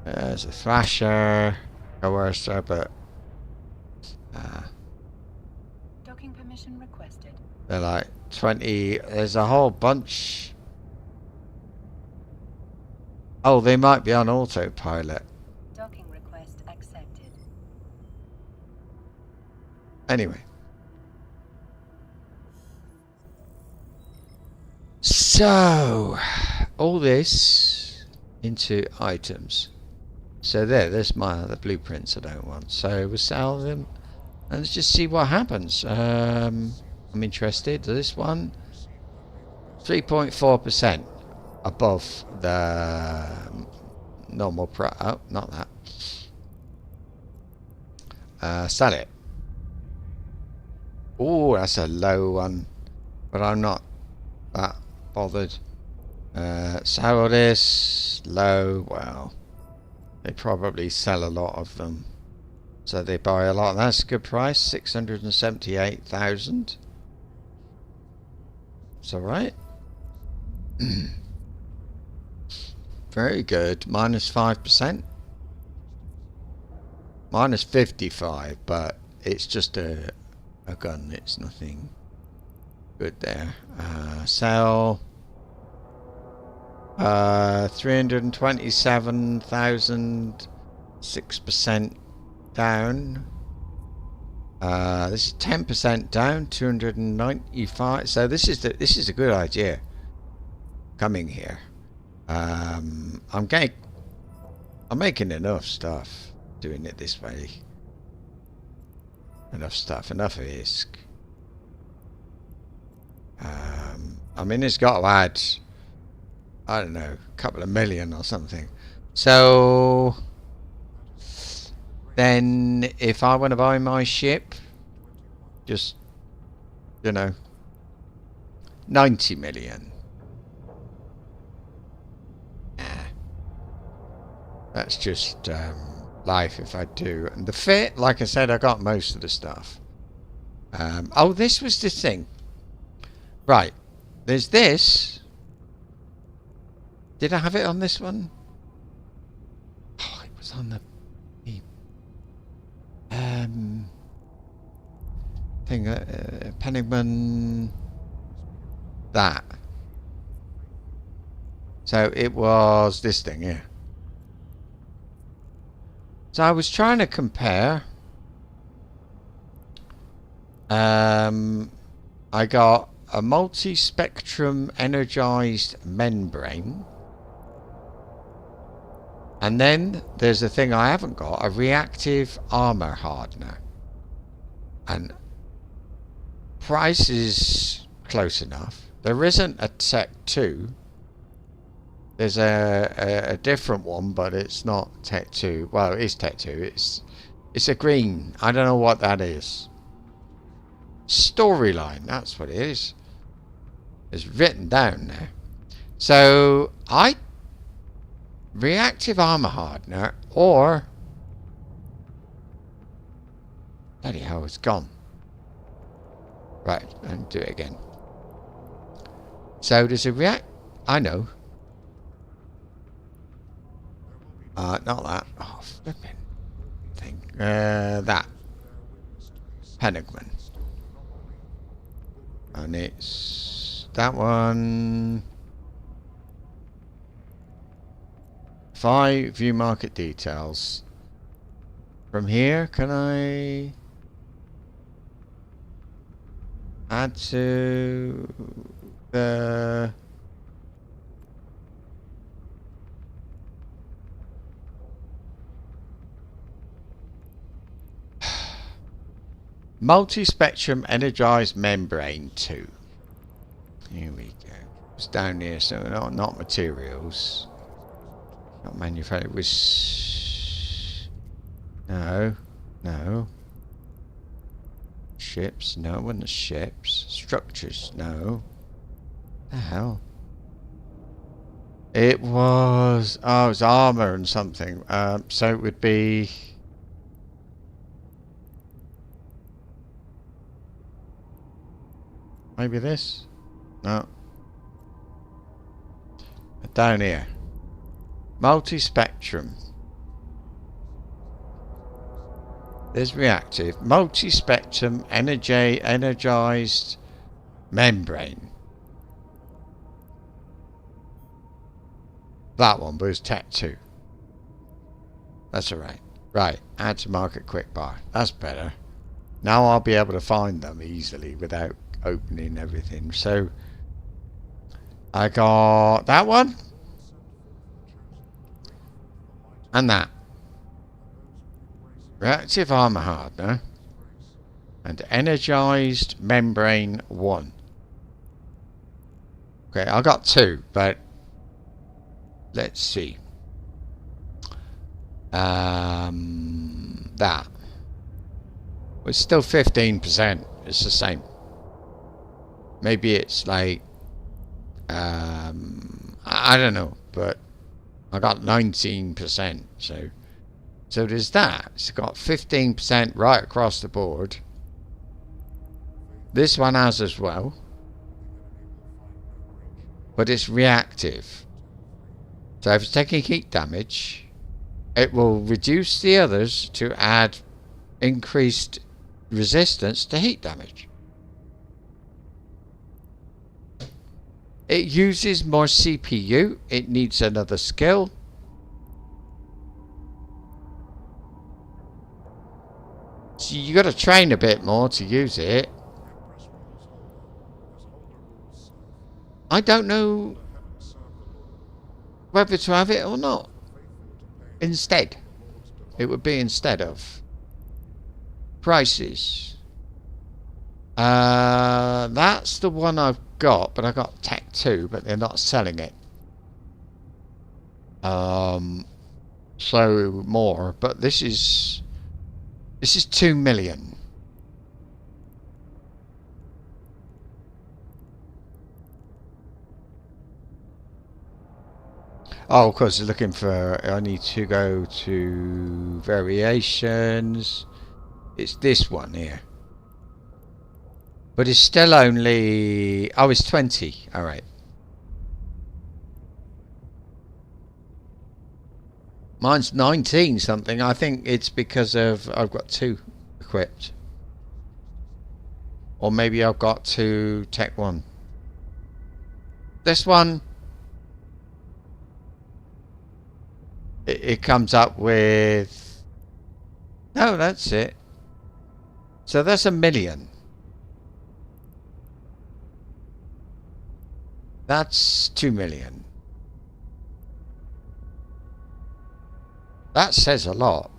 as a thrasher, coercer, but Docking permission requested. they're like 20. There's a whole bunch. Oh, they might be on autopilot. Docking request accepted. Anyway. So, all this into items. So there's my other blueprints I don't want. So we'll sell them and let's just see what happens. I'm interested. This one, 3.4% above the normal price. Oh, not that. Sell it. Oh, that's a low one, but I'm not that bothered. Sell this low. Well, they probably sell a lot of them, so they buy a lot. That's a good price, 678,000. It's all right. Very good. Minus 5%. Minus 55, but it's just a gun. It's nothing good there. Sell 327,000, 6% down. This is 10% down, 295. So this is a good idea. Coming here, I'm making enough stuff doing it this way. Enough stuff, enough ISK. I mean, it's got to add, I don't know, a couple of million or something. So then if I want to buy my ship, just, 90 million. That's just life if I do. And the fit, like I said, I got most of the stuff. Oh, this was the thing. Right. There's this. Did I have it on this one? Oh, it was on the thing. Penigman. That. So it was this thing here. So I was trying to compare. I got a multi-spectrum energized membrane. And then there's a thing I haven't got, a reactive armor hardener. And price is close enough. There isn't a Tech 2. There's a different one, but it's not Tech 2. Well, it is Tech 2. It's a green. I don't know what that is. Storyline, that's what it is. It's written down there. So reactive armor hardener, or bloody hell, it's gone. Right, and do it again. So there's a react. I know. Not that. Oh, flipping thing. That. Penguin. And it's that one. 5 view market details. From here, can I add to the multi-spectrum energized membrane 2? Here we go. It's down here, so not materials. Not manufactured. Was no. Ships? No, it wasn't the ships. Structures? No. The hell? It was. Oh, it was armor and something. So it would be. Maybe this? No. Down here. Multi-spectrum. There's reactive. Multi-spectrum energized membrane. That one was Tech 2. That's alright. Right. Add to market quick buy. That's better. Now I'll be able to find them easily without opening everything. So I got that one. And that. Reactive armor hardener. And energized membrane 1. Okay, I got 2, but let's see. That. It's still 15%. It's the same. Maybe it's like I don't know, but I got 19%, so there's that. It's got 15% right across the board. This one has as well, but it's reactive. So if it's taking heat damage, it will reduce the others to add increased resistance to heat damage. It uses more CPU. It needs another skill. So you got to train a bit more to use it. I don't know whether to have it or not. Instead. It would be instead of. Prices. That's the one I've got, but I got Tech 2, but they're not selling it. So more, but this is 2 million. Oh, of course, looking for. I need to go to variations. It's this one here. But it's still only. Oh, it's 20. Alright. Mine's 19 something. I think it's because of. I've got 2 equipped. Or maybe I've got 2 Tech 1. This one. It comes up with. No, that's it. So that's 1 million. That's 2 million. That says a lot.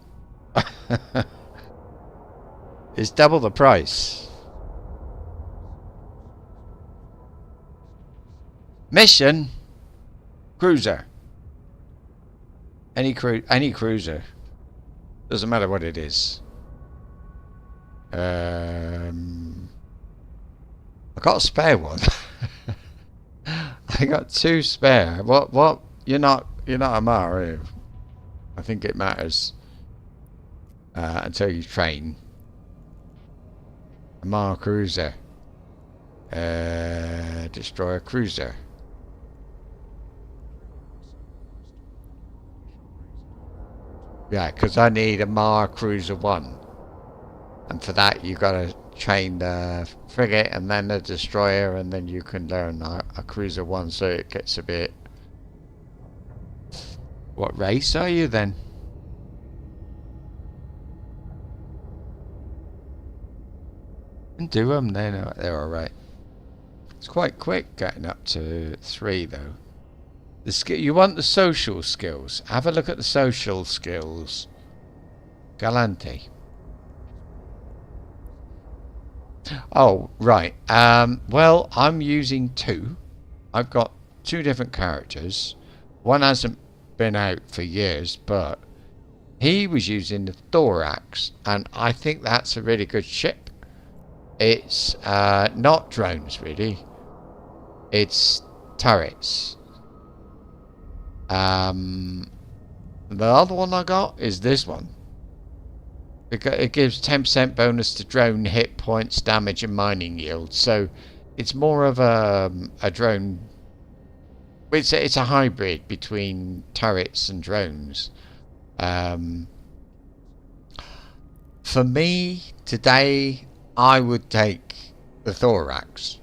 It's double the price. Mission cruiser. Any cruiser. Doesn't matter what it is. I got a spare one. I got 2 spare. What? You're not a Mar, are you? I think it matters until you train. A Mar cruiser. destroy a cruiser. Yeah, because I need a Mar Cruiser 1. And for that, you got to train the frigate and then the destroyer, and then you can learn a Cruiser 1, so it gets a bit... What race are you then? And do them, they're alright. It's quite quick getting up to 3 though. You want the social skills. Have a look at the social skills. Galante. Oh, right. Well, I'm using 2. I've got 2 different characters. One hasn't been out for years, but he was using the Thorax, and I think that's a really good ship. It's not drones, really. It's turrets. The other one I got is this one. It gives 10% bonus to drone hit points, damage, and mining yield. So it's more of a drone. It's a hybrid between turrets and drones. For me today, I would take the Thorax.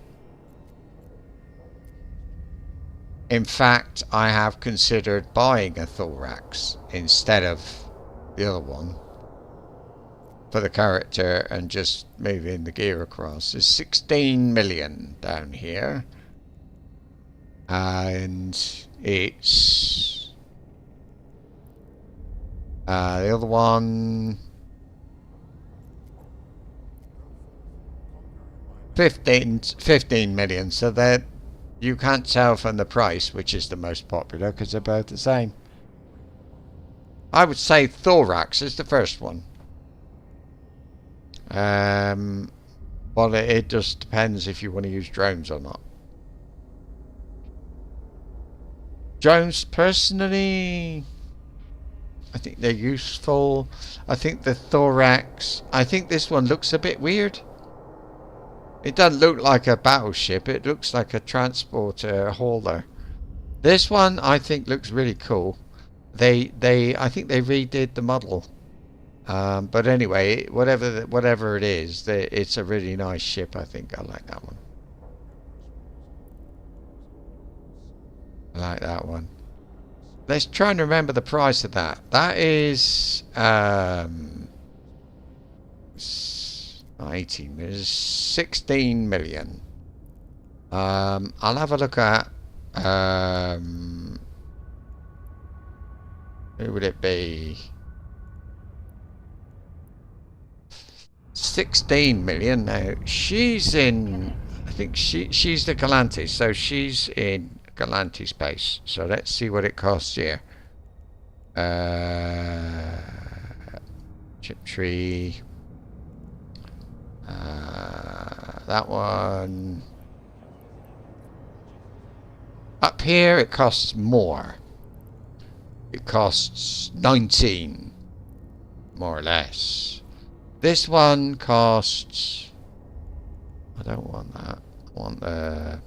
In fact, I have considered buying a Thorax instead of the other one for the character and just moving the gear across. There's 16 million down here, and it's the other one 15 million, so that you can't tell from the price which is the most popular because they're both the same. I would say Thorax is the first one. Well, it just depends if you want to use drones or not. Drones, personally, I think they're useful. I think the Thorax, I think this one looks a bit weird. It doesn't look like a battleship, it looks like a transporter hauler. This one I think looks really cool. I think they redid the model. But anyway, whatever it is, it's a really nice ship. I think I like that one. I like that one. Let's try and remember the price of that. That is 18 million, 16 million. I'll have a look at who would it be? 16 million now. She's in, I think she's the Galante, so she's in Galante space. So let's see what it costs here. Chip tree. That one up here, it costs more. It costs 19, more or less. This one costs, I don't want that, I want the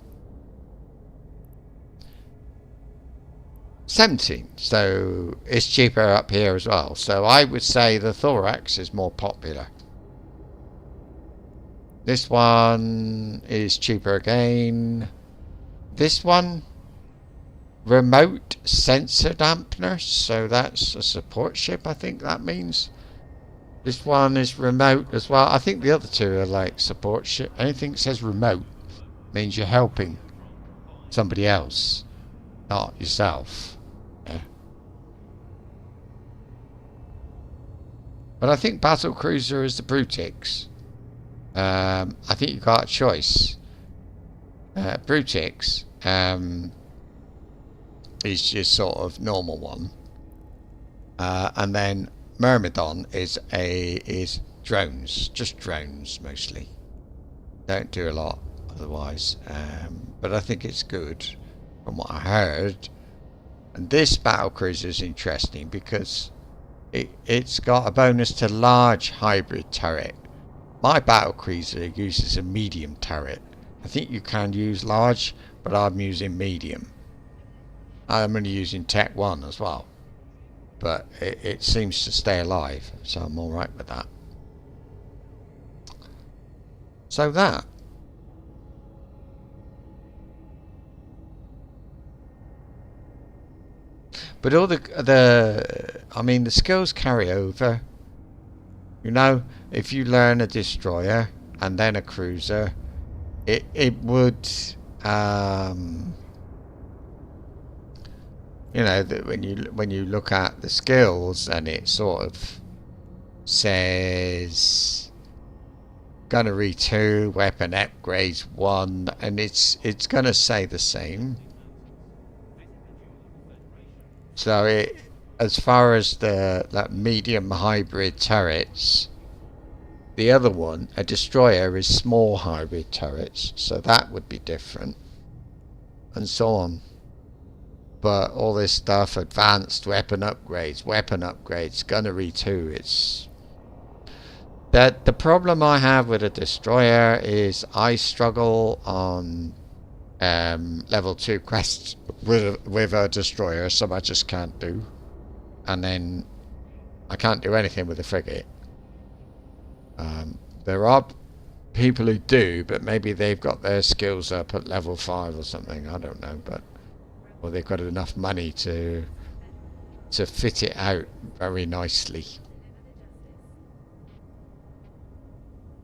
17, so it's cheaper up here as well. So I would say the Thorax is more popular. This one is cheaper again. This one, remote sensor dampener, so that's a support ship, I think that means. This one is remote as well. I think the other two are like support ship. Anything that says remote means you're helping somebody else, not yourself. Yeah. But I think Battle Cruiser is the Brutix. I think you got a choice. Brutix is just sort of normal one, and then Myrmidon is drones, just drones mostly. Don't do a lot otherwise, but I think it's good from what I heard. And this battle cruiser is interesting because it's got a bonus to large hybrid turret. My battle cruiser uses a medium turret, I think you can use large, but I'm using medium. I'm only using Tech 1 as well, but it seems to stay alive, so I'm alright with that. So that. But all I mean, the skills carry over. You know, if you learn a destroyer and then a cruiser, it would, you know, that when you look at the skills and it sort of says gunnery 2, weapon upgrades 1, and it's gonna say the same. So as far as that medium hybrid turrets, the other one, a destroyer, is small hybrid turrets, so that would be different, and so on. But all this stuff, advanced weapon upgrades, gunnery 2, it's that the problem I have with a destroyer is I struggle on level 2 quests with a destroyer, some I just can't do, and then I can't do anything with a frigate. There are people who do, but maybe they've got their skills up at level 5 or something, I don't know, but or they've got enough money to fit it out very nicely.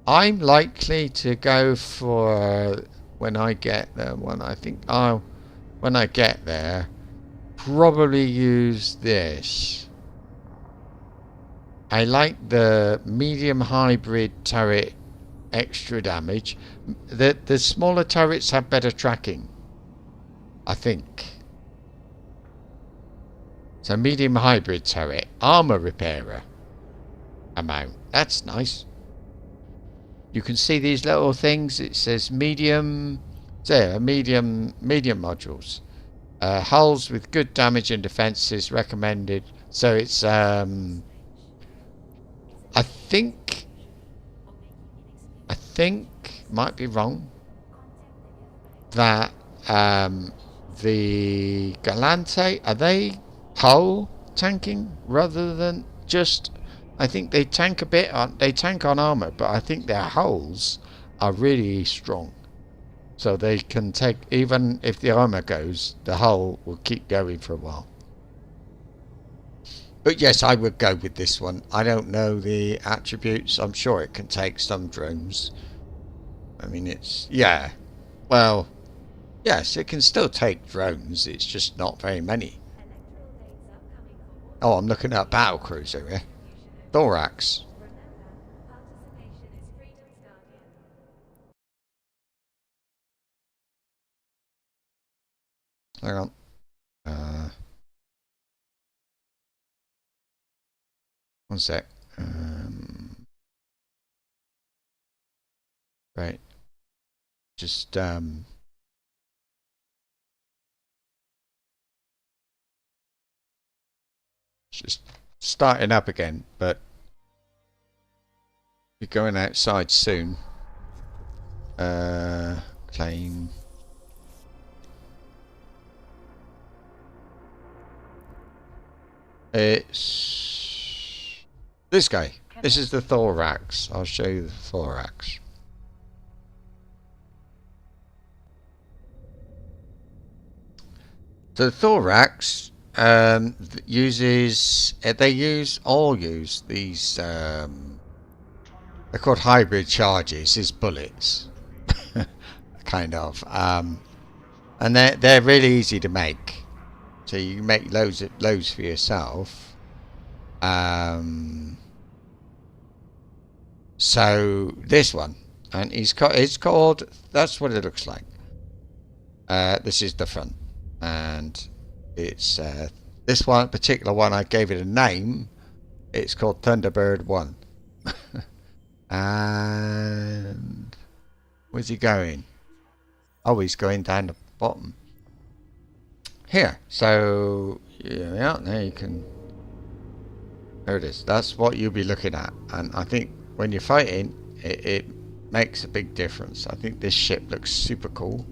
I'm likely to go for, when I get there, when I get there, probably use this. I like the medium hybrid turret extra damage. The smaller turrets have better tracking, I think. So medium hybrid turret, armor repairer amount. That's nice. You can see these little things. It says medium. There, medium modules. Hulls with good damage and defenses recommended. So it's I think might be wrong that the Galante, are they hull tanking rather than just, I think they tank a bit on, they tank on armor, but I think their hulls are really strong, so they can take, even if the armor goes, the hull will keep going for a while. But yes, I would go with this one. I don't know the attributes. I'm sure it can take some drones. I mean, it's, yeah, well, yes, it can still take drones. It's just not very many. Oh, I'm looking at battle cruiser here. Thorax. Hang on. One sec. Right. Just starting up again, but you're going outside soon. Claim. It's this guy. This is the thorax. I'll show you the thorax. The thorax uses, all use these, they're called hybrid charges, is bullets, kind of, and they're really easy to make. So you can make loads for yourself. So this one, and it's called. That's what it looks like. This is the front, and it's this one particular one. I gave it a name. It's called Thunderbird 1. And where's he going? Oh, he's going down the bottom. Here, so yeah, there you can. There it is. That's what you'll be looking at, and I think when you're fighting, it makes a big difference. I think this ship looks super cool.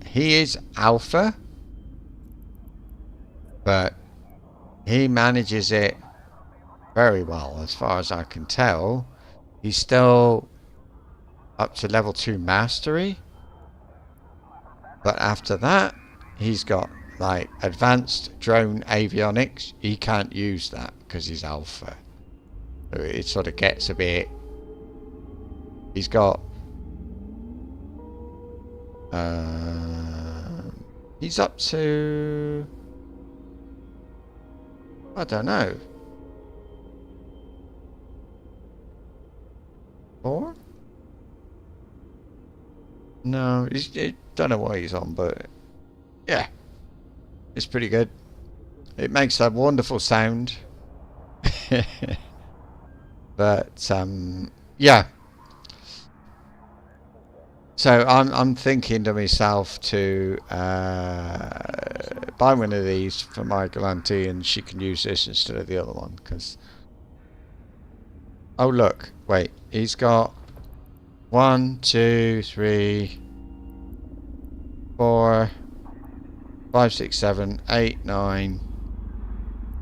He is alpha, but he manages it very well as far as I can tell. He's still up to level 2 mastery, but after that he's got like advanced drone avionics. He can't use that because he's alpha, so it sort of gets a bit. He's got he's up to, I don't know, 4? No, I don't know what he's on, but yeah, it's pretty good. It makes a wonderful sound. But yeah. So I'm thinking to myself to buy one of these for my Galante, and she can use this instead of the other one. Because, oh look, wait, he's got 1, 2, 3, 4, 5, 6, 7, 8, 9,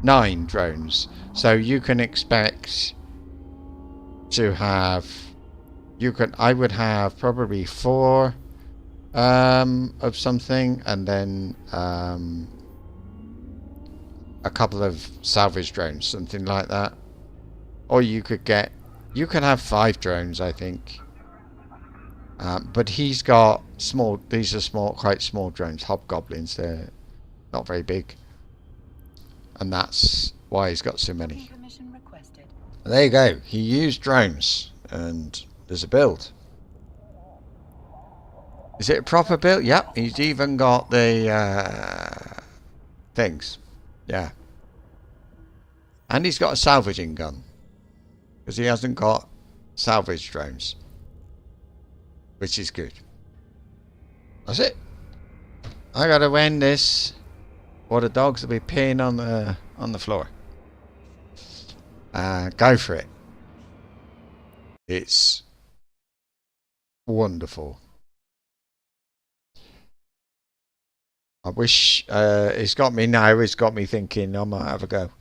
9 drones. So you can expect to have, I would have probably 4 of something, and then a couple of salvage drones, something like that. Or you could have 5 drones, I think. But he's got small, these are quite small drones, hobgoblins. They're not very big, and that's why he's got so many. There you go. He used drones, and there's a build. Is it a proper build? Yep. He's even got the things. Yeah. And he's got a salvaging gun, because he hasn't got salvage drones, which is good. That's it. I gotta win this, or the dogs will be peeing on the floor. Go for it. It's wonderful. I wish it's got me now. It's got me thinking I might have a go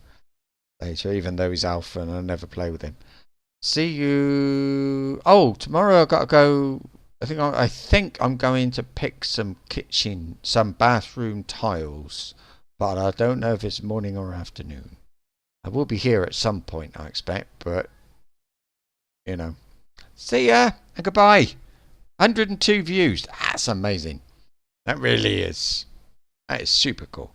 later, even though he's alpha and I never play with him. See you. Oh, tomorrow I've got to go. I think I'm going to pick some bathroom tiles, but I don't know if it's morning or afternoon. I will be here at some point, I expect, but you know. See ya and goodbye. 102 views. That's amazing. That really is. That is super cool.